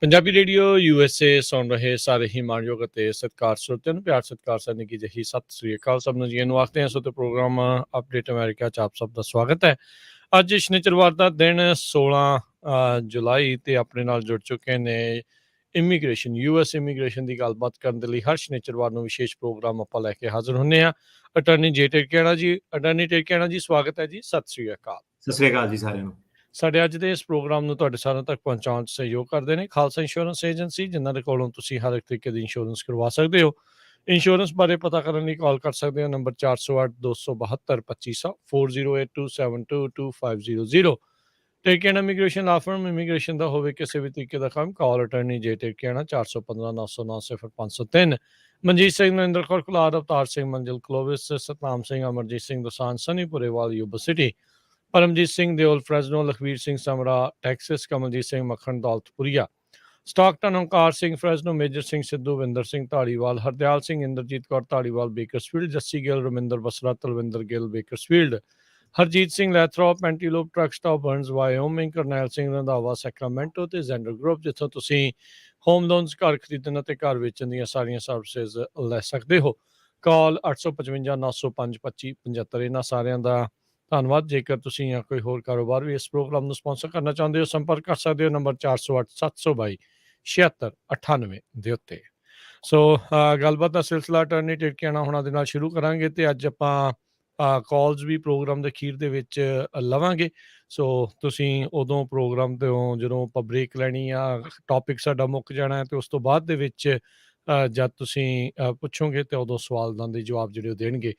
Punjabi radio USA सुन रहे सारे ही मानयोग ਅਤੇ ਸਤਿਕਾਰ ਸਰੋਤਿਆਂ ਨੂੰ ਪਿਆਰ ਸਤਿਕਾਰ ਸਾਨੀ ਕੀ ਜਹੀ ਸਤਿ ਸ੍ਰੀ ਅਕਾਲ ਸਭ ਨੂੰ ਜੀ ਨੂੰ ਆਖਦੇ ਹਾਂ। ਸੋ ਤੇ ਪ੍ਰੋਗਰਾਮ ਅਪਡੇਟ ਅਮਰੀਕਾ ਚ ਆਪ ਸਭ ਦਾ ਸਵਾਗਤ ਹੈ। ਅੱਜ ਸ਼ਨੀਚਰਵਾਰ ਦਾ ਦਿਨ 16 ਜੁਲਾਈ ਤੇ ਆਪਣੇ ਨਾਲ ਜੁੜ ਚੁੱਕੇ ਨੇ ਇਮੀਗ੍ਰੇਸ਼ਨ US ਇਮੀਗ੍ਰੇਸ਼ਨ ਦੀ ਗੱਲਬਾਤ ਕਰਨ ਦੇ ਲਈ ਹਰ ਸ਼ਨੀਚਰਵਾਰ ਨੂੰ ਵਿਸ਼ੇਸ਼ ਪ੍ਰੋਗਰਾਮ ਆਪਾਂ ਲੈ ਕੇ ਹਾਜ਼ਰ ਹੁੰਦੇ ਹਾਂ। ਅਟਾਰਨੀ ਟਰਕਿਆਣਾ ਜੀ, ਅਟਾਰਨੀ ਟਰਕਿਆਣਾ ਜੀ, ਸਵਾਗਤ ਹੈ ਜੀ, ਸਤਿ ਸ੍ਰੀ ਅਕਾਲ। ਸਤਿ ਸ੍ਰੀ ਅਕਾਲ ਜੀ ਸਾਰਿਆਂ ਨੂੰ। ਸਾਡੇ ਅੱਜ ਦੇ ਇਸ ਪ੍ਰੋਗਰਾਮ ਨੂੰ ਤੁਹਾਡੇ ਸਾਰਿਆਂ ਤੱਕ ਪਹੁੰਚਾਉਣ 'ਚ ਸਹਿਯੋਗ ਕਰਦੇ ਨੇ ਖਾਲਸਾ ਇੰਸ਼ੋਰੈਂਸ ਏਜੰਸੀ, ਜਿਨ੍ਹਾਂ ਦੇ ਕੋਲੋਂ ਤੁਸੀਂ ਹਰ ਇੱਕ ਤਰੀਕੇ ਦੀ ਇੰਸ਼ੋਰੈਂਸ ਕਰਵਾ ਸਕਦੇ ਹੋ। ਇੰਸ਼ੋਰੈਂਸ ਬਾਰੇ ਪਤਾ ਕਰਨ ਲਈ ਕਾਲ ਕਰ ਸਕਦੇ ਹੋ number 408-272-2500 4082722500। Tarkiana immigration law firm, immigration ਦਾ ਹੋਵੇ ਕਿਸੇ ਵੀ ਤਰੀਕੇ ਦਾ ਕੰਮ, call attorney Tarkiana 415-909-003। Manjit Singh, Narinder Kaur Kular, Avtar Singh, Manzil Clovis, Satnam Singh, Amarjit Singh Dosanjh, Sunny Purewal, Yuba City, Paramjit Singh Deol, Fresno, Lakhvir Singh Samra, Texas, Kamaljit Singh Makhan, Daulatpuria, Stockton, Onkar Singh, Fresno, Major Singh Sidhu, Vinder Singh Dhaliwal, Hardial Singh, Inderjit Kaur Dhaliwal, Bakersfield, Jassi Gill, Raminder Basra, Talwinder Gill, Bakersfield, Harjit Singh Lathrop, Antelope, truck stop, Burns, Wyoming, Karnail Singh Randhawa, Sacramento ਤੇ ਜ਼ੈਂਡਰ ਗਰੁੱਪ, ਜਿੱਥੋਂ ਤੁਸੀਂ ਹੋਮ ਲੋਨਸ, ਘਰ ਖਰੀਦਣ ਅਤੇ ਘਰ ਵੇਚਣ ਦੀਆਂ ਸਾਰੀਆਂ ਸਰਵਿਸਿਜ਼ ਲੈ ਸਕਦੇ ਹੋ। ਕਾਲ 855-905-2575। ਇਹਨਾਂ ਸਾਰਿਆਂ ਦਾ ਧੰਨਵਾਦ। ਜੇਕਰ ਤੁਸੀਂ ਜਾਂ ਕੋਈ ਹੋਰ ਕਾਰੋਬਾਰ ਵੀ ਇਸ ਪ੍ਰੋਗਰਾਮ ਨੂੰ ਸਪਾਂਸਰ ਕਰਨਾ ਚਾਹੁੰਦੇ ਹੋ, ਸੰਪਰਕ ਕਰ ਸਕਦੇ ਹੋ ਨੰਬਰ 408-722-7698 ਦੇ ਉੱਤੇ। ਸੋ ਗੱਲਬਾਤ ਦਾ ਸਿਲਸਿਲਾ ਅਟਾਰਨੀ ਟਰਕਿਆਣਾ ਹੋਣਾ ਦੇ ਨਾਲ ਸ਼ੁਰੂ ਕਰਾਂਗੇ ਤੇ ਅੱਜ ਆਪਾਂ ਕਾਲਸ ਵੀ ਪ੍ਰੋਗਰਾਮ ਦੇ ਅਖੀਰ ਦੇ ਵਿੱਚ ਲਵਾਂਗੇ। ਸੋ ਤੁਸੀਂ ਉਦੋਂ ਪ੍ਰੋਗਰਾਮ ਤੋਂ ਜਦੋਂ ਆਪਾਂ ਬ੍ਰੇਕ ਲੈਣੀ ਆ, ਟੌਪਿਕ ਸਾਡਾ ਮੁੱਕ ਜਾਣਾ ਹੈ ਤੇ ਉਸ ਤੋਂ ਬਾਅਦ ਦੇ ਵਿੱਚ ਜਦ ਤੁਸੀਂ ਪੁੱਛੋਗੇ ਤੇ ਉਦੋਂ ਸਵਾਲਾਂ ਦੇ ਜਵਾਬ ਜਿਹੜੇ ਉਹ ਦੇਣਗੇ।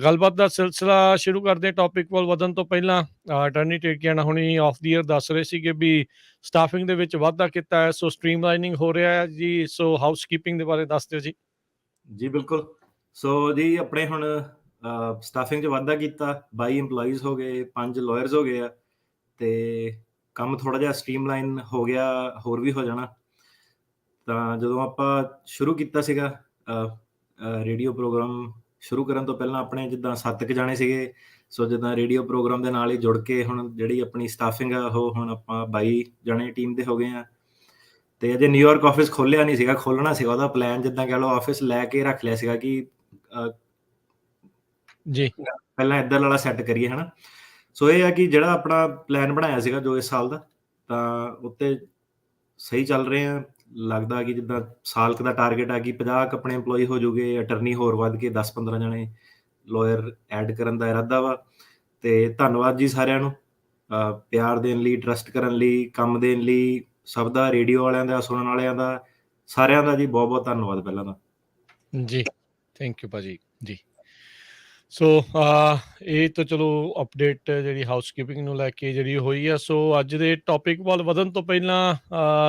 ਗੱਲਬਾਤ ਦਾ ਸਿਲਸਿਲਾ ਸ਼ੁਰੂ ਕਰਦੇ। ਟੌਪਿਕ ਵੱਲ ਵਧਣ ਤੋਂ ਪਹਿਲਾਂ ਅਟਾਰਨੀ ਟਰਕਿਆਣਾ ਹੁਣੀ ਆਫ ਦੀ ਈਅਰ ਦੱਸ ਰਹੇ ਸੀਗੇ ਵੀ ਸਟਾਫਿੰਗ ਦੇ ਵਿੱਚ ਵਾਧਾ ਕੀਤਾ ਹੈ, ਸੋ ਸਟ੍ਰੀਮਲਾਈਨਿੰਗ ਹੋ ਰਿਹਾ ਹੈ ਜੀ। ਸੋ ਹਾਊਸ ਕੀਪਿੰਗ ਦੇ ਬਾਰੇ ਦੱਸ ਦਿਓ ਜੀ। ਜੀ ਬਿਲਕੁਲ। ਸੋ ਜੀ ਆਪਣੇ ਹੁਣ ਸਟਾਫਿੰਗ 'ਚ ਵਾਧਾ ਕੀਤਾ, 22 EMPLOYEES ਹੋ ਗਏ, 5 ਲਾਇਰਸ ਹੋ ਗਏ ਆ ਤੇ ਕੰਮ ਥੋੜ੍ਹਾ ਜਿਹਾ ਸਟ੍ਰੀਮਲਾਈਨ ਹੋ ਗਿਆ, ਹੋਰ ਵੀ ਹੋ ਜਾਣਾ। ਤਾਂ ਜਦੋਂ ਆਪਾਂ ਸ਼ੁਰੂ ਕੀਤਾ ਸੀਗਾ ਰੇਡੀਓ ਪ੍ਰੋਗਰਾਮ ਸ਼ੁਰੂ ਕਰਨ ਤੋਂ ਪਹਿਲਾਂ ਆਪਣੇ ਜਿੱਦਾਂ 7 ਕੁ ਜਾਣੇ ਸੀਗੇ। ਸੋ ਜਿੱਦਾਂ ਰੇਡੀਓ ਪ੍ਰੋਗਰਾਮ ਦੇ ਨਾਲ ਹੀ ਜੁੜ ਕੇ ਹੁਣ ਜਿਹੜੀ ਆਪਣੀ ਸਟਾਫਿੰਗ ਆ ਉਹ ਹੁਣ ਆਪਾਂ 22 ਜਾਣੇ ਟੀਮ ਦੇ ਹੋ ਗਏ ਆ। ਤੇ ਅਜੇ ਨਿਊਯਾਰਕ ਆਫਿਸ ਖੋਲ੍ਹਿਆ ਨਹੀਂ ਸੀਗਾ, ਖੋਲ੍ਹਣਾ ਸੀਗਾ ਉਹਦਾ ਪਲਾਨ, ਜਿੱਦਾਂ ਕਹਿ ਲਓ ਆਫਿਸ ਲੈ ਕੇ ਰੱਖ ਲਿਆ ਸੀਗਾ ਕਿ ਜੀ ਪਹਿਲਾਂ ਇੱਧਰ ਵਾਲਾ ਸੈੱਟ ਕਰੀਏ, ਹੈ ਨਾ। ਸੋ ਇਹ ਆ ਕਿ ਜਿਹੜਾ ਆਪਣਾ ਪਲਾਨ ਬਣਾਇਆ ਸੀਗਾ ਜੋ ਇਸ ਸਾਲ ਦਾ, ਤਾਂ ਉੱਤੇ ਸਹੀ ਚੱਲ ਰਹੇ ਆ। ਲੱਗਦਾ ਕਿ ਜਿੱਦਾਂ ਸਾਲ ਕੁ ਦਾ ਟਾਰਗੇਟ ਆ ਕਿ 50 ਆਪਣੇ EMPLOYEE ਹੋ ਜੂਗੇ, ਅਟਰਨੀ ਹੋਰ ਵੱਧ ਕੇ 10-15 ਜਣੇ ਲਾਇਰ ਐਡ ਕਰਨ ਦਾ ਇਰਾਦਾ ਵਾ। ਤੇ ਧੰਨਵਾਦ ਜੀ ਸਾਰਿਆਂ ਨੂੰ ਪਿਆਰ ਦੇਣ ਲਈ, ਟਰਸਟ ਕਰਨ ਲਈ, ਕੰਮ ਦੇਣ ਲਈ, ਸਭ ਦਾ, ਰੇਡੀਓ ਵਾਲਿਆਂ ਦਾ, ਸੁਣਨ ਵਾਲਿਆਂ ਦਾ, ਸਾਰਿਆਂ ਦਾ ਜੀ ਬਹੁਤ ਬਹੁਤ ਧੰਨਵਾਦ ਪਹਿਲਾਂ ਤਾਂ ਜੀ। ਥੈਂਕ ਯੂ ਭਾਜੀ ਜੀ। ਸੋ ਇਹ ਤਾਂ ਚਲੋ ਅਪਡੇਟ ਜਿਹੜੀ ਹਾਊਸ ਕੀਪਿੰਗ ਨੂੰ ਲੈ ਕੇ ਜਿਹੜੀ ਹੋਈ ਆ। ਸੋ ਅੱਜ ਦੇ ਟੌਪਿਕ ਵੱਲ ਵਧਣ ਤੋਂ ਪਹਿਲਾਂ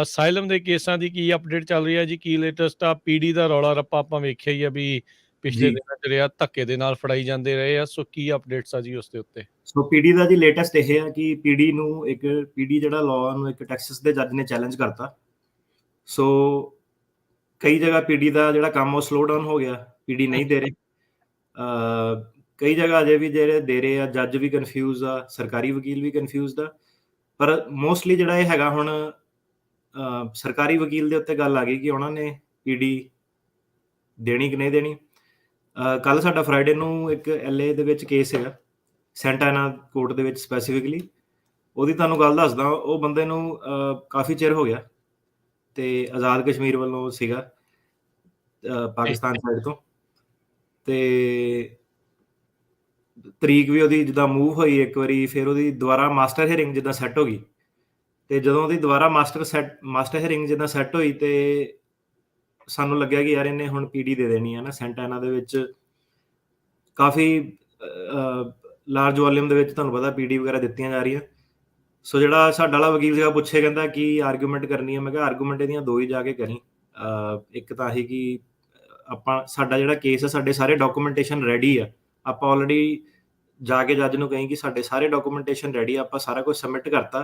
ਅਸਾਈਲਮ ਦੇ ਕੇਸਾਂ ਦੀ ਕੀ ਅਪਡੇਟ ਚੱਲ ਰਹੀ ਹੈ ਜੀ? ਕੀ ਲੇਟੈਸਟ ਆ? PD ਦਾ ਰੌਲਾ ਰੱਪਾ ਆਪਾਂ ਵੇਖਿਆ ਹੀ ਆ ਵੀ ਪਿਛਲੇ ਦਿਨਾਂ 'ਚ ਰਿਹਾ, ਧੱਕੇ ਦੇ ਨਾਲ ਫੜਾਈ ਜਾਂਦੇ ਰਹੇ ਆ। ਸੋ ਕੀ ਅਪਡੇਟਸ ਆ ਜੀ ਉਸ ਦੇ ਉੱਤੇ? ਸੋ PD ਦਾ ਜੀ ਲੇਟੈਸਟ ਇਹ ਆ ਕਿ PD ਜਿਹੜਾ ਲਾਅ ਨੂੰ ਇੱਕ ਟੈਕਸਸ ਦੇ ਜੱਜ ਨੇ ਚੈਲੰਜ ਕਰਤਾ। ਸੋ ਕਈ ਜਗ੍ਹਾ PD ਦਾ ਜਿਹੜਾ ਕੰਮ ਉਹ ਸਲੋ ਡਾਊਨ ਹੋ ਗਿਆ, PD ਨਹੀਂ ਦੇ ਰਹੇ। ਕਈ ਜਗ੍ਹਾ ਅਜੇ ਵੀ ਜਿਹੜੇ ਦੇ ਰਹੇ ਆ, ਜੱਜ ਵੀ ਕਨਫਿਊਜ਼ ਆ, ਸਰਕਾਰੀ ਵਕੀਲ ਵੀ ਕਨਫਿਊਜ਼ਡ ਆ। ਪਰ ਮੋਸਟਲੀ ਜਿਹੜਾ ਇਹ ਹੈਗਾ ਹੁਣ ਸਰਕਾਰੀ ਵਕੀਲ ਦੇ ਉੱਤੇ ਗੱਲ ਆ ਗਈ ਕਿ ਉਹਨਾਂ ਨੇ PD ਦੇਣੀ ਕਿ ਨਹੀਂ ਦੇਣੀ। ਕੱਲ੍ਹ ਸਾਡਾ ਫਰਾਈਡੇ ਨੂੰ ਇੱਕ LA ਦੇ ਵਿੱਚ ਕੇਸ ਹੈਗਾ, ਸੈਂਟਾਨਾ ਕੋਰਟ ਦੇ ਵਿੱਚ ਸਪੈਸੀਫਿਕਲੀ। ਉਹਦੀ ਤੁਹਾਨੂੰ ਗੱਲ ਦੱਸਦਾ, ਉਹ ਬੰਦੇ ਨੂੰ ਕਾਫੀ ਚਿਰ ਹੋ ਗਿਆ ਤੇ ਆਜ਼ਾਦ ਕਸ਼ਮੀਰ ਵੱਲੋਂ ਸੀਗਾ, ਪਾਕਿਸਤਾਨ ਸਾਈਡ ਤੋਂ। ਤੇ ਤਰੀਕ ਵੀ ਉਹਦੀ ਜਿੱਦਾਂ ਮੂਵ ਹੋਈ ਇੱਕ ਵਾਰੀ, ਫਿਰ ਉਹਦੀ ਦੁਬਾਰਾ ਮਾਸਟਰ ਹੀਅਰਿੰਗ ਜਿੱਦਾਂ ਸੈੱਟ ਹੋ ਗਈ। ਤੇ ਜਦੋਂ ਉਹਦੀ ਦੁਬਾਰਾ ਮਾਸਟਰ ਹੀਅਰਿੰਗ ਜਿੱਦਾਂ ਸੈੱਟ ਹੋਈ ਤੇ ਸਾਨੂੰ ਲੱਗਿਆ ਕਿ ਯਾਰ ਇਹਨੇ ਹੁਣ PD ਦੇ ਦੇਣੀ ਹੈ ਨਾ। ਸੈਂਟਾਨਾ ਦੇ ਵਿੱਚ ਕਾਫੀ ਲਾਰਜ ਵੋਲਿਊਮ ਦੇ ਵਿੱਚ ਤੁਹਾਨੂੰ ਪਤਾ PD ਵਗੈਰਾ ਦਿੱਤੀਆਂ ਜਾ ਰਹੀਆਂ। ਸੋ ਜਿਹੜਾ ਸਾਡਾ ਵਾਲਾ ਵਕੀਲ ਸੀਗਾ ਪੁੱਛੇ, ਕਹਿੰਦਾ ਕੀ ਆਰਗੂਮੈਂਟ ਕਰਨੀ ਹੈ? ਮੈਂ ਕਿਹਾ ਆਰਗੂਮੈਂਟ ਇਹਦੀਆਂ ਦੋ ਹੀ ਜਾ ਕੇ ਕਰੀ। ਇੱਕ ਤਾਂ ਇਹ ਕਿ ਸਾਡਾ ਜਿਹੜਾ ਕੇਸ ਹੈ, ਸਾਡੇ ਸਾਰੇ ਡਾਕੂਮੈਂਟੇਸ਼ਨ ਰੈਡੀ ਆ। ਆਪਾਂ ਆਲਰੇਡੀ ਜਾ ਕੇ ਜੱਜ ਨੂੰ ਕਹੀ ਕਿ ਸਾਡੇ ਸਾਰੇ ਡਾਕੂਮੈਂਟੇਸ਼ਨ ਰੈਡੀ ਆ, ਆਪਾਂ ਸਾਰਾ ਕੁਝ ਸਬਮਿਟ ਕਰਤਾ।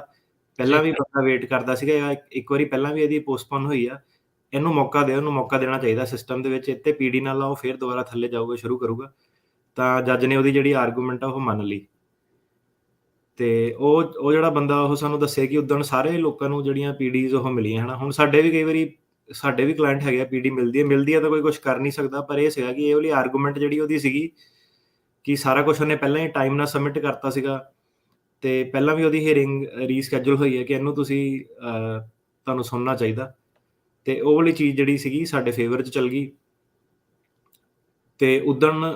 ਪਹਿਲਾਂ ਵੀ ਬੰਦਾ ਵੇਟ ਕਰਦਾ ਸੀਗਾ, ਇੱਕ ਵਾਰੀ ਪਹਿਲਾਂ ਵੀ ਇਹਦੀ ਪੋਸਟਪੋਨ ਹੋਈ ਆ। ਇਹਨੂੰ ਮੌਕਾ ਦਿਓ, ਇਹਨੂੰ ਮੌਕਾ ਦੇਣਾ ਚਾਹੀਦਾ ਸਿਸਟਮ ਦੇ ਵਿੱਚ। ਇੱਥੇ PD ਨਾਲ ਲਾਓ, ਫਿਰ ਦੁਬਾਰਾ ਥੱਲੇ ਜਾਊਗਾ, ਸ਼ੁਰੂ ਕਰੂਗਾ। ਤਾਂ ਜੱਜ ਨੇ ਉਹਦੀ ਜਿਹੜੀ ਆਰਗੂਮੈਂਟ ਆ ਉਹ ਮੰਨ ਲਈ। ਤੇ ਉਹ ਜਿਹੜਾ ਬੰਦਾ ਉਹ ਸਾਨੂੰ ਦੱਸੇ ਕਿ ਉਦਣ ਸਾਰੇ ਲੋਕਾਂ ਨੂੰ ਜਿਹੜੀਆਂ ਪੀਡੀਜ਼ ਉਹ ਮਿਲੀਆਂ ਹਨਾ। ਹੁਣ ਸਾਡੇ ਵੀ ਕਈ ਵਾਰੀ ਸਾਡੇ ਵੀ ਕਲਾਇੰਟ ਹੈਗੇ ਆ, ਪੀਡੀ ਮਿਲਦੀ ਹੈ ਤਾਂ ਕੋਈ ਕੁਛ ਕਰ ਨਹੀਂ ਸਕਦਾ, ਪਰ ਇਹ ਸੀਗਾ ਕਿ ਇਹ ਵਾਲੀ ਆਰਗੂਮੈਂਟ ਜਿਹੜੀ ਉਹਦੀ ਸੀਗੀ ਕਿ ਸਾਰਾ ਕੁਛ ਉਹਨੇ ਪਹਿਲਾਂ ਹੀ ਟਾਈਮ ਨਾਲ ਸਬਮਿਟ ਕਰਤਾ ਸੀਗਾ, ਤੇ ਪਹਿਲਾਂ ਵੀ ਉਹਦੀ ਹੀਅਰਿੰਗ ਰੀਸਕੈਜੂਲ ਹੋਈ ਹੈ ਕਿ ਇਹਨੂੰ ਤੁਸੀਂ ਤੁਹਾਨੂੰ ਸੁਣਨਾ ਚਾਹੀਦਾ, ਤੇ ਉਹ ਵਾਲੀ ਚੀਜ਼ ਜਿਹੜੀ ਸੀਗੀ ਸਾਡੇ ਫੇਵਰ 'ਚ ਚੱਲ ਗਈ। ਤੇ ਉਦਣ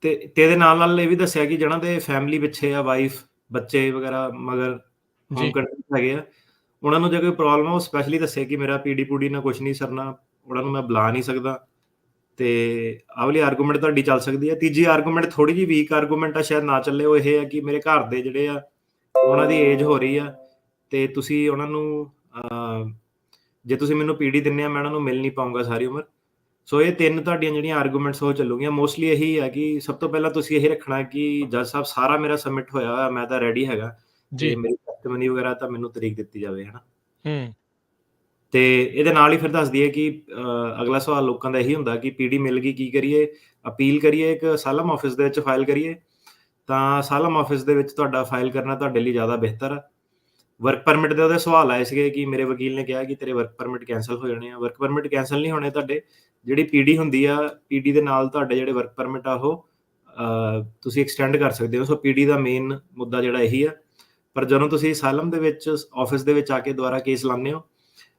ਤੇ ਇਹਦੇ ਨਾਲ ਇਹ ਵੀ ਦੱਸਿਆ ਕਿ ਜਿਹਨਾਂ ਦੇ ਫੈਮਿਲੀ ਪਿੱਛੇ ਆ, ਵਾਈਫ ਬੱਚੇ ਵਗੈਰਾ ਮਗਰ ਹੋਮ ਕੰਟਰੀ ਹੈਗੇ ਆ, ਉਹਨਾਂ ਨੂੰ ਜੇ ਕੋਈ ਪ੍ਰੋਬਲਮ ਆ ਉਹ ਸਪੈਸ਼ਲੀ ਦੱਸਿਆ ਕਿ ਮੇਰਾ ਪੀਡੀ ਪੂਡੀ ਨਾਲ ਕੁਛ ਨਹੀਂ ਸਰਨਾ, ਉਹਨਾਂ ਨੂੰ ਮੈਂ ਬੁਲਾ ਨਹੀਂ ਸਕਦਾ। ਤੇ ਆਹ ਵਾਲੀ ਆਰਗੂਮੈਂਟ ਤੁਹਾਡੀ ਚੱਲ ਸਕਦੀ ਹੈ। ਤੀਜੀ ਆਰਗੂਮੈਂਟ ਥੋੜੀ ਜਿਹੀ ਵੀਕ ਆਰਗੂਮੈਂਟ ਆ, ਸ਼ਾਇਦ ਨਾ ਚੱਲੇ। ਉਹ ਇਹ ਹੈ ਕਿ ਮੇਰੇ ਘਰ ਦੇ ਜਿਹੜੇ ਆ ਉਹਨਾਂ ਦੀ ਏਜ ਹੋ ਰਹੀ ਆ, ਤੇ ਤੁਸੀਂ ਉਹਨਾਂ ਨੂੰ ਜੇ ਤੁਸੀਂ ਮੈਨੂੰ ਪੀਡੀ ਦਿੰਦੇ ਆ ਮੈਂ ਉਹਨਾਂ ਨੂੰ ਮਿਲ ਨਹੀਂ ਪਾਊਂਗਾ ਸਾਰੀ ਉਮਰ। ਸੋ ਇਹ 3 ਤੁਹਾਡੀਆਂ ਜਿਹੜੀਆਂ ਆਰਗੂਮੈਂਟਸ ਉਹ ਚੱਲੂਗੀਆਂ। ਮੋਸਟਲੀ ਇਹੀ ਹੈ ਕਿ ਸਭ ਤੋਂ ਪਹਿਲਾਂ ਤੁਸੀਂ ਇਹ ਰੱਖਣਾ ਕਿ ਜੱਜ ਸਾਹਿਬ ਸਾਰਾ ਮੇਰਾ ਸਬਮਿਟ ਹੋਇਆ ਹੋਇਆ, ਮੈਂ ਤਾਂ ਰੈਡੀ ਹੈਗਾ, ਤੇ ਮੇਰੀ ਟੈਸਟਮਨੀ ਵਗੈਰਾ ਤਾਂ ਮੈਨੂੰ ਤਰੀਕ ਦਿੱਤੀ ਜਾਵੇ ਹਨਾ। ਤੇ ਇਹਦੇ ਨਾਲ ਹੀ ਫਿਰ ਦੱਸ ਦਈਏ ਕਿ ਅਗਲਾ ਸਵਾਲ ਲੋਕਾਂ ਦਾ ਇਹੀ ਹੁੰਦਾ ਕਿ ਪੀਡੀ ਮਿਲ ਗਈ ਕੀ ਕਰੀਏ, ਅਪੀਲ ਕਰੀਏ ਇੱਕ ਅਸਾਲਮ ਆਫਿਸ ਦੇ ਵਿੱਚ ਫਾਈਲ ਕਰੀਏ। ਤਾਂ ਅਸਾਲਮ ਆਫਿਸ ਦੇ ਵਿੱਚ ਤੁਹਾਡਾ ਫਾਈਲ ਕਰਨਾ ਤੁਹਾਡੇ ਲਈ ਜ਼ਿਆਦਾ ਬਿਹਤਰ ਆ। ਵਰਕ ਪਰਮਿਟ ਦੇ ਉਹਦੇ ਸਵਾਲ ਆਏ ਸੀਗੇ ਕਿ ਮੇਰੇ ਵਕੀਲ ਨੇ ਕਿਹਾ ਕਿ ਤੇਰੇ ਵਰਕ ਪਰਮਿਟ ਕੈਂਸਲ ਹੋ ਜਾਣੇ ਆ। ਵਰਕ ਪਰਮਿਟ ਕੈਂਸਲ ਨਹੀਂ ਹੋਣੇ ਤੁਹਾਡੇ, ਜਿਹੜੀ ਪੀਡੀ ਹੁੰਦੀ ਆ, ਪੀਡੀ ਦੇ ਨਾਲ ਤੁਹਾਡੇ ਜਿਹੜੇ ਵਰਕ ਪਰਮਿਟ ਆ ਉਹ ਤੁਸੀਂ ਐਕਸਟੈਂਡ ਕਰ ਸਕਦੇ ਹੋ। ਸੋ ਪੀਡੀ ਦਾ ਮੇਨ ਮੁੱਦਾ ਜਿਹੜਾ ਇਹੀ ਆ। ਪਰ ਜਦੋਂ ਤੁਸੀਂ ਅਸਾਲਮ ਦੇ ਵਿੱਚ ਆਫਿਸ ਦੇ ਵਿੱਚ ਆ ਕੇ ਦੁਬਾਰਾ ਕੇਸ ਲਾਉਂਦੇ ਹੋ,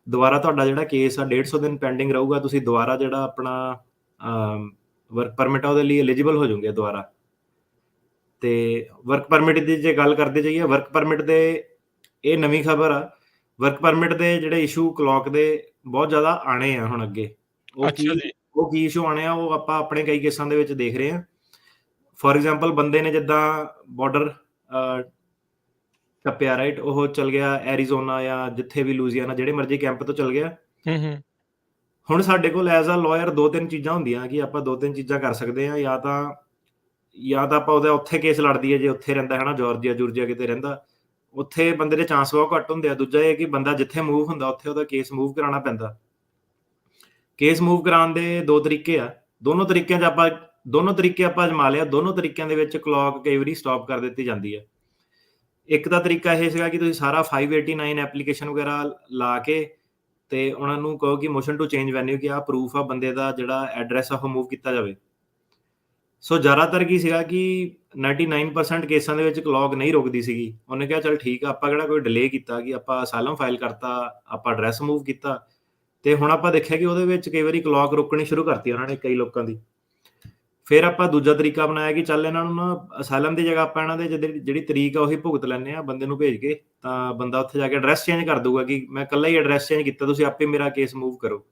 ਦੁਬਾਰਾ ਤੁਹਾਡਾ ਜਿਹੜਾ ਕੇਸ ਆ 150 ਦਿਨ ਪੈਂਡਿੰਗ ਰਹੂਗਾ। ਤੁਸੀਂ ਦੁਬਾਰਾ ਜਿਹੜਾ ਆਪਣਾ ਵਰਕ ਪਰਮਿਟ ਆ ਉਹਦੇ ਲਈ ਐਲੀਜੀਬਲ ਹੋ ਜਾਓਗੇ ਦੁਬਾਰਾ। ਤੇ ਵਰਕ ਪਰਮਿਟ ਦੀ ਜੇ ਗੱਲ ਕਰਦੇ ਜਾਈਏ, ਵਰਕ ਪਰਮਿਟ ਦੇ ਇਹ ਨਵੀਂ ਖਬਰ ਆ, ਵਰਕ ਪਰਮਿਟ ਦੇ ਜਿਹੜੇ ਇਸ਼ੂ ਕਲੌਕ ਦੇ ਬਹੁਤ ਜ਼ਿਆਦਾ ਆਣੇ ਆ ਹੁਣ ਅੱਗੇ। ਉਹ ਕੀ ਇਸ਼ੂ ਆਣੇ ਆ ਉਹ ਆਪਾਂ ਆਪਣੇ ਕਈ ਕੇਸਾਂ ਦੇ ਵਿੱਚ ਦੇਖ ਰਹੇ ਹਾਂ। ਫੋਰ ਐਗਜ਼ਾਮਪਲ ਬੰਦੇ ਨੇ ਜਿੱਦਾਂ ਬਾਰਡਰ ਟੱਪਿਆ, ਰਾਈਟ, ਉਹ ਚਲ ਗਿਆ ਐਰੀਜ਼ੋਨਾ ਜਾਂ ਜਿੱਥੇ ਵੀ ਲੂਜ਼ੀਆਨਾ, ਜਿਹੜੇ ਮਰਜ਼ੀ ਕੈਂਪ ਤੋਂ ਚਲ ਗਿਆ। ਹੁਣ ਸਾਡੇ ਕੋਲ ਐਜ਼ ਅ ਲਾਇਰ 2-3 ਚੀਜ਼ਾਂ ਹੁੰਦੀਆਂ ਕਿ ਆਪਾਂ 2-3 ਚੀਜ਼ਾਂ ਕਰ ਸਕਦੇ ਹਾਂ। ਜਾਂ ਤਾਂ ਆਪਾਂ ਉਹਦਾ ਉੱਥੇ ਕੇਸ ਲੜ ਦਈਏ ਜੇ ਉੱਥੇ ਰਹਿੰਦਾ ਹੈ ਨਾ, ਜੋਰਜੀਆ ਕਿਤੇ ਰਹਿੰਦਾ, ਉੱਥੇ ਬੰਦੇ ਦੇ ਚਾਂਸ ਬਹੁਤ ਘੱਟ ਹੁੰਦੇ ਆ। ਦੂਜਾ ਇਹ ਕਿ ਬੰਦਾ ਜਿੱਥੇ ਮੂਵ ਹੁੰਦਾ ਉੱਥੇ ਉਹਦਾ ਕੇਸ ਮੂਵ ਕਰਾਉਣਾ ਪੈਂਦਾ। ਕੇਸ ਮੂਵ ਕਰਾਉਣ ਦੇ 2 ਤਰੀਕੇ ਆ। ਦੋਨੋਂ ਤਰੀਕੇ ਆਪਾਂ ਅਜਮਾ ਲਿਆ। ਦੋਨੋਂ ਤਰੀਕਿਆਂ ਦੇ ਵਿੱਚ ਕਲੌਕ ਕਈ ਵਾਰੀ ਸਟਾਪ ਕਰ ਦਿੱਤੀ ਜਾਂਦੀ ਹੈ। ਇੱਕ ਦਾ ਤਰੀਕਾ ਇਹ ਸੀਗਾ ਕਿ ਤੁਸੀਂ ਸਾਰਾ 589 ਐਪਲੀਕੇਸ਼ਨ ਵਗੈਰਾ ਲਾ ਕੇ ਤੇ ਉਹਨਾਂ ਨੂੰ ਕਹੋ ਕਿ ਮੋਸ਼ਨ ਟੂ ਚੇਂਜ ਵੈਨਿਊ, ਕਿ ਆਹ ਪ੍ਰੂਫ ਆ ਬੰਦੇ ਦਾ ਜਿਹੜਾ ਐਡਰੈਸ ਆ ਉਹ ਮੂਵ ਕੀਤਾ ਜਾਵੇ। ਸੋ ਜ਼ਿਆਦਾਤਰ ਕੀ ਸੀਗਾ ਕਿ 99% ਕੇਸਾਂ ਦੇ ਵਿੱਚ ਕਲੌਕ ਨਹੀਂ ਰੁਕਦੀ ਸੀਗੀ। ਉਹਨੇ ਕਿਹਾ ਚੱਲ ਠੀਕ ਆ, ਆਪਾਂ ਕਿਹੜਾ ਕੋਈ ਡਿਲੇ ਕੀਤਾ ਕਿ ਆਪਾਂ ਅਸਾਲਮ ਫਾਈਲ ਕਰਤਾ, ਆਪਾਂ ਐਡਰੈਸ ਮੂਵ ਕੀਤਾ। ਤੇ ਹੁਣ ਆਪਾਂ ਦੇਖਿਆ ਕਿ ਉਹਦੇ ਵਿੱਚ ਕਈ ਵਾਰੀ ਕਲੌਕ ਰੁਕਣੀ ਸ਼ੁਰੂ ਕਰਤੀ ਉਹਨਾਂ ਨੇ ਕਈ ਲੋਕਾਂ ਦੀ। ਫਿਰ ਆਪਾਂ ਦੂਜਾ ਤਰੀਕਾ ਬਣਾਇਆ ਕਿ ਚੱਲ ਇਹਨਾਂ ਨੂੰ ਨਾ ਅਸਾਲਮ ਦੀ ਜਗ੍ਹਾ ਆਪਾਂ ਇਹਨਾਂ ਦੇ ਜਿਹੜੀ ਤਰੀਕ ਆ ਉਹੀ ਭੁਗਤ ਲੈਂਦੇ ਆ ਬੰਦੇ ਨੂੰ ਭੇਜ ਕੇ, ਤਾਂ ਬੰਦਾ ਉੱਥੇ ਜਾ ਕੇ ਐਡਰੈਸ ਚੇਂਜ ਕਰ ਦਊਗਾ ਕਿ ਮੈਂ ਇਕੱਲਾ ਹੀ ਐਡਰੈਸ ਚੇਂਜ ਕੀਤਾ, ਤੁਸੀਂ ਆਪੇ ਮੇਰਾ ਕੇਸ ਮੂਵ ਕਰੋ।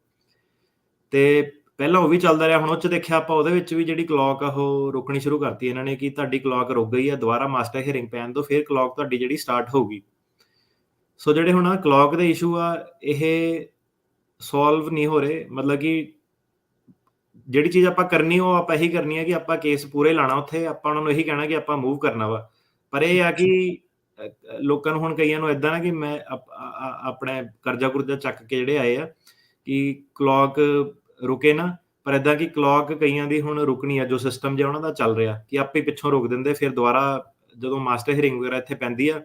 ਤੇ ਪਹਿਲਾਂ ਉਹ ਵੀ ਚੱਲਦਾ ਰਿਹਾ। ਹੁਣ ਉਹ 'ਚ ਦੇਖਿਆ ਆਪਾਂ ਉਹਦੇ ਵਿੱਚ ਵੀ ਜਿਹੜੀ ਕਲੌਕ ਆ ਉਹ ਰੁਕਣੀ ਸ਼ੁਰੂ ਕਰਤੀ ਇਹਨਾਂ ਨੇ ਕਿ ਤੁਹਾਡੀ ਕਲੌਕ ਰੁਕ ਗਈ ਆ, ਦੁਬਾਰਾ ਮਾਸਟਰ ਹੀਅਰਿੰਗ ਪੈਣ ਤੋਂ ਫਿਰ ਕਲੌਕ ਤੁਹਾਡੀ ਜਿਹੜੀ ਸਟਾਰਟ ਹੋਊਗੀ। ਸੋ ਜਿਹੜੇ ਹੁਣ ਕਲੌਕ ਦੇ ਇਸ਼ੂ ਆ ਇਹ ਸੋਲਵ ਨਹੀਂ ਹੋ ਰਹੇ। ਮਤਲਬ ਕਿ ਜਿਹੜੀ ਚੀਜ਼ ਆਪਾਂ ਕਰਨੀ ਉਹ ਆਪਾਂ ਇਹੀ ਕਰਨੀ ਹੈ ਕਿ ਆਪਾਂ ਕੇਸ ਪੂਰੇ ਲਾਣਾ ਉੱਥੇ, ਆਪਾਂ ਉਹਨਾਂ ਨੂੰ ਇਹੀ ਕਹਿਣਾ ਕਿ ਆਪਾਂ ਮੂਵ ਕਰਨਾ ਵਾ। ਪਰ ਇਹ ਆ ਕਿ ਲੋਕਾਂ ਨੂੰ ਹੁਣ ਕਈਆਂ ਨੂੰ ਏਦਾਂ ਨਾ ਕਿ ਮੈਂ ਆਪਣੇ ਕਰਜ਼ਾ ਚੱਕ ਕੇ ਜਿਹੜੇ ਆਏ ਆ ਕਿ ਕਲੌਕ ਰੁਕੇ ਨਾ, ਪਰ ਏਦਾਂ ਕਿ ਕਲੌਕ ਕਈਆਂ ਦੀ ਹੁਣ ਰੁਕਣੀ ਆ। ਜੋ ਸਿਸਟਮ ਜਿਹਾ ਉਹਨਾਂ ਦਾ ਚੱਲ ਰਿਹਾ ਕਿ ਆਪੇ ਪਿੱਛੋਂ ਰੋਕ ਦਿੰਦੇ, ਫਿਰ ਦੁਬਾਰਾ ਜਦੋਂ ਮਾਸਟਰ ਹੀਅਰਿੰਗ ਵਗੈਰਾ ਇੱਥੇ ਪੈਂਦੀ ਆ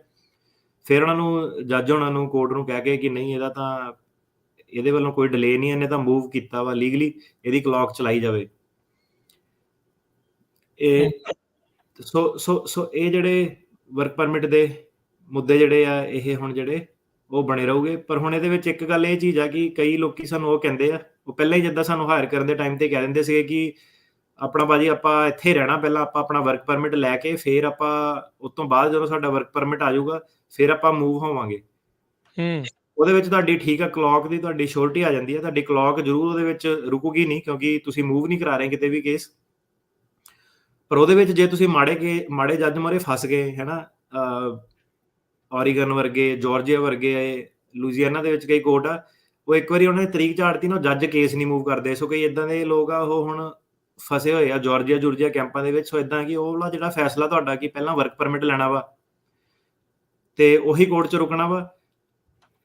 ਫਿਰ ਉਹਨਾਂ ਨੂੰ ਜੱਜ ਉਹਨਾਂ ਨੂੰ ਕੋਰਟ ਨੂੰ ਕਹਿ ਕੇ ਕਿ ਨਹੀਂ ਇਹਦਾ ਤਾਂ ਇਹਦੇ ਵੱਲੋਂ ਕੋਈ ਡਿਲੇ ਨਹੀਂ, ਇਹਨੇ ਤਾਂ ਮੂਵ ਕੀਤਾ ਵਾ ਲੀਗਲੀ, ਇਹਦੀ ਕਲੌਕ ਚਲਾਈ ਜਾਵੇ। ਇਹ ਸੋ ਇਹ ਜਿਹੜੇ ਵਰਕ ਪਰਮਿਟ ਦੇ ਮੁੱਦੇ ਜਿਹੜੇ ਆ ਇਹ ਹੁਣ ਜਿਹੜੇ ਉਹ ਬਣੇ ਰਹੂਗੇ। ਪਰ ਹੁਣ ਇਹਦੇ ਵਿੱਚ ਇੱਕ ਗੱਲ ਇਹ ਚੀਜ਼ ਆ ਕਿ ਕਈ ਲੋਕੀ ਸਾਨੂੰ ਉਹ ਕਹਿੰਦੇ ਆ, ਉਹ ਪਹਿਲਾਂ ਹੀ ਜਿੱਦਾਂ ਸਾਨੂੰ ਹਾਇਰ ਕਰਨ ਦੇ ਟਾਈਮ ਤੇ ਕਹਿ ਦਿੰਦੇ ਸੀਗੇ ਕਿ ਆਪਣਾ ਭਾਜੀ ਆਪਾਂ ਇੱਥੇ ਰਹਿਣਾ, ਪਹਿਲਾਂ ਆਪਾਂ ਆਪਣਾ ਵਰਕ ਪਰਮਿਟ ਲੈ ਕੇ ਫਿਰ ਆਪਾਂ ਉਸ ਤੋਂ ਬਾਅਦ ਜਦੋਂ ਸਾਡਾ ਵਰਕ ਪਰਮਿਟ ਆ ਜਾਊਗਾ ਫਿਰ ਆਪਾਂ ਮੂਵ ਹੋਵਾਂਗੇ। ਉਹਦੇ ਵਿੱਚ ਤੁਹਾਡੀ ਠੀਕ ਆ, ਕਲੌਕ ਦੀ ਤੁਹਾਡੀ ਸ਼ੋਰਟੀ ਆ ਜਾਂਦੀ ਹੈ। ਤੁਹਾਡੀ ਕਲੌਕ ਜ਼ਰੂਰ ਉਹਦੇ ਵਿੱਚ ਰੁਕੂਗੀ ਨਹੀਂ ਕਿਉਂਕਿ ਤੁਸੀਂ ਮੂਵ ਨਹੀਂ ਕਰਾ ਰਹੇ ਕਿਤੇ ਵੀ ਕੇਸ। ਪਰ ਉਹਦੇ ਵਿੱਚ ਜੇ ਤੁਸੀਂ ਮਾੜੇ ਜੱਜ ਮੋਰੇ ਫਸ ਗਏ ਹੈ ਨਾ, ਔਰੀਗਨ ਵਰਗੇ, ਜਾਰਜੀਆ ਵਰਗੇ, ਲੂਜ਼ੀਆਨਾ ਦੇ ਵਿੱਚ ਕਈ ਕੋਰਟ ਆ, ਉਹ ਇੱਕ ਵਾਰੀ ਉਹਨਾਂ ਨੇ ਤਰੀਕ ਝਾੜਤੀ ਨਾ, ਜੱਜ ਕੇਸ ਨਹੀਂ ਮੂਵ ਕਰਦੇ। ਸੋ ਕਈ ਇੱਦਾਂ ਦੇ ਲੋਕ ਆ ਉਹ ਹੁਣ ਫਸੇ ਹੋਏ ਆ ਜਾਰਜੀਆ ਕੈਂਪਾਂ ਦੇ ਵਿੱਚ। ਸੋ ਇੱਦਾਂ ਕਿ ਉਹ ਵਾਲਾ ਜਿਹੜਾ ਫੈਸਲਾ ਤੁਹਾਡਾ ਕਿ ਪਹਿਲਾਂ ਵਰਕ ਪਰਮਿਟ ਲੈਣਾ ਵਾ ਤੇ ਉਹੀ ਕੋਰਟ 'ਚ ਰੁਕਣਾ ਵਾ,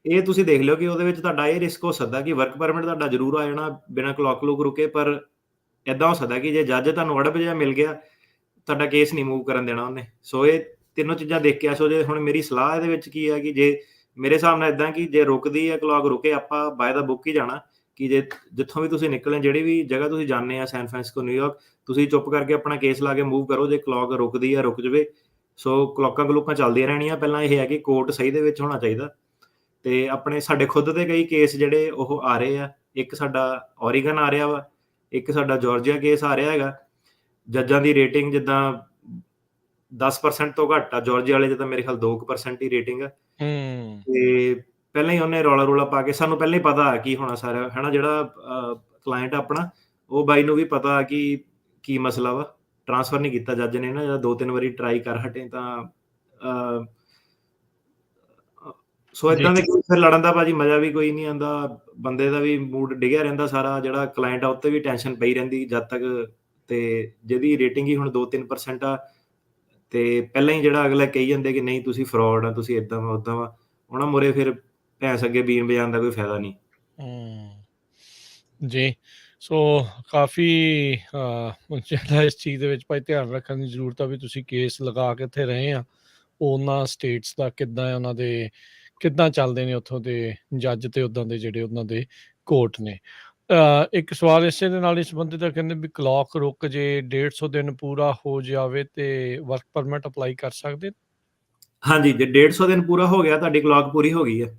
ਇਹ ਤੁਸੀਂ ਦੇਖ ਲਿਓ ਕਿ ਉਹਦੇ ਵਿੱਚ ਤੁਹਾਡਾ ਇਹ ਰਿਸਕ ਹੋ ਸਕਦਾ ਕਿ ਵਰਕ ਪਰਮਿਟ ਤੁਹਾਡਾ ਜ਼ਰੂਰ ਆ ਜਾਣਾ ਬਿਨਾਂ ਕਲੌਕ ਰੁਕੇ, ਪਰ ਏਦਾਂ ਹੋ ਸਕਦਾ ਕਿ ਜੇ ਜੱਜ ਤੁਹਾਨੂੰ ਅੜਬ ਜਿਹਾ ਮਿਲ ਗਿਆ ਤੁਹਾਡਾ ਕੇਸ ਨਹੀਂ ਮੂਵ ਕਰਨ ਦੇਣਾ ਉਹਨੇ। ਸੋ ਇਹ ਤਿੰਨੋਂ ਚੀਜ਼ਾਂ ਦੇਖ ਕੇ ਸੋ ਜੇ ਹੁਣ ਮੇਰੀ ਸਲਾਹ ਇਹਦੇ ਵਿੱਚ ਕੀ ਹੈ ਕਿ ਜੇ ਮੇਰੇ ਹਿਸਾਬ ਨਾਲ ਇੱਦਾਂ ਕਿ ਜੇ ਰੁਕਦੀ ਹੈ ਕਲੌਕ ਰੁਕੇ, ਆਪਾਂ ਬਾਏ ਦਾ ਬੁੱਕ ਹੀ ਜਾਣਾ ਕਿ ਜੇ ਜਿੱਥੋਂ ਵੀ ਤੁਸੀਂ ਨਿਕਲੇ, ਜਿਹੜੀ ਵੀ ਜਗ੍ਹਾ ਤੁਸੀਂ ਜਾਂਦੇ ਆ, ਸੈਨ ਫਰਾਂਸਿਸਕੋ, ਨਿਊਯਾਰਕ, ਤੁਸੀਂ ਚੁੱਪ ਕਰਕੇ ਆਪਣਾ ਕੇਸ ਲਾ ਕੇ ਮੂਵ ਕਰੋ। ਜੇ ਕਲੌਕ ਰੁਕਦੀ ਹੈ ਰੁਕ ਜਾਵੇ। ਸੋ ਕਲੌਕਾਂ ਕਲੂਕਾਂ ਚੱਲਦੀਆਂ ਰਹਿਣੀਆਂ। ਪਹਿਲਾਂ ਇਹ ਹੈ ਕਿ ਕੋਰਟ ਸਹੀ ਦੇ ਵਿੱਚ ਹੋਣਾ ਚਾਹੀਦਾ। ਤੇ ਆਪਣੇ ਸਾਡੇ ਖੁਦ ਦੇ ਕਈ ਕੇਸ ਜਿਹੜੇ ਉਹ ਆ ਰਹੇ ਆ। ਇੱਕ ਸਾਡਾ ਓਰੀਗਨ ਆ ਰਿਹਾ ਵਾ, ਇੱਕ ਸਾਡਾ ਜਾਰਜੀਆ ਕੇਸ ਆ ਰਿਹਾ ਹੈਗਾ। ਜੱਜਾਂ ਦੀ ਰੇਟਿੰਗ ਜਿੱਦਾਂ 10% ਤੋਂ ਘੱਟ ਆ। ਜਾਰਜੀਆ ਵਾਲੇ 'ਚ ਤਾਂ ਮੇਰੇ ਖਿਆਲ 2% ਹੀ ਰੇਟਿੰਗ ਆ। ਤੇ ਪਹਿਲਾਂ ਹੀ ਉਹਨੇ ਰੌਲਾ ਰੌਲਾ ਪਾ ਕੇ, ਸਾਨੂੰ ਪਹਿਲਾਂ ਹੀ ਪਤਾ ਕੀ ਹੋਣਾ ਸਾਰਾ, ਹੈ ਨਾ। ਜਿਹੜਾ ਕਲਾਇੰਟ ਆਪਣਾ, ਉਹ ਬਾਈ ਨੂੰ ਵੀ ਪਤਾ ਕਿ ਕੀ ਮਸਲਾ ਵਾ। ਟ੍ਰਾਂਸਫਰ ਨਹੀਂ ਕੀਤਾ ਜੱਜ ਨੇ ਨਾ, 2-3 ਵਾਰੀ ਟਰਾਈ ਕਰ ਹਟੇ ਤਾਂ ਸੋ ਇੱਦਾਂ ਦੇ ਫਿਰ ਲੜਨ ਦਾ ਭਾਜੀ ਮਜ਼ਾ ਵੀ ਕੋਈ ਨਹੀਂ ਆਉਂਦਾ। ਬੰਦੇ ਦਾ ਵੀ ਮੂਡ ਡਿੱਗਿਆ ਰਹਿੰਦਾ ਸਾਰਾ। ਜਿਹੜਾ ਕਲਾਇੰਟ ਆ ਉੱਤੇ ਵੀ ਟੈਨਸ਼ਨ ਪਈ ਰਹਿੰਦੀ ਜਦ ਤੱਕ। ਤੇ ਜਿਹਦੀ ਰੇਟਿੰਗ ਹੀ ਹੁਣ 2-3% ਆ, ਤੇ ਪਹਿਲਾਂ ਹੀ ਜਿਹੜਾ ਅਗਲਾ ਕਹੀ ਜਾਂਦੇ ਕਿ ਨਹੀਂ ਤੁਸੀਂ ਫਰੋਡ ਆ, ਤੁਸੀਂ ਏਦਾਂ ਵਾ ਉੱਦਾਂ ਵਾ, ਉਹਨਾਂ ਮੂਹਰੇ ਫਿਰ ਭੈਂਸ ਅੱਗੇ ਬੀਨ ਵਜਾਉਣ ਦਾ ਕੋਈ ਫਾਇਦਾ ਨਹੀਂ। ਜੀ। ਸੋ ਕਾਫੀ ਜਿਹੜਾ ਇਸ ਚੀਜ਼ ਦੇ ਵਿੱਚ ਭਾਈ ਧਿਆਨ ਰੱਖਣ ਦੀ ਜ਼ਰੂਰਤ ਆ ਵੀ ਤੁਸੀਂ ਕੇਸ ਲਗਾ ਕੇ ਇੱਥੇ ਰਹੇ ਆ, ਉਹਨਾਂ ਸਟੇਟਸ ਦਾ ਕਿੱਦਾਂ ਉਹਨਾਂ ਦੇ ਕਿੱਦਾਂ ਚੱਲਦੇ ਨੇ ਉੱਥੋਂ ਦੇ ਜੱਜ ਤੇ ਉੱਦਾਂ ਦੇ ਜਿਹੜੇ ਉਹਨਾਂ ਦੇ ਕੋਰਟ ਨੇ। ਇੱਕ ਸਵਾਲ ਇਸੇ ਦੇ ਨਾਲ ਹੀ ਸੰਬੰਧਿਤ ਹੈ, ਕਹਿੰਦੇ ਵੀ ਕਲੌਕ ਰੁਕ ਜੇ 150 ਦਿਨ ਪੂਰਾ ਹੋ ਜਾਵੇ ਤੇ ਵਰਕ ਪਰਮਿਟ ਅਪਲਾਈ ਕਰ ਸਕਦੇ? ਹਾਂਜੀ, ਜੇ 150 ਦਿਨ ਪੂਰਾ ਹੋ ਗਿਆ, ਤੁਹਾਡੀ ਕਲੌਕ ਪੂਰੀ ਹੋ ਗਈ ਹੈ,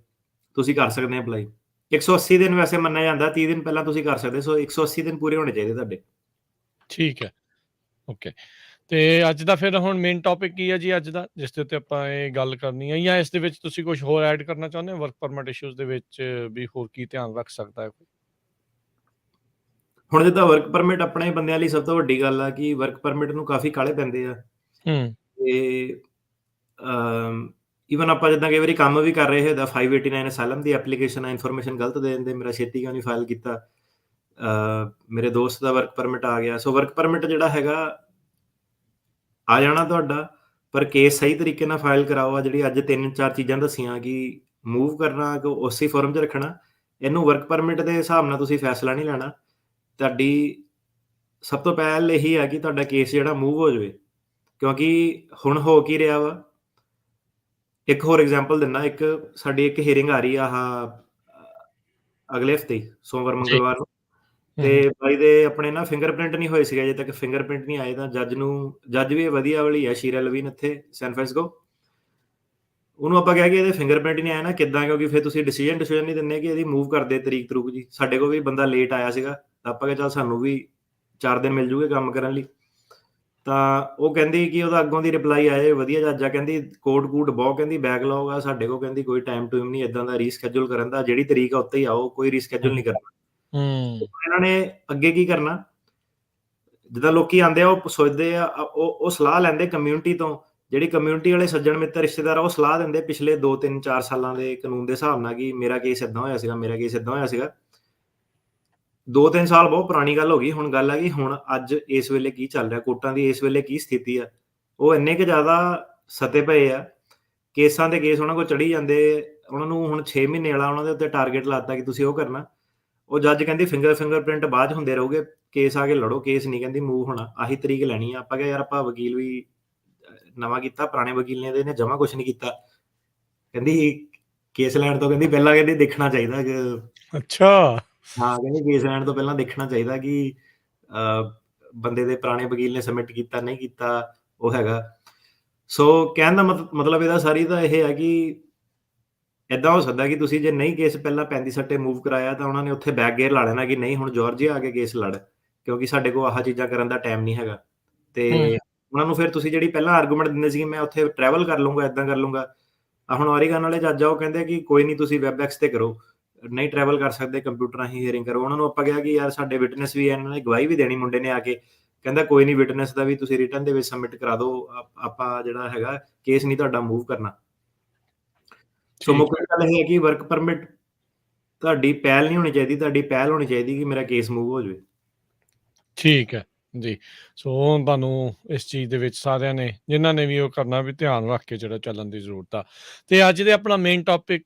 ਤੁਸੀਂ ਕਰ ਸਕਦੇ ਆ ਅਪਲਾਈ। 180 ਦਿਨ ਵੈਸੇ ਮੰਨਿਆ ਜਾਂਦਾ, 30 ਦਿਨ ਪਹਿਲਾਂ ਤੁਸੀਂ ਕਰ ਸਕਦੇ। ਸੋ 180 ਦਿਨ ਪੂਰੇ ਹੋਣੇ ਚਾਹੀਦੇ ਤੁਹਾਡੇ। ਠੀਕ ਹੈ, ਓਕੇ। ਤੇ ਅੱਜ ਦਾ ਫਿਰ ਹੁਣ ਮੇਨ ਟੌਪਿਕ ਕੀ ਹੈ ਜੀ ਅੱਜ ਦਾ, ਜਿਸ ਦੇ ਉੱਤੇ ਆਪਾਂ ਇਹ ਗੱਲ ਕਰਨੀ ਹੈ, ਜਾਂ ਇਸ ਦੇ ਵਿੱਚ ਤੁਸੀਂ ਕੁਝ ਹੋਰ ਐਡ ਕਰਨਾ ਚਾਹੁੰਦੇ ਹੋ ਵਰਕ ਪਰਮਿਟ ਇਸ਼ੂਜ਼ ਦੇ ਵਿੱਚ ਵੀ ਹੋਰ ਕੀ ਧਿਆਨ ਰੱਖ ਸਕਦਾ ਹੈ? ਹੁਣ ਜਿੱਦਾਂ ਵਰਕ ਪਰਮਿਟ ਆਪਣੇ ਬੰਦਿਆਂ ਲਈ ਸਭ ਤੋਂ ਵੱਡੀ ਗੱਲ ਆ ਕਿ ਵਰਕ ਪਰਮਿਟ ਨੂੰ ਕਾਫੀ ਕਾਹਲੇ ਪੈਂਦੇ ਆ। ਤੇ ਈਵਨ ਆਪਾਂ ਜਿੱਦਾਂ ਕਈ ਵਾਰੀ ਕੰਮ ਵੀ ਕਰ ਰਹੇ ਹੋਦਾ, 589 ਅਸਾਈਲਮ ਦੀ ਐਪਲੀਕੇਸ਼ਨ ਆ, ਇਨਫੋਰਮੇਸ਼ਨ ਗਲਤ ਦੇ ਦਿੰਦੇ, ਮੇਰਾ ਛੇਤੀ ਕਿਉਂ ਨਹੀਂ ਫਾਈਲ ਕੀਤਾ, ਮੇਰੇ ਦੋਸਤ ਦਾ ਵਰਕ ਪਰਮਿਟ ਆ ਗਿਆ। ਸੋ ਵਰਕ ਪਰਮਿਟ ਜਿਹੜਾ ਹੈਗਾ ਆ ਜਾਣਾ ਤੁਹਾਡਾ, ਪਰ ਕੇਸ ਸਹੀ ਤਰੀਕੇ ਨਾਲ ਫਾਈਲ ਕਰਾਓ। ਆ ਜਿਹੜੀ ਅੱਜ 3-4 ਚੀਜ਼ਾਂ ਦੱਸੀਆਂ ਕਿ ਮੂਵ ਕਰਨਾ, ਕਿ ਉਸੇ ਫੋਰਮ 'ਚ ਰੱਖਣਾ, ਇਹਨੂੰ ਵਰਕ ਪਰਮਿਟ ਦੇ ਹਿਸਾਬ ਨਾਲ ਤੁਸੀਂ ਫੈਸਲਾ ਨਹੀਂ ਲੈਣਾ। ਤੁਹਾਡੀ ਸਭ ਤੋਂ ਪਹਿਲ ਇਹੀ ਹੈ ਕਿ ਤੁਹਾਡਾ ਕੇਸ ਜਿਹੜਾ ਮੂਵ ਹੋ ਜਾਵੇ, ਕਿਉਂਕਿ ਹੁਣ ਹੋ ਕੀ ਰਿਹਾ ਵਾ। ਇੱਕ ਹੋਰ ਐਗਜ਼ਾਮਪਲ ਦਿੰਦਾ, ਇੱਕ ਸਾਡੀ ਇੱਕ ਹੀਅਰਿੰਗ ਆ ਰਹੀ ਆ ਅਗਲੇ ਹਫ਼ਤੇ ਸੋਮਵਾਰ ਮੰਗਲਵਾਰ ਨੂੰ, ਤੇ ਬਾਈ ਦੇ ਆਪਣੇ ਨਾ ਫਿੰਗਰਪ੍ਰਿੰਟ ਨਹੀਂ ਹੋਏ ਸੀਗੇ ਅਜੇ ਤੱਕ। ਫਿੰਗਰਪ੍ਰਿੰਟ ਨਹੀਂ ਆਏ ਤਾਂ ਜੱਜ ਵੀ ਵਧੀਆ ਵਾਲੀ ਹੈ, ਸ਼ੀਰਾ ਲਵੀਨ, ਇੱਥੇ ਸੈਨ ਫਰਾਂਸਿਸਕੋ। ਉਹਨੂੰ ਆਪਾਂ ਕਿਹਾ ਕਿ ਇਹਦੇ ਫਿੰਗਰਪ੍ਰਿੰਟ ਨਹੀਂ ਆਇਆ ਨਾ, ਕਿੱਦਾਂ, ਕਿਉਂਕਿ ਫਿਰ ਤੁਸੀਂ ਡਿਸੀਜਨ ਨਹੀਂ ਦਿੰਦੇ ਕਿ ਇਹਦੀ ਮੂਵ ਕਰਦੇ ਤਰੀਕ ਤਰੂਕ ਜੀ। ਸਾਡੇ ਕੋਲ ਵੀ ਬੰਦਾ ਲੇਟ ਆਇਆ ਸੀਗਾ, ਤਾਂ ਆਪਾਂ ਕਿਹਾ ਚੱਲ ਸਾਨੂੰ ਵੀ 4 ਦਿਨ ਮਿਲ ਜੂਗੇ ਕੰਮ ਕਰਨ ਲਈ। ਤਾਂ ਉਹ ਕਹਿੰਦੀ ਕਿ ਉਹਦਾ ਅੱਗੋਂ ਦੀ ਰਿਪਲਾਈ ਆਏ, ਵਧੀਆ ਜੱਜ ਆ, ਕਹਿੰਦੀ ਕੋਡ ਕੂਡ ਬਹੁਤ, ਕਹਿੰਦੀ ਬੈਕਲੌਗ ਆ ਸਾਡੇ ਕੋਲ, ਕਹਿੰਦੀ ਕੋਈ ਟਾਈਮ ਟੂਮ ਨਹੀਂ ਇੱਦਾਂ ਦਾ ਰੀਸਕੈਜੂਲ ਕਰਨ ਦਾ, ਜਿਹੜੀ ਤਰੀਕ ਆ ਉੱਤੇ ਹੀ ਆਓ, ਕੋਈ ਰੀਸਕੈਜੂਲ ਨਹੀਂ ਕਰਨਾ। ਇਹਨਾਂ ਨੇ ਅੱਗੇ ਕੀ ਕਰਨਾ, ਜਿੱਦਾਂ ਲੋਕੀ ਆਉਂਦੇ ਆ ਉਹ ਸੋਚਦੇ ਆ, ਉਹ ਸਲਾਹ ਲੈਂਦੇ ਕਮਿਊਨਿਟੀ ਤੋਂ, ਜਿਹੜੀ ਕਮਿਊਨਿਟੀ ਵਾਲੇ ਸੱਜਣ ਮਿੱਤਰ ਰਿਸ਼ਤੇਦਾਰ ਉਹ ਸਲਾਹ ਦਿੰਦੇ ਪਿਛਲੇ 2-3-4 ਸਾਲਾਂ ਦੇ ਕਾਨੂੰਨ ਦੇ ਹਿਸਾਬ ਨਾਲ ਕਿ ਮੇਰਾ ਕੇਸ ਇੱਦਾਂ ਹੋਇਆ ਸੀਗਾ, ਮੇਰਾ ਕੇਸ ਇੱਦਾਂ ਹੋਇਆ ਸੀਗਾ। 2-3 ਸਾਲ ਬਹੁਤ ਪੁਰਾਣੀ ਗੱਲ ਹੋ ਗਈ। ਹੁਣ ਗੱਲ ਹੈ ਕਿ ਹੁਣ ਅੱਜ ਇਸ ਵੇਲੇ ਕੀ ਚੱਲ ਰਿਹਾ, ਕੋਰਟਾਂ ਦੀ ਇਸ ਵੇਲੇ ਕੀ ਸਥਿਤੀ ਆ। ਉਹ ਇੰਨੇ ਕੁ ਜ਼ਿਆਦਾ ਸਤੇ ਪਏ ਆ, ਕੇਸਾਂ ਦੇ ਕੇਸ ਉਹਨਾਂ ਕੋਲ ਚੜੀ ਜਾਂਦੇ। ਉਹਨਾਂ ਨੂੰ ਹੁਣ 6 ਮਹੀਨੇ ਵਾਲਾ ਉਹਨਾਂ ਦੇ ਉੱਤੇ ਟਾਰਗੇਟ ਲਾਤਾ ਕਿ ਤੁਸੀਂ ਉਹ ਕਰਨਾ। ਉਹ ਜੱਜ ਕਹਿੰਦੀ ਫਿੰਗਰਪ੍ਰਿੰਟ ਬਾਅਦ 'ਚ ਹੁੰਦੇ ਰਹੋਗੇ, ਕੇਸ ਆ ਕੇ ਲੜੋ, ਕੇਸ ਨਹੀਂ ਕਹਿੰਦੀ ਮੂਵ ਹੋਣਾ, ਆਹੀ ਤਰੀਕ ਲੈਣੀ ਆ। ਆਪਾਂ ਕਿਹਾ ਯਾਰ ਆਪਾਂ ਵਕੀਲ ਵੀ ਨਵਾਂ ਕੀਤਾ, ਪੁਰਾਣੇ ਵਕੀਲ ਨੇ ਇਹਨੇ ਜਮਾ ਕੁਛ ਨਹੀਂ ਕੀਤਾ। ਕਹਿੰਦੀ ਕੇਸ ਲੈਣ ਤੋਂ ਕਹਿੰਦੀ ਪਹਿਲਾਂ ਕਹਿੰਦੀ ਦੇਖਣਾ ਚਾਹੀਦਾ ਕਿ ਅੱਛਾ, ਹਾਂ, ਕਹਿੰਦੀ ਕੇਸ ਲੈਣ ਤੋਂ ਪਹਿਲਾਂ ਦੇਖਣਾ ਚਾਹੀਦਾ ਕਿ ਬੰਦੇ ਦੇ ਪੁਰਾਣੇ ਵਕੀਲ ਨੇ ਸਬਮਿਟ ਕੀਤਾ ਨਹੀਂ ਕੀਤਾ, ਉਹ ਹੈਗਾ। ਸੋ ਕਹਿਣ ਦਾ ਮਤਲਬ ਇਹਦਾ ਸਾਰੀ ਤਾਂ ਇਹ ਹੈ ਕਿ ਏਦਾਂ ਹੋ ਸਕਦਾ ਕਿ ਤੁਸੀਂ ਜੇ ਨਹੀਂ ਕੇਸ ਪਹਿਲਾਂ 35 ਸੱਟੇ ਮੂਵ ਕਰਾਇਆ ਤਾਂ ਉਹਨਾਂ ਨੇ ਉੱਥੇ ਬੈਕ ਗੇਅਰ ਲਾ ਲੈਣਾ ਕਿ ਨਹੀਂ ਹੁਣ ਜਾਰਜੀਆ ਆ ਕੇ ਕੇਸ ਲੜ, ਕਿਉਂਕਿ ਸਾਡੇ ਕੋਲ ਆਹ ਚੀਜ਼ਾਂ ਕਰਨ ਦਾ ਟਾਈਮ ਨਹੀਂ ਹੈਗਾ। ਤੇ ਉਹਨਾਂ ਨੂੰ ਫਿਰ ਤੁਸੀਂ ਜਿਹੜੀ ਪਹਿਲਾਂ ਆਰਗੂਮੈਂਟ ਦਿੰਦੇ ਸੀ ਮੈਂ ਉੱਥੇ ਟਰੈਵਲ ਕਰ ਲੂੰਗਾ, ਏਦਾਂ ਕਰ ਲੂੰਗਾ। ਹੁਣ ਓਰੀਗਨ ਵਾਲੇ ਜੱਜ ਆ, ਉਹ ਕਹਿੰਦੇ ਕਿ ਕੋਈ ਨਹੀਂ ਤੁਸੀਂ ਵੈਬਐਕਸ ਤੇ ਕਰੋ, ਨਹੀਂ ਟਰੈਵਲ ਕਰ ਸਕਦੇ, ਕੰਪਿਊਟਰ ਰਾਹੀਂ ਹੀਅਰਿੰਗ ਕਰੋ। ਉਹਨਾਂ ਨੂੰ ਆਪਾਂ ਕਿਹਾ ਕਿ ਯਾਰ ਸਾਡੇ ਵਿਟਨੈਸ ਵੀ ਇਹਨਾਂ ਨੇ ਗਵਾਹੀ ਵੀ ਦੇਣੀ, ਮੁੰਡੇ ਨੇ ਆ ਕੇ ਕਹਿੰਦਾ ਕੋਈ ਨਹੀਂ, ਵਿਟਨੈਸ ਦਾ ਵੀ ਤੁਸੀਂ ਰਿਟਨ ਦੇ ਵਿੱਚ ਸਬਮਿਟ ਕਰਾ ਦਿਓ, ਆਪਾਂ ਜਿਹੜਾ ਹੈਗਾ ਕੇਸ ਨਹੀਂ ਤੁਹਾਡਾ ਮੂਵ ਕਰਨਾ। ਸੋ ਮੁੱਖ ਗੱਲ ਇਹ ਹੈ ਕਿ ਵਰਕ ਪਰਮਿਟ ਤੁਹਾਡੀ ਪਹਿਲ ਨਹੀਂ ਹੋਣੀ ਚਾਹੀਦੀ, ਤੁਹਾਡੀ ਪਹਿਲ ਹੋਣੀ ਚਾਹੀਦੀ ਕਿ ਮੇਰਾ ਕੇਸ ਮੂਵ ਹੋ ਜਾਵੇ। ਠੀਕ ਹੈ ਜੀ। ਸੋ ਤੁਹਾਨੂੰ ਇਸ ਚੀਜ਼ ਦੇ ਵਿੱਚ ਸਾਰਿਆਂ ਨੇ ਜਿਨ੍ਹਾਂ ਨੇ ਵੀ ਉਹ ਕਰਨਾ ਵੀ ਧਿਆਨ ਰੱਖ ਕੇ ਜਿਹੜਾ ਚੱਲਣ ਦੀ ਜ਼ਰੂਰਤ ਆ। ਤੇ ਅੱਜ ਦੇ ਆਪਣਾ ਮੇਨ ਟੌਪਿਕ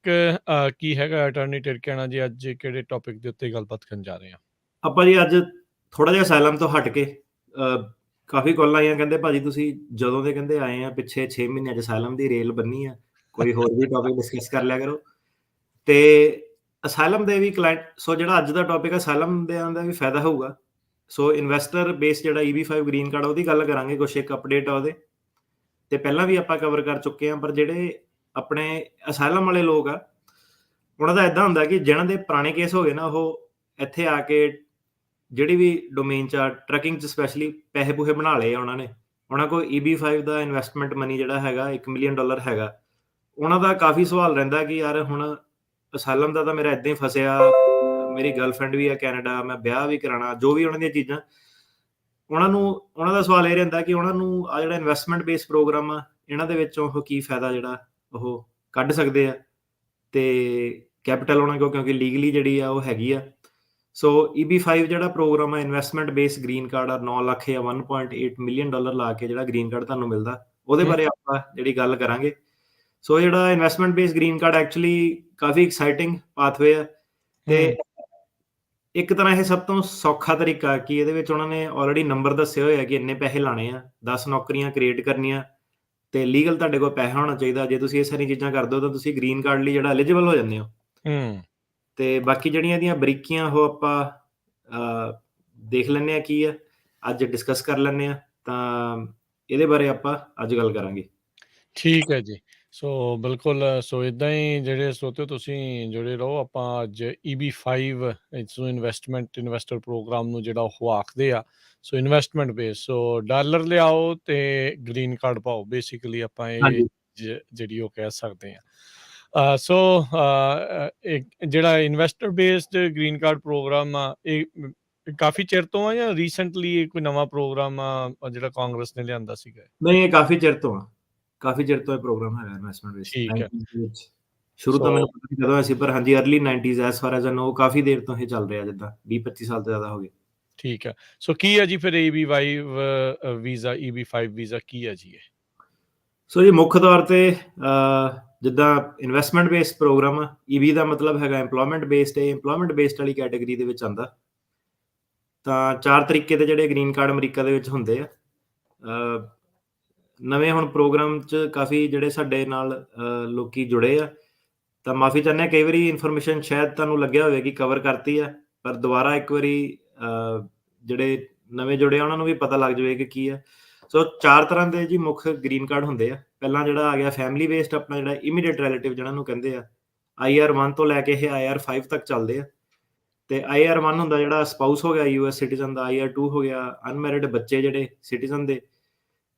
ਕੀ ਹੈਗਾ ਅਟਾਰਨੀ ਟਰਕਿਆਨਾ ਜੀ, ਅੱਜ ਕਿਹੜੇ ਟੌਪਿਕ ਦੇ ਉੱਤੇ ਗੱਲਬਾਤ ਕਰਨ ਜਾ ਰਹੇ ਹਾਂ? ਆਪਾਂ ਜੀ ਅੱਜ ਥੋੜਾ ਜਿਹਾ ਅਸਾਈਲਮ ਤੋਂ ਹਟ ਕੇ ਕਾਫੀ ਕਾਲਾਂ ਆਈਆਂ, ਕਹਿੰਦੇ ਭਾਜੀ ਤੁਸੀਂ ਜਦੋਂ ਦੇ ਕਹਿੰਦੇ ਆਏ ਆ ਪਿੱਛੇ 6 ਮਹੀਨਿਆਂ 'ਚ ਅਸਾਈਲਮ ਦੀ ਰੇਲ ਬੰਨੀ ਆ, ਕੋਈ ਹੋਰ ਵੀ ਟੌਪਿਕ ਡਿਸਕਸ ਕਰ ਲਿਆ ਕਰੋ। ਤੇ ਅਸਾਈਲਮ ਦੇ ਵੀ ਕਲਾਇੰਟ, ਸੋ ਜਿਹੜਾ ਅੱਜ ਦਾ ਟੌਪਿਕ ਹੈ ਅਸਾਈਲਮ ਦੇ ਦਾ ਵੀ ਫਾਇਦਾ ਹੋਊਗਾ। ਸੋ ਇਨਵੈਸਟਰ ਬੇਸ ਜਿਹੜਾ eb5 ਗ੍ਰੀਨ ਕਾਰਡ ਉਹਦੀ ਗੱਲ ਕਰਾਂਗੇ, ਕੁਛ ਇੱਕ ਅਪਡੇਟ ਆ ਉਹਦੇ ਤੇ ਪਹਿਲਾਂ ਵੀ ਆਪਾਂ ਕਵਰ ਕਰ ਚੁੱਕੇ ਹਾਂ। ਪਰ ਜਿਹੜੇ ਆਪਣੇ ਅਸਾਈਲਮ ਵਾਲੇ ਲੋਕ ਆ, ਉਹਨਾਂ ਦਾ ਇਦਾਂ ਹੁੰਦਾ ਕਿ ਜਿਹਨਾਂ ਦੇ ਪੁਰਾਣੇ ਕੇਸ ਹੋ ਗਏ ਨਾ, ਉਹ ਇੱਥੇ ਆ ਕੇ ਜਿਹੜੀ ਵੀ ਡੋਮੇਨ 'ਚ ਆ, ਟਰੱਕਿੰਗ 'ਚ ਸਪੈਸ਼ਲੀ ਪੈਸੇ ਪੂਸੇ ਬਣਾ ਲਏ ਆ ਉਹਨਾਂ ਨੇ। ਉਹਨਾਂ ਕੋਲ eb5 ਦਾ ਇਨਵੈਸਟਮੈਂਟ ਮਨੀ ਜਿਹੜਾ ਹੈਗਾ $1 ਮਿਲੀਅਨ ਹੈਗਾ। ਉਹਨਾਂ ਦਾ ਕਾਫੀ ਸਵਾਲ ਰਹਿੰਦਾ ਕਿ ਯਾਰ ਹੁਣ ਅਸਾਈਲਮ ਦਾ ਤਾਂ ਮੇਰਾ ਇੱਦਾਂ ਹੀ ਫਸਿਆ, ਮੇਰੀ ਗਰਲਫ੍ਰੈਂਡ ਵੀ ਹੈ ਕੈਨੇਡਾ, ਮੈਂ ਵਿਆਹ ਵੀ ਕਰਾਉਣਾ, ਜੋ ਵੀ ਉਹਨਾਂ ਦੀਆਂ ਚੀਜ਼ਾਂ, ਉਹਨਾਂ ਦਾ ਸਵਾਲ ਇਹ ਰਹਿੰਦਾ ਕਿ ਉਹਨਾਂ ਨੂੰ ਆ ਜਿਹੜਾ ਇਨਵੈਸਟਮੈਂਟ ਬੇਸ ਪ੍ਰੋਗਰਾਮ ਆ, ਇਹਨਾਂ ਦੇ ਵਿੱਚੋਂ ਉਹ ਕੀ ਫਾਇਦਾ ਜਿਹੜਾ ਉਹ ਕੱਢ ਸਕਦੇ ਆ, ਤੇ ਕੈਪੀਟਲ ਉਹਨਾਂ ਕੋਲ ਕਿਉਂਕਿ ਲੀਗਲੀ ਜਿਹੜੀ ਆ ਉਹ ਹੈਗੀ ਆ। ਸੋ eb5 ਜਿਹੜਾ ਪ੍ਰੋਗਰਾਮ ਆ ਇਨਵੈਸਟਮੈਂਟ ਬੇਸ ਗ੍ਰੀਨ ਕਾਰਡ ਆ, 9 ਲੱਖ ਜਾਂ $1.8 ਮਿਲੀਅਨ ਲਾ ਕੇ ਜਿਹੜਾ ਗ੍ਰੀਨ ਕਾਰਡ ਤੁਹਾਨੂੰ ਮਿਲਦਾ, ਉਹਦੇ ਬਾਰੇ ਆਪਾਂ ਜਿਹੜੀ ਗੱਲ ਕਰਾਂਗੇ। ਸੋ ਜਿਹੜਾ investment base green card actually ਕਾਫੀ ਐਕਸਾਈਟਿੰਗ ਪਾਥਵੇ ਆ, ਤੇ ਇੱਕ ਤਰ੍ਹਾਂ ਇਹ ਸਭ ਤੋਂ ਸੌਖਾ ਤਰੀਕਾ ਕਿ ਇਹਦੇ ਵਿੱਚ ਉਹਨਾਂ ਨੇ ਆਲਰੇਡੀ ਨੰਬਰ ਦੱਸੇ ਹੋਏ ਆ ਕਿ ਇੰਨੇ ਪੈਸੇ ਲਾਣੇ ਆ, 10 ਨੌਕਰੀਆਂ ਕ੍ਰੀਏਟ ਕਰਨੀਆਂ, ਤੇ ਲੀਗਲ ਤੁਹਾਡੇ ਕੋਲ ਪੈਸਾ ਹੋਣਾ ਚਾਹੀਦਾ। ਜੇ ਤੁਸੀਂ ਇਹ ਸਾਰੀਆਂ ਚੀਜ਼ਾਂ ਕਰਦੇ ਹੋ ਤਾਂ ਤੁਸੀਂ ਗ੍ਰੀਨ ਕਾਰਡ ਲਈ ਜਿਹੜਾ ਐਲੀਜੀਬਲ ਹੋ ਜਾਂਦੇ ਹੋ। ਤੇ ਬਾਕੀ ਜਿਹੜੀਆਂ ਇਹਦੀਆਂ ਬਰੀਕੀਆਂ ਉਹ ਆਪਾਂ ਦੇਖ ਲੈਂਦੇ ਆ ਕੀ ਆ, ਅੱਜ ਡਿਸਕਸ ਕਰ ਲੈਂਦੇ ਆ, ਤਾਂ ਇਹਦੇ ਬਾਰੇ ਆਪਾਂ ਅੱਜ ਗੱਲ ਕਰਾਂਗੇ। ਠੀਕ ਹੈ ਜੀ। ਸੋ ਬਿਲਕੁਲ, ਸੋ ਇੱਦਾਂ ਹੀ ਜਿਹੜੇ ਸਰੋਤਿਓ ਤੁਸੀਂ ਜੁੜੇ ਰਹੋ। ਆਪਾਂ ਅੱਜ eb5 ਇਸਨੂੰ ਇਨਵੈਸਟਰ ਪ੍ਰੋਗਰਾਮ ਨੂੰ ਜਿਹੜਾ ਉਹ ਆਖਦੇ ਆ, ਸੋ ਇਨਵੈਸਟਮੈਂਟ ਬੇਸ, ਸੋ ਡਾਲਰ ਲਿਆਓ ਤੇ ਗ੍ਰੀਨ ਕਾਰਡ ਪਾਓ, ਬੇਸਿਕਲੀ ਆਪਾਂ ਇਹ ਜਿਹੜੀ ਉਹ ਕਹਿ ਸਕਦੇ ਹਾਂ। ਸੋ ਜਿਹੜਾ investor based green card program ਆ, ਇਹ ਕਾਫੀ ਚਿਰ ਤੋਂ ਆ ਜਾਂ ਰੀਸੈਂਟਲੀ ਕੋਈ ਨਵਾਂ ਪ੍ਰੋਗਰਾਮ ਆ ਜਿਹੜਾ ਕਾਂਗਰਸ ਨੇ ਲਿਆਂਦਾ ਸੀਗਾ? ਨਹੀਂ, ਇਹ ਕਾਫੀ ਚਿਰ ਤੋਂ ਇਹ ਪ੍ਰੋਗਰਾਮ ਹੈਗਾ ਇਨਵੈਸਟਮੈਂਟ ਬੇਸ। ਠੀਕ ਹੈ। ਸ਼ੁਰੂ ਤੋਂ ਮੈਨੂੰ ਪਤਾ ਨਹੀਂ ਕਦੋਂ ਸੀ, ਪਰ ਹਾਂਜੀ early 90s as far as I know ਕਾਫੀ ਦੇਰ ਤੋਂ ਇਹ ਚੱਲ ਰਿਹਾ, ਜਿੱਦਾਂ 20-25 ਸਾਲ ਤੋਂ ਜ਼ਿਆਦਾ ਹੋ ਗਏ। ਠੀਕ ਹੈ। ਸੋ ਕੀ ਹੈ ਜੀ ਫਿਰ eb5 ਵੀਜ਼ਾ ਕੀ ਹੈ ਜੀ ਇਹ? ਸੋ ਜੀ ਮੁੱਖ ਤੌਰ ਤੇ ਜਿੱਦਾਂ ਇਨਵੈਸਟਮੈਂਟ ਬੇਸਡ ਪ੍ਰੋਗਰਾਮ ਆ, ਈਬੀ ਦਾ ਮਤਲਬ ਹੈਗਾ ਇੰਪਲੋਇਮੈਂਟ ਬੇਸਡ। ਇਹ ਇੰਪਲੋਇਮੈਂਟ ਬੇਸਡ ਵਾਲੀ ਕੈਟੇਗਰੀ ਦੇ ਵਿੱਚ ਆਉਂਦਾ। ਤਾਂ 4 ਤਰੀਕੇ ਦੇ ਜਿਹੜੇ ਗ੍ਰੀਨ ਕਾਰਡ ਅਮਰੀਕਾ ਦੇ ਵਿੱਚ ਹੁੰਦੇ ਆ। ਨਵੇਂ ਹੁਣ ਪ੍ਰੋਗਰਾਮ 'ਚ ਕਾਫੀ ਜਿਹੜੇ ਸਾਡੇ ਨਾਲ ਲੋਕੀ ਜੁੜੇ ਆ, ਤਾਂ ਮਾਫੀ ਚਾਹੁੰਦੇ ਹਾਂ, ਕਈ ਵਾਰੀ ਇਨਫੋਰਮੇਸ਼ਨ ਸ਼ਾਇਦ ਤੁਹਾਨੂੰ ਲੱਗਿਆ ਹੋਵੇ ਕਿ ਕਵਰ ਕਰਤੀ ਆ, ਪਰ ਦੁਬਾਰਾ ਇੱਕ ਵਾਰੀ ਜਿਹੜੇ ਨਵੇਂ ਜੁੜੇ ਆ ਉਹਨਾਂ ਨੂੰ ਵੀ ਪਤਾ ਲੱਗ ਜਾਵੇ ਕਿ ਕੀ ਆ। ਸੋ 4 ਤਰ੍ਹਾਂ ਦੇ ਜੀ ਮੁੱਖ ਗ੍ਰੀਨ ਕਾਰਡ ਹੁੰਦੇ ਆ। ਪਹਿਲਾਂ ਜਿਹੜਾ ਆ ਗਿਆ ਫੈਮਿਲੀ ਬੇਸਡ, ਆਪਣਾ ਜਿਹੜਾ ਇਮੀਡੀਏਟ ਰਿਲੇਟਿਵ ਜਿਹਨਾਂ ਨੂੰ ਕਹਿੰਦੇ ਆ, IR1 ਤੋਂ ਲੈ ਕੇ ਇਹ IR5 ਤੱਕ ਚੱਲਦੇ ਆ। ਤੇ IR1 ਹੁੰਦਾ ਜਿਹੜਾ ਸਪਾਊਸ ਹੋ ਗਿਆ US ਸਿਟੀਜ਼ਨ ਦਾ, IR2 ਹੋ ਗਿਆ ਅਨਮੈਰਿਡ ਬੱਚੇ ਜਿਹੜੇ ਸਿਟੀਜ਼ਨ ਦੇ,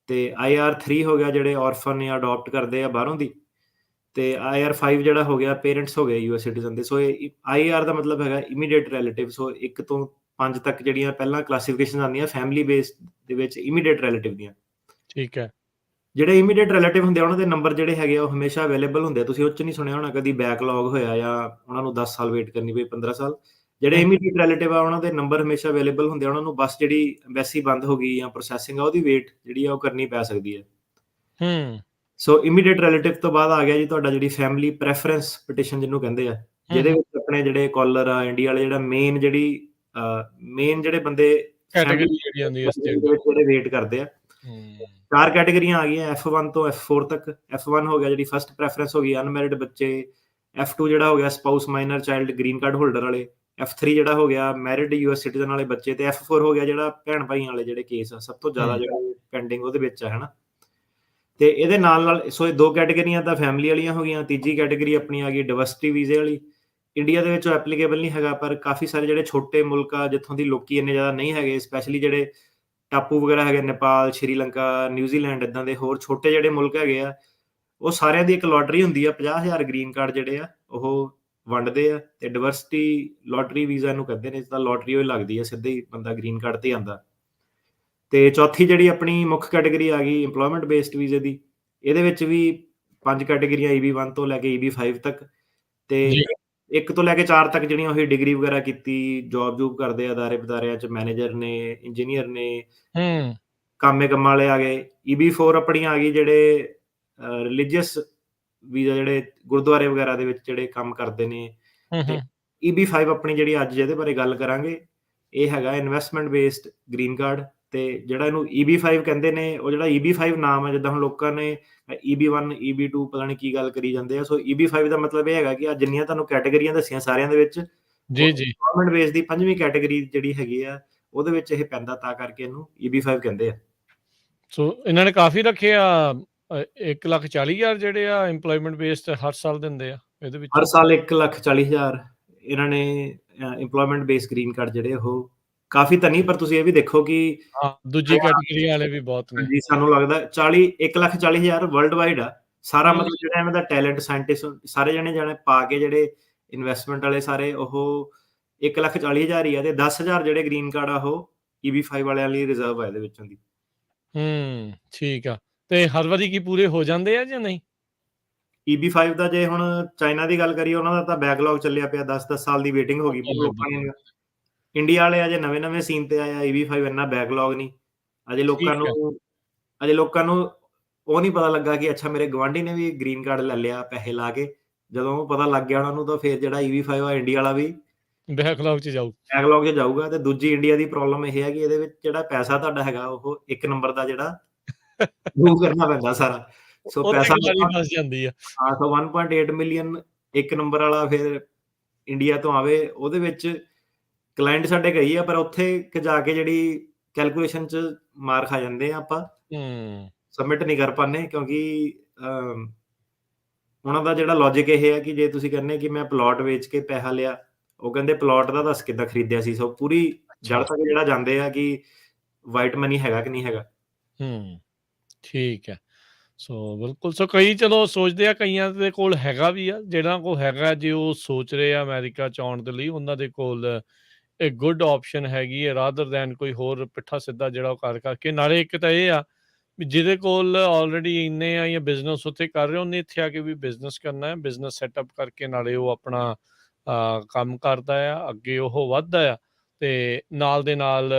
ਤੇ IR3 ਹੋ ਗਿਆ ਜਿਹੜੇ ਔਰਫਨ ਜਾਂ ਅਡਾਪਟ ਕਰਦੇ ਆ ਬਾਹਰੋਂ ਦੀ, ਤੇ IR5 ਜਿਹੜਾ ਹੋ ਗਿਆ ਪੇਰੈਂਟਸ ਹੋ ਗਏ US ਸਿਟੀਜ਼ਨ ਦੇ। ਸੋ ਇਹ IR ਦਾ ਮਤਲਬ ਹੈਗਾ ਇਮੀਡੀਏਟ ਰਿਲੇਟਿਵ। ਸੋ 1 ਤੋਂ 5 ਤੱਕ ਜਿਹੜੀਆਂ ਪਹਿਲਾਂ ਕਲਾਸੀਫਿਕੇਸ਼ਨ ਆਉਂਦੀਆਂ ਫੈਮਿਲੀ ਬੇਸ ਦੇ ਵਿੱਚ ਇਮੀਡੀਏਟ ਰਿਲੇਟਿਵ ਦੀਆਂ। ਠੀਕ ਹੈ। ਜਿਹੜੇ ਇਮੀਡੀਏਟ ਰਿਲੇਟਿਵ ਹੁੰਦੇ ਆ ਉਹਨਾਂ ਦੇ ਨੰਬਰ ਜਿਹੜੇ ਹੈਗੇ ਆ ਉਹ ਹਮੇਸ਼ਾ ਅਵੇਲੇਬਲ ਹੁੰਦੇ ਆ। ਤੁਸੀਂ ਉਹ 'ਚ ਨਹੀਂ ਸੁਣਿਆ ਹੋਣਾ ਕਦੀ ਬੈਕਲੌਗ ਹੋਇਆ ਜਾਂ ਉਹਨਾਂ ਨੂੰ 10 ਸਾਲ ਵੇਟ ਕਰਨੀ ਪਈ, 15 ਸਾਲ। ਜਿਹੜੇ ਇਮੀਡੀਏਟ ਰਿਲੇਟਿਵ ਆ ਉਹਨਾਂ ਦੇ ਨੰਬਰ ਹਮੇਸ਼ਾ ਅਵੇਲੇਬਲ ਹੁੰਦੇ ਆ। ਉਹਨਾਂ ਨੂੰ ਬਸ ਜਿਹੜੀ ਐਮਬੈਸੀ ਬੰਦ ਹੋ ਗਈ ਜਾਂ ਪ੍ਰੋਸੈਸਿੰਗ ਆ ਉਹਦੀ ਵੇਟ ਜਿਹੜੀ ਆ ਉਹ ਕਰਨੀ ਪੈ ਸਕਦੀ ਹੈ। ਸੋ ਇਮੀਡੀਏਟ ਰਿਲੇਟਿਵ ਤੋਂ ਬਾਅਦ ਆ ਗਿਆ ਜੀ ਤੁਹਾਡਾ ਜਿਹੜੀ ਫੈਮਿਲੀ ਪ੍ਰੈਫਰੈਂਸ ਪਟੀਸ਼ਨ ਜਿਹਨੂੰ ਕਹਿੰਦੇ ਆ, ਜਿਹਦੇ ਵਿੱਚ ਆਪਣੇ ਜਿਹੜੇ ਕਾਲਰ ਆ ਇੰਡੀਆ ਵਾਲੇ, ਜਿਹੜਾ ਮੇਨ ਜਿਹੜੇ ਬੰਦੇ ਜਿਹੜੇ ਵੇਟ ਕਰਦੇ ਆ। 4 ਕੈਟੇਗਰੀਆਂ ਆ ਗਈਆਂ F1 ਤੋਂ F4 ਤੱਕ। F1 ਹੋ ਗਿਆ ਜਿਹੜੀ ਫਸਟ ਪ੍ਰੈਫਰੈਂਸ ਹੋ ਗਈ ਅਨਮੈਰਿਡ ਬੱਚੇ। F2 ਜਿਹੜਾ ਹੋ ਗਿਆ spouse minor child green card holder ਵਾਲੇ। F3 ਜਿਹੜਾ ਹੋ ਗਿਆ ਮੈਰਿਡ US ਸਿਟੀਜ਼ਨ ਵਾਲੇ ਬੱਚੇ, ਤੇ F4 ਹੋ ਗਿਆ ਜਿਹੜਾ ਭੈਣ ਭਾਈਆਂ ਵਾਲੇ ਜਿਹੜੇ ਕੇਸ ਆ, ਸਭ ਤੋਂ ਜ਼ਿਆਦਾ ਜਿਹੜਾ ਪੈਂਡਿੰਗ ਉਹਦੇ ਵਿੱਚ ਆ, ਹਨਾ। ਤੇ ਇਹਦੇ ਨਾਲ ਸੋ ਇਹ 2 ਕੈਟੇਗਰੀਆਂ ਤਾਂ ਫੈਮਿਲੀ ਵਾਲੀਆਂ ਹੋ ਗਈਆਂ। ਤੀਜੀ ਕੈਟੇਗਰੀ ਆਪਣੀ ਆ ਗਈ ਡਿਵਰਸਿਟੀ ਵੀਜ਼ੇ ਵਾਲੀ। ਇੰਡੀਆ ਦੇ ਵਿੱਚ ਐਪਲੀਕੇਬਲ ਨਹੀਂ ਹੈਗਾ, ਪਰ ਕਾਫੀ ਸਾਰੇ ਜਿਹੜੇ ਛੋਟੇ ਮੁਲਕ ਆ ਜਿੱਥੋਂ ਦੀ ਲੋਕੀ ਇੰਨੇ ਜ਼ਿਆਦਾ ਨਹੀਂ ਹੈਗੇ, ਸਪੈਸ਼ਲੀ ਜਿਹੜੇ ਟਾਪੂ ਵਗੈਰਾ ਹੈਗੇ, ਨੇਪਾਲ, ਸ਼੍ਰੀਲੰਕਾ, ਨਿਊਜ਼ੀਲੈਂਡ, ਇੱਦਾਂ ਦੇ ਹੋਰ ਛੋਟੇ ਜਿਹੜੇ ਮੁਲਕ ਹੈਗੇ ਆ, ਉਹ ਸਾਰਿਆਂ ਦੀ ਇੱਕ ਲੋਟਰੀ ਹੁੰਦੀ ਆ। 50,000 ਗ੍ਰੀਨ ਕਾਰਡ ਜਿਹੜੇ ਆ ਉਹ ਵੰਡਦੇ ਆ, ਤੇ ਡਿਵਰਸਿਟੀ ਲੋਟਰੀ ਵੀਜ਼ਾ ਨੂੰ ਕਹਿੰਦੇ ਨੇ। ਜਿੱਦਾਂ ਲੋਟਰੀ ਉਹ ਲੱਗਦੀ ਆ, ਸਿੱਧਾ ਹੀ ਬੰਦਾ ਗ੍ਰੀਨ ਕਾਰਡ ਤੇ ਆਉਂਦਾ। ਤੇ ਚੌਥੀ ਜਿਹੜੀ ਆਪਣੀ ਮੁੱਖ ਕੈਟੇਗਰੀ ਆ ਗਈ ਇੰਪਲੋਇਮੈਂਟ ਬੇਸਡ ਵੀਜ਼ੇ ਦੀ। ਇਹਦੇ ਵਿੱਚ ਵੀ 5 ਕੈਟੇਗਰੀਆਂ EB1 ਤੋਂ ਲੈ ਕੇ EB5 ਤੱਕ, ਤੇ 1 ਤੋਂ ਲੈ ਕੇ 4 ਤੱਕ ਜਿਹੜੀਆਂ ਉਹੀ ਡਿਗਰੀ ਵਗੈਰਾ ਕੀਤੀ, ਜੋਬ ਕਰਦੇ ਆ ਅਦਾਰਿਆਂ 'ਚ, ਮੈਨੇਜਰ ਨੇ, ਇੰਜੀਨੀਅਰ ਨੇ, ਕੰਮਾਂ ਵਾਲੇ ਆ ਗਏ। EB4 ਆਪਣੀ ਆ ਗਈ ਜਿਹੜੇ ਰਿਲੀਜੀਅਸ ਵੀਜ਼ਾ, ਜਿਹੜੇ ਗੁਰਦੁਆਰੇ ਵਗੈਰਾ ਦੇ ਵਿੱਚ ਜਿਹੜੇ ਕੰਮ ਕਰਦੇ ਨੇ। ਤੇ EB5 ਆਪਣੀ ਜਿਹੜੀ ਅੱਜ ਜਿਹਦੇ ਬਾਰੇ ਗੱਲ ਕਰਾਂਗੇ, ਇਹ ਹੈਗਾ ਇਨਵੈਸਟਮੈਂਟ ਬੇਸਡ ਗ੍ਰੀਨ ਕਾਰਡ। ਤੇ ਜਿਹੜਾ ਇਹਨੂੰ eb5 ਕਹਿੰਦੇ ਨੇ, ਉਹ ਜਿਹੜਾ eb5 ਨਾਮ ਹੈ, ਜਿੱਦਾਂ ਹੁਣ ਲੋਕਾਂ ਨੇ eb1 eb2 ਪਤਾ ਨਹੀਂ ਕੀ ਗੱਲ ਕਰੀ ਜਾਂਦੇ ਆ। ਸੋ eb5 ਦਾ ਮਤਲਬ ਇਹ ਹੈਗਾ ਕਿ ਆ ਜਿੰਨੀਆਂ ਤੁਹਾਨੂੰ ਕੈਟੇਗਰੀਆਂ ਦੱਸੀਆਂ ਸਾਰਿਆਂ ਦੇ ਵਿੱਚ ਜੀ ਜੀ ਗਵਰਨਮੈਂਟ ਬੇਸ ਦੀ 5ਵੀਂ ਕੈਟੇਗਰੀ ਜਿਹੜੀ ਹੈਗੀ ਆ, ਉਹਦੇ ਵਿੱਚ ਇਹ ਪੈਂਦਾ, ਤਾਂ ਕਰਕੇ ਇਹਨੂੰ eb5 ਕਹਿੰਦੇ ਆ। ਸੋ ਇਹਨਾਂ ਨੇ ਕਾਫੀ ਰੱਖੇ ਆ 1,40,000 ਜਿਹੜੇ ਆ ਇੰਪਲੋਇਮੈਂਟ ਬੇਸ ਤੇ ਹਰ ਸਾਲ ਦਿੰਦੇ ਆ ਇਹਦੇ ਹਰ ਵਿੱਚੋਂ। ਸਾਲ 1,40,000 ਇਹਨਾਂ ਨੇ ਇੰਪਲੋਇਮੈਂਟ ਬੇਸ ਗ੍ਰੀਨ ਕਾਰਡ ਜਿਹੜੇ ਉਹ ਕਾਫੀ ਤਾਂ ਨਹੀਂ, ਪਰ ਤੁਸੀਂ ਇਹ ਵੀ ਦੇਖੋ ਕਿ ਹਾਂ, ਦੂਜੀ ਕੈਟੇਗਰੀ ਵਾਲੇ ਵੀ ਬਹੁਤ ਨੇ। ਹਾਂਜੀ, ਸਾਨੂੰ ਲੱਗਦਾ 1,40,000 ਵਰਲਡ ਵਾਈਡ ਆ ਸਾਰਾ। ਹਮ, ਮਤਲਬ ਜਿਹੜਾ ਇਹਨਾਂ ਦਾ ਟੈਲੈਂਟ, ਸਾਇੰਟਿਸਟ ਸਾਰੇ ਜਾਣੇ ਪਾ ਕੇ ਜਿਹੜੇ ਇਨਵੈਸਟਮੈਂਟ ਵਾਲੇ ਸਾਰੇ, ਉਹ 1,40,000 ਹੀ ਆ, ਤੇ 10,000 ਜਿਹੜੇ ਗ੍ਰੀਨ ਕਾਰਡ ਆ ਉਹ eb5 ਵਾਲਿਆਂ ਲਈ ਰਿਜ਼ਰਵ ਆ ਇਹਦੇ ਵਿੱਚੋਂ ਦੀ। ਠੀਕ ਆ। ਤੇ ਹਰ ਵਾਰੀ ਕੀ ਪੂਰੇ ਹੋ ਜਾਂਦੇ ਆ ਜਾਂ ਨਹੀਂ? eb5 ਦਾ ਜੇ ਹੁਣ ਚਾਈਨਾ ਦੀ ਗੱਲ ਕਰੀਏ, ਉਹਨਾਂ ਦਾ ਤਾਂ ਬੈਕਲੌਗ ਚੱਲਿਆ ਪਿਆ, 10-10 ਸਾਲ ਦੀ ਵੇਟਿੰਗ ਹੋ ਗਈ ਲੋਕਾਂ ਨੇ। ਇੰਡੀਆ ਵਾਲੇ ਅਜੇ ਨਵੇਂ ਸੀਨ ਤੇ ਆਇਆ, eb5 ਇੰਨਾ ਬੈਕਲੌਗ ਨਹੀਂ। ਅਜੇ ਲੋਕਾਂ ਨੂੰ ਉਹ ਨਹੀਂ ਪਤਾ ਲੱਗਾ ਕਿ ਅੱਛਾ ਮੇਰੇ ਗਵਾਂਢੀ ਨੇ ਵੀ ਗ੍ਰੀਨ ਕਾਰਡ ਲੈ ਲਿਆ ਪੈਸੇ ਲਾ ਕੇ। ਜਦੋਂ ਉਹ ਪਤਾ ਲੱਗ ਗਿਆ ਉਹਨਾਂ ਨੂੰ, ਤਾਂ ਫਿਰ ਜਿਹੜਾ eb5 ਆ ਇੰਡੀਆ ਵਾਲਾ ਵੀ ਬੈਕਲੌਗ 'ਚ ਜਾਊ, ਬੈਕਲੌਗ 'ਚ ਜਾਊਗਾ। ਤੇ ਦੂਜੀ ਇੰਡੀਆ ਦੀ ਪ੍ਰੋਬਲਮ ਇਹ ਹੈ ਕਿ ਇਹਦੇ ਵਿੱਚ ਜਿਹੜਾ ਪੈਸਾ ਤੁਹਾਡਾ ਹੈਗਾ, ਉਹ 1 ਨੰਬਰ ਦਾ ਜਿਹੜਾ ਮੂਵ ਕਰਨਾ ਪੈਂਦਾ ਸਾਰਾ। ਸੋ ਉਹ ਪੈਸਾ ਫਸ ਜਾਂਦੀ ਆ। ਹਾਂ, ਸੋ 1.8 ਮਿਲੀਅਨ 1 ਨੰਬਰ ਵਾਲਾ ਫਿਰ ਇੰਡੀਆ ਤੋਂ ਆਵੇ, ਉਹਦੇ ਵਿੱਚ ਕਲਾਇੰਟ ਸਾਡੇ ਕਈ ਆ, ਪਰ ਉੱਥੇ ਜਾ ਕੇ ਜਿਹੜੀ ਕੈਲਕੂਲੇਸ਼ਨ 'ਚ ਮਾਰ ਖਾ ਜਾਂਦੇ ਆ ਆਪਾਂ, ਸਬਮਿਟ ਨਹੀਂ ਕਰ ਪਾਉਂਦੇ, ਕਿਉਂਕਿ ਉਹਨਾਂ ਦਾ ਜਿਹੜਾ ਲੌਜਿਕ ਇਹ ਹੈ ਕਿ ਜੇ ਤੁਸੀਂ ਕਹਿੰਦੇ ਕਿ ਮੈਂ ਪਲਾਟ ਵੇਚ ਕੇ ਪੈਸਾ ਲਿਆ, ਉਹ ਕਹਿੰਦੇ ਪਲਾਟ ਦਾ ਦੱਸ ਕਿੱਦਾਂ ਖਰੀਦਿਆ ਸੀ। ਸੋ ਪੂਰੀ ਜੜ ਤੱਕ ਜਿਹੜਾ ਜਾਂਦੇ ਆ ਕਿ ਵਾਈਟ ਮਨੀ ਹੈਗਾ ਕਿ ਨਹੀਂ ਹੈਗਾ। ਠੀਕ ਹੈ। ਸੋ ਬਿਲਕੁਲ। ਸੋ ਕਈ ਚਲੋ ਸੋਚਦੇ ਆ, ਕਈਆਂ ਦੇ ਕੋਲ ਹੈਗਾ ਵੀ ਆ, ਜਿਹਨਾਂ ਕੋਲ ਹੈਗਾ, ਜੇ ਉਹ ਸੋਚ ਰਹੇ ਆ ਅਮਰੀਕਾ 'ਚ ਆਉਣ ਦੇ ਲਈ, ਉਹਨਾਂ ਦੇ ਕੋਲ ਇੱਕ ਗੁੱਡ ਆਪਸ਼ਨ ਹੈਗੀ ਹੈ, ਰਾਦਰ ਦੈਨ ਕੋਈ ਹੋਰ ਪਿੱਠਾ ਸਿੱਧਾ ਜਿਹੜਾ ਉਹ ਕਰਕੇ। ਨਾਲੇ ਇੱਕ ਤਾਂ ਇਹ ਆ ਵੀ ਜਿਹਦੇ ਕੋਲ ਆਲਰੇਡੀ ਇੰਨੇ ਆ ਜਾਂ ਬਿਜ਼ਨਸ ਉੱਥੇ ਕਰ ਰਹੇ, ਉਹਨੇ ਇੱਥੇ ਆ ਕੇ ਵੀ ਬਿਜ਼ਨਸ ਕਰਨਾ ਹੈ, ਬਿਜ਼ਨਸ ਸੈਟਅਪ ਕਰਕੇ ਨਾਲੇ ਉਹ ਆਪਣਾ ਕੰਮ ਕਰਦਾ ਆ, ਅੱਗੇ ਉਹ ਵੱਧਦਾ ਆ, ਤੇ ਨਾਲ ਦੇ ਨਾਲ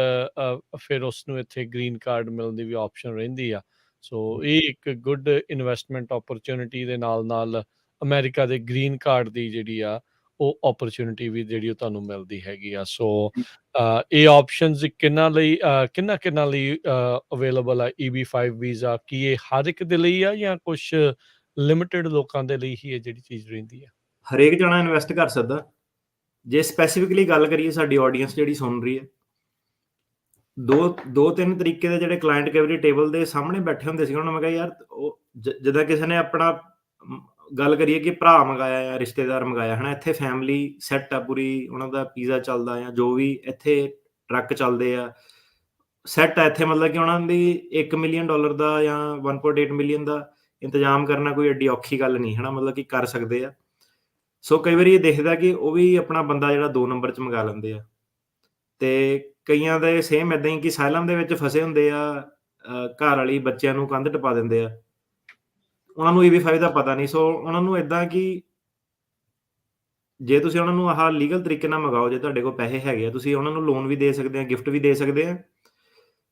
ਫਿਰ ਉਸਨੂੰ ਇੱਥੇ ਗ੍ਰੀਨ ਕਾਰਡ ਮਿਲਣ ਦੀ ਵੀ ਆਪਸ਼ਨ ਰਹਿੰਦੀ ਆ। ਸੋ ਇਹ ਇੱਕ ਗੁੱਡ ਇਨਵੈਸਟਮੈਂਟ ਓਪਰਚੁਨਿਟੀ ਦੇ ਨਾਲ ਅਮਰੀਕਾ ਦੇ ਗ੍ਰੀਨ ਕਾਰਡ ਦੀ ਜਿਹੜੀ ਆ ਉਹ ਓਪਰਚੁਨਿਟੀ ਵੀ ਜਿਹੜੀ ਉਹ ਤੁਹਾਨੂੰ ਮਿਲਦੀ ਹੈਗੀ ਆ। ਸੋ ਇਹ ਆਪਸ਼ਨਸ ਕਿਹਨਾਂ ਲਈ ਅਵੇਲੇਬਲ ਆ eb5 ਵੀਜ਼ਾ? ਕੀ ਇਹ ਹਰ ਇੱਕ ਦੇ ਲਈ ਆ ਜਾਂ ਕੁਝ ਲਿਮਿਟਿਡ ਲੋਕਾਂ ਦੇ ਲਈ ਹੀ ਇਹ ਜਿਹੜੀ ਚੀਜ਼ ਰਹਿੰਦੀ ਆ? ਹਰੇਕ ਜਣਾ ਇਨਵੈਸਟ ਕਰ ਸਕਦਾ। ਜੇ ਸਪੈਸੀਫਿਕਲੀ ਗੱਲ ਕਰੀਏ, ਸਾਡੀ ਆਡੀਅנס ਜਿਹੜੀ ਸੁਣ ਰਹੀ ਹੈ, ਦੋ ਤਿੰਨ ਤਰੀਕੇ ਦੇ ਜਿਹੜੇ ਕਲਾਇੰਟ ਕਈ ਵਾਰੀ ਟੇਬਲ ਦੇ ਸਾਹਮਣੇ ਬੈਠੇ ਹੁੰਦੇ ਸੀ। ਉਹਨਾਂ ਮੈਂ ਕਿਹਾ ਯਾਰ, ਉਹ ਜਿੱਦਾਂ ਕਿਸੇ ਨੇ ਆਪਣਾ ਗੱਲ ਕਰੀਏ ਕਿ ਭਰਾ ਮੰਗਾਇਆ ਜਾਂ ਰਿਸ਼ਤੇਦਾਰ ਮੰਗਾਇਆ, ਹੈ ਨਾ, ਇੱਥੇ ਫੈਮਿਲੀ ਸੈੱਟ ਆ ਪੂਰੀ, ਉਹਨਾਂ ਦਾ ਪੀਜ਼ਾ ਚੱਲਦਾ ਆ, ਜੋ ਵੀ ਇੱਥੇ ਟਰੱਕ ਚੱਲਦੇ ਆ, ਸੈੱਟ ਆ ਇੱਥੇ। ਮਤਲਬ ਕਿ ਉਹਨਾਂ ਦੀ $1 ਮਿਲੀਅਨ ਦਾ ਜਾਂ 1.8 ਮਿਲੀਅਨ ਦਾ ਇੰਤਜ਼ਾਮ ਕਰਨਾ ਕੋਈ ਐਡੀ ਔਖੀ ਗੱਲ ਨਹੀਂ, ਹੈ ਨਾ, ਮਤਲਬ ਕਿ ਕਰ ਸਕਦੇ ਆ। ਸੋ ਕਈ ਵਾਰੀ ਇਹ ਦੇਖਦਾ ਕਿ ਉਹ ਵੀ ਆਪਣਾ ਬੰਦਾ ਜਿਹੜਾ 2 ਨੰਬਰ 'ਚ ਮੰਗਾ ਲੈਂਦੇ ਆ। ਤੇ ਕਈਆਂ ਦੇ ਸੇਮ ਇੱਦਾਂ ਹੀ ਕਿ ਅਸਾਈਲਮ ਦੇ ਵਿੱਚ ਫਸੇ ਹੁੰਦੇ ਆ, ਘਰ ਵਾਲੀ ਬੱਚਿਆਂ ਨੂੰ ਕੰਧ ਟਪਾ ਦਿੰਦੇ ਆ, ਉਹਨਾਂ ਨੂੰ eb5 ਦਾ ਪਤਾ ਨਹੀਂ। ਸੋ ਉਹਨਾਂ ਨੂੰ ਇੱਦਾਂ ਕਿ ਜੇ ਤੁਸੀਂ ਉਹਨਾਂ ਨੂੰ ਆਹ ਲੀਗਲ ਤਰੀਕੇ ਨਾਲ ਮੰਗਾਓ, ਜੇ ਤੁਹਾਡੇ ਕੋਲ ਪੈਸੇ ਹੈਗੇ ਆ, ਤੁਸੀਂ ਉਹਨਾਂ ਨੂੰ ਲੋਨ ਵੀ ਦੇ ਸਕਦੇ ਆ, ਗਿਫਟ ਵੀ ਦੇ ਸਕਦੇ ਆ।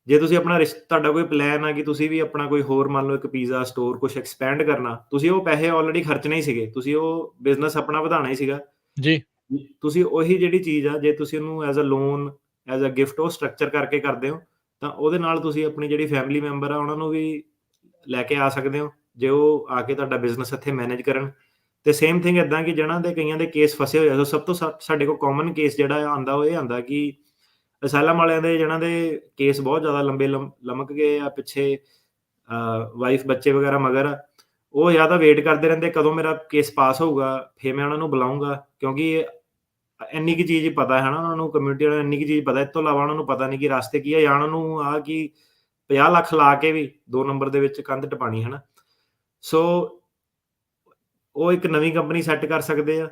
ਜੇ ਤੁਸੀਂ ਆਪਣਾ ਤੁਹਾਡਾ ਕੋਈ ਪਲਾਨ ਆ ਕਿ ਤੁਸੀਂ ਵੀ ਆਪਣਾ ਕੋਈ ਹੋਰ ਮੰਨ ਲਓ ਇੱਕ ਪੀਜ਼ਾ ਸਟੋਰ ਕੁਛ ਐਕਸਪੈਂਡ ਕਰਨਾ, ਤੁਸੀਂ ਉਹ ਪੈਸੇ ਆਲਰੇਡੀ ਖਰਚਣੇ ਹੀ ਸੀਗੇ, ਤੁਸੀਂ ਉਹ ਬਿਜ਼ਨਸ ਆਪਣਾ ਵਧਾਉਣਾ ਹੀ ਸੀਗਾ ਜੀ। ਤੁਸੀਂ ਉਹੀ ਜਿਹੜੀ ਚੀਜ਼ ਆ, ਜੇ ਤੁਸੀਂ ਉਹਨੂੰ as a loan, as a gift ਉਹ ਸਟਰਕਚਰ ਕਰਕੇ ਕਰਦੇ ਹੋ, ਤਾਂ ਉਹਦੇ ਨਾਲ ਤੁਸੀਂ ਆਪਣੀ ਜਿਹੜੀ ਫੈਮਿਲੀ ਮੈਂਬਰ ਆ ਉਹਨਾਂ ਨੂੰ ਵੀ ਲੈ ਕੇ ਆ ਸਕਦੇ ਹੋ, ਜੇ ਉਹ ਆ ਕੇ ਤੁਹਾਡਾ ਬਿਜ਼ਨਸ ਇੱਥੇ ਮੈਨੇਜ ਕਰਨ। ਤੇ ਸੇਮ ਥਿੰਗ ਇੱਦਾਂ ਕਿ ਜਿਹਨਾਂ ਦੇ ਕਈਆਂ ਦੇ ਕੇਸ ਫਸੇ ਹੋਏ ਆ, ਸਭ ਤੋਂ ਸਾਡੇ ਕੋਲ ਕਾਮਨ ਕੇਸ ਜਿਹੜਾ ਆਉਂਦਾ, ਉਹ ਇਹ ਆਉਂਦਾ ਕਿ ਅਸਾਈਲਮ ਵਾਲਿਆਂ ਦੇ ਜਿਹਨਾਂ ਦੇ ਕੇਸ ਬਹੁਤ ਜ਼ਿਆਦਾ ਲੰਬੇ ਲਮਕ ਗਏ ਆ, ਪਿੱਛੇ ਵਾਈਫ ਬੱਚੇ ਵਗੈਰਾ ਮਗਰ, ਉਹ ਜਾਂ ਤਾਂ ਵੇਟ ਕਰਦੇ ਰਹਿੰਦੇ ਕਦੋਂ ਮੇਰਾ ਕੇਸ ਪਾਸ ਹੋਊਗਾ, ਫਿਰ ਮੈਂ ਉਹਨਾਂ ਨੂੰ ਬੁਲਾਊਂਗਾ, ਕਿਉਂਕਿ ਇੰਨੀ ਕੁ ਚੀਜ਼ ਪਤਾ ਹੈ ਨਾ ਉਹਨਾਂ ਨੂੰ, ਕਮਿਊਨਿਟੀ ਵਾਲਿਆਂ ਨੂੰ ਇੰਨੀ ਕੁ ਚੀਜ਼ ਪਤਾ। ਇਸ ਤੋਂ ਇਲਾਵਾ ਉਹਨਾਂ ਨੂੰ ਪਤਾ ਨਹੀਂ ਕਿ ਰਸਤੇ ਕੀ ਆ, ਜਾਂ ਉਹਨਾਂ ਨੂੰ ਆ ਕਿ 50 ਲੱਖ ਲਾ ਕੇ ਵੀ 2 ਨੰਬਰ ਦੇ ਵਿੱਚ ਕੰਧ ਟਪਾਣੀ, ਹੈ ਨਾ। ਸੋ ਉਹ ਇੱਕ ਨਵੀਂ ਕੰਪਨੀ ਸੈੱਟ ਕਰ ਸਕਦੇ ਆ।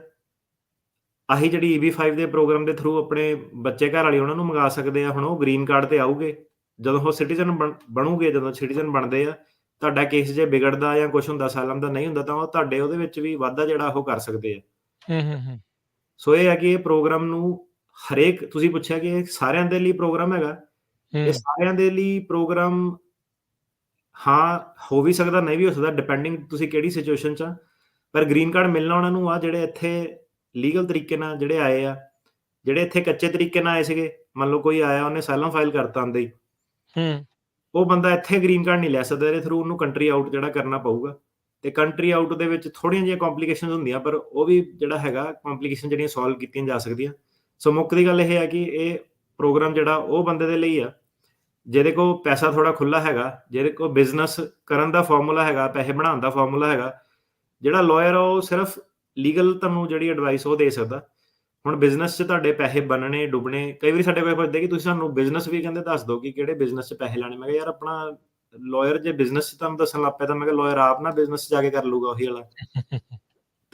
ਆਹੀ ਜਿਹੜੀ eb5 ਦੇ ਪ੍ਰੋਗਰਾਮ ਦੇ ਥਰੂ ਆਪਣੇ ਬੱਚੇ ਘਰ ਵਾਲੀ ਉਹਨਾਂ ਨੂੰ ਮੰਗਾ ਸਕਦੇ ਆ। ਹੁਣ ਉਹ ਗ੍ਰੀਨ ਕਾਰਡ ਤੇ ਆਊਗੇ, ਜਦੋਂ ਉਹ ਸਿਟੀਜ਼ਨ ਬਣੂਗੇ, ਜਦੋਂ ਸਿਟੀਜ਼ਨ ਬਣਦੇ ਆ, ਤੁਹਾਡਾ ਕੇਸ ਜੇ ਵਿਗੜਦਾ ਜਾਂ ਕੁਛ ਹੁੰਦਾ, ਅਸਾਈਲਮ ਦਾ ਨਹੀਂ ਹੁੰਦਾ, ਤਾਂ ਉਹ ਤੁਹਾਡੇ ਉਹਦੇ ਵਿੱਚ ਵੀ ਵਾਧਾ ਜਿਹੜਾ ਉਹ ਕਰ ਸਕਦੇ ਆ। ਸੋ ਇਹ ਹੈ ਕਿ ਇਹ ਪ੍ਰੋਗਰਾਮ ਨੂੰ ਹਰੇਕ, ਤੁਸੀਂ ਪੁੱਛਿਆ ਕਿ ਇਹ ਸਾਰਿਆਂ ਦੇ ਲਈ ਪ੍ਰੋਗਰਾਮ ਹੈਗਾ, ਇਹ ਸਾਰਿਆਂ ਦੇ ਲਈ ਪ੍ਰੋਗਰਾਮ ਹਾਂ ਹੋ ਵੀ ਸਕਦਾ, ਨਹੀਂ ਵੀ ਹੋ ਸਕਦਾ, ਡਿਪੈਂਡਿੰਗ ਤੁਸੀਂ ਕਿਹੜੀ ਸਿਚੁਏਸ਼ਨ 'ਚ ਆ। ਪਰ ਗ੍ਰੀਨ ਕਾਰਡ ਮਿਲਣਾ ਉਹਨਾਂ ਨੂੰ ਆ ਜਿਹੜੇ ਇੱਥੇ ਲੀਗਲ ਤਰੀਕੇ ਨਾਲ ਜਿਹੜੇ ਆਏ ਆ, ਜਿਹੜੇ ਇੱਥੇ ਕੱਚੇ ਤਰੀਕੇ ਨਾਲ ਆਏ ਸੀਗੇ। ਮੰਨ ਲਓ ਕੋਈ ਆਇਆ, ਉਹਨੇ ਅਸਾਈਲਮ ਫਾਈਲ ਕਰਤਾ ਆਉਂਦੇ ਹੀ, ਉਹ ਬੰਦਾ ਇੱਥੇ ਗ੍ਰੀਨ ਕਾਰਡ ਨਹੀਂ ਲੈ ਸਕਦਾ, ਇਹਦੇ ਥਰੂ ਉਹਨੂੰ ਕੰਟਰੀ ਆਊਟ ਜਿਹੜਾ ਕਰਨਾ ਪਊਗਾ। ਤੇ ਕੰਟਰੀ ਆਊਟ ਦੇ ਵਿੱਚ ਥੋੜ੍ਹੀਆਂ ਜਿਹੀਆਂ ਕੰਪਲੀਕੇਸ਼ਨਸ ਹੁੰਦੀਆਂ, ਪਰ ਉਹ ਵੀ ਜਿਹੜਾ ਹੈਗਾ ਕੰਪਲੀਕੇਸ਼ਨ ਜਿਹੜੀਆਂ ਸੋਲਵ ਕੀਤੀਆਂ ਜਾ ਸਕਦੀਆਂ। ਸੋ ਮੁੱਖ ਦੀ ਗੱਲ ਇਹ ਹੈ ਕਿ ਇਹ ਪ੍ਰੋਗਰਾਮ ਜਿਹੜਾ ਉਹ ਬੰਦੇ ਦੇ ਲਈ ਆ ਜਿਹਦੇ ਕੋਲ ਪੈਸਾ ਥੋੜ੍ਹਾ ਖੁੱਲ੍ਹਾ ਹੈਗਾ, ਜਿਹਦੇ ਕੋਲ ਬਿਜ਼ਨਸ ਕਰਨ ਦਾ ਫਾਰਮੂਲਾ ਹੈਗਾ, ਪੈਸੇ ਬਣਾਉਣ ਦਾ ਫਾਰਮੂਲਾ ਹੈਗਾ। ਜਿਹੜਾ ਲਾਇਰ ਆ ਉਹ ਸਿਰਫ ਲੀਗਲ ਤੁਹਾਨੂੰ ਜਿਹੜੀ ਐਡਵਾਈਸ ਉਹ ਦੇ ਸਕਦਾ। ਹੁਣ ਬਿਜ਼ਨਸ 'ਚ ਤੁਹਾਡੇ ਪੈਸੇ ਬਣਨੇ ਡੁੱਬਣੇ, ਕਈ ਵਾਰੀ ਸਾਡੇ ਕੋਲ ਪੁੱਛਦੇ ਕਿ ਤੁਸੀਂ ਸਾਨੂੰ ਬਿਜ਼ਨਸ ਵੀ ਕਹਿੰਦੇ ਦੱਸ ਦਿਓ ਕਿ ਕਿਹੜੇ ਬਿਜ਼ਨਸ 'ਚ ਪੈਸੇ ਲਾਣੇ। ਮੈਂ ਕਿਹਾ ਯਾਰ ਆਪਣਾ ਲਾਇਰ ਜੇ ਬਿਜ਼ਨਸ 'ਚ ਤੁਹਾਨੂੰ ਦੱਸਣ ਲੱਗ ਪਿਆ ਤਾਂ ਮੈਂ ਕਿਹਾ ਲਾਇਰ ਆਪ ਨਾ ਬਿਜ਼ਨਸ 'ਚ ਜਾ ਕੇ ਕਰ ਲੂਗਾ ਉਹੀ ਵਾਲਾ।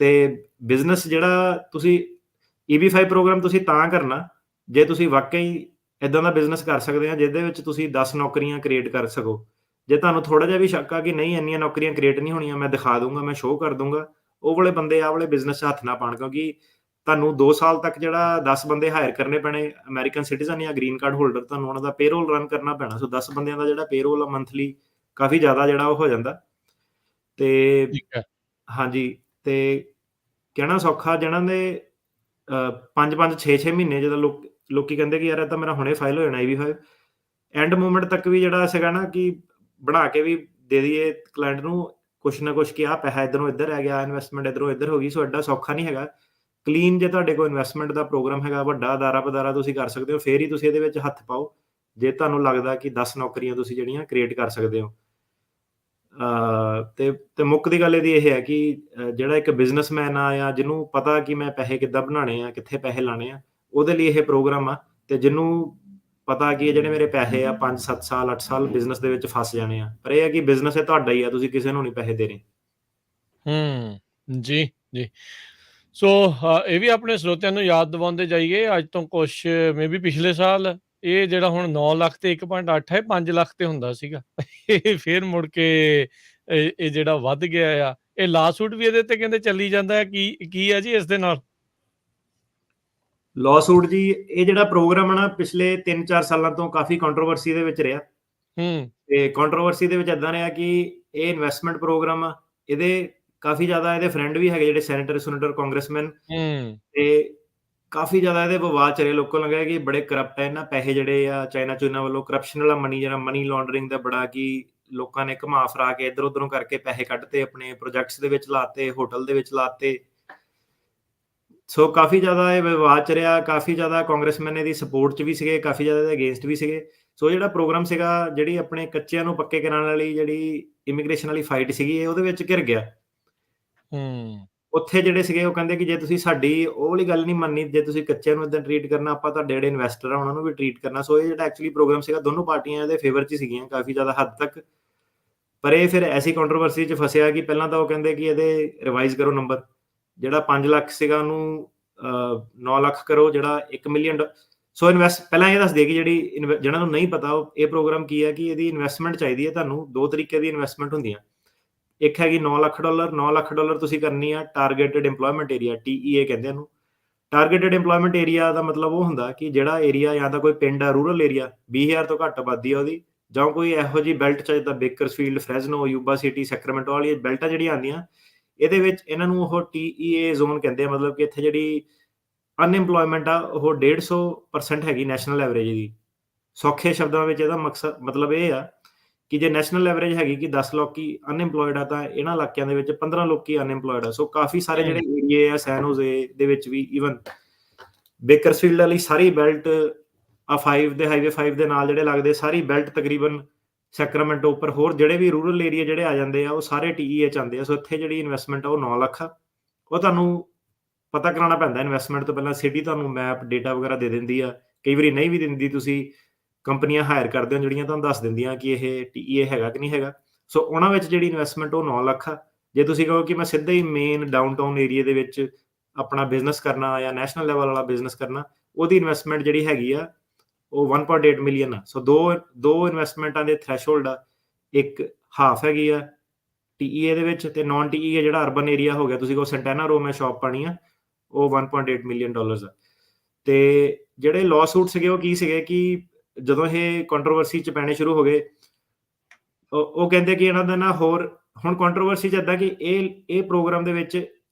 ਤੇ ਬਿਜ਼ਨਸ ਜਿਹੜਾ ਤੁਸੀਂ eb5 ਪ੍ਰੋਗਰਾਮ ਤੁਸੀਂ ਤਾਂ ਕਰਨਾ ਜੇ ਤੁਸੀਂ ਵਾਕਈ ਇੱਦਾਂ ਦਾ ਬਿਜ਼ਨਸ ਕਰ ਸਕਦੇ ਆ ਜਿਹਦੇ ਵਿੱਚ ਤੁਸੀਂ 10 ਨੌਕਰੀਆਂ ਕ੍ਰੀਏਟ ਕਰ ਸਕੋ। ਜੇ ਤੁਹਾਨੂੰ ਥੋੜ੍ਹਾ ਜਿਹਾ ਵੀ ਸ਼ੱਕ ਆ ਕਿ ਨਹੀਂ ਇੰਨੀਆਂ ਨੌਕਰੀਆਂ ਕ੍ਰੀਏਟ ਨਹੀਂ ਹੋਣੀਆਂ, ਮੈਂ ਦਿਖਾ ਦੂੰਗਾ, ਮੈਂ ਸ਼ੋਅ ਕਰ ਦੂੰਗਾ, ਉਹ ਵਾਲੇ ਬੰਦੇ ਆਹ ਵਾਲੇ ਬਿਜ਼ਨਸ 'ਚ ਹੱਥ ਨਾ ਪਾਉਣ, ਕਿਉਂਕਿ ਤੁਹਾਨੂੰ 2 ਸਾਲ ਤੱਕ ਜਿਹੜਾ 10 ਬੰਦੇ ਹਾਇਰ ਕਰਨੇ ਪੈਣੇ ਅਮਰੀਕਨ ਸਿਟੀਜ਼ਨ ਜਾਂ ਗ੍ਰੀਨ ਕਾਰਡ ਹੋਲਡਰ, ਤੁਹਾਨੂੰ ਉਹਨਾਂ ਦਾ ਪੇਰੋਲ ਰਨ ਕਰਨਾ ਪੈਣਾ। ਸੋ 10 ਬੰਦਿਆਂ ਦਾ ਜਿਹੜਾ ਪੇਰੋਲ ਆ ਮੰਥਲੀ ਕਾਫੀ ਜ਼ਿਆਦਾ ਜਿਹੜਾ ਉਹ ਹੋ ਜਾਂਦਾ। ਤੇ ਠੀਕ ਹੈ। ਹਾਂਜੀ, ਤੇ ਕਹਿਣਾ ਸੌਖਾ ਜਿਹਨਾਂ ਦੇ 5-5 6-6 ਮਹੀਨੇ ਜਦੋਂ ਲੋਕੀ ਕਹਿੰਦੇ ਕਿ ਯਾਰ ਇਹ ਤਾਂ ਮੇਰਾ ਹੁਣੇ ਫਾਈਲ ਹੋ ਜਾਣਾ eb5, ਐਂਡ ਮੂਮੈਂਟ ਤੱਕ ਵੀ ਜਿਹੜਾ ਸੀਗਾ ਨਾ ਕਿ ਬਣਾ ਕੇ ਵੀ ਦੇ ਦਈਏ ਕਲਾਇੰਟ ਨੂੰ ਕੁਛ ਨਾ ਕੁਛ ਕਿ ਆਹ ਪੈਸਾ ਇੱਧਰੋਂ ਇੱਧਰ ਰਹਿ ਗਿਆ, ਇਨਵੈਸਟਮੈਂਟ ਇੱਧਰੋਂ ਇੱਧਰ ਹੋ ਗਈ। ਸੋ ਐਡਾ ਸੌਖਾ ਨਹੀਂ ਹੈਗਾ। ਕਲੀਨ ਜੇ ਤੁਹਾਡੇ ਕੋਲ ਇਨਵੈਸਟਮੈਂਟ ਦਾ ਪ੍ਰੋਗਰਾਮ ਹੈਗਾ, ਵੱਡਾ ਅਦਾਰਾ ਪਦਾਰਾ ਤੁਸੀਂ ਕਰ ਸਕਦੇ ਹੋ, ਫੇਰ ਹੀ ਤੁਸੀਂ ਇਹਦੇ ਵਿੱਚ ਹੱਥ ਪਾਓ ਜੇ ਤੁਹਾਨੂੰ ਲੱਗਦਾ ਕਿ 10 ਨੌਕਰੀਆਂ ਤੁਸੀਂ ਜਿਹੜੀਆਂ ਕ੍ਰੀਏਟ ਕਰ ਸਕਦੇ ਹੋ। ਤੇ ਮੁੱਖ ਦੀ ਗੱਲ ਇਹਦੀ ਇਹ ਹੈ ਕਿ ਜਿਹੜਾ ਇੱਕ ਬਿਜ਼ਨਸਮੈਨ ਆ ਜਾਂ ਜਿਹਨੂੰ ਪਤਾ ਕਿ ਮੈਂ ਪੈਸੇ ਕਿੱਦਾਂ ਬਣਾਉਣੇ ਆ, ਕਿੱਥੇ ਪੈਸੇ ਲਾਣੇ ਆ, ਉਹਦੇ ਲਈ ਇਹ ਪ੍ਰੋਗਰਾਮ ਆ। ਤੇ ਜਿਹਨੂੰ ਪਤਾ ਕਿ ਜਿਹੜੇ ਮੇਰੇ ਪੈਸੇ ਆ 5-7 ਸਾਲ 8 ਸਾਲ ਬਿਜ਼ਨਸ ਦੇ ਵਿੱਚ ਫਸ ਜਾਣੇ ਆ, ਪਰ ਇਹ ਹੈ ਕਿ ਬਿਜ਼ਨਸ ਇਹ ਤੁਹਾਡਾ ਹੀ ਆ, ਤੁਸੀਂ ਕਿਸੇ ਨੂੰ ਨਹੀਂ ਪੈਸੇ ਦੇ ਰਹੇ। ਜੀ ਜੀ। ਸੋ ਇਹ ਵੀ ਆਪਣੇ ਸਰੋਤਿਆਂ ਨੂੰ ਯਾਦ ਦਿਵਾਉਂਦੇ ਜਾਈਏ, ਅੱਜ ਤੋਂ ਕੁਛ ਮੇ ਬੀ ਪਿਛਲੇ ਸਾਲ ਇਹ ਜਿਹੜਾ ਹੁਣ 9 ਲੱਖ ਤੇ 1.8 ਹੈ, 5 ਲੱਖ ਤੇ ਹੁੰਦਾ ਸੀਗਾ। ਇਹ ਫਿਰ ਮੁੜ ਕੇ ਇਹ ਜਿਹੜਾ ਵੱਧ ਗਿਆ ਆ। ਇਹ ਲਾਸੂਟ ਵੀ ਇਹਦੇ ਤੇ ਕਹਿੰਦੇ ਚੱਲੀ ਜਾਂਦਾ ਹੈ। ਕੀ ਹੈ ਜੀ ਇਸ ਦੇ ਨਾਲ? ਲਾਸੂਟ ਜੀ, ਇਹ ਜਿਹੜਾ ਪ੍ਰੋਗਰਾਮ ਹੈ ਨਾ ਪਿਛਲੇ 3-4 ਸਾਲਾਂ ਤੋਂ ਕਾਫੀ ਕੰਟਰੋਵਰਸੀ ਦੇ ਵਿੱਚ ਰਿਹਾ। ਤੇ ਕੰਟਰੋਵਰਸੀ ਦੇ ਵਿੱਚ ਏਦਾਂ ਰਿਹਾ ਕਿ ਇਹ ਇਨਵੈਸਟਮੈਂਟ ਪ੍ਰੋਗਰਾਮ ਆ, ਇਹਦੇ ਕਾਫੀ ਜ਼ਿਆਦਾ ਇਹਦੇ ਫਰੈਂਡ ਵੀ ਹੈਗੇ ਜਿਹੜੇ ਸੈਨੇਟਰ ਕਾਂਗਰਸਮੈਨ, ਤੇ ਕਾਫੀ ਜ਼ਿਆਦਾ ਇਹਦੇ ਵਿਵਾਦ ਚਲੇ। ਲੋਕਾਂ ਨੂੰ ਲੱਗਿਆ ਕਿ ਬੜੇ ਕਰਪਟ ਹੈ, ਇਹਨਾਂ ਪੈਸੇ ਜਿਹੜੇ ਆ ਚਾਈਨਾ ਵੱਲੋਂ ਕਰਪਸ਼ਨ ਵਾਲਾ ਮਨੀ, ਜਿਹੜਾ ਮਨੀ ਲਾਂਡਰਿੰਗ ਦਾ ਬੜਾ ਕਿ ਲੋਕਾਂ ਨੇ ਘੁਮਾ ਫਰਾ ਕੇ ਇੱਧਰ ਉੱਧਰੋਂ ਕਰਕੇ ਪੈਸੇ ਕੱਢਤੇ, ਆਪਣੇ ਪ੍ਰੋਜੈਕਟਸ ਦੇ ਵਿੱਚ ਲਾਤੇ, ਹੋਟਲ ਦੇ ਵਿੱਚ ਲਾਤੇ। ਸੋ ਕਾਫੀ ਜ਼ਿਆਦਾ ਇਹ ਵਿਵਾਦ ਚ ਰਿਹਾ। ਕਾਫੀ ਜ਼ਿਆਦਾ ਕਾਂਗਰਸਮੈਨ ਇਹਦੀ ਸਪੋਰਟ 'ਚ ਵੀ ਸੀਗੇ, ਕਾਫੀ ਜ਼ਿਆਦਾ ਇਹਦੇ ਅਗੇਂਸਟ ਵੀ ਸੀਗੇ। ਸੋ ਜਿਹੜਾ ਪ੍ਰੋਗਰਾਮ ਸੀਗਾ, ਜਿਹੜੀ ਆਪਣੇ ਕੱਚਿਆਂ ਨੂੰ ਪੱਕੇ ਕਰਾਉਣ ਵਾਲੀ ਜਿਹੜੀ ਇਮੀਗ੍ਰੇਸ਼ਨ ਵਾਲੀ ਫਾਈਟ ਸੀਗੀ, ਇਹ ਉਹਦੇ ਵਿੱਚ ਘਿਰ ਗਿਆ। ਉੱਥੇ ਜਿਹੜੇ ਸੀਗੇ ਉਹ ਕਹਿੰਦੇ ਕਿ ਜੇ ਤੁਸੀਂ ਸਾਡੀ ਉਹ ਵਾਲੀ ਗੱਲ ਨਹੀਂ ਮੰਨਣੀ, ਜੇ ਤੁਸੀਂ ਕੱਚਿਆਂ ਨੂੰ ਏਦਾਂ ਟਰੀਟ ਕਰਨਾ, ਆਪਾਂ ਤੁਹਾਡੇ ਜਿਹੜੇ ਇਨਵੈਸਟਰ ਆ ਉਹਨਾਂ ਨੂੰ ਵੀ ਟਰੀਟ ਕਰਨਾ। ਸੋ ਇਹ ਜਿਹੜਾ ਐਕਚੁਅਲੀ ਪ੍ਰੋਗਰਾਮ ਸੀਗਾ, ਦੋਨੋਂ ਪਾਰਟੀਆਂ ਇਹਦੇ ਫੇਵਰ 'ਚ ਸੀਗੀਆਂ ਕਾਫੀ ਜ਼ਿਆਦਾ ਹੱਦ ਤੱਕ। ਪਰ ਇਹ ਫਿਰ ਐਸੀ ਕੰਟਰੋਵਰਸੀ 'ਚ ਫਸਿਆ ਕਿ ਪਹਿਲਾਂ ਤਾਂ ਉਹ ਕਹਿੰਦੇ ਕਿ ਇਹਦੇ ਰਿਵਾਈਜ਼ ਕਰੋ ਨੰਬਰ, ਜਿਹੜਾ 5 ਲੱਖ ਸੀਗਾ ਉਹਨੂੰ 9 ਲੱਖ ਕਰੋ, ਜਿਹੜਾ 1 ਮਿਲੀਅਨ। ਸੋ ਪਹਿਲਾਂ ਇਹ ਦੱਸ ਦੇ ਕਿ ਜਿਹਨਾਂ ਨੂੰ ਨਹੀਂ ਪਤਾ ਇਹ ਪ੍ਰੋਗਰਾਮ ਕੀ ਹੈ, ਕਿ ਇਹਦੀ ਇਨਵੈਸਟਮੈਂਟ ਚਾਹੀਦੀ ਹੈ ਤੁਹਾਨੂੰ। 2 ਤਰੀਕੇ ਦੀ ਇਨਵੈਸਟਮੈਂਟ ਹੁੰਦੀਆਂ। ਇੱਕ ਹੈਗੀ $9 ਲੱਖ। $9 ਲੱਖ ਤੁਸੀਂ ਕਰਨੀ ਆ ਟਾਰਗੇਟਡ ਇੰਪਲੋਇਮੈਂਟ ਏਰੀਆ, TEA ਕਹਿੰਦੇ ਇਹਨੂੰ। ਟਾਰਗੇਟਡ ਇੰਪਲੋਇਮੈਂਟ ਏਰੀਆ ਦਾ ਮਤਲਬ ਉਹ ਹੁੰਦਾ ਕਿ ਜਿਹੜਾ ਏਰੀਆ ਜਾਂ ਤਾਂ ਕੋਈ ਪਿੰਡ ਆ, ਰੂਰਲ ਏਰੀਆ, 20,000 ਤੋਂ ਘੱਟ ਆਬਾਦੀ ਆ ਉਹਦੀ, ਜਾਂ ਕੋਈ ਇਹੋ ਜਿਹੀ ਬੈਲਟ 'ਚ ਜਿੱਦਾਂ ਬੇਕਰਸਫੀਲਡ, ਫਰੈਜ਼ਨੋ, ਯੂਬਾ ਸਿਟੀ, ਸੈਕਰਾਮੈਂਟੋ ਵਾਲੀ ਬੈਲਟਾਂ ਜਿਹੜੀਆਂ ਆਉਂਦੀਆਂ, ਇਹਦੇ ਵਿੱਚ ਇਹਨਾਂ ਨੂੰ ਉਹ TEA ਜ਼ੋਨ ਕਹਿੰਦੇ ਆ। ਮਤਲਬ ਕਿ ਇੱਥੇ ਜਿਹੜੀ ਅਨਇੰਪਲੋਇਮੈਂਟ ਆ ਉਹ 150% ਹੈਗੀ ਨੈਸ਼ਨਲ ਐਵਰੇਜ ਦੀ। ਸੌਖੇ ਸ਼ਬਦਾਂ ਵਿੱਚ ਇਹਦਾ ਮਤਲਬ ਇਹ ਆ ਕਿ ਜੇ ਨੈਸ਼ਨਲ ਐਵਰੇਜ ਹੈਗੀ ਕਿ 10 ਲੋਕੀ ਅਨਇੰਪਲੋਇਡ ਆ, ਤਾਂ ਇਹਨਾਂ ਇਲਾਕਿਆਂ ਦੇ ਵਿੱਚ 15 ਲੋਕੀ ਅਨਇੰਪਲੋਇਡ ਆ। ਸੋ ਕਾਫੀ ਸਾਰੇ ਜਿਹੜੇ ਏਰੀਏ ਆ, ਸੈਨ ਹੋਜ਼ੇ ਦੇ ਵਿੱਚ ਵੀ, ਈਵਨ ਬੇਕਰਸਫੀਲਡ ਵਾਲੀ ਸਾਰੀ ਬੈਲਟ ਆ 5 ਦੇ ਹਾਈਵੇ 5 ਦੇ ਨਾਲ ਜਿਹੜੇ ਲੱਗਦੇ, ਸਾਰੀ ਬੈਲਟ ਤਕਰੀਬਨ ਸੈਕਰਾਮੈਂਟੋ ਉੱਪਰ ਹੋਰ ਜਿਹੜੇ ਵੀ ਰੂਰਲ ਏਰੀਆ ਜਿਹੜੇ ਆ ਜਾਂਦੇ ਆ, ਉਹ ਸਾਰੇ TEA 'ਚ ਆਉਂਦੇ ਆ। ਸੋ ਇੱਥੇ ਜਿਹੜੀ ਇਨਵੈਸਟਮੈਂਟ ਆ ਉਹ 9 ਲੱਖ ਆ। ਉਹ ਤੁਹਾਨੂੰ ਪਤਾ ਕਰਾਉਣਾ ਪੈਂਦਾ ਇਨਵੈਸਟਮੈਂਟ ਤੋਂ ਪਹਿਲਾਂ। ਸਿਟੀ ਤੁਹਾਨੂੰ ਮੈਪ, ਡੇਟਾ ਵਗੈਰਾ ਦੇ ਦਿੰਦੀ ਆ, ਕਈ ਵਾਰੀ ਨਹੀਂ ਵੀ ਦਿੰਦੀ। ਤੁਸੀਂ ਕੰਪਨੀਆਂ ਹਾਇਰ ਕਰਦੇ ਹੋ ਜਿਹੜੀਆਂ ਤੁਹਾਨੂੰ ਦੱਸ ਦਿੰਦੀਆਂ ਕਿ ਇਹ TEA ਹੈਗਾ ਕਿ ਨਹੀਂ ਹੈਗਾ। ਸੋ ਉਹਨਾਂ ਵਿੱਚ ਜਿਹੜੀ ਇਨਵੈਸਟਮੈਂਟ ਉਹ 9 ਲੱਖ ਆ। ਜੇ ਤੁਸੀਂ ਕਹੋ ਕਿ ਮੈਂ ਸਿੱਧਾ ਹੀ ਮੇਨ ਡਾਊਨਟਾਊਨ ਏਰੀਆ ਦੇ ਵਿੱਚ ਆਪਣਾ ਬਿਜ਼ਨਸ ਕਰਨਾ ਜਾਂ ਨੈਸ਼ਨਲ ਲੈਵਲ ਵਾਲਾ ਬਿਜ਼ਨਸ ਕਰਨਾ, ਉਹਦੀ ਇਨਵੈਸਟਮੈਂਟ ਜਿਹੜੀ ਹੈਗੀ ਆ ਉਹ 1.8 ਮਿਲੀਅਨ ਆ। ਸੋ ਦੋ ਇਨਵੈਸਟਮੈਂਟਾਂ ਦੇ ਥ੍ਰੈਸ਼ਹੋਲਡ ਆ। ਇੱਕ ਹਾਫ ਹੈਗੀ ਆ TEA ਦੇ ਵਿੱਚ, ਤੇ ਨਾਨ TEA ਜਿਹੜਾ ਅਰਬਨ ਏਰੀਆ ਹੋ ਗਿਆ, ਤੁਸੀਂ ਕਹੋ ਸੈਂਟੈਨਾ ਰੋ ਮੈਂ ਸ਼ਾਪ ਪਾਣੀ ਆ, ਉਹ $1.8 ਮਿਲੀਅਨ ਆ। ਤੇ ਜਿਹੜੇ ਲਾਅ ਸੂਟ ਸੀਗੇ ਉਹ ਕੀ ਸੀਗੇ ਕਿ ਜਦੋਂ ਇਹ ਕੰਟਰੋਵਰਸੀ 'ਚ ਪੈਣੇ ਸ਼ੁਰੂ ਹੋ ਗਏ, ਉਹ ਕਹਿੰਦੇ ਕਿ ਇਹਨਾਂ ਦਾ ਨਾ ਹੋਰ ਹੁਣ ਕੰਟਰੋਵਰਸੀ 'ਚ ਏਦਾਂ ਕਿ ਇਹ ਪ੍ਰੋਗਰਾਮ ਦੇ ਵਿੱਚ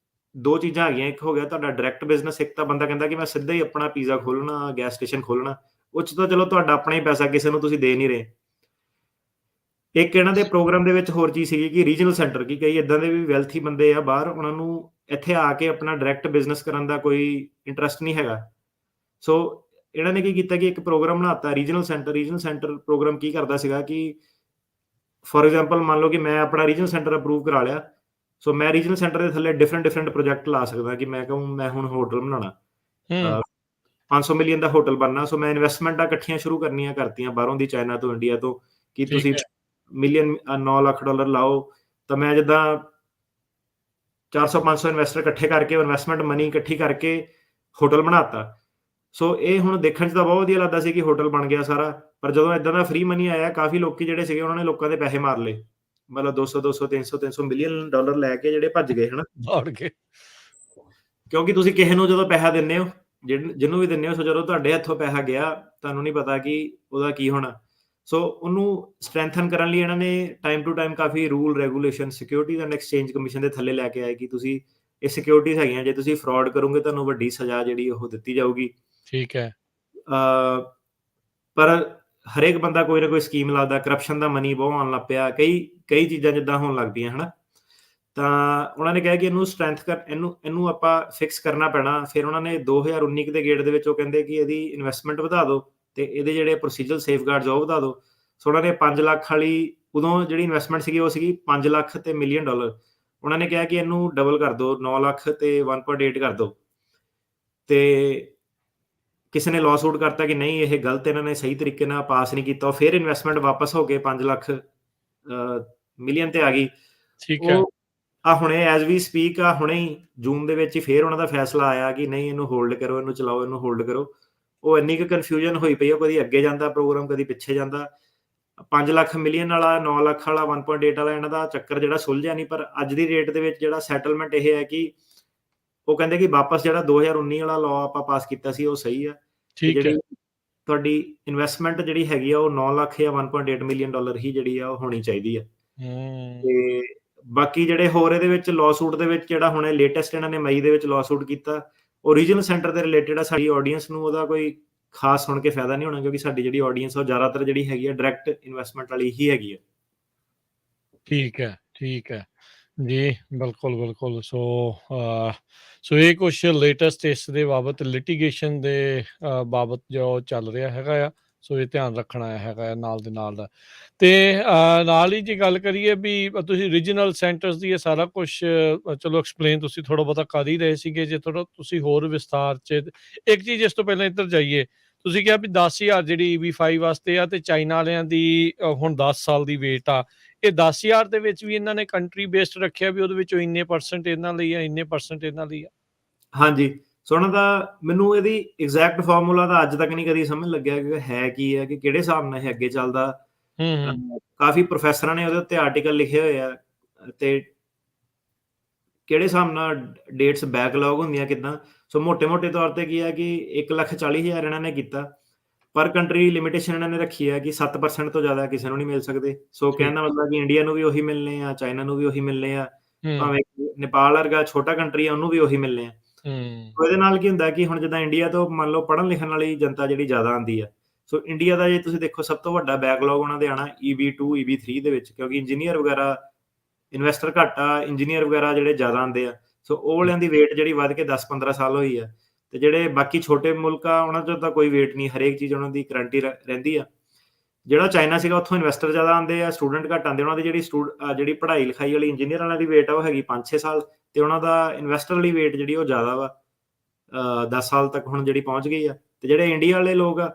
2 ਚੀਜ਼ਾਂ ਹੈਗੀਆਂ। ਇੱਕ ਹੋ ਗਿਆ ਤੁਹਾਡਾ ਡਾਇਰੈਕਟ ਬਿਜ਼ਨਸ, ਇੱਕ ਤਾਂ ਬੰਦਾ ਕਹਿੰਦਾ ਕਿ ਮੈਂ ਸਿੱਧਾ ਹੀ ਆਪਣਾ ਪੀਜ਼ਾ ਖੋਲ੍ਹਣਾ, ਗੈਸ ਸਟੇਸ਼ਨ ਖੋਲ੍ਹਣਾ। ਉਹ 'ਚ ਤਾਂ ਚਲੋ ਤੁਹਾਡਾ ਆਪਣਾ ਹੀ ਪੈਸਾ, ਕਿਸੇ ਨੂੰ ਤੁਸੀਂ ਦੇ ਨਹੀਂ ਰਹੇ। ਇੱਕ ਇਹਨਾਂ ਦੇ ਪ੍ਰੋਗਰਾਮ ਦੇ ਵਿੱਚ ਹੋਰ ਚੀਜ਼ ਸੀਗੀ ਕਿ ਰੀਜਨਲ ਸੈਂਟਰ, ਕਿ ਕਈ ਇੱਦਾਂ ਦੇ ਵੀ ਵੈਲਥੀ ਬੰਦੇ ਆ ਬਾਹਰ, ਉਹਨਾਂ ਨੂੰ ਇੱਥੇ ਆ ਕੇ ਆਪਣਾ ਡਾਇਰੈਕਟ ਬਿਜ਼ਨਸ ਕਰਨ ਦਾ ਕੋਈ ਇੰਟਰਸਟ ਨਹੀਂ ਹੈਗਾ। ਸੋ ਇਹਨਾਂ ਨੇ ਕੀ ਕੀਤਾ ਕਿ ਇੱਕ ਪ੍ਰੋਗਰਾਮ ਬਣਾਤਾ ਰੀਜਨਲ ਸੈਂਟਰ ਪ੍ਰੋਗਰਾਮ ਕੀ ਕਰਦਾ ਸੀਗਾ ਕਿ ਫੋਰ ਐਗਜ਼ਾਮਪਲ ਮੰਨ ਲਓ ਕਿ ਮੈਂ ਆਪਣਾ ਰੀਜਨਲ ਸੈਂਟਰ ਅਪਰੂਵ ਕਰਾ ਲਿਆ, ਸੋ ਮੈਂ ਰੀਜਨਲ ਸੈਂਟਰ ਦੇ ਥੱਲੇ ਡਿਫਰੈਂਟ ਪ੍ਰੋਜੈਕਟ ਲਾ ਸਕਦਾ ਕਿ ਮੈਂ ਕਹੂੰ ਮੈਂ ਹੁਣ ਹੋਟਲ ਬਣਾਉਣਾ, 500 ਮਿਲੀਅਨ ਦਾ ਹੋਟਲ ਬਣਨਾ, ਸੋ ਮੈਂ ਇਨਵੈਸਟਮੈਂਟਾਂ ਇਕੱਠੀਆਂ ਸ਼ੁਰੂ ਕਰਤੀਆਂ ਬਾਹਰੋਂ ਦੀ, ਚਾਈਨਾ ਤੋਂ, ਇੰਡੀਆ ਤੋਂ, ਕਿ ਤੁਸੀਂ ਮਿਲੀਅਨ 9 ਲੱਖ ਡਾਲਰ ਲਾਓ। ਤਾਂ ਮੈਂ ਜਿੱਦਾਂ 400-500 ਇਨਵੈਸਟਰ ਇਕੱਠੇ ਕਰਕੇ ਇਨਵੈਸਟਮੈਂਟ ਮਨੀ ਇਕੱਠੀ ਕਰਕੇ ਹੋਟਲ ਬਣਾਤਾ। ਸੋ ਇਹ ਹੁਣ ਦੇਖਣ 'ਚ ਤਾਂ ਬਹੁਤ ਵਧੀਆ ਲੱਗਦਾ ਸੀ ਕਿ ਹੋਟਲ ਬਣ ਗਿਆ ਸਾਰਾ, ਪਰ ਜਦੋਂ ਇੱਦਾਂ ਦਾ ਫ੍ਰੀ ਮਨੀ ਆਇਆ, ਕਾਫੀ ਲੋਕੀ ਜਿਹੜੇ ਸੀਗੇ ਉਹਨਾਂ ਨੇ ਲੋਕਾਂ ਦੇ ਪੈਸੇ ਮਾਰ ਲਏ, ਮਤਲਬ 200 300 ਮਿਲੀਅਨ ਡਾਲਰ ਲੈ ਕੇ ਜਿਹੜੇ ਭੱਜ ਗਏ, ਹਨਾ, ਕਿਉਂਕਿ ਤੁਸੀਂ ਕਿਸੇ ਨੂੰ ਜਦੋਂ ਪੈਸਾ ਦਿੰਦੇ ਹੋ, ਜਿਹਨੂੰ ਵੀ ਦਿੰਦੇ ਹੋ, ਸੋ ਜਦੋਂ ਤੁਹਾਡੇ ਹੱਥੋਂ ਪੈਸਾ ਗਿਆ, ਤੁਹਾਨੂੰ ਨਹੀਂ ਪਤਾ ਕਿ ਉਹਦਾ ਕੀ ਹੋਣਾ। ਸੋ ਉਹਨੂੰ ਸਟਰੈਂਥਨ ਕਰਨ ਲਈ ਇਹਨਾਂ ਨੇ ਟਾਈਮ ਟੂ ਟਾਈਮ ਕਾਫੀ rule regulation securities and exchange commission ਦੇ ਥੱਲੇ ਲੈ ਕੇ ਆਏ ਕਿ ਤੁਸੀਂ ਇਹ ਸਿਕਿਉਰਿਟੀਜ਼ ਹੈਗੀਆਂ, ਜੇ ਤੁਸੀਂ ਫਰਾਡ ਕਰੋਗੇ ਤੁਹਾਨੂੰ ਵੱਡੀ ਸਜ਼ਾ ਜਿਹੜੀ ਉਹ ਦਿੱਤੀ ਜਾਊਗੀ। ਠੀਕ ਹੈ। ਪਰ ਹਰੇਕ ਬੰਦਾ ਕੋਈ ਨਾ ਕੋਈ ਸਕੀਮ ਲਾਦਾ, ਕਰਪਸ਼ਨ ਦਾ ਮਨੀ ਬਹੁਤ ਆਉਣ ਲੱਗ ਪਿਆ, ਕਈ ਚੀਜ਼ਾਂ ਜਿੱਦਾਂ ਹੋਣ ਲੱਗ ਪਈਆਂ, ਹਨਾ। ਤਾਂ ਉਹਨਾਂ ਨੇ ਕਿਹਾ ਕਿ ਇਹਨੂੰ ਇਹਨੂੰ ਆਪਾਂ ਫਿਕਸ ਕਰਨਾ ਪੈਣਾ। ਫਿਰ ਉਹਨਾਂ ਨੇ 2019 ਦੇ ਗੇੜ ਦੇ ਵਿੱਚ ਉਹ ਕਹਿੰਦੇ ਕਿ ਇਹਦੀ ਇਨਵੈਸਟਮੈਂਟ ਵਧਾ ਦਿਓ ਤੇ ਇਹਦੇ ਜਿਹੜੇ ਪ੍ਰੋਸੀਜਰ ਸੇਫਗਾਰਡਸ ਉਹ ਵਧਾ ਦਿਓ। ਸੋ ਉਹਨਾਂ ਨੇ 5 ਲੱਖ ਵਾਲੀ ਉਦੋਂ ਜਿਹੜੀ ਇਨਵੈਸਟਮੈਂਟ ਸੀਗੀ ਉਹ ਸੀਗੀ 5 ਲੱਖ ਤੇ ਮਿਲੀਅਨ ਡਾਲਰ। ਉਹਨਾਂ ਨੇ ਕਿਹਾ ਕਿ ਇਹਨੂੰ ਡਬਲ ਕਰ ਦਿਓ, 9 ਲੱਖ ਤੇ 1.8 ਕਰ ਦਿਓ। ਤੇ ਕਿਸੇ ਨੇ ਲਾਅ ਸੂਟ ਕਰਤਾ ਕਿ ਨਹੀਂ, ਇਹ ਗਲਤ, ਇਹਨਾਂ ਨੇ ਸਹੀ ਤਰੀਕੇ ਨਾਲ ਪਾਸ ਨਹੀਂ ਕੀਤਾ। ਫਿਰ ਇਨਵੈਸਟਮੈਂਟ ਵਾਪਸ ਹੋ ਕੇ 5 ਲੱਖ ਮਿਲੀਅਨ ਤੇ ਆ ਗਈ। ਠੀਕ ਹੈ। ਆ ਹੁਣੇ ਐਜ਼ ਵੀ ਸਪੀਕ ਹੁਣੇ ਹੀ ਜੂਨ ਦੇ ਵਿੱਚ ਹੀ ਫਿਰ ਉਹਨਾਂ ਦਾ ਫੈਸਲਾ ਆਇਆ ਕਿ ਨਹੀਂ, ਇਹਨੂੰ ਹੋਲਡ ਕਰੋ, ਇਹਨੂੰ ਚਲਾਓ, ਇਹਨੂੰ ਹੋਲਡ ਕਰੋ। ਉਹ ਇੰਨੀ ਕੁ ਕਨਫਿਊਜ਼ਨ ਹੋਈ ਪਈ ਆ, ਕਦੀ ਅੱਗੇ ਜਾਂਦਾ ਪ੍ਰੋਗਰਾਮ, ਕਦੀ ਪਿੱਛੇ ਜਾਂਦਾ। 5 ਲੱਖ ਮਿਲੀਅਨ ਵਾਲਾ, 9 ਲੱਖ ਵਾਲਾ, 1.8 ਵਾਲਾ, ਇਹਨਾਂ ਦਾ ਚੱਕਰ ਜਿਹੜਾ ਸੁਲਝਿਆ ਨਹੀਂ। ਪਰ ਅੱਜ ਦੀ ਡੇਟ ਦੇ ਵਿੱਚ ਜਿਹੜਾ ਸੈਟਲਮੈਂਟ ਇਹ ਹੈ ਕਿ ਉਹ ਕਹਿੰਦੇ ਕਿ ਵਾਪਸ ਜਿਹੜਾ 2019 ਵਾਲਾ ਲਾਅ ਆਪਾਂ ਪਾਸ ਕੀਤਾ ਸੀ ਉਹ ਸਹੀ ਆ। ਜਿਹੜੀ ਤੁਹਾਡੀ ਇਨਵੈਸਟਮੈਂਟ ਜਿਹੜੀ ਹੈਗੀ ਆ ਉਹ 9 ਲੱਖ ਜਾਂ 1.8 ਮਿਲੀਅਨ ਡਾਲਰ ਹੀ ਜਿਹੜੀ ਆ ਉਹ ਹੋਣੀ ਚਾਹੀਦੀ ਆ। ਤੇ ਬਾਕੀ ਜਿਹੜੇ ਹੋਰ ਇਹਦੇ ਵਿੱਚ ਲਾਅ ਸੂਟ ਦੇ ਵਿੱਚ ਜਿਹੜਾ ਹੁਣ ਲੇਟੈਸਟ ਇਹਨਾਂ ਨੇ ਮਈ ਦੇ ਵਿੱਚ ਲਾਅ ਸੂਟ ਕੀਤਾ, ਉਹ ਰੀਜਨਲ ਸੈਂਟਰ ਦੇ ਰਿਲੇਟਡ ਆ। ਸਾਡੀ ਆਡੀਅנס ਨੂੰ ਉਹਦਾ ਕੋਈ ਖਾਸ ਸੁਣ ਕੇ ਫਾਇਦਾ ਨਹੀਂ ਹੋਣਾ, ਕਿਉਂਕਿ ਸਾਡੀ ਜਿਹੜੀ ਆਡੀਅנס ਉਹ ਜ਼ਿਆਦਾਤਰ ਜਿਹੜੀ ਹੈਗੀ ਆ ਡਾਇਰੈਕਟ ਇਨਵੈਸਟਮੈਂਟ ਵਾਲੀ ਹੀ ਹੈਗੀ ਆ। ਠੀਕ ਹੈ ਜੀ, ਬਿਲਕੁਲ। ਸੋ ਇਹ ਕੁਛ ਲੇਟੈਸਟ ਇਸ ਦੇ ਬਾਬਤ ਲਿਟੀਗੇਸ਼ਨ ਦੇ ਬਾਬਤ ਜੋ ਚੱਲ ਰਿਹਾ ਹੈਗਾ ਆ, ਸੋ ਇਹ ਧਿਆਨ ਰੱਖਣਾ ਹੈਗਾ ਨਾਲ ਦੇ ਨਾਲ ਦਾ। ਤੇ ਨਾਲ ਹੀ ਜੇ ਗੱਲ ਕਰੀਏ ਵੀ ਤੁਸੀਂ ਰੀਜਨਲ ਸੈਂਟਰਸ ਦੀ ਇਹ ਸਾਰਾ ਕੁਛ ਚਲੋ ਐਕਸਪਲੇਨ ਤੁਸੀਂ ਥੋੜ੍ਹਾ ਬਹੁਤਾ ਕਰ ਹੀ ਰਹੇ ਸੀਗੇ, ਜੇ ਥੋੜ੍ਹਾ ਤੁਸੀਂ ਹੋਰ ਵਿਸਥਾਰ 'ਚ ਇੱਕ ਚੀਜ਼ ਇਸ ਤੋਂ ਪਹਿਲਾਂ ਇੱਧਰ ਜਾਈਏ। ਤੁਸੀਂ ਕਿਹਾ ਵੀ 10,000 ਜਿਹੜੀ eb5 ਵਾਸਤੇ ਆ, ਤੇ ਚਾਈਨਾ ਵਾਲਿਆਂ ਦੀ ਹੁਣ 10 ਸਾਲ ਦੀ ਵੇਟ ਆ। ਇਹ 10,000 ਦੇ ਵਿੱਚ ਵੀ ਇਹਨਾਂ ਨੇ ਕੰਟਰੀ ਬੇਸਡ ਰੱਖਿਆ ਵੀ ਉਹਦੇ ਵਿੱਚੋਂ ਇੰਨੇ % ਇਹਨਾਂ ਲਈ ਆ, ਇੰਨੇ % ਇਹਨਾਂ ਲਈ ਆ। ਹਾਂਜੀ, ਸੋ ਉਹਨਾਂ ਦਾ ਮੈਨੂੰ ਇਹਦੀ ਐਗਜ਼ੈਕਟ ਫਾਰਮੂਲਾ ਤਾਂ ਅੱਜ ਤੱਕ ਨਹੀਂ ਕਦੀ ਸਮਝ ਲੱਗਿਆ ਕਿ ਹੈ ਕੀ ਹੈ, ਕਿ ਕਿਹੜੇ ਹਿਸਾਬ ਨਾਲ ਇਹ ਅੱਗੇ ਚੱਲਦਾ। ਕਾਫੀ ਪ੍ਰੋਫੈਸਰਾਂ ਨੇ ਉਹਦੇ ਉੱਤੇ ਆਰਟੀਕਲ ਲਿਖੇ ਹੋਏ ਆ, ਤੇ ਕਿਹੜੇ ਹਿਸਾਬ ਨਾਲ ਡੇਟਸ ਬੈਕਲੌਗ ਹੁੰਦੀਆਂ ਕਿੱਦਾਂ। ਸੋ ਮੋਟੇ ਤੌਰ ਤੇ ਕੀ ਹੈ ਕਿ 1,40,000 ਇਹਨਾਂ ਨੇ ਕੀਤਾ। ਪਰ ਕੰਟਰੀ ਲਿਮਿਟੇਸ਼ਨ ਇਹਨਾਂ ਨੇ ਰੱਖੀ ਹੈ ਕਿ 7% ਤੋਂ ਜ਼ਿਆਦਾ ਕਿਸੇ ਨੂੰ ਨਹੀਂ ਮਿਲ ਸਕਦੇ। ਸੋ ਕਹਿਣ ਦਾ ਮਤਲਬ ਕਿ ਇੰਡੀਆ ਨੂੰ ਵੀ ਉਹੀ ਮਿਲਣੇ ਆ, ਚਾਈਨਾ ਨੂੰ ਵੀ ਉਹੀ ਮਿਲਣੇ ਆ, ਭਾਵੇਂ ਨੇਪਾਲ ਵਰਗਾ ਛੋਟਾ ਕੰਟਰੀ ਆ ਉਹਨੂੰ ਵੀ ਉਹੀ ਮਿਲਣੇ ਆ। ਇਹਦੇ ਨਾਲ ਕੀ ਹੁੰਦਾ ਕਿ ਹੁਣ ਜਿੱਦਾਂ ਇੰਡੀਆ ਤੋਂ ਮੰਨ ਲਓ ਪੜ੍ਹਨ ਲਿਖਣ ਵਾਲੀ ਜਨਤਾ ਜਿਹੜੀ ਜ਼ਿਆਦਾ ਆਉਂਦੀ ਆ, ਸੋ ਇੰਡੀਆ ਦਾ ਜੇ ਤੁਸੀਂ ਦੇਖੋ ਸਭ ਤੋਂ ਵੱਡਾ ਬੈਕਲੌਗ ਉਹਨਾਂ ਦੇ ਆਉਣਾ eb2 eb3 ਦੇ ਵਿੱਚ, ਕਿਉਂਕਿ ਇੰਜੀਨੀਅਰ ਵਗੈਰਾ ਇਨਵੈਸਟਰ ਘੱਟ ਆ, ਇੰਜੀਨੀਅਰ ਵਗੈਰਾ ਜਿਹੜੇ ਜ਼ਿਆਦਾ ਆਉਂਦੇ ਆ। ਸੋ ਉਹ ਵਾਲਿਆਂ ਦੀ ਵੇਟ ਜਿਹੜੀ ਵੱਧ ਕੇ 10-15 ਸਾਲ ਹੋਈ ਆ। ਤੇ ਜਿਹੜੇ ਬਾਕੀ ਛੋਟੇ ਮੁਲਕ ਆ ਉਹਨਾਂ 'ਚੋਂ ਤਾਂ ਕੋਈ ਵੇਟ ਨਹੀਂ, ਹਰੇਕ ਚੀਜ਼ ਉਹਨਾਂ ਦੀ ਗਰੰਟੀ ਰਹਿੰਦੀ ਆ। ਜਿਹੜਾ ਚਾਈਨਾ ਸੀਗਾ ਉੱਥੋਂ ਇਨਵੈਸਟਰ ਜ਼ਿਆਦਾ ਆਉਂਦੇ ਆ, ਸਟੂਡੈਂਟ ਘੱਟ ਆਉਂਦੇ। ਉਹਨਾਂ ਦੀ ਜਿਹੜੀ ਪੜ੍ਹਾਈ ਲਿਖਾਈ ਵਾਲੀ ਇੰਜੀਨੀਅਰ ਵਾਲਿਆਂ ਦੀ ਵੇਟ ਆ ਉਹ ਹੈਗੀ 5-6 ਸਾਲ, ਤੇ ਉਹਨਾਂ ਦਾ ਇਨਵੈਸਟਰ ਵਾਲੀ ਵੇਟ ਜਿਹੜੀ ਉਹ ਜ਼ਿਆਦਾ ਵਾ, 10 ਸਾਲ ਤੱਕ ਹੁਣ ਜਿਹੜੀ ਪਹੁੰਚ ਗਈ ਆ। ਤੇ ਜਿਹੜੇ ਇੰਡੀਆ ਵਾਲੇ ਲੋਕ ਆ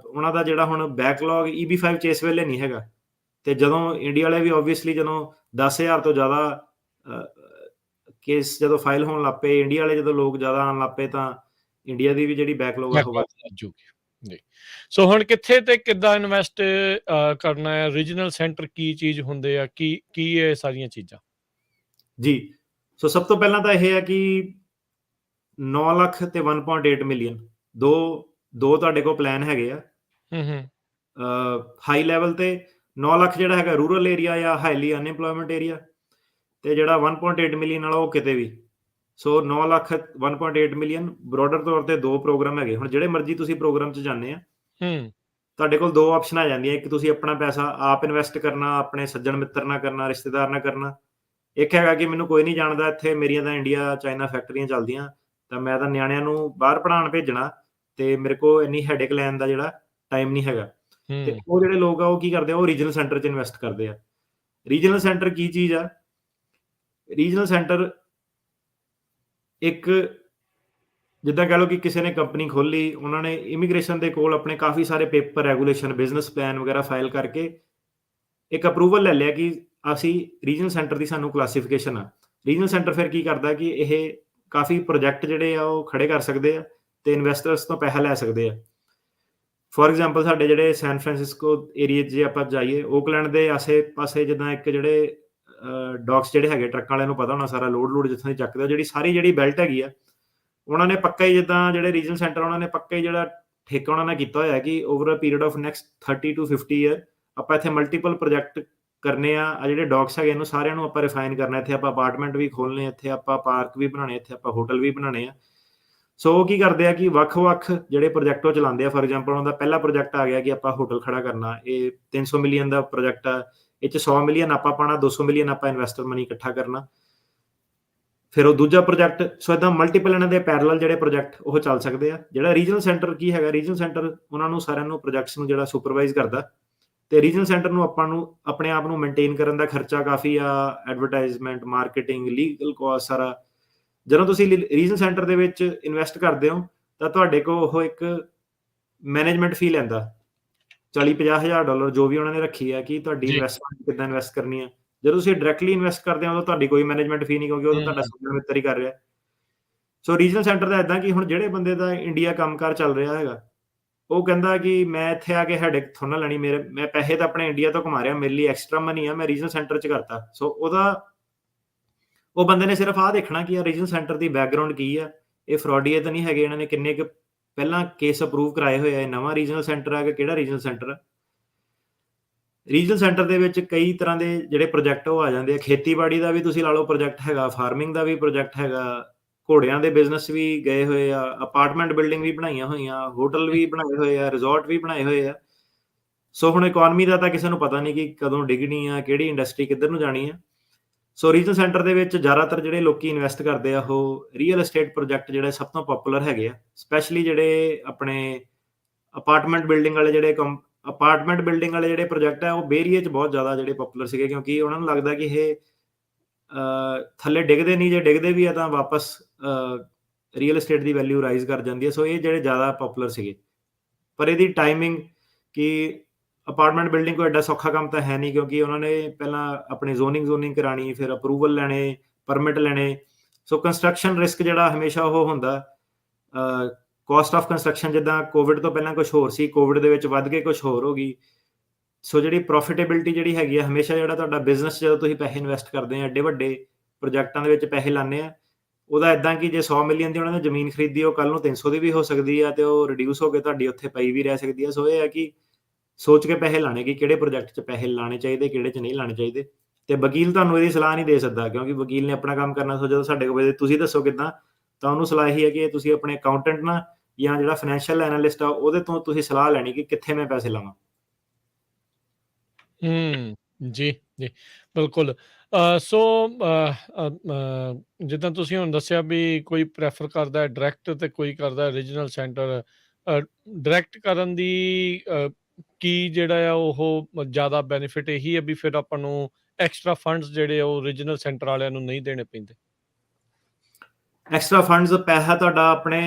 ਉਹਨਾਂ ਦਾ ਜਿਹੜਾ ਹੁਣ ਬੈਕਲੌਗ eb5 'ਚ ਇਸ ਵੇਲੇ ਨਹੀਂ ਹੈਗਾ। ਤੇ ਜਦੋਂ ਇੰਡੀਆ ਵਾਲੇ ਵੀ ਓਬਵੀਅਸਲੀ ਜਦੋਂ 10,000 ਤੋਂ ਜ਼ਿਆਦਾ ਕੇਸ ਜਦੋਂ ਫਾਈਲ ਹੋਣ ਲੱਗ ਪਏ, ਇੰਡੀਆ ਵਾਲੇ ਜਦੋਂ ਲੋਕ ਜ਼ਿਆਦਾ ਆਉਣ ਲੱਗ ਪਏ, ਤਾਂ ਇੰਡੀਆ ਦੀ ਵੀ ਜਿਹੜੀ ਬੈਕਲੌਗ ਆ ਉਹ ਵੱਧ ਜੂਗੀ। ਸੋ ਹੁਣ ਕਿੱਥੇ ਤੇ ਕਿੱਦਾਂ ਇਨਵੈਸਟ ਕਰਨਾ ਹੈ, ਰੀਜਨਲ ਸੈਂਟਰ ਕੀ ਚੀਜ਼ ਹੁੰਦੇ ਆ, ਕੀ ਇਹ ਸਾਰੀਆਂ ਚੀਜ਼ਾਂ ਜੀ। ਸੋ ਸਭ ਤੋਂ ਪਹਿਲਾਂ ਤਾਂ ਇਹ ਹੈ ਕਿ 9 ਲੱਖ ਤੇ 1.8 ਮਿਲੀਅਨ ਦੋ ਤੁਹਾਡੇ ਕੋਲ ਪਲਾਨ ਹੈਗੇ ਆ। ਹਾਈ ਲੈਵਲ ਤੇ 9 ਲੱਖ ਜਿਹੜਾ ਹੈਗਾ ਰੂਰਲ ਏਰੀਆ ਜਾਂ ਹਾਈਲੀ ਅਨਇੰਪਲੋਇਮੈਂਟ ਏਰੀਆ, ਤੇ ਜਿਹੜਾ 1.8 ਮਿਲੀਅਨ ਵਾਲਾ ਉਹ ਕਿਤੇ ਵੀ। ਸੋ 9 ਲੱਖ 1.8 ਮਿਲੀਅਨ ਬਰੋਡਰ ਤੌਰ ਤੇ 2 ਪ੍ਰੋਗਰਾਮ ਹੈਗੇ। ਹੁਣ ਜਿਹੜੇ ਮਰਜ਼ੀ ਤੁਸੀਂ ਪ੍ਰੋਗਰਾਮ 'ਚ ਜਾਂਦੇ ਆ ਤੁਹਾਡੇ ਕੋਲ ਦੋ ਆਪਸ਼ਨ ਆ ਜਾਂਦੀਆਂ, ਇੱਕ ਤੁਸੀਂ ਆਪਣਾ ਪੈਸਾ ਆਪ ਇਨਵੈਸਟ ਕਰਨਾ, ਆਪਣੇ ਸੱਜਣ ਮਿੱਤਰ ਨਾਲ ਕਰਨਾ, ਰਿਸ਼ਤੇਦਾਰ ਨਾਲ ਕਰਨਾ। ਇੱਕ ਹੈਗਾ ਕਿ ਮੈਨੂੰ ਕੋਈ ਨਹੀਂ ਜਾਣਦਾ, ਇੱਥੇ ਮੇਰੀਆਂ ਤਾਂ ਇੰਡੀਆ ਚਾਈਨਾ ਫੈਕਟਰੀਆਂ ਚੱਲਦੀਆਂ, ਤਾਂ ਮੈਂ ਤਾਂ ਨਿਆਣਿਆਂ ਨੂੰ ਬਾਹਰ ਪੜ੍ਹਾਉਣ ਭੇਜਣਾ, ਤੇ ਮੇਰੇ ਕੋਲ ਇੰਨੀ ਹੈਡੇਕ ਲੈਣ ਦਾ ਜਿਹੜਾ ਟਾਈਮ ਨਹੀਂ ਹੈਗਾ। ਤੇ ਉਹ ਜਿਹੜੇ ਲੋਕ ਆ ਉਹ ਕੀ ਕਰਦੇ ਆ, ਉਹ ਰੀਜਨਲ ਸੈਂਟਰ 'ਚ ਇਨਵੈਸਟ ਕਰਦੇ ਆ। ਰੀਜਨਲ ਸੈਂਟਰ ਕੀ ਚੀਜ਼ ਆ? ਰੀਜਨਲ ਸੈਂਟਰ ਇੱਕ, ਜਿੱਦਾਂ ਕਹਿ ਲਓ ਕਿ ਕਿਸੇ ਨੇ ਕੰਪਨੀ ਖੋਲ੍ਹੀ, ਉਹਨਾਂ ਨੇ ਇਮੀਗ੍ਰੇਸ਼ਨ ਦੇ ਕੋਲ ਆਪਣੇ ਕਾਫੀ ਸਾਰੇ ਪੇਪਰ, ਰੈਗੂਲੇਸ਼ਨ, ਬਿਜ਼ਨਸ ਪਲਾਨ ਵਗੈਰਾ ਫਾਈਲ ਕਰਕੇ ਇੱਕ ਅਪਰੂਵਲ ਲੈ ਲਿਆ ਕਿ ਅਸੀਂ ਰੀਜਨਲ ਸੈਂਟਰ ਦੀ ਸਾਨੂੰ ਕਲਾਸੀਫਿਕੇਸ਼ਨ ਆ। ਰੀਜਨਲ ਸੈਂਟਰ ਫਿਰ ਕੀ ਕਰਦਾ ਕਿ ਇਹ ਕਾਫੀ ਪ੍ਰੋਜੈਕਟ ਜਿਹੜੇ ਆ ਉਹ ਖੜੇ ਕਰ ਸਕਦੇ ਆ ਤੇ ਇਨਵੈਸਟਰਸ ਤੋਂ ਪੈਸਾ ਲੈ ਸਕਦੇ ਆ। ਫੋਰ ਐਗਜ਼ਾਮਪਲ ਸਾਡੇ ਜਿਹੜੇ ਸੈਨ ਫਰਾਂਸਿਸਕੋ ਏਰੀਏ 'ਚ ਜੇ ਆਪਾਂ ਜਾਈਏ, ਓਕਲੈਂਡ ਦੇ ਆਸੇ-ਪਾਸੇ ਜਿੱਦਾਂ ਇੱਕ ਜਿਹੜੇ ਡੌਕਸ ਜਿਹੜੇ ਹੈਗੇ, ਟਰੱਕਾਂ ਵਾਲਿਆਂ ਨੂੰ ਪਤਾ ਹੋਣਾ ਸਾਰਾ ਲੋਡ ਜਿੱਥੋਂ ਦੀ ਚੱਕਦੇ ਆ, ਜਿਹੜੀ ਬੈਲਟ ਹੈਗੀ ਆ, ਉਹਨਾਂ ਨੇ ਪੱਕਾ ਹੀ, ਜਿੱਦਾਂ ਜਿਹੜੇ ਰੀਜਨਲ ਸੈਂਟਰ ਉਹਨਾਂ ਨੇ ਪੱਕਾ ਹੀ ਜਿਹੜਾ ਠੇਕਾ ਉਹਨਾਂ ਨੇ ਕੀਤਾ ਹੋਇਆ ਕਿ over a period of next 30 to 50 year ਆਪਾਂ ਇੱਥੇ ਮਲਟੀਪਲ ਪ੍ਰੋਜੈਕਟ ਕਰਨੇ ਆ। ਜਿਹੜੇ ਡੌਕਸ ਹੈਗੇ ਇਹਨੂੰ ਸਾਰਿਆਂ ਨੂੰ ਆਪਾਂ ਰਿਫਾਈਨ ਕਰਨਾ, ਇੱਥੇ ਆਪਾਂ ਅਪਾਰਟਮੈਂਟ ਵੀ ਖੋਲ੍ਹਣੇ, ਇੱਥੇ ਆਪਾਂ ਪਾਰਕ ਵੀ ਬਣਾਉਣੇ, ਇੱਥੇ ਆਪਾਂ ਹੋਟਲ ਵੀ ਬਣਾਉਣੇ ਆ। ਸੋ ਉਹ ਕੀ ਕਰਦੇ ਆ ਕਿ ਵੱਖ-ਵੱਖ ਜਿਹੜੇ ਪ੍ਰੋਜੈਕਟ ਉਹ ਚਲਾਉਂਦੇ ਆ। ਫੋਰ ਐਗਜ਼ਾਮਪਲ ਉਹਨਾਂ ਦਾ ਪਹਿਲਾ ਪ੍ਰੋਜੈਕਟ ਆ ਗਿਆ ਕਿ ਆਪਾਂ ਹੋਟਲ ਖੜਾ ਕਰਨਾ, ਇਹ 300 ਮਿਲੀਅਨ ਦਾ ਪ੍ਰੋਜੈਕਟ ਆ, ਇਹ 'ਚ 100 ਮਿਲੀਅਨ ਆਪਾਂ ਪਾਉਣਾ, 200 ਮਿਲੀਅਨ ਆਪਾਂ ਇਨਵੈਸਟਰ ਮਨੀ ਇਕੱਠਾ ਕਰਨਾ। ਫਿਰ ਉਹ ਦੂਜਾ ਪ੍ਰੋਜੈਕਟ, ਸੋ ਇੱਦਾਂ ਮਲਟੀਪਲ ਇਹਨਾਂ ਦੇ ਪੈਰਲਲ ਜਿਹੜੇ ਪ੍ਰੋਜੈਕਟ ਉਹ ਚੱਲ ਸਕਦੇ ਆ। ਜਿਹੜਾ ਰੀਜਨਲ ਸੈਂਟਰ ਕੀ ਹੈਗਾ, ਰੀਜਨਲ ਸੈਂਟਰ ਉਹਨਾਂ ਨੂੰ ਸਾਰਿਆਂ ਨੂੰ ਪ੍ਰੋਜੈਕਟਸ ਨੂੰ ਜਿਹੜਾ ਸੁਪਰਵਾਈਜ਼ ਕਰਦਾ, ਤੇ ਰੀਜਨਲ ਸੈਂਟਰ ਨੂੰ ਆਪਾਂ ਨੂੰ ਆਪਣੇ ਆਪ ਨੂੰ ਮੇਨਟੇਨ ਕਰਨ ਦਾ ਖਰਚਾ ਕਾਫੀ ਆ, ਐਡਵਰਟਾਈਜ਼ਮੈਂਟ, ਮਾਰਕੀਟਿੰਗ, ਲੀਗਲ ਕੋਸਟ ਸਾਰਾ। ਜਦੋਂ ਤੁਸੀਂ ਰੀਜਨਲ ਸੈਂਟਰ ਦੇ ਵਿੱਚ ਇਨਵੈਸਟ ਕਰਦੇ ਹੋ ਤਾਂ ਤੁਹਾਡੇ ਕੋਲ ਉਹ ਇੱਕ ਮੈਨੇਜਮੈਂਟ ਫੀ ਲੈਂਦਾ, $40,000-50,000 ਜੋ ਵੀ ਉਹਨਾਂ ਨੇ ਰੱਖੀ ਹੈ ਕਿ ਤੁਹਾਡੀ ਇਨਵੈਸਟਮੈਂਟ ਕਿੱਦਾਂ ਇਨਵੈਸਟ ਕਰਨੀ ਹੈ। ਜਦੋਂ ਤੁਸੀਂ ਡਾਇਰੈਕਟਲੀ ਇਨਵੈਸਟ ਕਰਦੇ ਹੋ ਤਾਂ ਤੁਹਾਡੀ ਕੋਈ ਮੈਨੇਜਮੈਂਟ ਫੀ ਨਹੀਂ, ਕਿਉਂਕਿ ਉਹ ਤੁਹਾਡਾ ਸੱਜਣ ਮਿੱਤਰ ਹੀ ਕਰ ਰਿਹਾ। ਸੋ ਰੀਜਨਲ ਸੈਂਟਰ ਦਾ ਇੱਦਾਂ ਕਿ ਹੁਣ ਜਿਹੜੇ ਬੰਦੇ ਦਾ ਇੰਡੀਆ ਕੰਮਕਾਰ ਚੱਲ ਰਿਹਾ ਹੈਗਾ, ਉਹ ਕਹਿੰਦਾ ਕਿ ਮੈਂ ਇੱਥੇ ਆ ਕੇ ਹੈਡੇਕ ਥੋੜ੍ਹਾ ਲੈਣੀ, ਮੈਂ ਪੈਸੇ ਤਾਂ ਆਪਣੇ ਇੰਡੀਆ ਤੋਂ ਕਮਾ ਰਿਹਾ, ਮੇਰੇ ਲਈ ਐਕਸਟਰਾ ਮਨੀ ਆ, ਮੈਂ ਰੀਜਨਲ ਸੈਂਟਰ 'ਚ ਕਰਤਾ। ਸੋ ਉਹ ਬੰਦੇ ਨੇ ਸਿਰਫ ਆਹ ਦੇਖਣਾ ਕਿ ਰੀਜਨਲ ਸੈਂਟਰ ਦੀ ਬੈਕਗਰਾਉਂਡ ਕੀ ਆ, ਇਹ ਫਰੋਡੀਏ ਤਾਂ ਨਹੀਂ ਹੈਗੇ, ਇਹਨਾਂ ਨੇ ਕਿੰਨੇ ਕੁ ਪਹਿਲਾਂ ਕੇਸ ਅਪਰੂਵ ਕਰਾਏ ਹੋਏ ਆ, ਇਹ ਨਵਾਂ ਰੀਜਨਲ ਸੈਂਟਰ ਆ ਕਿ ਕਿਹੜਾ ਰੀਜਨਲ ਸੈਂਟਰ ਆ। ਰੀਜਨਲ ਸੈਂਟਰ ਦੇ ਵਿੱਚ ਕਈ ਤਰ੍ਹਾਂ ਦੇ ਜਿਹੜੇ ਪ੍ਰੋਜੈਕਟ ਉਹ ਆ ਜਾਂਦੇ ਆ। ਖੇਤੀਬਾੜੀ ਦਾ ਵੀ ਤੁਸੀਂ ਲਾ ਲਓ ਪ੍ਰੋਜੈਕਟ ਹੈਗਾ, ਫਾਰਮਿੰਗ ਦਾ ਵੀ ਪ੍ਰੋਜੈਕਟ ਹੈਗਾ, ਘੋੜਿਆਂ ਦੇ ਬਿਜ਼ਨਸ ਵੀ ਗਏ ਹੋਏ ਆ, ਅਪਾਰਟਮੈਂਟ ਬਿਲਡਿੰਗ ਵੀ ਬਣਾਈਆਂ ਹੋਈਆਂ, ਹੋਟਲ ਵੀ ਬਣਾਏ ਹੋਏ ਆ, ਰਿਜ਼ੋਰਟ ਵੀ ਬਣਾਏ ਹੋਏ ਆ। ਸੋ ਹੁਣ ਇਕੋਨਮੀ ਦਾ ਤਾਂ ਕਿਸੇ ਨੂੰ ਪਤਾ ਨਹੀਂ ਕਿ ਕਦੋਂ ਡਿੱਗਣੀ ਆ, ਕਿਹੜੀ ਇੰਡਸਟਰੀ ਕਿੱਧਰ ਨੂੰ ਜਾਣੀ ਆ। ਸੋ ਰੀਜਨਲ ਸੈਂਟਰ ਦੇ ਵਿੱਚ ਜ਼ਿਆਦਾਤਰ ਜਿਹੜੇ ਲੋਕੀ ਇਨਵੈਸਟ ਕਰਦੇ ਆ ਉਹ ਰੀਅਲ ਐਸਟੇਟ ਪ੍ਰੋਜੈਕਟ ਜਿਹੜੇ ਸਭ ਤੋਂ ਪਪੂਲਰ ਹੈਗੇ ਆ, ਸਪੈਸ਼ਲੀ ਜਿਹੜੇ ਆਪਣੇ ਅਪਾਰਟਮੈਂਟ ਬਿਲਡਿੰਗ ਵਾਲੇ ਜਿਹੜੇ ਪ੍ਰੋਜੈਕਟ ਆ, ਉਹ ਬੇ ਏਰੀਏ 'ਚ ਬਹੁਤ ਜ਼ਿਆਦਾ ਜਿਹੜੇ ਪਪੂਲਰ ਸੀਗੇ, ਕਿਉਂਕਿ ਉਹਨਾਂ ਨੂੰ ਲੱਗਦਾ ਕਿ ਇਹ ਥੱਲੇ ਡਿੱਗਦੇ ਨਹੀਂ, ਜੇ ਡਿੱਗਦੇ ਵੀ ਆ ਤਾਂ ਵਾਪਸ ਰੀਅਲ ਐਸਟੇਟ ਦੀ ਵੈਲਿਊ ਰਾਈਜ਼ ਕਰ ਜਾਂਦੀ ਹੈ। ਸੋ ਇਹ ਜਿਹੜੇ ਜ਼ਿਆਦਾ ਪਪੂਲਰ ਸੀਗੇ, ਪਰ ਇਹਦੀ ਟਾਈਮਿੰਗ ਕਿ ਅਪਾਰਟਮੈਂਟ ਬਿਲਡਿੰਗ ਕੋਈ ਐਡਾ ਸੌਖਾ ਕੰਮ ਤਾਂ ਹੈ ਨਹੀਂ, ਕਿਉਂਕਿ ਉਹਨਾਂ ਨੇ ਪਹਿਲਾਂ ਆਪਣੀ ਜ਼ੋਨਿੰਗ ਕਰਾਉਣੀ, ਫਿਰ ਅਪਰੂਵਲ ਲੈਣੇ, ਪਰਮਿਟ ਲੈਣੇ। ਸੋ ਕੰਸਟਰਕਸ਼ਨ ਰਿਸਕ ਜਿਹੜਾ ਹਮੇਸ਼ਾ ਉਹ ਹੁੰਦਾ, ਕੋਸਟ ਆਫ ਕੰਸਟਰਕਸ਼ਨ ਜਿੱਦਾਂ ਕੋਵਿਡ ਤੋਂ ਪਹਿਲਾਂ ਕੁਛ ਹੋਰ ਸੀ, ਕੋਵਿਡ ਦੇ ਵਿੱਚ ਵੱਧ ਕੇ ਕੁਛ ਹੋਰ ਹੋ ਗਈ। ਸੋ ਜਿਹੜੀ ਪ੍ਰੋਫਿਟੇਬਿਲਿਟੀ ਜਿਹੜੀ ਹੈਗੀ ਆ, ਹਮੇਸ਼ਾ ਜਿਹੜਾ ਤੁਹਾਡਾ ਬਿਜ਼ਨਸ, ਜਦੋਂ ਤੁਸੀਂ ਪੈਸੇ ਇਨਵੈਸਟ ਕਰਦੇ ਆ ਐਡੇ ਵੱਡੇ ਪ੍ਰੋਜੈਕਟਾਂ ਦੇ ਵਿੱਚ ਪੈਸੇ ਲਾਉਂਦੇ ਆ, ਉਹਦਾ ਇੱਦਾਂ ਕਿ ਜੇ 100 ਮਿਲੀਅਨ ਦੀ ਉਹਨਾਂ ਨੇ ਜ਼ਮੀਨ ਖਰੀਦੀ, ਉਹ ਕੱਲ੍ਹ ਨੂੰ 300 ਦੀ ਵੀ ਹੋ ਸਕਦੀ ਆ, ਤੇ ਉਹ ਰਿਡਿਊਸ ਹੋ ਕੇ ਤੁਹਾਡੀ ਉੱਥੇ ਪਈ ਵੀ ਰਹਿ ਸਕਦੀ ਆ। ਸੋ ਇਹ ਹੈ ਕਿ ਸੋਚ ਕੇ ਪੈਸੇ ਲਾਣੇ ਕਿ ਕਿਹੜੇ ਪ੍ਰੋਜੈਕਟ 'ਚ ਪੈਸੇ ਲਾਣੇ ਚਾਹੀਦੇ, ਕਿਹੜੇ 'ਚ ਨਹੀਂ ਲਾਣੇ ਚਾਹੀਦੇ। ਤੇ ਵਕੀਲ ਤੁਹਾਨੂੰ ਇਹਦੀ ਸਲਾਹ ਨਹੀਂ ਦੇ ਸਕਦਾ, ਕਿਉਂਕਿ ਵਕੀਲ ਨੇ ਆਪਣਾ ਕੰਮ ਕਰਨਾ। ਸੋ ਜਦੋਂ ਸਾਡੇ ਕੋਲ ਤੁਸੀਂ ਦੱਸੋ ਕਿੱਦਾਂ, ਤਾਂ ਉਹਨੂੰ ਸਲਾਹ ਇਹੀ ਹੈ ਕਿ ਤੁਸੀਂ ਆਪਣੇ ਅਕਾਊਂਟੈਂਟ ਨਾਲ ਜਾਂ ਜਿਹੜਾ ਫਾਈਨੈਂਸ਼ੀਅਲ ਐਨਾਲਿਸਟ ਆ ਉਹਦੇ ਤੋਂ ਤੁਸੀਂ ਸਲਾਹ ਲੈਣੀ ਕਿ ਕਿੱਥੇ ਮੈਂ ਪੈਸੇ ਲਾਵਾਂ। ਜੀ, ਜੀ, ਬਿਲਕੁਲ। ਸੋ ਜਿੱਦਾਂ ਤੁਸੀਂ ਹੁਣ ਦੱਸਿਆ ਵੀ ਕੋਈ ਪ੍ਰੈਫਰ ਕਰਦਾ ਡਾਇਰੈਕਟ ਤੇ ਕੋਈ ਕਰਦਾ ਰੀਜਨਲ ਸੈਂਟਰ। ਡਾਇਰੈਕਟ ਕਰਨ ਦੀ ਕੀ ਜਿਹੜਾ ਆ ਉਹ ਜ਼ਿਆਦਾ ਬੈਨੀਫਿਟ ਇਹੀ ਹੈ ਵੀ ਫਿਰ ਆਪਾਂ ਨੂੰ ਐਕਸਟਰਾ ਫੰਡਸ ਜਿਹੜੇ ਉਹ ਰੀਜਨਲ ਸੈਂਟਰ ਵਾਲਿਆਂ ਨੂੰ ਨਹੀਂ ਦੇਣੇ ਪੈਂਦੇ। ਐਕਸਟਰਾ ਫੰਡਸ, ਪੈਸਾ ਤੁਹਾਡਾ ਆਪਣੇ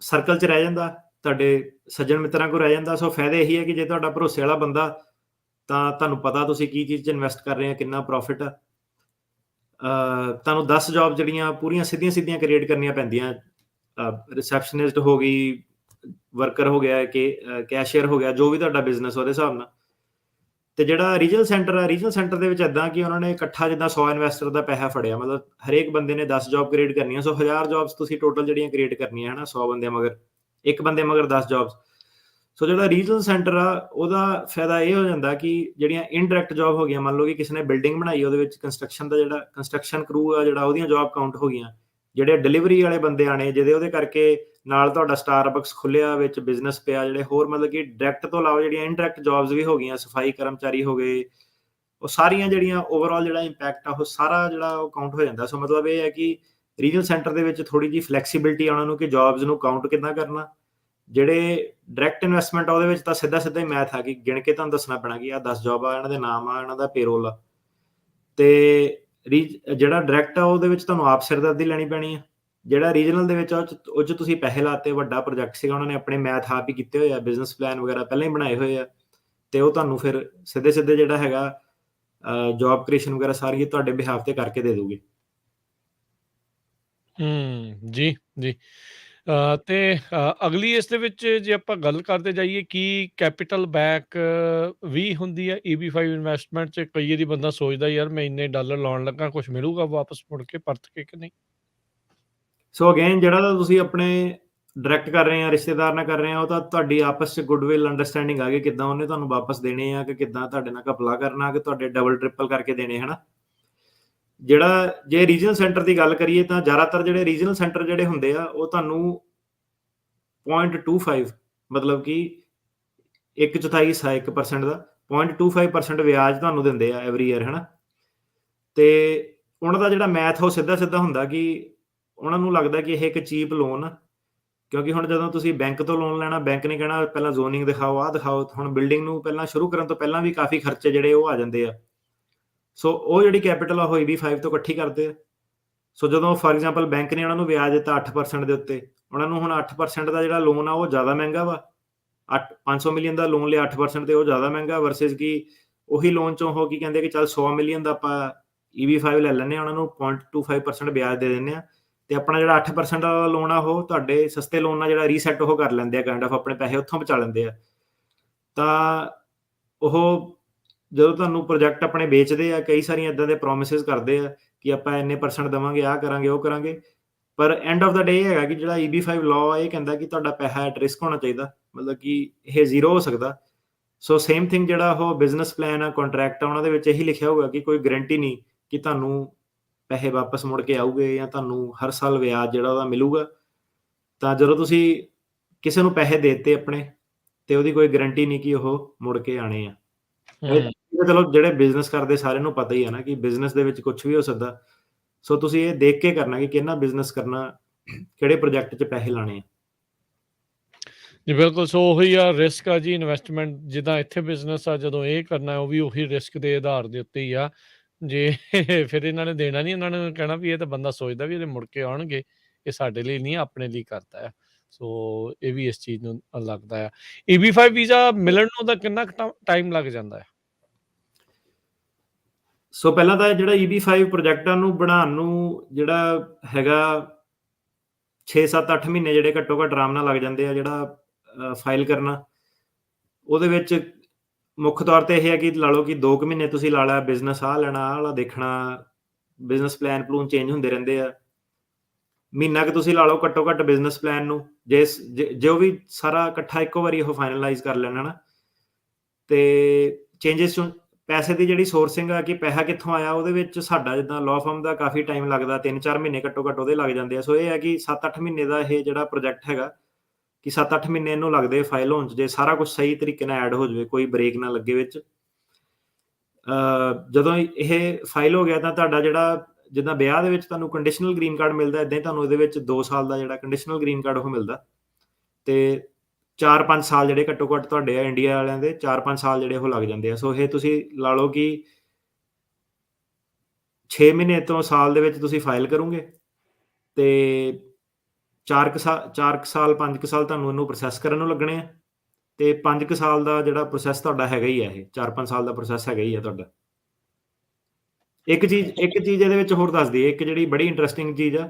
ਸਰਕਲ 'ਚ ਰਹਿ ਜਾਂਦਾ, ਤੁਹਾਡੇ ਸੱਜਣ ਮਿੱਤਰਾਂ ਕੋਲ ਰਹਿ ਜਾਂਦਾ। ਸੋ ਫਾਇਦਾ ਇਹੀ ਹੈ ਕਿ ਜੇ ਤੁਹਾਡਾ ਭਰੋਸੇ ਵਾਲਾ ਬੰਦਾ, ਤਾਂ ਤੁਹਾਨੂੰ ਪਤਾ ਤੁਸੀਂ ਕੀ ਚੀਜ਼ 'ਚ ਇਨਵੈਸਟ ਕਰ ਰਹੇ ਆ, ਕਿੰਨਾ ਪ੍ਰੋਫਿਟ ਆ। ਤੁਹਾਨੂੰ 10 ਜੋਬ ਜਿਹੜੀਆਂ ਪੂਰੀਆਂ ਸਿੱਧੀਆਂ ਕ੍ਰੀਏਟ ਕਰਨੀਆਂ ਪੈਂਦੀਆਂ। ਰਿਸੈਪਸ਼ਨਿਸਟ ਹੋ ਗਈ, ਵਰਕਰ ਹੋ ਗਿਆ, ਕੈਸ਼ੀਅਰ ਹੋ ਗਿਆ, ਜੋ ਵੀ ਤੁਹਾਡਾ ਬਿਜ਼ਨਸ ਉਹਦੇ ਹਿਸਾਬ ਨਾਲ। ਤੇ ਜਿਹੜਾ ਰੀਜਨਲ ਸੈਂਟਰ ਆ, ਰੀਜਨਲ ਸੈਂਟਰ ਦੇ ਵਿੱਚ ਇੱਦਾਂ ਕਿ ਉਹਨਾਂ ਨੇ ਇਕੱਠਾ ਜਿੱਦਾਂ 100 ਇਨਵੈਸਟਰ ਦਾ ਪੈਸਾ ਫੜਿਆ, ਮਤਲਬ ਹਰੇਕ ਬੰਦੇ ਨੇ 10 ਜੋਬ ਕ੍ਰੀਏਟ ਕਰਨੀਆਂ। ਸੋ 1000 ਜੋਬਸ ਤੁਸੀਂ ਟੋਟਲ ਜਿਹੜੀਆਂ ਕ੍ਰੀਏਟ ਕਰਨੀਆਂ ਹੈ ਨਾ, 100 ਬੰਦੇ ਮਗਰ, ਇੱਕ ਬੰਦੇ ਮਗਰ 10 ਜੋਬਸ। ਸੋ ਜਿਹੜਾ ਰੀਜਨਲ ਸੈਂਟਰ ਆ, ਉਹਦਾ ਫਾਇਦਾ ਇਹ ਹੋ ਜਾਂਦਾ ਕਿ ਜਿਹੜੀਆਂ ਇਨਡਾਇਰੈਕਟ ਜੋਬ ਹੋ ਗਈਆਂ, ਮੰਨ ਲਓ ਕਿ ਕਿਸੇ ਨੇ ਬਿਲਡਿੰਗ ਬਣਾਈ, ਉਹਦੇ ਵਿੱਚ ਕੰਸਟਰਕਸ਼ਨ ਦਾ ਜਿਹੜਾ ਕੰਸਟਰਕਸ਼ਨ ਕਰੂ ਆ ਜਿਹੜਾ, ਉਹਦੀਆਂ ਜੋਬ ਕਾਊਂਟ ਹੋ ਗਈਆਂ। ਜਿਹੜੇ ਡਿਲੀਵਰੀ ਵਾਲੇ ਬੰਦੇ ਆਣੇ, ਜਿਹਦੇ ਉਹਦੇ ਕਰਕੇ ਨਾਲ ਤੁਹਾਡਾ ਸਟਾਰਬਕਸ ਖੁੱਲਿਆ, ਵਿੱਚ ਬਿਜ਼ਨਸ ਪਿਆ, ਜਿਹੜੇ ਹੋਰ ਮਤਲਬ ਕਿ ਡਾਇਰੈਕਟ ਤੋਂ ਇਲਾਵਾ ਜਿਹੜੀਆਂ ਇਨਡਾਇਰੈਕਟ ਜੌਬਸ ਵੀ ਹੋ ਗਈਆਂ, ਸਫਾਈ ਕਰਮਚਾਰੀ ਹੋ ਗਏ, ਉਹ ਸਾਰੀਆਂ ਜਿਹੜੀਆਂ ਓਵਰਆਲ ਜਿਹੜਾ ਇੰਪੈਕਟ ਆ ਉਹ ਸਾਰਾ ਜਿਹੜਾ ਉਹ ਕਾਊਂਟ ਹੋ ਜਾਂਦਾ। ਸੋ ਮਤਲਬ ਇਹ ਹੈ ਕਿ ਰੀਜਨਲ ਸੈਂਟਰ ਦੇ ਵਿੱਚ ਥੋੜ੍ਹੀ ਜਿਹੀ ਫਲੈਕਸੀਬਿਲਿਟੀ ਆ ਉਹਨਾਂ ਨੂੰ ਕਿ ਜੌਬਸ ਨੂੰ ਕਾਊਂਟ ਕਿੱਦਾਂ ਕਰਨਾ। ਜਿਹੜੇ ਡਾਇਰੈਕਟ ਇਨਵੈਸਟਮੈਂਟ ਆ ਉਹਦੇ ਵਿੱਚ ਤਾਂ ਸਿੱਧਾ ਹੀ ਮੈਥ ਆ ਕਿ ਗਿਣ ਕੇ ਤੁਹਾਨੂੰ ਦੱਸਣਾ ਪੈਣਾ ਕਿ ਆਹ 10 ਜੌਬ ਆ, ਇਹਨਾਂ ਦੇ ਨਾਮ ਆ, ਇਹਨਾਂ ਦਾ ਪੇਰੋਲ ਆ। ਤੇ ਜਿਹੜਾ ਡਾਇਰੈਕਟ ਆ ਉਹਦੇ ਵਿੱਚ ਤੁਹਾਨੂੰ ਆਪ ਸਿਰਦਰਦੀ ਲੈਣੀ ਪੈਣੀ ਆ। ਜਿਹੜਾ ਰੀਜਨਲ ਦੇ ਵਿੱਚ ਉਹ 'ਚ ਤੁਸੀਂ ਪੈਸੇ ਲਾਤੇ, ਵੱਡਾ ਪ੍ਰੋਜੈਕਟ ਸੀਗਾ, ਉਹਨਾਂ ਨੇ ਆਪਣੇ ਮੈਥ ਆਪ ਹੀ ਕੀਤੇ ਹੋਏ ਆ, ਬਿਜ਼ਨਸ ਪਲਾਨ ਵਗੈਰਾ ਪਹਿਲਾਂ ਹੀ ਬਣਾਏ ਹੋਏ ਆ, ਤੇ ਉਹ ਤੁਹਾਨੂੰ ਫਿਰ ਸਿੱਧੇ ਜਿਹੜਾ ਹੈਗਾ ਜੌਬ ਕ੍ਰੀਏਸ਼ਨ ਵਗੈਰਾ ਸਾਰੀ ਤੁਹਾਡੇ ਬਿਹਾਫ ਤੇ ਕਰਕੇ ਦੇ ਦੂਗੀ। ਜੀ ਜੀ। ਤੇ ਅਗਲੀ ਇਸ ਦੇ ਵਿੱਚ ਜੇ ਆਪਾਂ ਗੱਲ ਕਰਦੇ ਜਾਈਏ ਕਿ ਕੈਪੀਟਲ ਬੈਕ ਵੀ ਹੁੰਦੀ ਹੈ EB5 ਇਨਵੈਸਟਮੈਂਟ 'ਚ। ਕਈ ਵਾਰੀ ਬੰਦਾ ਸੋਚਦਾ ਯਾਰ ਮੈਂ ਇੰਨੇ ਡਾਲਰ ਲਾਉਣ ਲੱਗਾ, ਕੁਝ ਮਿਲੂਗਾ ਵਾਪਸ ਮੁੜ ਕੇ ਪਰਤ ਕੇ ਕਿ ਨਹੀਂ? ਸੋ ਅਗੇਨ ਜਿਹੜਾ ਤਾਂ ਤੁਸੀਂ ਆਪਣੇ ਡਾਇਰੈਕਟ ਕਰ ਰਹੇ ਆ, ਰਿਸ਼ਤੇਦਾਰ ਨਾਲ ਕਰ ਰਹੇ ਆ, ਉਹ ਤਾਂ ਤੁਹਾਡੀ ਆਪਸ 'ਚ ਗੁੱਡਵਿਲ ਅੰਡਰਸਟੈਂਡਿੰਗ ਆ ਗਈ, ਕਿੱਦਾਂ ਉਹਨੇ ਤੁਹਾਨੂੰ ਵਾਪਸ ਦੇਣੇ ਆ, ਕਿ ਕਿੱਦਾਂ ਤੁਹਾਡੇ ਨਾਲ ਘਪਲਾ ਕਰਨਾ, ਕਿ ਤੁਹਾਡੇ ਡਬਲ ਟ੍ਰਿਪਲ ਕਰਕੇ ਦੇਣੇ, ਹਨਾ। ਜਿਹੜਾ ਜੇ ਰੀਜਨਲ ਸੈਂਟਰ ਦੀ ਗੱਲ ਕਰੀਏ ਤਾਂ ਜ਼ਿਆਦਾਤਰ ਜਿਹੜੇ ਰੀਜਨਲ ਸੈਂਟਰ ਜਿਹੜੇ ਹੁੰਦੇ ਆ ਉਹ ਤੁਹਾਨੂੰ 0.25 ਮਤਲਬ ਕਿ 1/4 ਹਿੱਸਾ 1% ਦਾ 0.25% ਵਿਆਜ ਤੁਹਾਨੂੰ ਦਿੰਦੇ ਆ ਐਵਰੀ ਈਅਰ, ਹਨਾ। ਤੇ ਉਹਨਾਂ ਦਾ ਜਿਹੜਾ ਮੈਥ ਉਹ ਸਿੱਧਾ ਹੁੰਦਾ ਕਿ ਉਹਨਾਂ ਨੂੰ ਲੱਗਦਾ ਕਿ ਇਹ ਇੱਕ ਚੀਪ ਲੋਨ ਆ, ਕਿਉਂਕਿ ਹੁਣ ਜਦੋਂ ਤੁਸੀਂ ਬੈਂਕ ਤੋਂ ਲੋਨ ਲੈਣਾ, ਬੈਂਕ ਨੇ ਕਹਿਣਾ ਪਹਿਲਾਂ ਜ਼ੋਨਿੰਗ ਦਿਖਾਓ, ਆਹ ਦਿਖਾਓ। ਹੁਣ ਬਿਲਡਿੰਗ ਨੂੰ ਪਹਿਲਾਂ ਸ਼ੁਰੂ ਕਰਨ ਤੋਂ ਪਹਿਲਾਂ ਵੀ ਕਾਫੀ ਖਰਚੇ ਜਿਹੜੇ ਉਹ ਆ ਜਾਂਦੇ ਆ। ਸੋ ਉਹ ਜਿਹੜੀ ਕੈਪੀਟਲ ਆ ਉਹ EB5 ਤੋਂ ਇਕੱਠੀ ਕਰਦੇ ਆ। ਸੋ ਜਦੋਂ ਫਾਰ ਐਗਜ਼ਾਮਪਲ ਬੈਂਕ ਨੇ ਉਹਨਾਂ ਨੂੰ ਵਿਆਜ ਦਿੱਤਾ 8% ਦੇ ਉੱਤੇ, ਉਹਨਾਂ ਨੂੰ ਹੁਣ 8% ਦਾ ਜਿਹੜਾ ਲੋਨ ਆ ਉਹ ਜ਼ਿਆਦਾ ਮਹਿੰਗਾ ਵਾ। 500 ਮਿਲੀਅਨ ਦਾ ਲੋਨ ਲਿਆ 8% ਤੇ ਉਹ ਜ਼ਿਆਦਾ ਮਹਿੰਗਾ, ਵਰਸਿਸ ਕਿ ਉਹੀ ਲੋਨ ਚੋਂ ਉਹ ਕੀ ਕਹਿੰਦੇ ਕਿ ਚੱਲ 100 ਮਿਲੀਅਨ ਦਾ ਆਪਾਂ EB5 ਲੈ ਲੈਂਦੇ ਹਾਂ, ਉਹਨਾਂ ਨੂੰ 0.25% ਵਿਆਜ ਦੇ ਦਿੰਦੇ ਆ, ਤੇ ਆਪਣਾ ਜਿਹੜਾ 8% ਦਾ ਲੋਨ ਆ ਉਹ ਤੁਹਾਡੇ ਸਸਤੇ ਲੋਨ ਨਾਲ ਜਿਹੜਾ ਰੀਸੈਟ ਉਹ ਕਰ ਲੈਂਦੇ ਆ, ਕਾਇੰਡ ਆਫ ਆਪਣੇ ਪੈਸੇ ਉੱਥੋਂ ਬਚਾ ਲੈਂਦੇ ਆ। ਤਾਂ ਉਹ ਜਦੋਂ ਤੁਹਾਨੂੰ ਪ੍ਰੋਜੈਕਟ ਆਪਣੇ ਵੇਚਦੇ ਆ, ਕਈ ਸਾਰੀਆਂ ਇੱਦਾਂ ਦੇ ਪ੍ਰੋਮਿਸਿਸ ਕਰਦੇ ਆ ਕਿ ਆਪਾਂ ਇੰਨੇ % ਦੇਵਾਂਗੇ, ਆਹ ਕਰਾਂਗੇ, ਉਹ ਕਰਾਂਗੇ, ਪਰ ਐਂਡ ਆਫ ਦਾ ਡੇ ਇਹ ਹੈਗਾ ਕਿ ਜਿਹੜਾ EB5 ਲਾਅ ਇਹ ਕਹਿੰਦਾ ਕਿ ਤੁਹਾਡਾ ਪੈਸਾ ਐਟ ਰਿਸਕ ਹੋਣਾ ਚਾਹੀਦਾ, ਮਤਲਬ ਕਿ ਇਹ ਜ਼ੀਰੋ ਹੋ ਸਕਦਾ। ਸੋ ਸੇਮ ਥਿੰਗ ਜਿਹੜਾ ਉਹ ਬਿਜ਼ਨਸ ਪਲਾਨ ਆ, ਕੰਟਰੈਕਟ ਆ, ਉਹਨਾਂ ਦੇ ਵਿੱਚ ਇਹੀ ਲਿਖਿਆ ਹੋਊਗਾ ਕਿ ਕੋਈ ਗਰੰਟੀ ਨਹੀਂ ਕਿ ਤੁਹਾਨੂੰ ਪੈਸੇ ਵਾਪਸ ਮੁੜ ਕੇ ਆਊਗੇ ਜਾਂ ਤੁਹਾਨੂੰ ਹਰ ਸਾਲ ਵਿਆਜ ਜਿਹੜਾ ਉਹਦਾ ਮਿਲੂਗਾ। ਤਾਂ ਜਦੋਂ ਤੁਸੀਂ ਕਿਸੇ ਨੂੰ ਪੈਸੇ ਦੇ ਦਿੱਤੇ ਆਪਣੇ, ਤੇ ਉਹਦੀ ਕੋਈ ਗਰੰਟੀ ਨਹੀਂ ਕਿ ਉਹ ਮੁੜ ਕੇ ਆਣੇ ਆ। ਚਲੋ ਜਿਹੜੇ ਬਿਜ਼ਨਸ ਕਰਦੇ ਸਾਰਿਆਂ ਨੂੰ ਪਤਾ ਹੀ ਆ ਨਾ ਕਿ ਬਿਜ਼ਨਸ ਦੇ ਵਿੱਚ ਕੁਛ ਵੀ ਹੋ ਸਕਦਾ। ਸੋ ਤੁਸੀਂ ਇਹ ਦੇਖ ਕੇ ਕਰਨਾ ਕਿ ਕਿਹਨਾਂ ਬਿਜ਼ਨਸ ਕਰਨਾ, ਕਿਹੜੇ ਪ੍ਰੋਜੈਕਟ 'ਚ ਪੈਸੇ ਲਾਣੇ ਆ। ਜੀ ਬਿਲਕੁਲ। ਸੋ ਉਹੀ ਆ ਰਿਸਕ ਆ ਜੀ ਇਨਵੈਸਟਮੈਂਟ। ਜਿੱਦਾਂ ਇੱਥੇ ਬਿਜ਼ਨਸ ਆ, ਜਦੋਂ ਇਹ ਕਰਨਾ ਉਹ ਵੀ ਉਹੀ ਰਿਸਕ ਦੇ ਆਧਾਰ ਦੇ ਉੱਤੇ ਹੀ ਆ। ਜੇ ਫਿਰ ਇਹਨਾਂ ਨੇ ਦੇਣਾ ਨਹੀਂ, ਇਹਨਾਂ ਨੇ ਕਹਿਣਾ ਵੀ ਇਹ ਤਾਂ ਬੰਦਾ ਸੋਚਦਾ ਵੀ ਇਹਦੇ ਮੁੜ ਕੇ ਆਉਣਗੇ, ਇਹ ਸਾਡੇ ਲਈ ਨਹੀਂ ਆਪਣੇ ਲਈ ਕਰਦਾ ਆ। ਸੋ ਇਹ ਵੀ ਇਸ ਚੀਜ਼ ਨੂੰ ਲੱਗਦਾ ਆ। EB5 ਵੀਜ਼ਾ ਮਿਲਣ ਨੂੰ ਉਹਦਾ ਕਿੰਨਾ ਟਾਈਮ ਲੱਗ ਜਾਂਦਾ ਆ? ਸੋ ਪਹਿਲਾਂ ਤਾਂ ਜਿਹੜਾ EB5 ਪ੍ਰੋਜੈਕਟਾਂ ਨੂੰ ਬਣਾਉਣ ਨੂੰ ਜਿਹੜਾ ਹੈਗਾ 6-7-8 ਮਹੀਨੇ ਜਿਹੜੇ ਘੱਟੋ ਘੱਟ ਆਰਾਮ ਨਾਲ ਲੱਗ ਜਾਂਦੇ ਆ। ਜਿਹੜਾ ਫਾਈਲ ਕਰਨਾ ਉਹਦੇ ਵਿੱਚ ਮੁੱਖ ਤੌਰ ਤੇ ਇਹ ਹੈ ਕਿ ਲਾ ਲਓ ਕਿ 2 ਮਹੀਨੇ ਤੁਸੀਂ ਲਾ ਲਿਆ, ਬਿਜ਼ਨਸ ਆਹ ਲੈਣਾ, ਆਹ ਵਾਲਾ ਦੇਖਣਾ, ਬਿਜ਼ਨਸ ਪਲਾਨ ਚੇਂਜ ਹੁੰਦੇ ਰਹਿੰਦੇ ਆ। ਮਹੀਨਾ ਕਿ ਤੁਸੀਂ ਲਾ ਲਓ ਘੱਟੋ ਘੱਟ ਬਿਜ਼ਨਸ ਪਲਾਨ ਨੂੰ, ਜੇ ਉਹ ਵੀ ਸਾਰਾ ਇਕੱਠਾ ਇੱਕੋ ਵਾਰੀ ਉਹ ਫਾਈਨਲਾਈਜ਼ ਕਰ ਲੈਣਾ ਨਾ, ਤੇ ਚੇਂਜਸ ਪੈਸੇ ਦੀ ਜਿਹੜੀ ਸੋਰਸਿੰਗ ਆ ਕਿ ਪੈਸਾ ਕਿੱਥੋਂ ਆਇਆ, ਉਹਦੇ ਵਿੱਚ ਸਾਡਾ ਜਿੱਦਾਂ ਲਾਅ ਫਰਮ ਦਾ ਕਾਫੀ ਟਾਈਮ ਲੱਗਦਾ, 3-4 ਮਹੀਨੇ ਘੱਟੋ ਘੱਟ ਉਹਦੇ ਲੱਗ ਜਾਂਦੇ ਆ। ਸੋ ਇਹ ਹੈ ਕਿ 7-8 ਮਹੀਨੇ ਦਾ ਇਹ ਜਿਹੜਾ ਪ੍ਰੋਜੈਕਟ ਹੈਗਾ ਕਿ 7-8 ਮਹੀਨੇ ਇਹਨੂੰ ਲੱਗਦੇ ਫਾਈਲ ਹੋਣ 'ਚ, ਜੇ ਸਾਰਾ ਕੁਛ ਸਹੀ ਤਰੀਕੇ ਨਾਲ ਐਡ ਹੋ ਜਾਵੇ, ਕੋਈ ਬ੍ਰੇਕ ਨਾ ਲੱਗੇ ਵਿੱਚ। ਜਦੋਂ ਇਹ ਫਾਈਲ ਹੋ ਗਿਆ ਤਾਂ ਤੁਹਾਡਾ ਜਿਹੜਾ ਜਿੱਦਾਂ ਵਿਆਹ ਦੇ ਵਿੱਚ ਤੁਹਾਨੂੰ ਕੰਡੀਸ਼ਨਲ ਗ੍ਰੀਨ ਕਾਰਡ ਮਿਲਦਾ, ਇੱਦਾਂ ਹੀ ਤੁਹਾਨੂੰ ਇਹਦੇ ਵਿੱਚ 2 ਸਾਲ ਦਾ ਜਿਹੜਾ ਕੰਡੀਸ਼ਨਲ ਗ੍ਰੀਨ ਕਾਰਡ ਉਹ ਮਿਲਦਾ, ਤੇ 4-5 ਸਾਲ ਜਿਹੜੇ ਘੱਟੋ ਘੱਟ ਤੁਹਾਡੇ ਆ ਇੰਡੀਆ ਵਾਲਿਆਂ ਦੇ 4-5 ਸਾਲ ਜਿਹੜੇ ਉਹ ਲੱਗ ਜਾਂਦੇ ਆ। ਸੋ ਇਹ ਤੁਸੀਂ ਲਾ ਲਓ ਕਿ 6 ਮਹੀਨੇ ਤੋਂ ਸਾਲ ਦੇ ਵਿੱਚ ਤੁਸੀਂ ਫਾਈਲ ਕਰੋਗੇ, ਤੇ 4 ਸਾਲ 5 ਸਾਲ ਤੁਹਾਨੂੰ ਇਹਨੂੰ ਪ੍ਰੋਸੈਸ ਕਰਨ ਨੂੰ ਲੱਗਣੇ ਆ, ਤੇ 5 ਸਾਲ ਦਾ ਜਿਹੜਾ ਪ੍ਰੋਸੈਸ ਤੁਹਾਡਾ ਹੈਗਾ ਹੀ ਆ, ਇਹ 4-5 ਸਾਲ ਦਾ ਪ੍ਰੋਸੈਸ ਹੈਗਾ ਹੀ ਆ ਤੁਹਾਡਾ। ਇੱਕ ਚੀਜ਼ ਇਹਦੇ ਵਿੱਚ ਹੋਰ ਦੱਸ ਦਈਏ, ਇੱਕ ਜਿਹੜੀ ਬੜੀ ਇੰਟਰਸਟਿੰਗ ਚੀਜ਼ ਆ,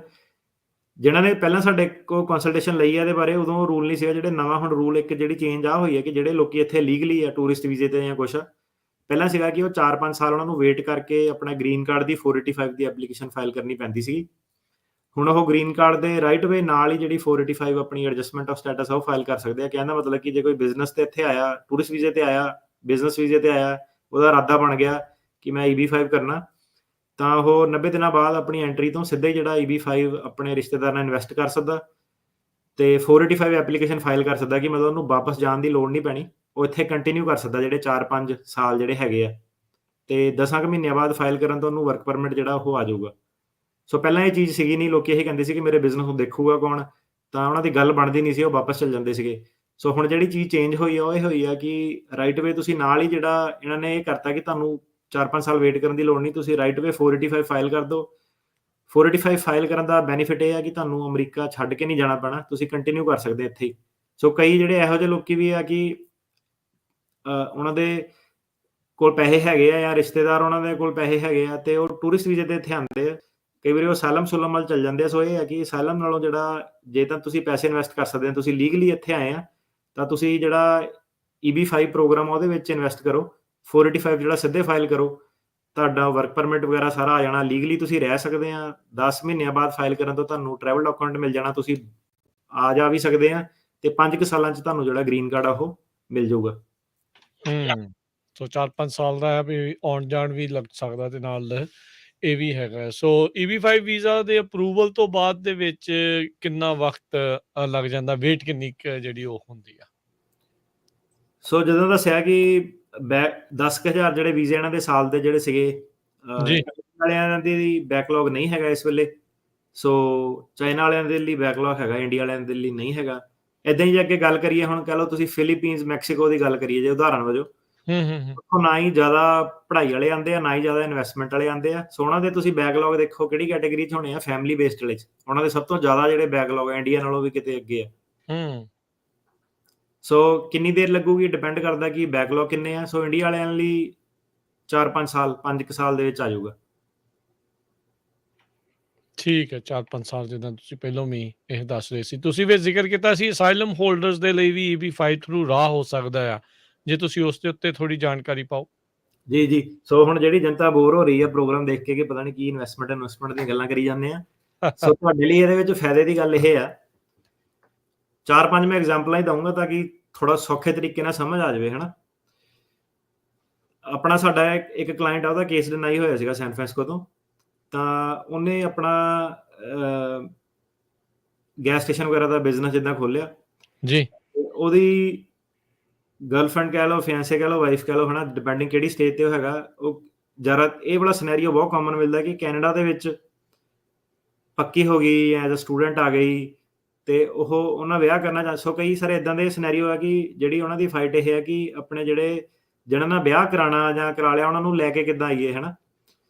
ਜਿਨ੍ਹਾਂ ਨੇ ਪਹਿਲਾਂ ਸਾਡੇ ਕੋਲ ਕੰਸਲਟੇਸ਼ਨ ਲਈ ਆ ਇਹਦੇ ਬਾਰੇ, ਉਦੋਂ ਰੂਲ ਨਹੀਂ ਸੀਗਾ। ਜਿਹੜੇ ਨਵਾਂ ਹੁਣ ਰੂਲ ਇੱਕ ਜਿਹੜੀ ਚੇਂਜ ਆ ਹੋਈ ਹੈ ਕਿ ਜਿਹੜੇ ਲੋਕੀ ਇੱਥੇ ਲੀਗਲੀ ਆ ਟੂਰਿਸਟ ਵੀਜ਼ੇ ਤੇ ਜਾਂ ਕੁਛ, ਪਹਿਲਾਂ ਸੀਗਾ ਕਿ ਉਹ 4-5 ਸਾਲ ਉਹਨਾਂ ਨੂੰ ਵੇਟ ਕਰਕੇ ਆਪਣਾ ਗ੍ਰੀਨ ਕਾਰਡ ਦੀ 485 ਦੀ ਐਪਲੀਕੇਸ਼ਨ ਫਾਈਲ ਕਰਨੀ ਪੈਂਦੀ ਸੀਗੀ। ਹੁਣ ਉਹ ਗ੍ਰੀਨ ਕਾਰਡ ਦੇ ਰਾਈਟ ਵੇ ਨਾਲ ਹੀ ਜਿਹੜੀ 485 ਆਪਣੀ ਐਡਜਸਟਮੈਂਟ ਆਫ ਸਟੇਟਸ ਆ ਉਹ ਫਾਈਲ ਕਰ ਸਕਦੇ ਆ। ਕਹਿਣ ਦਾ ਮਤਲਬ ਕਿ ਜੇ ਕੋਈ ਬਿਜ਼ਨਸ ਤੇ ਇੱਥੇ ਆਇਆ, ਟੂਰਿਸਟ ਵੀਜ਼ੇ ਤੇ ਆਇਆ, ਬਿਜ਼ਨਸ ਵੀਜ਼ੇ ਤੇ ਆਇਆ, ਉਹਦਾ ਇਰਾਦਾ ਬਣ ਗਿਆ ਕਿ ਮੈਂ EB5 ਕਰਨਾ, ਤਾਂ ਉਹ 90 ਦਿਨਾਂ ਬਾਅਦ ਆਪਣੀ ਐਂਟਰੀ ਤੋਂ ਸਿੱਧਾ ਹੀ ਜਿਹੜਾ eb5 ਆਪਣੇ ਰਿਸ਼ਤੇਦਾਰ ਨਾਲ ਇਨਵੈਸਟ ਕਰ ਸਕਦਾ ਤੇ 485 ਐਪਲੀਕੇਸ਼ਨ ਫਾਈਲ ਕਰ ਸਕਦਾ ਕਿ ਮਤਲਬ ਉਹਨੂੰ ਵਾਪਸ ਜਾਣ ਦੀ ਲੋੜ ਨਹੀਂ ਪੈਣੀ। ਉਹ ਇੱਥੇ ਕੰਟੀਨਿਊ ਕਰ ਸਕਦਾ ਜਿਹੜੇ 4-5 ਸਾਲ ਜਿਹੜੇ ਹੈਗੇ ਆ ਤੇ 10 ਕੁ ਮਹੀਨਿਆਂ ਬਾਅਦ ਫਾਈਲ ਕਰਨ ਤੋਂ ਉਹਨੂੰ ਵਰਕ ਪਰਮਿਟ ਜਿਹੜਾ ਉਹ ਆ ਜਾਊਗਾ। ਸੋ ਪਹਿਲਾਂ ਇਹ ਚੀਜ਼ ਸੀਗੀ ਨਹੀਂ, ਲੋਕੀ ਇਹ ਕਹਿੰਦੇ ਸੀ ਕਿ ਮੇਰੇ ਬਿਜ਼ਨਸ ਨੂੰ ਦੇਖੂਗਾ ਕੌਣ, ਤਾਂ ਉਹਨਾਂ ਦੀ ਗੱਲ ਬਣਦੀ ਨਹੀਂ ਸੀ, ਉਹ ਵਾਪਸ ਚਲ ਜਾਂਦੇ ਸੀਗੇ। ਸੋ ਹੁਣ ਜਿਹੜੀ ਚੀਜ਼ ਚੇਂਜ ਹੋਈ ਆ ਉਹ ਇਹ ਹੋਈ ਆ ਕਿ ਰਾਈਟ ਵੇ ਤੁਸੀਂ ਨਾਲ ਹੀ ਜਿਹੜਾ ਇਹਨਾਂ ਨੇ ਇਹ ਕਰਤਾ ਕਿ ਤੁਹਾਨੂੰ 4-5 ਸਾਲ ਵੇਟ ਕਰਨ ਦੀ ਲੋੜ ਨਹੀਂ, ਤੁਸੀਂ ਰਾਈਟ ਵੇ 485 ਫਾਈਲ ਕਰ ਦਿਓ। 485 ਫਾਈਲ ਕਰਨ ਦਾ ਬੈਨੀਫਿਟ ਇਹ ਆ ਕਿ ਤੁਹਾਨੂੰ ਅਮਰੀਕਾ ਛੱਡ ਕੇ ਨਹੀਂ ਜਾਣਾ ਪੈਣਾ, ਤੁਸੀਂ ਕੰਟੀਨਿਊ ਕਰ ਸਕਦੇ ਇੱਥੇ ਹੀ। ਸੋ ਕਈ ਜਿਹੜੇ ਇਹੋ ਜਿਹੇ ਲੋਕੀ ਵੀ ਆ ਕਿ ਉਹਨਾਂ ਦੇ ਕੋਲ ਪੈਸੇ ਹੈਗੇ ਆ ਜਾਂ ਰਿਸ਼ਤੇਦਾਰ ਉਹਨਾਂ ਦੇ ਕੋਲ ਪੈਸੇ ਹੈਗੇ ਆ ਤੇ ਉਹ ਟੂਰਿਸਟ ਵੀਜ਼ੇ ਤੇ ਇੱਥੇ ਆਉਂਦੇ ਆ। ਕਈ ਵਾਰੀ ਉਹ ਅਸਾਈਲਮ ਸੁਲਮ ਵੱਲ ਚਲ ਜਾਂਦੇ ਆ। ਸੋ ਇਹ ਹੈ ਕਿ ਅਸਾਈਲਮ ਨਾਲੋਂ ਜਿਹੜਾ ਜੇ ਤਾਂ ਤੁਸੀਂ ਪੈਸੇ ਇਨਵੈਸਟ ਕਰ ਸਕਦੇ ਹੋ, ਤੁਸੀਂ ਲੀਗਲੀ ਇੱਥੇ ਆਏ ਆ, ਤਾਂ ਤੁਸੀਂ ਜਿਹੜਾ eb5 ਪ੍ਰੋਗਰਾਮ ਆ ਉਹਦੇ ਵਿੱਚ ਇਨਵੈਸਟ ਕਰੋ। 485 ਜਿਹੜਾ ਸਿੱਧੇ ਫਾਈਲ ਕਰੋ, ਤੁਹਾਡਾ ਵਰਕ ਪਰਮਿਟ ਵਗੈਰਾ ਸਾਰਾ ਆ ਜਾਣਾ, ਲੀਗਲੀ ਤੁਸੀਂ ਰਹਿ ਸਕਦੇ ਆ। 10 ਮਹੀਨਿਆਂ ਬਾਅਦ ਫਾਈਲ ਕਰਨ ਤੋਂ ਤੁਹਾਨੂੰ ਟਰੈਵਲ ਡਾਕੂਮੈਂਟ ਮਿਲ ਜਾਣਾ, ਤੁਸੀਂ ਆ ਜਾ ਵੀ ਸਕਦੇ ਆ ਤੇ 5 ਕੁ ਸਾਲਾਂ 'ਚ ਤੁਹਾਨੂੰ ਜਿਹੜਾ ਗ੍ਰੀਨ ਕਾਰਡ ਆ ਉਹ ਮਿਲ ਜਾਊਗਾ। ਸੋ 4-5 ਸਾਲ ਦਾ ਹੈ ਵੀ ਆਉਣ ਜਾਣ ਵੀ ਲੱਗ ਸਕਦਾ ਤੇ ਨਾਲ ਇਹ ਵੀ ਹੈਗਾ। ਸੋ eb5 ਵੀਜ਼ਾ ਦੇ ਅਪਰੂਵਲ ਤੋਂ ਬਾਅਦ ਦੇ ਵਿੱਚ ਕਿੰਨਾ ਵਕਤ ਲੱਗ ਜਾਂਦਾ, ਵੇਟ ਕਿੰਨੀ ਕੁ ਜਿਹੜੀ ਉਹ ਹੁੰਦੀ ਆ? ਸੋ ਜਦੋਂ ਦੱਸਿਆ ਕਿ 10,000 ਜਿਹੜੇ ਵੀਜ਼ੇ ਇਹਨਾਂ ਦੇ ਸਾਲ ਦੇ ਜਿਹੜੇ ਸੀਗੇ ਜੀ ਵਾਲਿਆਂ ਦੀ ਬੈਕਲੌਗ ਨਹੀਂ ਹੈਗਾ ਇਸ ਵੇਲੇ। ਸੋ ਚਾਈਨਾ ਵਾਲਿਆਂ ਦੇ ਲਈ ਬੈਕਲੌਗ ਹੈਗਾ, ਇੰਡੀਆ ਵਾਲਿਆਂ ਦੇ ਲਈ ਨਹੀਂ ਹੈਗਾ। ਏਦਾਂ ਹੀ ਜੇ ਅੱਗੇ ਗੱਲ ਕਰੀਏ, ਹੁਣ ਕਹਿ ਲਓ ਤੁਸੀਂ ਫਿਲੀਪੀਨਸ, ਮੈਕਸੀਕੋ ਦੀ ਗੱਲ ਕਰੀਏ ਜੇ ਉਦਾਹਰਨ ਵਜੋਂ, ਉੱਥੋਂ ਨਾ ਹੀ ਜ਼ਿਆਦਾ ਪੜ੍ਹਾਈ ਵਾਲੇ ਆਉਂਦੇ ਆ, ਨਾ ਹੀ ਜ਼ਿਆਦਾ ਇਨਵੈਸਟਮੈਂਟ ਵਾਲੇ ਆਉਂਦੇ ਆ। ਸੋ ਉਹਨਾਂ ਦੇ ਤੁਸੀਂ ਬੈਕਲੌਗ ਦੇਖੋ ਕਿਹੜੀ ਕੈਟੇਗਰੀ 'ਚ ਹੋਣੇ ਆ, ਫੈਮਿਲੀ ਬੇਸਡ ਵਾਲੇ 'ਚ ਉਹਨਾਂ ਦੇ ਸਭ ਤੋਂ ਜ਼ਿਆਦਾ ਜਿਹੜੇ ਬੈਕਲੌਗ ਆ ਇੰਡੀਆ ਨਾਲੋਂ ਵੀ ਕਿਤੇ ਅੱਗੇ ਆ। ਸੋ ਕਿੰਨੀ ਦੇਰ ਲੱਗੂਗੀ ਡਿਪੈਂਡ ਕਰਦਾ ਕਿ ਬੈਕਲੌਗ ਕਿੰਨੇ ਆ। ਸੋ ਇੰਡੀਆ ਵਾਲਿਆਂ ਲਈ 4-5 ਸਾਲ, 5 ਕੁ ਸਾਲ ਦੇ ਵਿੱਚ ਆ ਜਾਊਗਾ। ਠੀਕ ਹੈ, 4-5 ਸਾਲ ਜਿੱਦਾਂ ਤੁਸੀਂ ਪਹਿਲਾਂ ਵੀ ਇਹ ਦੱਸ ਰਹੇ ਸੀ। ਤੁਸੀਂ ਵੀ ਜ਼ਿਕਰ ਕੀਤਾ ਸੀ ਅਸਾਈਲਮ ਹੋਲਡਰਸ ਦੇ ਲਈ ਵੀ eb5 ਥਰੂ ਰਾਹ ਹੋ ਸਕਦਾ ਆ, ਜੇ ਤੁਸੀਂ ਉਸ ਦੇ ਉੱਤੇ ਥੋੜੀ ਜਾਣਕਾਰੀ ਪਾਓ। ਜੀ। ਸੋ ਹੁਣ ਜਿਹੜੀ ਜਨਤਾ ਬੋਰ ਹੋ ਰਹੀ ਆ ਪ੍ਰੋਗਰਾਮ ਦੇਖ ਕੇ ਕਿ ਪਤਾ ਨਹੀਂ ਕੀ ਇਨਵੈਸਟਮੈਂਟ ਦੀਆਂ ਗੱਲਾਂ ਕਰੀ ਜਾਂਦੇ ਆ, ਸੋ ਤੁਹਾਡੇ ਲਈ ਇਹਦੇ ਵਿੱਚ ਫਾਇਦੇ ਦੀ ਗੱਲ ਇਹ ਆ, 4-5 ਮੈਂ ਐਗਜ਼ਾਮਪਲਾਂ ਹੀ ਦਊਂਗਾ ਤਾਂ ਕਿ ਥੋੜਾ ਸੌਖੇ ਤਰੀਕੇ ਨਾਲ ਸਮਝ ਆ ਜਾਵੇ, ਹਨਾ। ਆਪਣਾ ਸਾਡਾ ਇੱਕ ਕਲਾਇੰਟ ਆ, ਉਹਦਾ ਕੇਸ ਡਿਨਾਈ ਹੋਇਆ ਸੀਗਾ ਸੈਨ ਫਰਾਂਸਿਸਕੋ ਤੋਂ। ਤਾਂ ਉਹਨੇ ਆਪਣਾ ਗੈਸ ਸਟੇਸ਼ਨ ਵਗੈਰਾ ਦਾ ਬਿਜ਼ਨਸ ਜਿੱਦਾਂ ਖੋਲਿਆ ਜੀ। ਉਹਦੀ ਗਰਲਫ੍ਰੈਂਡ ਕਹਿ ਲਓ, ਫਿਆਂਸੇ ਕਹਿ ਲਓ, ਵਾਈਫ ਕਹਿ ਲਓ, ਹਨਾ, ਡਿਪੈਂਡਿੰਗ ਕਿਹੜੀ ਸਟੇਜ ਤੇ ਉਹ ਹੈਗਾ। ਉਹ ਜ਼ਿਆਦਾ ਇਹ ਵਾਲਾ ਸਿਨੈਰੀਓ ਬਹੁਤ ਕਾਮਨ ਮਿਲਦਾ ਕਿ ਕੈਨੇਡਾ ਦੇ ਵਿੱਚ ਪੱਕੀ ਹੋ ਗਈ, ਐਜ਼ ਅ ਸਟੂਡੈਂਟ ਆ ਗਈ ਤੇ ਉਹਨਾਂ ਵਿਆਹ ਕਰਨਾ। ਸੋ ਕਈ ਸਾਰੇ ਇਦਾਂ ਦੇ ਸਿਨੈਰੀਓ ਆ ਕਿ ਜਿਹੜੀ ਉਹਨਾਂ ਦੀ ਫਾਈਟ ਇਹ ਹੈ ਕਿ ਆਪਣੇ ਜਿਹਨਾਂ ਨਾਲ ਵਿਆਹ ਕਰਾਉਣਾ ਜਾਂ ਕਰਾ ਲਿਆ ਉਹਨਾਂ ਨੂੰ ਲੈ ਕੇ ਕਿੱਦਾਂ ਆਈਏ, ਹਨਾ।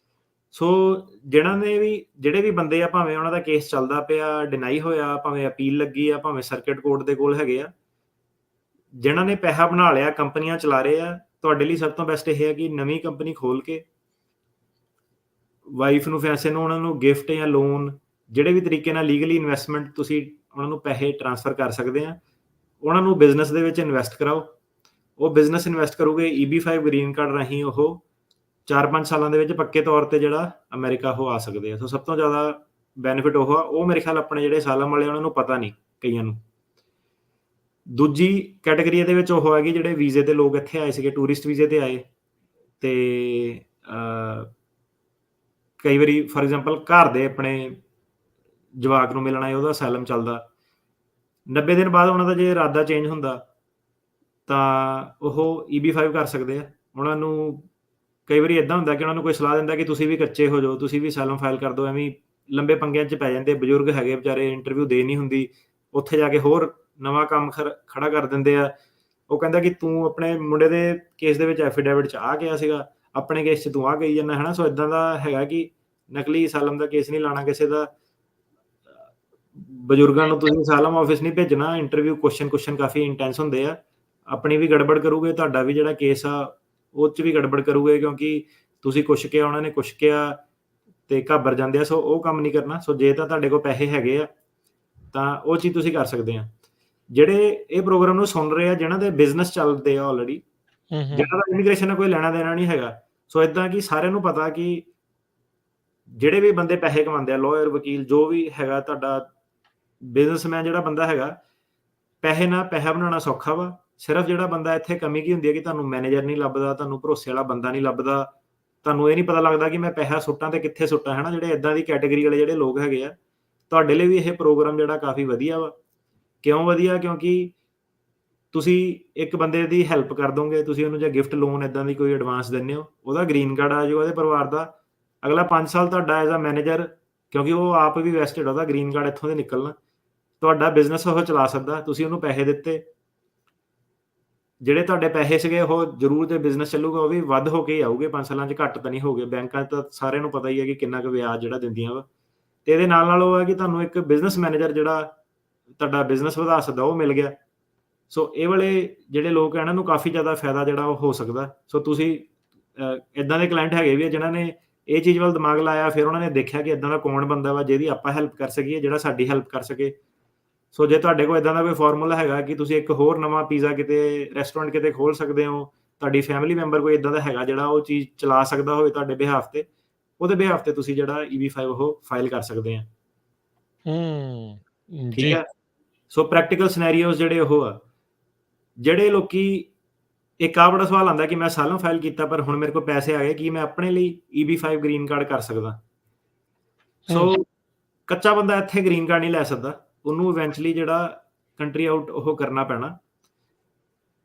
ਸੋ ਜਿਹੜੇ ਵੀ ਬੰਦੇ ਆ, ਭਾਵੇਂ ਉਹਨਾਂ ਦਾ ਕੇਸ ਚੱਲਦਾ ਪਿਆ, ਡਿਨਾਈ ਹੋਇਆ, ਭਾਵੇਂ ਅਪੀਲ ਲੱਗੀ ਆ, ਭਾਵੇਂ ਸਰਕਿਟ ਕੋਰਟ ਦੇ ਕੋਲ ਹੈਗੇ ਆ, ਜਿਹਨਾਂ ਨੇ ਪੈਸਾ ਬਣਾ ਲਿਆ, ਕੰਪਨੀਆਂ ਚਲਾ ਰਹੇ ਆ, ਤੁਹਾਡੇ ਲਈ ਸਭ ਤੋਂ ਬੈਸਟ ਇਹ ਹੈ ਕਿ ਨਵੀਂ ਕੰਪਨੀ ਖੋਲ ਕੇ ਵਾਈਫ ਨੂੰ, ਫਿਆਂਸੇ ਨੂੰ, ਉਹਨਾਂ ਨੂੰ ਗਿਫਟ ਜਾਂ ਲੋਨ, ਜਿਹੜੇ ਵੀ ਤਰੀਕੇ ਨਾਲ ਲੀਗਲੀ ਇਨਵੈਸਟਮੈਂਟ ਤੁਸੀਂ ਉਹਨਾਂ ਨੂੰ ਪੈਸੇ ਟ੍ਰਾਂਸਫਰ ਕਰ ਸਕਦੇ ਆ, ਉਹਨਾਂ ਨੂੰ ਬਿਜ਼ਨਸ ਦੇ ਵਿੱਚ ਇਨਵੈਸਟ ਕਰਾਓ। ਉਹ ਬਿਜ਼ਨਸ ਇਨਵੈਸਟ ਕਰੋਗੇ eb5 ਗ੍ਰੀਨ ਕਾਰਡ ਰਾਹੀਂ, ਉਹ 4-5 ਸਾਲਾਂ ਦੇ ਵਿੱਚ ਪੱਕੇ ਤੌਰ ਤੇ ਜਿਹੜਾ ਅਮਰੀਕਾ ਉਹ ਆ ਸਕਦੇ ਆ। ਸੋ ਸਭ ਤੋਂ ਜ਼ਿਆਦਾ ਬੈਨੀਫਿਟ ਉਹ ਮੇਰੇ ਖਿਆਲ ਆਪਣੇ ਜਿਹੜੇ ਅਸਾਈਲਮ ਵਾਲੇ ਉਹਨਾਂ ਨੂੰ ਪਤਾ ਨਹੀਂ ਕਈਆਂ ਨੂੰ। ਦੂਜੀ ਕੈਟੇਗਰੀ ਇਹਦੇ ਵਿੱਚ ਉਹ ਹੈਗੀ ਜਿਹੜੇ ਵੀਜ਼ੇ ਤੇ ਲੋਕ ਇੱਥੇ ਆਏ ਸੀਗੇ, ਟੂਰਿਸਟ ਵੀਜ਼ੇ ਤੇ ਆਏ ਤੇ ਕਈ ਵਾਰੀ ਫੋਰ ਐਗਜ਼ਾਮਪਲ ਘਰ ਦੇ ਆਪਣੇ ਜਵਾਕ ਨੂੰ ਮਿਲਣਾ, ਉਹਦਾ ਅਸਾਈਲਮ ਚੱਲਦਾ। 90 ਦਿਨ ਬਾਅਦ ਉਹਨਾਂ ਦਾ ਜੇ ਇਰਾਦਾ ਚੇਂਜ ਹੁੰਦਾ ਤਾਂ ਉਹ eb5 ਕਰ ਸਕਦੇ ਆ। ਉਹਨਾਂ ਨੂੰ ਕਈ ਵਾਰੀ ਇੱਦਾਂ ਹੁੰਦਾ ਕਿ ਉਹਨਾਂ ਨੂੰ ਕੋਈ ਸਲਾਹ ਦਿੰਦਾ ਕਿ ਤੁਸੀਂ ਵੀ ਕੱਚੇ ਹੋ ਜਾਓ, ਤੁਸੀਂ ਵੀ ਅਸਾਈਲਮ ਫਾਈਲ ਕਰ ਦਿਓ। ਐਵੇਂ ਲੰਬੇ ਪੰਗਿਆਂ 'ਚ ਪੈ ਜਾਂਦੇ, ਬਜ਼ੁਰਗ ਹੈਗੇ ਵਿਚਾਰੇ, ਇੰਟਰਵਿਊ ਦੇ ਨਹੀਂ ਹੁੰਦੀ, ਉੱਥੇ ਜਾ ਕੇ ਹੋਰ ਨਵਾਂ ਕੰਮ ਖੜਾ ਕਰ ਦਿੰਦੇ ਆ। ਉਹ ਕਹਿੰਦਾ ਕਿ ਤੂੰ ਆਪਣੇ ਮੁੰਡੇ ਦੇ ਕੇਸ ਦੇ ਵਿੱਚ ਐਫੀਡੇਵਿਟ 'ਚ ਆ ਗਿਆ ਸੀਗਾ, ਆਪਣੇ ਕੇਸ 'ਚ ਤੂੰ ਆ ਗਈ ਜਾਂਦਾ, ਹਨਾ। ਸੋ ਇਦਾਂ ਦਾ ਹੈਗਾ ਕਿ ਨਕਲੀ ਅਸਾਈਲਮ ਦਾ ਕੇਸ ਨਹੀਂ ਲਾਣਾ ਕਿਸੇ ਦਾ। ਬਜ਼ੁਰਗਾਂ ਨੂੰ ਤੁਸੀਂ ਅਸਾਈਲਮ ਆਫਿਸ ਨਹੀਂ ਭੇਜਣਾ। ਇੰਟਰਵਿਊ ਕੁਐਸਚਨ ਕਾਫੀ ਇੰਟੈਂਸ ਹੁੰਦੇ ਆ। ਆਪਣੀ ਵੀ ਗੜਬੜ ਕਰੂਗੇ, ਤੁਹਾਡਾ ਵੀ ਜਿਹੜਾ ਕੇਸ ਆ ਉਹ 'ਚ ਵੀ ਗੜਬੜ ਕਰੂਗੇ, ਕਿਉਂਕਿ ਤੁਸੀਂ ਕੁਛ ਕਿਹਾ, ਉਹਨਾਂ ਨੇ ਕੁਛ ਕਿਹਾ ਤੇ ਘਾਬਰ ਜਾਂਦੇ ਆ। ਸੋ ਉਹ ਕੰਮ ਨਹੀਂ ਕਰਨਾ। ਸੋ ਜੇ ਤਾਂ ਤੁਹਾਡੇ ਕੋਲ ਪੈਸੇ ਹੈਗੇ ਆ ਤਾਂ ਉਹ ਚੀਜ਼ ਤੁਸੀਂ ਕਰ ਸਕਦੇ ਆ। ਜਿਹੜੇ ਇਹ ਪ੍ਰੋਗਰਾਮ ਨੂੰ ਸੁਣ ਰਹੇ ਆ, ਜਿਹਨਾਂ ਦੇ ਬਿਜ਼ਨਸ ਚੱਲਦੇ ਆ ਆਲਰੇਡੀ, ਜਿਹਨਾਂ ਦਾ ਇਮੀਗ੍ਰੇਸ਼ਨ ਨਾਲ ਕੋਈ ਲੈਣਾ ਦੇਣਾ ਨਹੀਂ ਹੈਗਾ, ਸੋ ਇਦਾਂ ਕਿ ਸਾਰਿਆਂ ਨੂੰ ਪਤਾ ਕਿ ਜਿਹੜੇ ਵੀ ਬੰਦੇ ਪੈਸੇ ਕਮਾਉਂਦੇ ਆ, ਲਾਇਰ, ਵਕੀਲ, ਜੋ ਵੀ ਹੈਗਾ, ਤੁਹਾਡਾ ਬਿਜ਼ਨਸਮੈਨ ਜਿਹੜਾ ਬੰਦਾ ਹੈਗਾ, ਪੈਸਾ ਬਣਾਉਣਾ ਸੌਖਾ ਵਾ। ਸਿਰਫ ਜਿਹੜਾ ਬੰਦਾ ਇੱਥੇ ਕਮੀ ਕੀ ਹੁੰਦੀ ਹੈ ਕਿ ਤੁਹਾਨੂੰ ਮੈਨੇਜਰ ਨਹੀਂ ਲੱਭਦਾ, ਤੁਹਾਨੂੰ ਭਰੋਸੇ ਵਾਲਾ ਬੰਦਾ ਨਹੀਂ ਲੱਭਦਾ, ਤੁਹਾਨੂੰ ਇਹ ਨਹੀਂ ਪਤਾ ਲੱਗਦਾ ਕਿ ਮੈਂ ਪੈਸਾ ਸੁੱਟਾਂ ਤੇ ਕਿੱਥੇ ਸੁੱਟਾਂ, ਹੈ ਨਾ। ਜਿਹੜੇ ਇਦਾਂ ਦੀ ਕੈਟੇਗਰੀ ਵਾਲੇ ਜਿਹੜੇ ਲੋਕ ਹੈਗੇ ਆ, ਤੁਹਾਡੇ ਲਈ ਵੀ ਇਹ ਪ੍ਰੋਗਰਾਮ ਜਿਹੜਾ ਕਾਫੀ ਵਧੀਆ ਵਾ। ਕਿਉਂ ਵਧੀਆ? ਕਿਉਂਕਿ ਤੁਸੀਂ ਇੱਕ ਬੰਦੇ ਦੀ ਹੈਲਪ ਕਰ ਦੋਗੇ, ਤੁਸੀਂ ਉਹਨੂੰ ਜੇ ਗਿਫਟ ਲੋਨ ਇਦਾਂ ਦੀ ਕੋਈ ਐਡਵਾਂਸ ਦਿੰਦੇ ਹੋ, ਉਹਦਾ ਗ੍ਰੀਨ ਕਾਰਡ ਆ ਜਾਊਗਾ ਉਹਦੇ ਪਰਿਵਾਰ ਦਾ, ਅਗਲਾ 5 ਸਾਲ ਤੁਹਾਡਾ ਐਜ਼ ਅ ਮੈਨੇਜਰ, ਕਿਉਂਕਿ ਉਹ ਆਪ ਵੀ ਵੈਸਟਡ, ਉਹਦਾ ਗ੍ਰੀਨ ਕਾਰਡ ਇੱਥੋਂ ਦੇ ਨਿਕਲਣਾ, ਤੁਹਾਡਾ ਬਿਜ਼ਨਸ ਉਹ ਚਲਾ ਸਕਦਾ। ਤੁਸੀਂ ਉਹਨੂੰ ਪੈਸੇ ਦਿੱਤੇ, ਜਿਹੜੇ ਤੁਹਾਡੇ ਪੈਸੇ ਸੀਗੇ ਉਹ ਜ਼ਰੂਰ ਤੇ ਬਿਜ਼ਨਸ ਚੱਲੂਗਾ, ਉਹ ਵੀ ਵੱਧ ਹੋ ਕੇ ਹੀ ਆਊਗੇ 5 ਸਾਲਾਂ 'ਚ, ਘੱਟ ਤਾਂ ਨਹੀਂ ਹੋਊਗੇ। ਬੈਂਕਾਂ 'ਚ ਤਾਂ ਸਾਰਿਆਂ ਨੂੰ ਪਤਾ ਹੀ ਹੈ ਕਿ ਕਿੰਨਾ ਕੁ ਵਿਆਜ ਜਿਹੜਾ ਦਿੰਦੀਆਂ ਵਾ। ਅਤੇ ਇਹਦੇ ਨਾਲ ਉਹ ਹੈ ਕਿ ਤੁਹਾਨੂੰ ਇੱਕ ਬਿਜ਼ਨਸ ਮੈਨੇਜਰ ਜਿਹੜਾ ਤੁਹਾਡਾ ਬਿਜ਼ਨਸ ਵਧਾ ਸਕਦਾ, ਉਹ ਮਿਲ ਗਿਆ। ਸੋ ਇਹ ਵਾਲੇ ਜਿਹੜੇ ਲੋਕ ਆ ਇਹਨਾਂ ਨੂੰ ਕਾਫੀ ਜ਼ਿਆਦਾ ਫਾਇਦਾ ਜਿਹੜਾ ਉਹ ਹੋ ਸਕਦਾ। ਸੋ ਤੁਸੀਂ ਇੱਦਾਂ ਦੇ ਕਲਾਇੰਟ ਹੈਗੇ ਵੀ ਆ ਜਿਨ੍ਹਾਂ ਨੇ ਇਹ ਚੀਜ਼ ਵੱਲ ਦਿਮਾਗ ਲਾਇਆ, ਫਿਰ ਉਹਨਾਂ ਨੇ ਦੇਖਿਆ ਕਿ ਇੱਦਾਂ ਦਾ ਕੌਣ ਬੰਦਾ ਵਾ ਜਿਹਦੀ ਆਪਾਂ ਹੈਲਪ ਕਰ ਸਕੀਏ, ਜਿਹੜਾ ਸਾਡੀ ਹੈਲਪ ਕਰ ਸਕੇ। ਸੋ ਜੇ ਤੁਹਾਡੇ ਕੋਲ ਇੱਦਾਂ ਦਾ ਕੋਈ ਫਾਰਮੂਲਾ ਹੈਗਾ ਕਿ ਤੁਸੀਂ ਇੱਕ ਹੋਰ ਨਵਾਂ ਪੀਜ਼ਾ ਕਿਤੇ ਰੈਸਟੋਰੈਂਟ ਕਿਤੇ ਖੋਲ੍ਹ ਸਕਦੇ ਹੋ, ਤੁਹਾਡੀ ਫੈਮਿਲੀ ਮੈਂਬਰ ਕੋਈ ਇੱਦਾਂ ਦਾ ਹੈਗਾ ਜਿਹੜਾ ਉਹ ਚੀਜ਼ ਚਲਾ ਸਕਦਾ ਹੋਵੇ ਤੁਹਾਡੇ ਬਿਹਾਫ 'ਤੇ, ਉਹਦੇ ਬਿਹਾਫ 'ਤੇ ਤੁਸੀਂ ਜਿਹੜਾ eb5 ਉਹ ਫਾਈਲ ਕਰ ਸਕਦੇ ਆ। ਠੀਕ ਜੀ। ਹੈ। ਸੋ ਪ੍ਰੈਕਟੀਕਲ ਸਿਨੈਰੀਓਜ਼ ਜਿਹੜੇ ਉਹ ਆ, ਜਿਹੜੇ ਲੋਕੀ, ਇੱਕ ਆਹ ਬੜਾ ਸਵਾਲ ਆਉਂਦਾ ਕਿ ਮੈਂ ਅਸਾਈਲਮ ਫਾਈਲ ਕੀਤਾ ਪਰ ਹੁਣ ਮੇਰੇ ਕੋਲ ਪੈਸੇ ਆ ਗਏ, ਕੀ ਮੈਂ ਆਪਣੇ ਲਈ eb5 ਗ੍ਰੀਨ ਕਾਰਡ ਕਰ ਸਕਦਾ? ਸੋ ਕੱਚਾ ਬੰਦਾ ਇੱਥੇ ਗ੍ਰੀਨ ਕਾਰਡ ਨਹੀਂ ਲੈ ਸਕਦਾ, ਉਹਨੂੰ ਇਵੈਂਚੁਅਲੀ ਜਿਹੜਾ ਕੰਟਰੀ ਆਊਟ ਉਹ ਕਰਨਾ ਪੈਣਾ।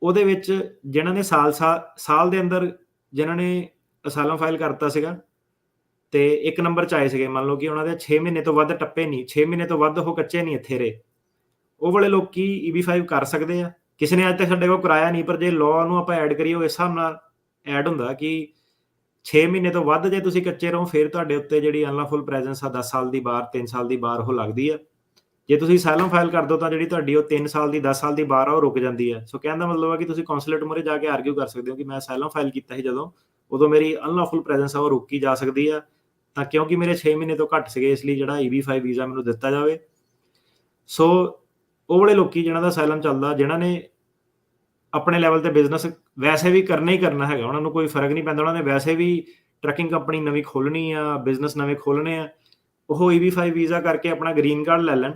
ਉਹਦੇ ਵਿੱਚ ਜਿਨ੍ਹਾਂ ਨੇ ਸਾਲ ਦੇ ਅੰਦਰ ਜਿਨ੍ਹਾਂ ਨੇ ਅਸਾਈਲਮ ਫਾਈਲ ਕਰਤਾ ਸੀਗਾ ਤੇ 1 ਨੰਬਰ 'ਚ ਆਏ ਸੀਗੇ, ਮੰਨ ਲਓ ਕਿ ਉਹਨਾਂ ਦੇ 6 ਮਹੀਨੇ ਤੋਂ ਵੱਧ ਟੱਪੇ ਨਹੀਂ, 6 ਮਹੀਨੇ ਤੋਂ ਵੱਧ ਉਹ ਕੱਚੇ ਨਹੀਂ ਇੱਥੇ ਰਹੇ, ਉਹ ਵਾਲੇ ਲੋਕੀ eb5 ਕਰ ਸਕਦੇ ਆ। ਕਿਸੇ ਨੇ ਅੱਜ ਤੱਕ ਸਾਡੇ ਕੋਲ ਕਰਾਇਆ ਨਹੀਂ, ਪਰ ਜੇ ਲਾਅ ਨੂੰ ਆਪਾਂ ਐਡ ਕਰੀਏ ਉਹ ਇਸ ਹਿਸਾਬ ਨਾਲ ਐਡ ਹੁੰਦਾ ਕਿ 6 ਮਹੀਨੇ ਤੋਂ ਵੱਧ ਜੇ ਤੁਸੀਂ ਕੱਚੇ ਰਹੋ, ਫਿਰ ਤੁਹਾਡੇ ਉੱਤੇ ਜਿਹੜੀ ਅਨਲੌਫੁਲ ਪ੍ਰੈਜ਼ੈਂਸ ਆ 10 ਸਾਲ ਦੀ ਬਾਰ, 3 ਸਾਲ ਦੀ ਬਾਰ ਉਹ ਲੱਗਦੀ ਆ। ਜੇ ਤੁਸੀਂ ਅਸਾਈਲਮ ਫਾਈਲ ਕਰ ਦਿਓ ਤਾਂ ਜਿਹੜੀ ਤੁਹਾਡੀ ਉਹ 3 ਸਾਲ ਦੀ 10 ਸਾਲ ਦੀ ਬਾਰ ਆ ਉਹ ਰੁਕ ਜਾਂਦੀ ਹੈ। ਸੋ ਕਹਿਣ ਦਾ ਮਤਲਬ ਹੈ ਕਿ ਤੁਸੀਂ ਕੌਂਸੂਲੇਟ ਮੂਹਰੇ ਜਾ ਕੇ ਆਰਗਿਊ ਕਰ ਸਕਦੇ ਹੋ ਕਿ ਮੈਂ ਅਸਾਈਲਮ ਫਾਈਲ ਕੀਤਾ ਸੀ ਜਦੋਂ, ਉਦੋਂ ਮੇਰੀ ਅਨਲੌਫੁਲ ਪ੍ਰੈਜ਼ੈਂਸ ਆ ਉਹ ਰੁਕੀ ਜਾ ਸਕਦੀ ਆ, ਤਾਂ ਕਿਉਂਕਿ ਮੇਰੇ 6 ਮਹੀਨੇ ਤੋਂ ਘੱਟ ਸੀਗੇ, ਇਸ ਲਈ ਜਿਹੜਾ eb5 ਵੀਜ਼ਾ ਮੈਨੂੰ ਦਿੱਤਾ ਜਾਵੇ। ਸੋ ਉਹ ਵਾਲੇ ਲੋਕੀ ਜਿਹਨਾਂ ਦਾ ਅਸਾਈਲਮ ਚੱਲਦਾ, ਜਿਨ੍ਹਾਂ ਨੇ ਆਪਣੇ ਲੈਵਲ 'ਤੇ ਬਿਜ਼ਨਸ ਵੈਸੇ ਵੀ ਕਰਨਾ ਹੀ ਕਰਨਾ ਹੈਗਾ, ਉਹਨਾਂ ਨੂੰ ਕੋਈ ਫਰਕ ਨਹੀਂ ਪੈਂਦਾ, ਉਹਨਾਂ ਨੇ ਵੈਸੇ ਵੀ ਟਰੱਕਿੰਗ ਕੰਪਨੀ ਨਵੀਂ ਖੋਲ੍ਹਣੀ ਆ, ਬਿਜ਼ਨਸ ਨਵੇਂ ਖੋਲ੍ਹਣੇ ਆ, ਉਹ eb5 ਵੀਜ਼ਾ ਕਰਕੇ ਆਪਣਾ ਗ੍ਰੀਨ ਕਾਰਡ ਲੈ ਲੈਣ।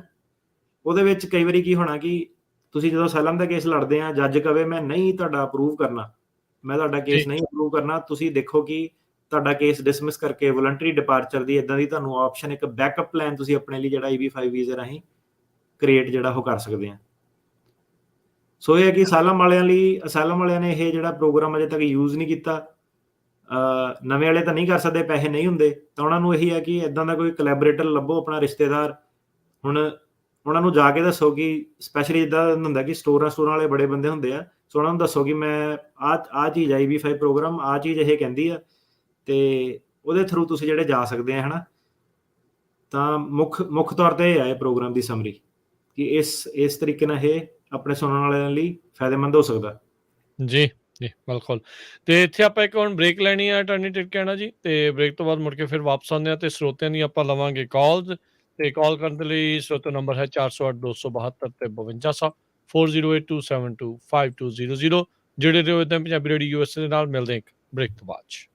ਉਹਦੇ ਵਿੱਚ ਕਈ ਵਾਰੀ ਕੀ ਹੋਣਾ ਕਿ ਤੁਸੀਂ ਜਦੋਂ ਅਸਾਈਲਮ ਦਾ ਕੇਸ ਲੜਦੇ ਆ, ਜੱਜ ਕਵੇ ਮੈਂ ਨਹੀਂ ਤੁਹਾਡਾ ਅਪਰੂਵ ਕਰਨਾ, ਮੈਂ ਤੁਹਾਡਾ ਕੇਸ ਨਹੀਂ ਅਪਰੂਵ ਕਰਨਾ, ਤੁਸੀਂ ਦੇਖੋ ਕਿ ਤੁਹਾਡਾ ਕੇਸ ਡਿਸਮਿਸ ਕਰਕੇ ਵੋਲੰਟਰੀ ਡਿਪਾਰਚਰ ਦੀ ਇੱਦਾਂ ਦੀ ਤੁਹਾਨੂੰ ਆਪਸ਼ਨ, ਇੱਕ ਬੈਕਅਪ ਪਲਾਨ ਤੁਸੀਂ ਆਪਣੇ ਲਈ ਜਿਹੜਾ eb5 ਵੀਜ਼ੇ ਰਾਹੀਂ ਕ੍ਰੀਏਟ ਜਿਹੜਾ ਉਹ ਕਰ ਸਕਦੇ ਆ। ਸੋ ਇਹ ਹੈ ਕਿ ਅਸਾਈਲਮ ਵਾਲਿਆਂ ਨੇ ਇਹ ਜਿਹੜਾ ਪ੍ਰੋਗਰਾਮ ਅਜੇ ਤੱਕ ਯੂਜ਼ ਨਹੀਂ ਕੀਤਾ। ਨਵੇਂ ਵਾਲੇ ਤਾਂ ਨਹੀਂ ਕਰ ਸਕਦੇ, ਪੈਸੇ ਨਹੀਂ ਹੁੰਦੇ, ਤਾਂ ਉਹਨਾਂ ਨੂੰ ਇਹੀ ਹੈ ਕਿ ਇੱਦਾਂ ਦਾ ਕੋਈ ਕੋਲੈਬੋਰੇਟਰ ਲੱਭੋ, ਆਪਣਾ ਰਿਸ਼ਤੇਦਾਰ। ਹੁਣ ਉਹਨਾਂ ਨੂੰ ਜਾ ਕੇ ਦੱਸੋ ਕਿ ਸਪੈਸ਼ਲੀ ਇੱਦਾਂ ਹੁੰਦਾ ਕਿ ਸਟੋਰਾਂ ਵਾਲੇ ਬੜੇ ਬੰਦੇ ਹੁੰਦੇ ਆ, ਸੋ ਉਹਨਾਂ ਨੂੰ ਦੱਸੋ ਕਿ ਮੈਂ ਆਹ ਚੀਜ਼ ਆ eb5 ਪ੍ਰੋਗਰਾਮ, ਆਹ ਚੀਜ਼ ਇਹ ਕਹਿੰਦੀ ਆ, ਅਤੇ ਉਹਦੇ ਥਰੂ ਤੁਸੀਂ ਜਿਹੜੇ ਜਾ ਸਕਦੇ ਆ, ਹੈ ਨਾ। ਤਾਂ ਮੁੱਖ ਤੌਰ 'ਤੇ ਇਹ ਆ ਇਹ ਪ੍ਰੋਗਰਾਮ ਦੀ ਸਮਰੀ ਕਿ ਇਸ ਤਰੀਕੇ ਨਾਲ ਇਹ ਆਪਣੇ ਸੁਣਨ ਵਾਲਿਆਂ ਲਈ ਫਾਇਦੇਮੰਦ ਹੋ ਸਕਦਾ। ਜੀ ਬਿਲਕੁਲ। ਤੇ ਇੱਥੇ ਆਪਾਂ ਇੱਕ ਹੁਣ ਬ੍ਰੇਕ ਲੈਣੀ ਆ ਅਟਾਰਨੀ ਟਿਰਕਿਆਨਾ ਜੀ, ਤੇ ਬ੍ਰੇਕ ਤੋਂ ਬਾਅਦ ਮੁੜ ਕੇ ਫਿਰ ਵਾਪਸ ਆਉਂਦੇ ਆ ਤੇ ਸਰੋਤਿਆਂ ਦੀ ਆਪਾਂ ਲਵਾਂਗੇ ਕਾਲਸ। ਤੇ ਕਾਲ ਕਰਨ ਦੇ ਲਈ ਸਰੋਤ ਨੰਬਰ ਹੈ 408-272 ਤੇ 5200 4082725200। ਜਿਹੜੇ ਰਹੋ ਇੱਦਾਂ ਪੰਜਾਬੀ ਰੇਡੀਓ USA ਦੇ ਨਾਲ। ਮਿਲਦੇ ਇੱਕ ਬ੍ਰੇਕ ਤੋਂ ਬਾਅਦ 'ਚ।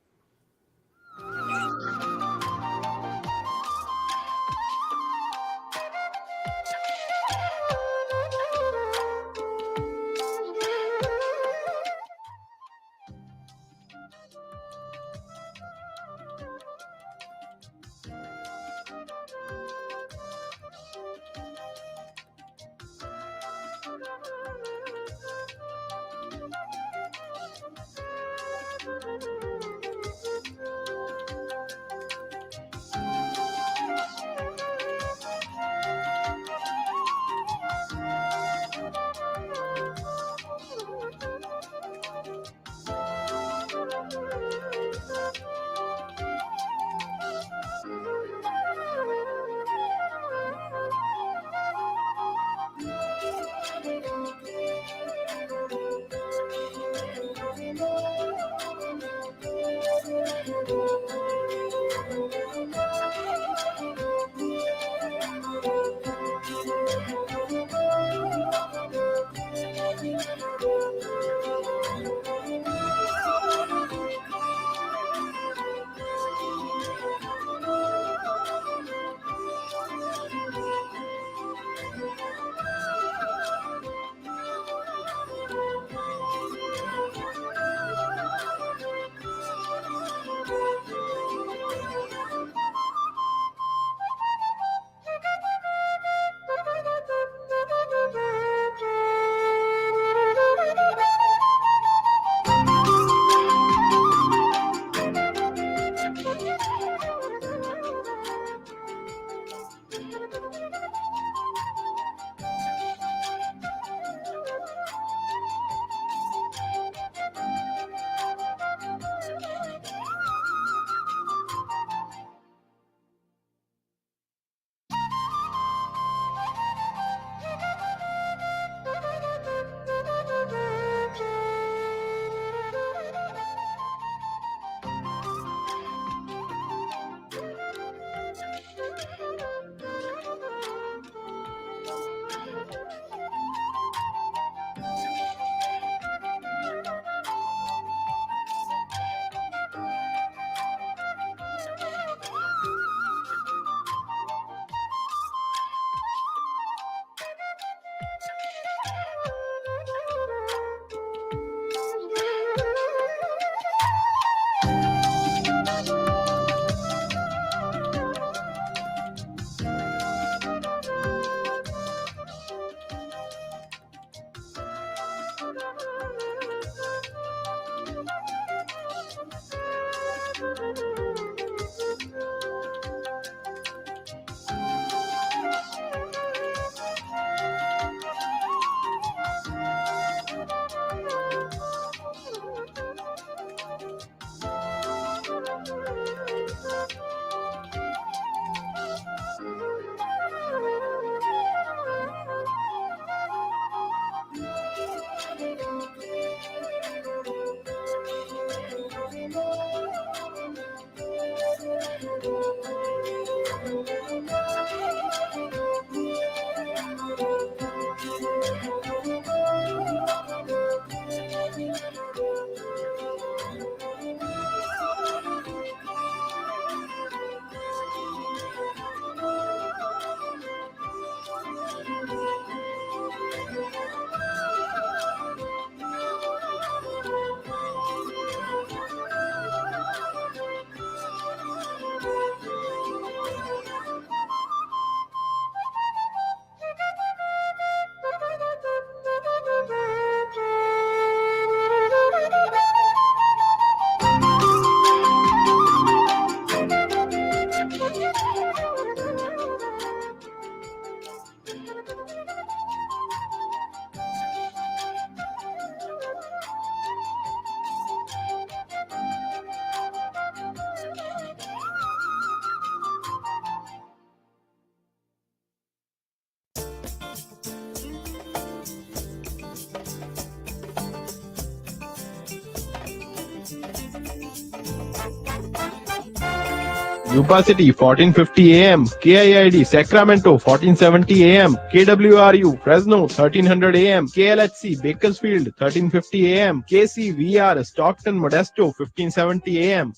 Yuba City 1450 AM, KIID Sacramento 1470 AM, KWRU Fresno 1300 AM, KLHC Bakersfield 1350 AM, KCVR Stockton Modesto 1570 AM.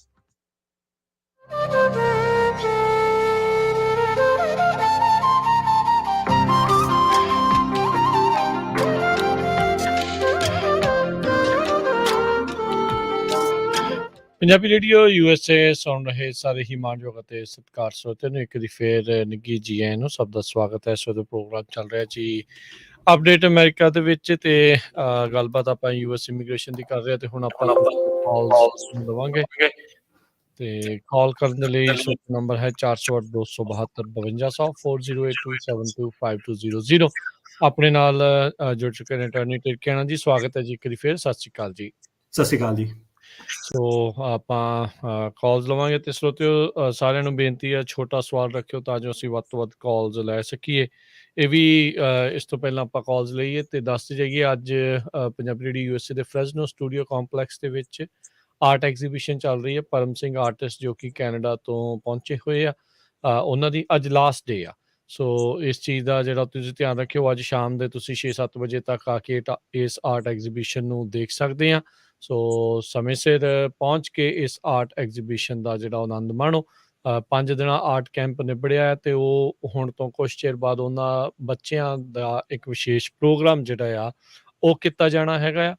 Punjabi radio USA ਸੁਣ ਰਹੇ ਸਾਰੇ ਹੀ ਮਾਣਯੋਗ ਅਤੇ ਸਤਿਕਾਰ ਸਰੋਤਿਆਂ ਨੂੰ ਇੱਕ ਦੀ ਫੇਰ ਨਿੱਘੀ ਜੀ ਆਇਆਂ ਨੂੰ ਸਭ ਦਾ ਸਵਾਗਤ ਹੈ। ਇਸ ਵੇਲੇ ਪ੍ਰੋਗਰਾਮ ਚੱਲ ਰਿਹਾ ਜੀ ਅਪਡੇਟ ਅਮਰੀਕਾ ਦੇ ਵਿੱਚ ਤੇ ਗੱਲਬਾਤ ਆਪਾਂ US ਇਮੀਗ੍ਰੇਸ਼ਨ ਦੀ ਕਰ ਰਹੇ ਤੇ ਹੁਣ ਆਪਾਂ ਕਾਲਸ ਲਵਾਂਗੇ ਤੇ ਕਾਲ ਕਰਨ ਦੇ ਲਈ ਨੰਬਰ ਹੈ 408272 408272725200 ਆਪਣੇ ਨਾਲ ਜੁੜ ਚੁੱਕੇ ਨੇ ਅਟਾਰਨੀ ਟਰਕਿਆਣਾ ਜੀ। ਸਵਾਗਤ ਹੈ ਜੀ ਇੱਕ ਦੀ ਫੇਰ। ਸਤਿ ਸ਼੍ਰੀ ਅਕਾਲ ਜੀ। ਸਤਿ ਸ਼੍ਰੀ ਅਕਾਲ ਜੀ। ਸੋ ਆਪਾਂ ਕਾਲਸ ਲਵਾਂਗੇ ਤੇ ਸਰੋਤਿਓ ਸਾਰਿਆਂ ਨੂੰ ਬੇਨਤੀ ਹੈ ਛੋਟਾ ਸਵਾਲ ਰੱਖਿਓ ਤਾਂ ਜੋ ਅਸੀਂ ਵੱਧ ਤੋਂ ਵੱਧ ਕਾਲਸ ਲੈ ਸਕੀਏ। ਇਹ ਵੀ ਇਸ ਤੋਂ ਪਹਿਲਾਂ ਆਪਾਂ ਕਾਲਸ ਲਈਏ ਤੇ ਦੱਸਦੇ ਜਾਈਏ ਅੱਜ ਪੰਜਾਬੀ ਰੇਡੀਓ USA ਦੇ ਫਰੈਜ਼ਨੋ ਸਟੂਡੀਓ ਕੰਪਲੈਕਸ ਦੇ ਵਿੱਚ ਆਰਟ ਐਗਜ਼ੀਬਿਸ਼ਨ ਚੱਲ ਰਹੀ ਹੈ। ਪਰਮ ਸਿੰਘ ਆਰਟਿਸਟ ਜੋ ਕਿ ਕੈਨੇਡਾ ਤੋਂ ਪਹੁੰਚੇ ਹੋਏ ਆ, ਉਹਨਾਂ ਦੀ ਅੱਜ ਲਾਸਟ ਡੇ ਆ। ਸੋ ਇਸ ਚੀਜ਼ ਦਾ ਜਿਹੜਾ ਤੁਸੀਂ ਧਿਆਨ ਰੱਖਿਓ, ਅੱਜ ਸ਼ਾਮ ਦੇ ਤੁਸੀਂ 6-7 ਵਜੇ ਤੱਕ ਆ ਕੇ ਇਸ ਆਰਟ ਐਗਜ਼ੀਬਿਸ਼ਨ ਨੂੰ ਦੇਖ ਸਕਦੇ ਆ। ਸੋ ਸਮੇਂ ਸਿਰ ਪਹੁੰਚ ਕੇ ਇਸ ਆਰਟ ਐਗਜ਼ੀਬਿਸ਼ਨ ਦਾ ਜਿਹੜਾ ਆਨੰਦ ਮਾਣੋ। 5 ਦਿਨਾਂ ਆਰਟ ਕੈਂਪ ਨਿਬੜਿਆ ਹੈ ਤੇ ਉਹ ਹੁਣ ਤੋਂ ਕੁਛ ਚਿਰ ਬਾਅਦ ਉਹਨਾਂ ਬੱਚਿਆਂ ਦਾ ਇੱਕ ਵਿਸ਼ੇਸ਼ ਪ੍ਰੋਗਰਾਮ ਜਿਹੜਾ ਆ ਉਹ ਕੀਤਾ ਜਾਣਾ ਹੈਗਾ ਆ।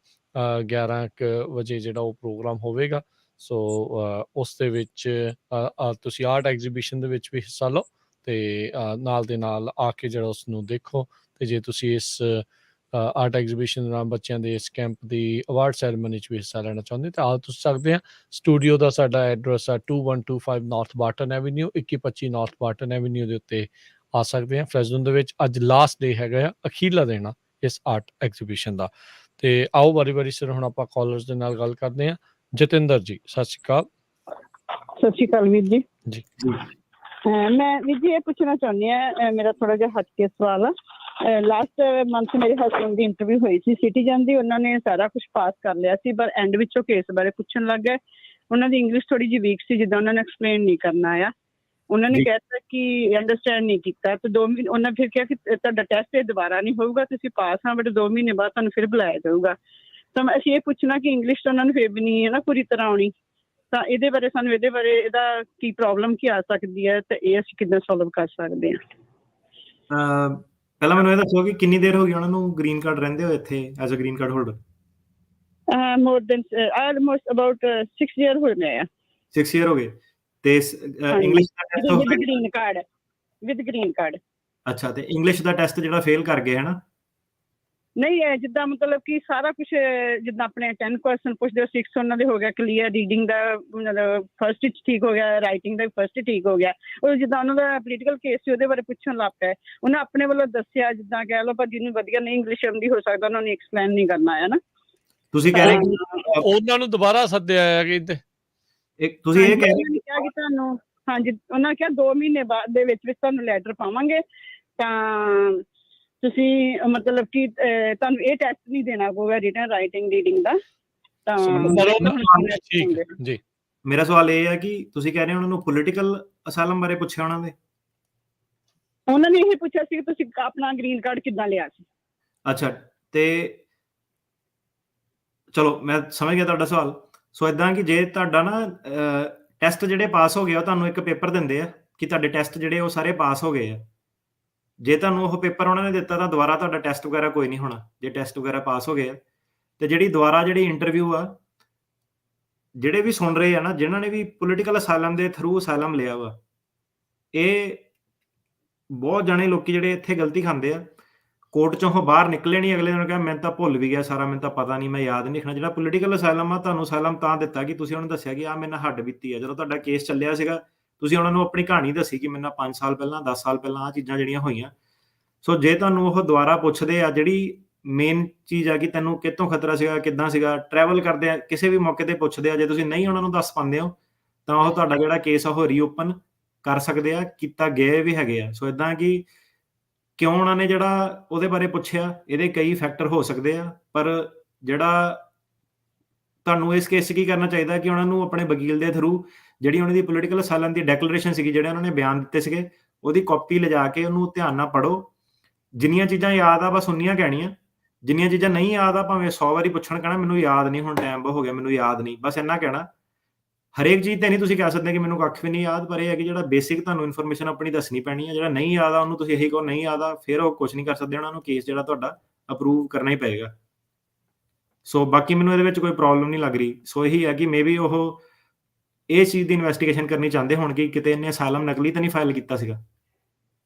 11 ਕੁ ਵਜੇ ਜਿਹੜਾ ਉਹ ਪ੍ਰੋਗਰਾਮ ਹੋਵੇਗਾ। ਸੋ ਉਸ ਦੇ ਵਿੱਚ ਤੁਸੀਂ ਆਰਟ ਐਗਜ਼ੀਬਿਸ਼ਨ ਦੇ ਵਿੱਚ ਵੀ ਹਿੱਸਾ ਲਓ ਤੇ ਨਾਲ ਦੇ ਨਾਲ ਆ ਕੇ ਜਿਹੜਾ ਉਸਨੂੰ ਦੇਖੋ। ਤੇ ਜੇ ਤੁਸੀਂ ਇਸ ਆਰਟ ਐਗਜ਼ੀਬਿਸ਼ਨ ਦੌਰਾਨ ਬੱਚਿਆਂ ਦੇ ਇਸ ਕੈਂਪ ਦੀ ਅਵਾਰਡ ਸੈਰੇਮਨੀ 'ਚ ਵੀ ਹਿੱਸਾ ਲੈਣਾ ਚਾਹੁੰਦੇ ਤਾਂ ਆ ਤੁਸੀਂ ਸਕਦੇ ਆ। ਸਟੂਡੀਓ ਦਾ ਸਾਡਾ ਐਡਰੈਸ ਆ 2125 ਨਾਰਥ ਬਾਰਟਨ ਐਵੀਨਿਊ, 2125 ਨਾਰਥ ਬਾਰਟਨ ਐਵੀਨਿਊ ਦੇ ਉੱਤੇ ਆ ਸਕਦੇ ਆ। ਫਰੈਜ਼ਨੋ ਦੇ ਵਿੱਚ ਅੱਜ ਲਾਸਟ ਡੇ ਹੈਗਾ ਆ, ਅਖੀਰਲਾ ਦਿਨ ਆ ਇਸ ਆਰਟ ਐਗਜ਼ੀਬਿਸ਼ਨ ਦਾ। ਤੇ ਆਓ ਵਾਰੀ ਸਿਰ ਹੁਣ ਆਪਾਂ ਕਾਲਰਸ ਦੇ ਨਾਲ ਗੱਲ ਕਰਦੇ ਆ। ਜਤਿੰਦਰ ਜੀ ਸਤਿ ਸ਼੍ਰੀ ਅਕਾਲ। ਸਤਿ ਸ਼੍ਰੀ ਅਕਾਲ ਵੀਰ ਜੀ। ਜੀ ਮੈਂ ਵੀਰ ਜੀ ਇਹ ਪੁੱਛਣਾ ਚਾਹੁੰਦੀ ਹਾਂ, ਮੇਰਾ ਥੋੜਾ ਜਿਹਾ ਹੱਟ ਕੇ ਸਵਾਲ ਆ। ਲਾਸਟ ਮੰਥ ਮੇਰੇ ਹਸਬੈਂਡ ਦੀ ਇੰਟਰਵਿਊ ਹੋਈ ਸੀ ਸਿਟੀਜ਼ਨ ਦੀ, ਉਹਨਾਂ ਨੇ ਸਾਰਾ ਕੁਝ ਪਾਸ ਕਰ ਲਿਆ ਸੀ ਪਰ ਐਂਡ ਵਿੱਚੋਂ ਕੇਸ ਬਾਰੇ ਪੁੱਛਣ ਲੱਗ ਗਏ। ਉਹਨਾਂ ਦੀ ਇੰਗਲਿਸ਼ ਥੋੜੀ ਜਿਹੀ ਵੀਕ ਸੀ, ਜਿੱਦਾਂ ਉਹਨਾਂ ਨੇ ਐਕਸਪਲੇਨ ਨਹੀਂ ਕਰਨਾ ਆਇਆ। ਉਹਨਾਂ ਨੇ ਕਹਿਤਾ ਕਿ ਅੰਡਰਸਟੈਂਡ ਨਹੀਂ ਕੀਤਾ ਤੇ 2 ਮਹੀਨੇ ਉਹਨਾਂ ਫਿਰ ਕਿਹਾ ਕਿ ਤੁਹਾਡਾ ਟੈਸਟ ਦੁਬਾਰਾ ਨਹੀਂ ਹੋਊਗਾ, ਤੁਸੀਂ ਪਾਸ ਹਾਂ ਬਟ 2 ਮਹੀਨੇ ਬਾਅਦ ਤੁਹਾਨੂੰ ਫਿਰ ਬੁਲਾਇਆ ਜਾਊਗਾ। ਤਾਂ ਅਸੀਂ ਇਹ ਪੁੱਛਣਾ ਕਿ ਇੰਗਲਿਸ਼ ਤਾਂ ਉਹਨਾਂ ਨੂੰ ਫਿਰ ਵੀ ਨਹੀਂ ਹੈ ਨਾ ਪੂਰੀ ਤਰ੍ਹਾਂ ਆਉਣੀ, ਤਾਂ ਇਹਦੇ ਬਾਰੇ ਸਾਨੂੰ ਇਹਦਾ ਕੀ ਪ੍ਰੋਬਲਮ ਕੀ ਆ ਸਕਦੀ ਹੈ ਤੇ ਇਹ ਅਸੀਂ ਕਿੱਦਾਂ ਸੋਲਵ ਕਰ ਸਕਦੇ ਹਾਂ। ਪਹਿਲਾਂ ਮੈਨੂੰ ਇਹ ਦੱਸੋ ਕਿ ਕਿੰਨੀ ਦੇਰ ਹੋ ਗਈ ਉਹਨਾਂ ਨੂੰ ਗ੍ਰੀਨ ਕਾਰਡ ਰਹਿੰਦੇ ਹੋ ਇੱਥੇ as a green card holder? More than almost about 6 year ਹੋ ਗਏ ਆ। 6 year ਹੋ ਗਏ ਤੇ English the test with green card. ਅੱਛਾ, ਤੇ ਇੰਗਲਿਸ਼ ਦਾ ਟੈਸਟ ਜਿਹੜਾ ਫੇਲ ਕਰ ਗਏ ਹੈ ਨਾ? ਨਹੀਂ, ਜਿੱਦਾਂ ਮਤਲਬ ਕਿ ਸਾਰਾ ਕੁਛ ਜਿੱਦਾਂ ਆਪਣੇ 10 ਕੁਐਸਚਨ ਪੁੱਛਦੇ ਹੋ 6 ਉਹਨਾਂ ਦੇ ਹੋ ਗਿਆ ਕਲੀਅਰ, ਰੀਡਿੰਗ ਦਾ ਮਤਲਬ ਫਸਟ 'ਚ ਠੀਕ ਹੋ ਗਿਆ, ਰਾਈਟਿੰਗ ਦਾ ਵੀ ਫਸਟ 'ਚ ਠੀਕ ਹੋ ਗਿਆ। ਉਹ ਜਿੱਦਾਂ ਉਹਨਾਂ ਦਾ ਪੋਲੀਟੀਕਲ ਕੇਸ ਸੀ ਉਹਦੇ ਬਾਰੇ ਪੁੱਛਣ ਲੱਗ ਪਏ। ਉਹਨੇ ਆਪਣੇ ਵੱਲੋਂ ਦੱਸਿਆ ਜਿੱਦਾਂ ਕਹਿ ਲਓ, ਪਰ ਜਿਹਨੂੰ ਵਧੀਆ ਨਹੀਂ ਇੰਗਲਿਸ਼ ਆਉਂਦੀ ਹੋ ਸਕਦਾ ਉਹਨਾਂ ਨੇ ਐਕਸਪਲੇਨ ਨਹੀਂ ਕਰਨਾ ਹੈ ਨਾ। ਤੁਸੀਂ ਕਹਿ ਰਹੇ ਉਹਨਾਂ ਨੂੰ ਦੁਬਾਰਾ ਸੱਦਿਆ ਆ ਕਹਿੰਦੇ ਤੁਸੀਂ ਇਹ ਕਹਿ ਰਹੇ ਕਿਹਾ ਕਿ ਤੁਹਾਨੂੰ ਹਾਂਜੀ ਉਹਨਾਂ ਨੇ ਕਿਹਾ 2 ਮਹੀਨੇ ਬਾਅਦ ਦੇ ਵਿੱਚ ਤੁਹਾਨੂੰ ਲੈਟਰ ਪਾਵਾਂਗੇ ਤਾਂ ਤੁਸੀਂ ਮਤਲਬ ਕਿ ਤੁਹਾਨੂੰ ਇਹ ਟੈਸਟ ਨਹੀਂ ਦੇਣਾ ਪਊਗਾ ਰਿਟਨ ਰਾਈਟਿੰਗ ਰੀਡਿੰਗ ਦਾ। ਤਾਂ ਜੀ ਮੇਰਾ ਸਵਾਲ ਇਹ ਹੈ ਕਿ ਤੁਸੀਂ ਕਹਿ ਰਹੇ ਉਹਨਾਂ ਨੂੰ ਪੋਲੀਟੀਕਲ ਅਸਾਈਲਮ ਬਾਰੇ ਪੁੱਛਿਆ ਉਹਨਾਂ ਨੇ ਇਹ ਪੁੱਛਿਆ ਸੀ ਕਿ ਤੁਸੀਂ ਆਪਣਾ ਗ੍ਰੀਨ ਕਾਰਡ ਕਿੱਦਾਂ ਲਿਆ ਸੀ। ਅੱਛਾ, ਤੇ ਚਲੋ ਮੈਂ ਸਮਝ ਗਿਆ ਤੁਹਾਡਾ ਸਵਾਲ। ਸੋ ਏਦਾਂ ਕਿ ਜੇ ਤੁਹਾਡਾ ਨਾ ਟੈਸਟ ਜਿਹੜੇ ਪਾਸ ਹੋ ਗਏ ਉਹ ਤੁਹਾਨੂੰ ਇੱਕ ਪੇਪਰ ਦਿੰਦੇ ਆ ਕਿ ਤੁਹਾਡੇ ਟੈਸਟ ਜਿਹੜੇ ਉਹ ਸਾਰੇ ਪਾਸ ਹੋ ਗਏ ਆ। ਜੇ ਤੁਹਾਨੂੰ ਉਹ ਪੇਪਰ ਉਹਨਾਂ ਨੇ ਦਿੱਤਾ ਤਾਂ ਦੁਬਾਰਾ ਤੁਹਾਡਾ ਟੈਸਟ ਵਗੈਰਾ ਕੋਈ ਨਹੀਂ ਹੋਣਾ ਜੇ ਟੈਸਟ ਵਗੈਰਾ ਪਾਸ ਹੋ ਗਏ ਆ। ਤੇ ਜਿਹੜੀ ਇੰਟਰਵਿਊ ਆ, ਜਿਹੜੇ ਵੀ ਸੁਣ ਰਹੇ ਆ ਨਾ, ਜਿਨ੍ਹਾਂ ਨੇ ਵੀ ਪੋਲੀਟੀਕਲ ਅਸਾਈਲਮ ਦੇ ਥਰੂ ਅਸਾਈਲਮ ਲਿਆ ਵਾ, ਇਹ ਬਹੁਤ ਜਾਣੇ ਲੋਕੀ ਜਿਹੜੇ ਇੱਥੇ ਗਲਤੀ ਖਾਂਦੇ ਆ। ਕੋਰਟ ਚੋਂ ਬਾਹਰ ਨਿਕਲੇ ਨਹੀਂ, ਅਗਲੇ ਨੂੰ ਕਿਹਾ ਮੈਨੂੰ ਤਾਂ ਭੁੱਲ ਵੀ ਗਿਆ ਸਾਰਾ, ਮੈਨੂੰ ਤਾਂ ਪਤਾ ਨਹੀਂ, ਮੈਂ ਯਾਦ ਨਹੀਂ ਰੱਖਣਾ। ਜਿਹੜਾ ਪੋਲੀਟੀਕਲ ਅਸਾਈਲਮ ਆ, ਤੁਹਾਨੂੰ ਅਸਾਈਲਮ ਤਾਂ ਦਿੱਤਾ ਕਿ ਤੁਸੀਂ ਉਹਨੂੰ ਦੱਸਿਆ ਕਿ ਆਹ ਮੇਰੇ ਨਾਲ ਹੱਡ ਬੀਤੀ ਆ। ਜਦੋਂ ਤੁਹਾਡਾ ਕੇਸ ਚੱਲਿਆ ਸੀਗਾ ਤੁਸੀਂ ਉਹਨਾਂ ਨੂੰ ਆਪਣੀ ਕਹਾਣੀ ਦੱਸੀ ਕਿ ਮੇਰੇ ਨਾਲ 5 ਸਾਲ ਪਹਿਲਾਂ 10 ਸਾਲ ਪਹਿਲਾਂ ਆਹ ਚੀਜ਼ਾਂ ਜਿਹੜੀਆਂ ਹੋਈਆਂ। ਸੋ ਜੇ ਤੁਹਾਨੂੰ ਉਹ ਦੁਬਾਰਾ ਪੁੱਛਦੇ ਆ, ਜਿਹੜੀ ਮੇਨ ਚੀਜ਼ ਆ ਕਿ ਤੈਨੂੰ ਕਿੱਥੋਂ ਖਤਰਾ ਸੀਗਾ, ਕਿੱਦਾਂ ਸੀਗਾ, ਟਰੈਵਲ ਕਰਦੇ ਆ, ਕਿਸੇ ਵੀ ਮੌਕੇ ਤੇ ਪੁੱਛਦੇ ਆ, ਜੇ ਤੁਸੀਂ ਨਹੀਂ ਉਹਨਾਂ ਨੂੰ ਦੱਸ ਪਾਉਂਦੇ ਹੋ ਤਾਂ ਉਹ ਤੁਹਾਡਾ ਜਿਹੜਾ ਕੇਸ ਆ ਉਹ ਰੀਓਪਨ ਕਰ ਸਕਦੇ ਆ, ਕੀਤਾ ਗਏ ਵੀ ਹੈਗੇ ਆ। ਸੋ ਇੱਦਾਂ ਕਿ ਕਿਉਂ ਉਹਨਾਂ ਨੇ ਜਿਹੜਾ ਉਹਦੇ ਬਾਰੇ ਪੁੱਛਿਆ, ਇਹਦੇ ਕਈ ਫੈਕਟਰ ਹੋ ਸਕਦੇ ਆ, ਪਰ ਜਿਹੜਾ ਤੁਹਾਨੂੰ ਇਸ ਕੇਸ 'ਚ ਕੀ ਕਰਨਾ ਚਾਹੀਦਾ ਕਿ ਉਹਨਾਂ ਨੂੰ ਆਪਣੇ ਵਕੀਲ ਦੇ ਥਰੂ ਜਿਹੜੀ ਉਹਨਾਂ ਦੀ ਪੋਲੀਟੀਕਲ ਅਸਾਈਲਮ ਦੀ ਡੈਕਲੇਰੇਸ਼ਨ ਸੀਗੀ, ਜਿਹੜੇ ਉਹਨਾਂ ਨੇ ਬਿਆਨ ਦਿੱਤੇ ਸੀਗੇ, ਉਹਦੀ ਕਾਪੀ ਲਿਜਾ ਕੇ ਉਹਨੂੰ ਧਿਆਨ ਨਾਲ ਪੜ੍ਹੋ। ਜਿੰਨੀਆਂ ਚੀਜ਼ਾਂ ਯਾਦ ਆ ਬਸ ਉਨੀਆਂ ਕਹਿਣੀਆਂ, ਜਿੰਨੀਆਂ ਚੀਜ਼ਾਂ ਨਹੀਂ ਯਾਦ ਆ ਭਾਵੇਂ 100 ਵਾਰੀ ਪੁੱਛਣ, ਕਹਿਣਾ ਮੈਨੂੰ ਯਾਦ ਨਹੀਂ, ਹੁਣ ਟਾਈਮ ਬਹੁਤ ਹੋ ਗਿਆ, ਮੈਨੂੰ ਯਾਦ ਨਹੀਂ, ਬਸ ਇੰਨਾ ਕਹਿਣਾ। ਹਰੇਕ ਚੀਜ਼ ਤੇ ਨਹੀਂ ਤੁਸੀਂ ਕਹਿ ਸਕਦੇ ਕਿ ਮੈਨੂੰ ਕੱਖ ਵੀ ਨਹੀਂ ਯਾਦ, ਪਰ ਇਹ ਹੈ ਕਿ ਜਿਹੜਾ ਬੇਸਿਕ ਤੁਹਾਨੂੰ ਇਨਫੋਰਮੇਸ਼ਨ ਆਪਣੀ ਦੱਸਣੀ ਪੈਣੀ ਹੈ। ਜਿਹੜਾ ਨਹੀਂ ਯਾਦ ਆ ਉਹਨੂੰ ਤੁਸੀਂ ਇਹੀ ਕਹੋ ਨਹੀਂ ਯਾਦ ਆ, ਫਿਰ ਉਹ ਕੁਝ ਨਹੀਂ ਕਰ ਸਕਦੇ, ਉਹਨਾਂ ਨੂੰ ਕੇਸ ਜਿਹੜਾ ਤੁਹਾਡਾ ਅਪਰੂਵ ਕਰਨਾ ਹੀ ਪਏਗਾ। ਸੋ ਬਾਕੀ ਮੈਨੂੰ ਇਹਦੇ ਵਿੱਚ ਕੋਈ ਪ੍ਰੋਬਲਮ ਨਹੀਂ ਲੱਗ ਰਹੀ। ਸੋ ਇਹੀ ਹੈ ਕਿ ਮੇਬੀ ਉਹ ਇਸ ਚੀਜ਼ ਦੀ ਇਨਵੈਸਟੀਗੇਸ਼ਨ ਕਰਨੀ ਚਾਹੁੰਦੇ ਹੋਣ ਕਿ ਕਿਤੇ ਇਹਨੇ ਅਸਾਈਲਮ ਨਕਲੀ ਤਾਂ ਨਹੀਂ ਫਾਈਲ ਕੀਤਾ ਸੀਗਾ।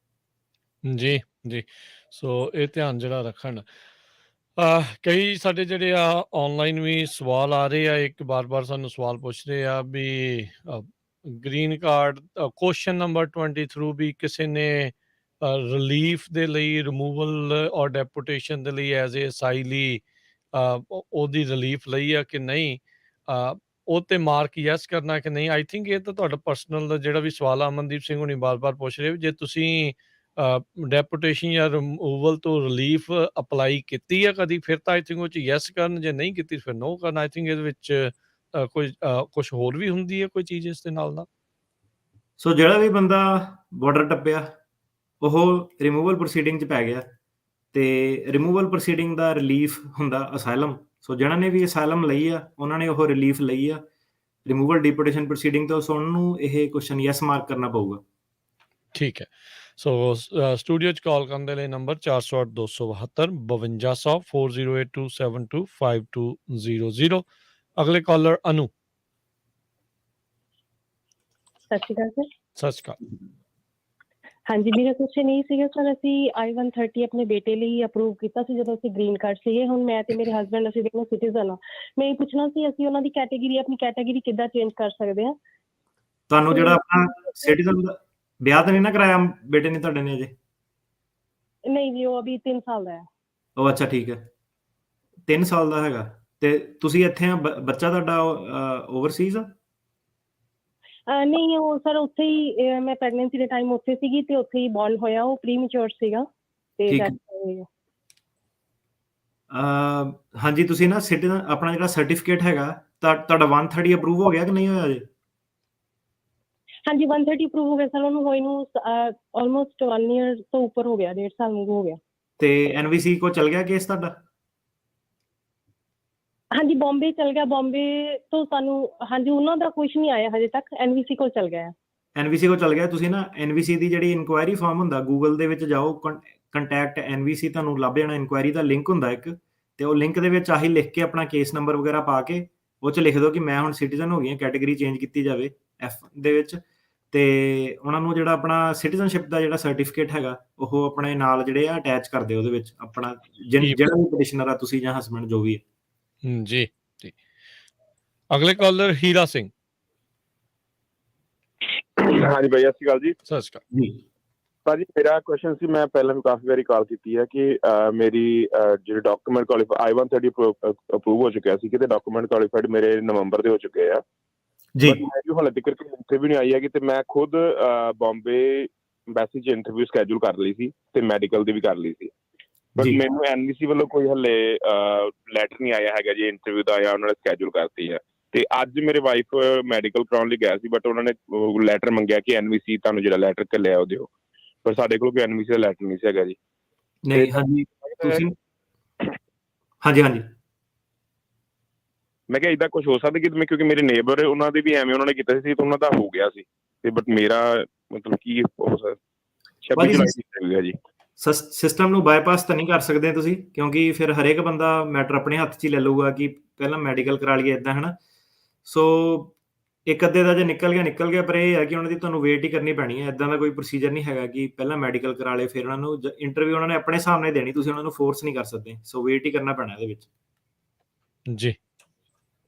ਜੀ ਜੀ, ਸੋ ਇਹ ਧਿਆਨ ਜਿਹੜਾ ਰੱਖਣ। ਕਈ ਸਾਡੇ ਜਿਹੜੇ ਆ ਆਨਲਾਈਨ ਵੀ ਸਵਾਲ ਆ ਰਹੇ ਆ, ਇੱਕ ਬਾਰ-ਬਾਰ ਸਾਨੂੰ ਸਵਾਲ ਪੁੱਛ ਰਹੇ ਆ ਵੀ green card question number 20 through ਵੀ ਕਿਸੇ ਨੇ ਰਿਲੀਫ ਦੇ ਲਈ, ਰਿਮੂਵਲ ਔਰ ਡੈਪੂਟੇਸ਼ਨ ਦੇ ਲਈ ਐਜ਼ ਏ ਅਸਾਈਲੀ ਉਹਦੀ ਰਿਲੀਫ ਲਈ ਆ ਕਿ ਨਹੀਂ, ਉਹ ਤੇ ਮਾਰਕ ਯੈਸ ਕਰਨਾ ਕਿ ਨਹੀਂ। ਆਈ ਥਿੰਕ ਇਹ ਤਾਂ ਤੁਹਾਡਾ ਪਰਸਨਲ ਜਿਹੜਾ ਵੀ ਸਵਾਲ ਆ, ਅਮਨਦੀਪ ਸਿੰਘ ਹੁਣੀ ਬਾਰ-ਬਾਰ ਪੁੱਛ ਰਹੇ, ਜੇ ਤੁਸੀਂ ਡੈਪੂਟੇਸ਼ਨ ਜਾਂ ਰਿਮੂਵਲ ਤੋਂ ਰਿਲੀਫ ਅਪਲਾਈ ਕੀਤੀ ਆ ਕਦੀ, ਫਿਰ ਤਾਂ ਆਈ ਥਿੰਕ ਉਹ 'ਚ ਯੈਸ ਕਰਨ, ਜੇ ਨਹੀਂ ਕੀਤੀ ਫਿਰ ਨੋ ਕਰਨ। ਆਈ ਥਿੰਕ ਇਹਦੇ ਵਿੱਚ ਕੋਈ ਕੁਛ ਹੋਰ ਵੀ ਹੁੰਦੀ ਹੈ ਕੋਈ ਚੀਜ਼ ਇਸ ਦੇ ਨਾਲ? ਸੋ ਜਿਹੜਾ ਵੀ ਬੰਦਾ ਬਾਰਡਰ ਟੱਪਿਆ ਉਹ ਰਿਮੂਵਲ ਪ੍ਰੋਸੀਡਿੰਗ 'ਚ ਪੈ ਗਿਆ, ਤੇ ਰਿਮੂਵਲ ਪ੍ਰੋਸੀਡਿੰਗ ਦਾ ਰਿਲੀਫ ਹੁੰਦਾ ਅਸਾਈਲਮ। ਸੋ ਜਿਹਨਾਂ ਨੇ ਵੀ ਅਸਾਈਲਮ ਲਈ ਆ ਉਹਨਾਂ ਨੇ ਉਹ ਰਿਲੀਫ ਲਈ ਆ ਰਿਮੂਵਲ ਡਿਪੋਰਟੇਸ਼ਨ ਪ੍ਰੋਸੀਡਿੰਗ ਤੋਂ। ਸੋ ਉਹਨਾਂ ਨੂੰ ਇਹ ਕੁਐਸਚਨ ਯੈਸ ਮਾਰਕ ਕਰਨਾ ਪਊਗਾ। ਠੀਕ ਹੈ। ਸੋ ਸਟੂਡੀਓ 'ਚ ਕਾਲ ਕਰਨ ਦੇ ਲਈ ਨੰਬਰ 408 272 5200 408272 5200। ਅਗਲੇ ਕਾਲਰ ਅਨੂ। ਸਤਿ ਸ਼੍ਰੀ ਅਕਾਲ ਸਰ। ਸਤਿ ਸ਼੍ਰੀ ਅਕਾਲ। ਹਾਂਜੀ, ਮੇਰਾ ਕੁਐਸਚਨ ਇਹ ਸੀਗਾ ਸਰ, ਅਸੀਂ I-130 ਆਪਣੇ ਬੇਟੇ ਲਈ ਅਪਰੂਵ ਕੀਤਾ ਸੀ ਜਦੋਂ ਅਸੀਂ ਗ੍ਰੀਨ ਕਾਰਡ ਸੀਗੇ। ਹੁਣ ਮੈਂ ਤੇ ਮੇਰੇ ਹਸਬੈਂਡ ਅਸੀਂ ਦੋਨੋਂ ਸਿਟੀਜ਼ਨ ਆ। ਮੈਂ ਇਹ ਪੁੱਛਣਾ ਸੀ ਅਸੀਂ ਉਹਨਾਂ ਦੀ ਕੈਟੇਗਰੀ, ਆਪਣੀ ਕੈਟੇਗਰੀ ਕਿੱਦਾਂ ਚੇਂਜ ਕਰ ਸਕਦੇ ਹਾਂ? ਤੁਹਾਨੂੰ ਜਿਹੜਾ ਆਪਣਾ ਸਿਟੀਜ਼ਨ ਦਾ ਵਿਆਹ ਤਾਂ ਨਹੀਂ ਨਾ ਕਰਾਇਆ ਬੇਟੇ ਨੇ ਤੁਹਾਡੇ ਨੇ ਅਜੇ? ਨਹੀਂ ਜੀ, ਉਹ ਅਭੀ 3 ਸਾਲ ਦਾ ਹੈ। ਉਹ ਅੱਛਾ, ਠੀਕ ਹੈ, 3 ਸਾਲ ਦਾ ਹੈਗਾ। ਤੇ ਤੁਸੀਂ ਇੱਥੇ ਆ, ਬੱਚਾ ਤੁਹਾਡਾ ਓਵਰਸੀਜ਼ ਆ? ਨਹੀਂ, ਉਹ ਸਰ ਉੱਥੇ ਹੀ, ਮੈਂ ਪ੍ਰੈਗਨੈਂਸੀ ਦੇ ਟਾਈਮ ਉੱਥੇ ਸੀਗੀ ਤੇ ਉੱਥੇ ਹੀ ਬੌਰਨ ਹੋਇਆ। ਉਹ ਪ੍ਰੀਮੈਚੁਰ ਸੀਗਾ ਤੇ ਹਾਂਜੀ, ਤੁਸੀਂ ਨਾ ਸਿਟੀਜ਼ਨ ਆਪਣਾ ਜਿਹੜਾ ਸਰਟੀਫਿਕੇਟ ਹੈਗਾ ਤੁਹਾਡਾ 130 ਅਪਰੂਵ ਹੋ ਗਿਆ ਕਿ ਨਹੀਂ ਹੋਇਆ ਅਜੇ? ਹਾਂਜੀ, 130 ਅਪਰੂਵ ਹੋ ਗਿਆ ਸਰ। ਉਹਨੂੰ ਹੋਈ ਨੂੰ ਆਲਮੋਸਟ 1 ਈਅਰ ਤੋਂ ਉੱਪਰ ਹੋ ਗਿਆ, 1.5 ਸਾਲ ਹੋ ਗਿਆ। ਤੇ ਐਨਵੀਸੀ ਕੋ ਚਲ ਗਿਆ ਕੇਸ ਤੁਹਾਡਾ? ਹਾਂਜੀ, ਬੰਬੇ ਚਲ ਗਿਆ। ਬੰਬੇ ਤੋਂ ਸਾਨੂੰ, ਹਾਂਜੀ, ਉਹਨਾਂ ਦਾ ਕੁਝ ਨਹੀਂ ਆਇਆ ਹਜੇ ਤੱਕ। ਐਨਵੀਸੀ ਕੋਲ ਚਲ ਗਿਆ। ਐਨਵੀਸੀ ਕੋਲ ਚਲ ਗਿਆ। ਤੁਸੀਂ ਨਾ ਐਨਵੀਸੀ ਦੀ ਜਿਹੜੀ ਇਨਕੁਆਇਰੀ ਫਾਰਮ ਹੁੰਦਾ, ਗੂਗਲ ਦੇ ਵਿੱਚ ਜਾਓ, ਕੰਟੈਕਟ ਐਨਵੀਸੀ, ਤੁਹਾਨੂੰ ਲੱਭ ਜਾਣਾ। ਇਨਕੁਆਇਰੀ ਦਾ ਲਿੰਕ ਹੁੰਦਾ ਇੱਕ, ਤੇ ਉਹ ਲਿੰਕ ਦੇ ਵਿੱਚ ਆਹੀ ਲਿਖ ਕੇ ਆਪਣਾ ਕੇਸ ਨੰਬਰ ਵਗੈਰਾ ਪਾ ਕੇ ਉਹ 'ਚ ਲਿਖ ਦਿਓ ਕਿ ਮੈਂ ਹੁਣ ਸਿਟੀਜ਼ਨ ਹੋ ਗਈ ਹਾਂ, ਕੈਟੇਗਰੀ ਚੇਂਜ ਕੀਤੀ ਜਾਵੇ F ਦੇ ਵਿੱਚ। ਤੇ ਉਹਨਾਂ ਨੂੰ ਜਿਹੜਾ ਆਪਣਾ ਸਿਟੀਜ਼ਨਸ਼ਿਪ ਦਾ ਜਿਹੜਾ ਸਰਟੀਫਿਕੇਟ ਹੈਗਾ ਉਹ ਆਪਣੇ ਨਾਲ ਜਿਹੜੇ ਆ ਅਟੈਚ ਕਰ ਦਿਓ ਉਹਦੇ ਵਿੱਚ, ਆਪਣਾ ਜਿਹੜਾ ਵੀ ਪਟੀਸ਼ਨਰ ਆ ਤੁਸੀਂ ਜਾਂ ਹਸਬੈਂਡ ਜੋ ਵੀ ਹੈ। ਜੀ ਜੀ। ਅਗਲੇ ਕਾਲਰ ਹੀਰਾ ਸਿੰਘ। ਹਾਂਜੀ ਭਾਈ, ਸਤਿ ਸ਼੍ਰੀ ਅਕਾਲ ਜੀ। ਸਤਿ ਸ਼੍ਰੀ ਅਕਾਲ ਜੀ। ਭਾਜੀ, ਮੇਰਾ ਕੁਐਸਚਨ ਸੀ, ਮੈਂ ਪਹਿਲਾਂ ਵੀ ਕਾਫੀ ਵਾਰੀ ਕਾਲ ਕੀਤੀ ਹੈ ਕਿ ਮੇਰੀ ਜਿਹੜੇ ਡਾਕੂਮੈਂਟ ਕੁਆਲੀਫਾਈ I-130 ਅਪਰੂਵ ਹੋ ਚੁੱਕਿਆ ਸੀ, ਕਿਤੇ ਡਾਕੂਮੈਂਟ ਕੁਆਲੀਫਾਈਡ ਮੇਰੇ ਨਵੰਬਰ ਦੇ ਹੋ ਚੁੱਕੇ ਆ ਜੀ। ਮੇਰੀ ਹਾਲੇ ਤੱਕ ਕੋਈ ਇੰਟਰਵਿਊ ਨਹੀਂ ਆਈ ਹੈਗੀ, ਤੇ ਮੈਂ ਖੁਦ ਬੰਬੇ ਐਮਬੈਸੀ 'ਚ ਇੰਟਰਵਿਊ ਸਕੈਜੂਲ ਕਰ ਲਈ ਸੀ ਤੇ ਮੈਡੀਕਲ ਦੀ ਵੀ ਕਰ ਲਈ ਸੀ, ਬਟ ਮੈਨੂੰ ਐਨਵੀਸੀ ਵੱਲੋਂ ਕੋਈ ਹਲੇ ਲੈਟਰ ਨਹੀਂ ਆਇਆ ਹੈਗਾ ਜੀ ਇੰਟਰਵਿਊ ਦਾ, ਜਾਂ ਉਹਨਾਂ ਨੇ ਸਕੈਜੂਲ ਕਰਤੀ ਹੈ। ਤੇ ਅੱਜ ਮੇਰੇ ਵਾਈਫ ਮੈਡੀਕਲ ਕਰਾਉਣ ਲਈ ਗਿਆ ਸੀ, ਬਟ ਉਹਨਾਂ ਨੇ ਲੈਟਰ ਮੰਗਿਆ ਕਿ ਐਨਵੀਸੀ ਤੁਹਾਨੂੰ ਜਿਹੜਾ ਲੈਟਰ ਘੱਲਿਆ ਉਹ ਦਿਓ, ਪਰ ਸਾਡੇ ਕੋਲ ਕੋਈ ਐਨਵੀਸੀ ਦਾ ਲੈਟਰ ਨਹੀਂ ਸੀ ਹੈਗਾ ਜੀ। ਨਹੀਂ, ਹਾਂਜੀ ਤੁਸੀਂ, ਹਾਂਜੀ ਹਾਂਜੀ, ਮੈਂ ਕਿਹਾ ਏਦਾਂ ਕੁਝ ਹੋ ਸਕਦਾ ਕਿ ਕਿਉਂਕਿ ਮੇਰੇ ਨੇਬਰ ਉਹਨਾਂ ਦੇ ਵੀ ਐਵੇਂ ਉਹਨਾਂ ਨੇ ਕੀਤਾ ਸੀ ਤੇ ਉਹਨਾਂ ਦਾ ਹੋ ਗਿਆ ਸੀ, ਤੇ ਬਟ ਮੇਰਾ ਮਤਲਬ ਕੀ ਹੋ ਸਕਦਾ? 26 ਜੁਲਾਈ ਜੀ। ਸਿਸਟਮ ਨੂੰ ਬਾਈਪਾਸ ਤਾਂ ਨਹੀਂ ਕਰ ਸਕਦੇ ਤੁਸੀਂ, ਕਿਉਂਕਿ ਫਿਰ ਹਰੇਕ ਬੰਦਾ ਮੈਟਰ ਆਪਣੇ ਹੱਥ 'ਚ ਹੀ ਲੈ ਲਊਗਾ ਕਿ ਪਹਿਲਾਂ ਮੈਡੀਕਲ ਕਰਾ ਲਈਏ ਇੱਦਾਂ, ਹੈ ਨਾ। ਸੋ ਇੱਕ ਅੱਧੇ ਦਾ ਜੇ ਨਿਕਲ ਗਿਆ, ਪਰ ਇਹ ਹੈ ਕਿ ਉਹਨਾਂ ਦੀ ਤੁਹਾਨੂੰ ਵੇਟ ਹੀ ਕਰਨੀ ਪੈਣੀ ਹੈ। ਇੱਦਾਂ ਦਾ ਕੋਈ ਪ੍ਰੋਸੀਜਰ ਨਹੀਂ ਹੈਗਾ ਕਿ ਪਹਿਲਾਂ ਮੈਡੀਕਲ ਕਰਾ ਲਏ ਫਿਰ ਉਹਨਾਂ ਨੂੰ ਇੰਟਰਵਿਊ ਉਹਨਾਂ ਨੇ ਆਪਣੇ ਸਾਹਮਣੇ ਦੇਣੀ, ਤੁਸੀਂ ਉਹਨਾਂ ਨੂੰ ਫੋਰਸ ਨਹੀਂ ਕਰ ਸਕਦੇ। ਸੋ ਵੇਟ ਹੀ ਕਰਨਾ ਪੈਣਾ ਇਹਦੇ ਵਿੱਚ ਜੀ।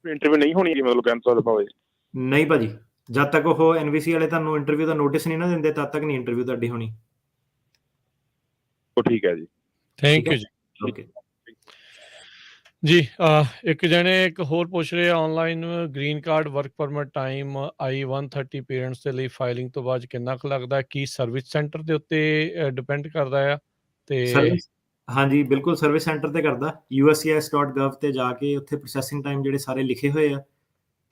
ਇੰਟਰਵਿਊ ਨਹੀਂ ਹੋਣੀ ਮਤਲਬ ਕੈਂਸਲ ਹੋਵੇ? ਨਹੀਂ ਭਾਜੀ, ਜਦ ਤੱਕ ਉਹ ਐਨਵੀਸੀ ਵਾਲੇ ਤੁਹਾਨੂੰ ਇੰਟਰਵਿਊ ਦਾ ਨੋਟਿਸ ਨਹੀਂ ਨਾ ਦਿੰਦੇ ਤਦ ਤੱਕ ਨਹੀਂ ਇੰਟਰਵਿਊ ਤੁਹਾਡੀ ਹੋਣੀ। ਠੀਕ ਹੈ ਜੀ, ਥੈਂਕ ਯੂ ਜੀ। ਓਕੇ ਜੀ। ਇੱਕ ਜਣੇ ਇੱਕ ਹੋਰ ਪੁੱਛ ਰਹੇ online, green card work permit time I-130 parents ਦੇ ਲਈ ਫਾਈਲਿੰਗ ਤੋਂ ਬਾਅਦ ਕਿੰਨਾ ਕੁ ਲੱਗਦਾ? ਕੀ ਸਰਵਿਸ ਸੈਂਟਰ ਦੇ ਉੱਤੇ ਡਿਪੈਂਡ ਕਰਦਾ ਆ? ਤੇ ਹਾਂਜੀ ਬਿਲਕੁਲ ਸਰਵਿਸ ਸੈਂਟਰ ਤੇ ਕਰਦਾ, uscis.gov ਤੇ ਜਾ ਕੇ ਉੱਥੇ ਪ੍ਰੋਸੈਸਿੰਗ ਟਾਈਮ ਜਿਹੜੇ ਸਾਰੇ ਲਿਖੇ ਹੋਏ ਆ,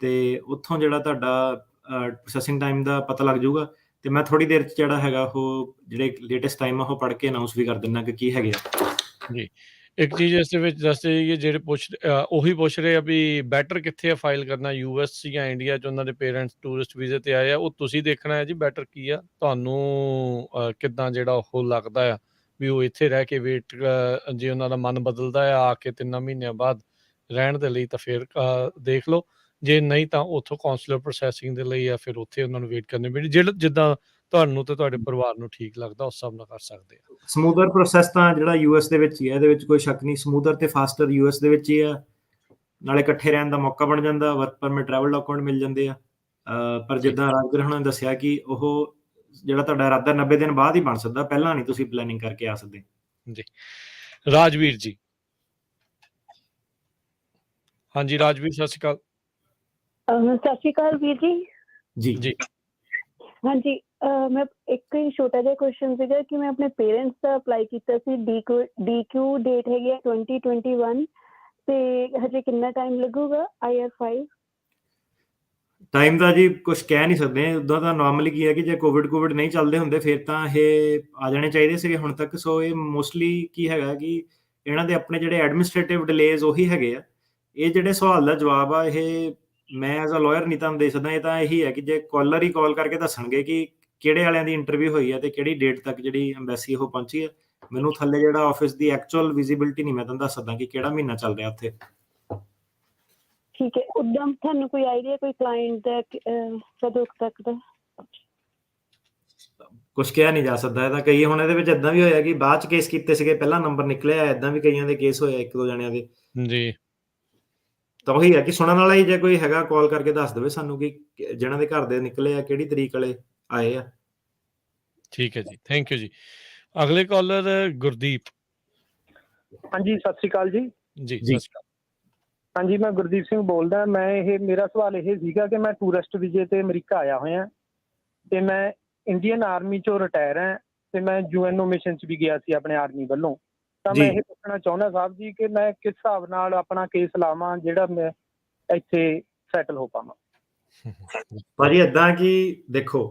ਤੇ ਉੱਥੋਂ ਜਿਹੜਾ ਤੁਹਾਡਾ ਪ੍ਰੋਸੈਸਿੰਗ ਟਾਈਮ ਦਾ ਪਤਾ ਲੱਗ ਜਾਊਗਾ। ਤੇ ਮੈਂ ਥੋੜੀ ਦੇਰ 'ਚ ਜਿਹੜਾ ਹੈਗਾ ਉਹ ਜਿਹੜੇ ਲੇਟੈਸਟ ਟਾਈਮ ਆ ਉਹ ਪੜ੍ਹ ਕੇ ਅਨਾਊਂਸ ਵੀ ਕਰ ਦਿੰਦਾ ਕਿ ਕੀ ਹੈਗੇ ਆ। ਜੀ, ਇੱਕ ਚੀਜ਼ ਇਸ ਦੇ ਵਿੱਚ ਦੱਸਦੇ ਜਾਈਏ, ਜਿਹੜੇ ਉਹੀ ਪੁੱਛ ਰਹੇ ਆ ਵੀ ਬੈਟਰ ਕਿੱਥੇ ਆ ਫਾਈਲ ਕਰਨਾ, US ਜਾਂ ਇੰਡੀਆ 'ਚ ਉਹਨਾਂ ਦੇ ਪੇਰੈਂਟਸ ਟੂਰਿਸਟ ਵੀਜ਼ੇ ਤੇ ਆਏ ਆ, ਉਹ ਤੁਸੀਂ ਦੇਖਣਾ ਹੈ ਜੀ ਬੈਟਰ ਕੀ ਆ ਤੁਹਾਨੂੰ, ਕਿੱਦਾਂ ਜਿਹੜਾ ਉਹ ਲੱਗਦਾ ਆ ਵੀ ਉਹ ਇੱਥੇ ਰਹਿ ਕੇ ਵੇਟ, ਜੇ ਉਹਨਾਂ ਦਾ ਮਨ ਬਦਲਦਾ ਆ ਕੇ 3 ਮਹੀਨਿਆਂ ਬਾਅਦ ਰਹਿਣ ਦੇ ਲਈ ਤਾਂ ਫਿਰ ਦੇਖ ਲਓ, ਜੇ ਨਹੀਂ ਤਾਂ ਉੱਥੋਂ ਕਾਉਂਸਲਰ ਪ੍ਰੋਸੈਸਿੰਗ ਦੇ ਲਈ ਆ ਫਿਰ ਉੱਥੇ ਉਹਨਾਂ ਨੂੰ ਵੇਟ ਕਰਨੀ ਪੈਣੀ, ਜਿੱਦਾਂ ਤੁਹਾਨੂੰ ਤੇ ਤੁਹਾਡੇ ਪਰਿਵਾਰ ਨੂੰ ਠੀਕ ਲੱਗਦਾ ਉਸ ਹਿਸਾਬ ਨਾਲ ਕਰ ਸਕਦੇ ਆ। ਸਮੂਦਰ ਪ੍ਰੋਸੈਸ ਤਾਂ ਜਿਹੜਾ US ਦੇ ਵਿੱਚ ਹੀ ਹੈ, ਇਹਦੇ ਵਿੱਚ ਕੋਈ ਸ਼ੱਕ ਨਹੀਂ, ਸਮੂਦਰ ਤੇ ਫਾਸਟਰ US ਦੇ ਵਿੱਚ ਹੀ ਆ, ਨਾਲੇ ਇਕੱਠੇ ਰਹਿਣ ਦਾ ਮੌਕਾ ਬਣ ਜਾਂਦਾ, ਵਰਕ ਪਰਮਿਟ, ਟਰੈਵਲ ਡਾਕੂਮੈਂਟ ਮਿਲ ਜਾਂਦੇ ਆ। ਪਰ ਜਿੱਦਾਂ ਰਾਜਵੀਰ ਹੁਣਾਂ ਨੇ ਦੱਸਿਆ ਕਿ ਉਹ ਜਿਹੜਾ ਤੁਹਾਡਾ ਇਰਾਦਾ 90 ਦਿਨ ਬਾਅਦ ਹੀ ਬਣ ਸਕਦਾ, ਪਹਿਲਾਂ ਨਹੀਂ ਤੁਸੀਂ ਪਲੈਨਿੰਗ ਕਰਕੇ ਆ ਸਕਦੇ। ਜੀ, ਰਾਜਵੀਰ ਜੀ। ਹਾਂਜੀ ਰਾਜਵੀਰ, ਸਤਿ ਸ਼੍ਰੀ ਅਕਾਲ। ਸਤਿ ਸ਼੍ਰੀ ਅਕਾਲ ਵੀਰ ਜੀ। ਜੀ ਜੀ ਹਾਂਜੀ, ਮੈਂ ਇੱਕ ਹੀ ਛੋਟਾ ਜਿਹਾ ਕੁਐਸਚਨ ਸੀਗਾ ਕਿ ਮੈਂ ਆਪਣੇ ਪੇਰੈਂਟਸ ਦਾ ਅਪਲਾਈ ਕੀਤਾ ਸੀ, DQ ਡੇਟ ਹੈਗੀ 2021, ਤੇ ਹਜੇ ਕਿੰਨਾ ਟਾਈਮ ਲੱਗੂਗਾ IR5? ਟਾਈਮ ਦਾ ਜੀ ਕੁਛ ਕਹਿ ਨਹੀਂ ਸਕਦੇ, ਉੱਦਾਂ ਤਾਂ ਨਾਰਮਲੀ ਕੀ ਹੈ ਕਿ ਜੇ ਕੋਵਿਡ ਨਹੀਂ ਚੱਲਦੇ ਹੁੰਦੇ ਫਿਰ ਤਾਂ ਇਹ ਆ ਜਾਣੇ ਚਾਹੀਦੇ ਸੀਗੇ ਹੁਣ ਤੱਕ। ਸੋ ਇਹ ਮੋਸਟਲੀ ਕੀ ਹੈਗਾ ਕਿ ਇਹਨਾਂ ਦੇ ਆਪਣੇ ਜਿਹੜੇ ਐਡਮਿਨਿਸਟ੍ਰੇਟਿਵ ਡਿਲੇਜ਼ ਉਹੀ ਹੈਗੇ ਆ। ਇਹ ਜਿਹੜੇ ਸਵਾਲ ਦਾ ਜਵਾਬ ਆ ਇਹ ਮੈਂ ਐਜ਼ ਅ ਲਾਇਰ ਨਹੀਂ ਤੁਹਾਨੂੰ ਦੇ ਸਕਦਾ, ਇਹ ਤਾਂ ਇਹੀ ਹੈ ਕਿ ਜੇ ਕਾਲਰ ਹੀ ਕਾਲ ਕਰਕੇ ਦੱਸਣਗੇ ਕਿ ਕਿਹੜੇ ਵਾਲਿਆਂ ਦੀ ਇੰਟਰਵਿਊ ਹੋਈ ਹੈ ਤੇ ਕਿਹੜੀ ਡੇਟ ਤੱਕ ਜਿਹੜੀ ਐਮਬੈਸੀ ਉਹ ਪਹੁੰਚੀ ਹੈ। ਮੈਨੂੰ ਥੱਲੇ ਜਿਹੜਾ ਆਫਿਸ ਦੀ ਐਕਚੁਅਲ ਵਿਜ਼ਿਬਿਲਿਟੀ ਨਹੀਂ ਮੈਂ ਤੁਹਾਨੂੰ ਦੱਸ ਸਕਦਾ ਕਿ ਕਿਹੜਾ ਮਹੀਨਾ ਚੱਲ ਰਿਹਾ ਉੱਥੇ। ਠੀਕ ਹੈ, ਉਦਾਂ ਤੁਹਾਨੂੰ ਕੋਈ ਆਈਡੀਆ ਕੋਈ ਕਲਾਇੰਟ ਦਾ ਕਦੋਂ ਤੱਕ ਦਾ? ਕੁਛ ਕਿਹਾ ਨਹੀਂ ਜਾ ਸਕਦਾ ਇਹਦਾ। ਕਈ ਹੁਣ ਇਹਦੇ ਵਿੱਚ ਇਦਾਂ ਵੀ ਹੋਇਆ ਕਿ ਬਾਅਦ ਚ ਕੇਸ ਕੀਤੇ ਸੀਗੇ, ਪਹਿਲਾਂ ਨੰਬਰ ਨਿਕਲਿਆ, ਇਦਾਂ ਵੀ ਕਈਆਂ ਦੇ ਕੇਸ ਹੋਇਆ, 1-2 ਜਣਿਆਂ ਦੇ। ਜੀ, ਤਾਂ ਉਹੀ ਹੈ ਕਿ ਸੁਣਨ ਵਾਲਾ ਹੀ ਜੇ ਕੋਈ ਹੈਗਾ ਕਾਲ ਕਰਕੇ ਦੱਸ ਦੇਵੇ ਸਾਨੂੰ ਕਿ ਜਿਹਨਾਂ ਦੇ ਘਰ ਦੇ ਨਿਕਲੇ ਆ ਕਿਹੜੀ ਤਰੀਕ ਵਾਲੇ ਆਏ ਆ। ਠੀਕ ਹੈ ਜੀ, ਥੈਂਕ ਯੂ ਜੀ। ਅਗਲੇ ਕਾਲਰ ਗੁਰਦੀਪ। ਹਾਂਜੀ, ਸਤਿ ਸ਼੍ਰੀ ਅਕਾਲ ਜੀ। ਜੀ ਸਤਿ ਸ਼੍ਰੀ ਅਕਾਲ। ਹਾਂਜੀ, ਮੈਂ ਗੁਰਦੀਪ ਸਿੰਘ ਬੋਲਦਾ। ਮੇਰਾ ਸਵਾਲ ਇਹ ਸੀਗਾ ਕਿ ਮੈਂ ਟੂਰਿਸਟ ਵੀਜ਼ੇ ਤੇ ਅਮਰੀਕਾ ਆਇਆ ਹੋਇਆ ਤੇ ਮੈਂ ਇੰਡੀਅਨ ਆਰਮੀ ਚੋਂ ਰਿਟਾਇਰ ਹਾਂ ਤੇ ਮੈਂ UNO ਮਿਸ਼ਨ 'ਚ ਵੀ ਗਿਆ ਸੀ ਆਪਣੇ ਆਰਮੀ ਵੱਲੋਂ। ਤਾਂ ਮੈਂ ਇਹ ਪੁੱਛਣਾ ਚਾਹੁੰਦਾ ਸਾਹਿਬ ਜੀ ਕਿ ਮੈਂ ਕਿਸ ਹਿਸਾਬ ਨਾਲ ਆਪਣਾ ਕੇਸ ਲਾਵਾਂ ਜਿਹੜਾ ਮੈਂ ਇੱਥੇ ਸੈਟਲ ਹੋ ਪਾਵਾਂ। ਭਾਜੀ ਏਦਾਂ ਕਿ ਦੇਖੋ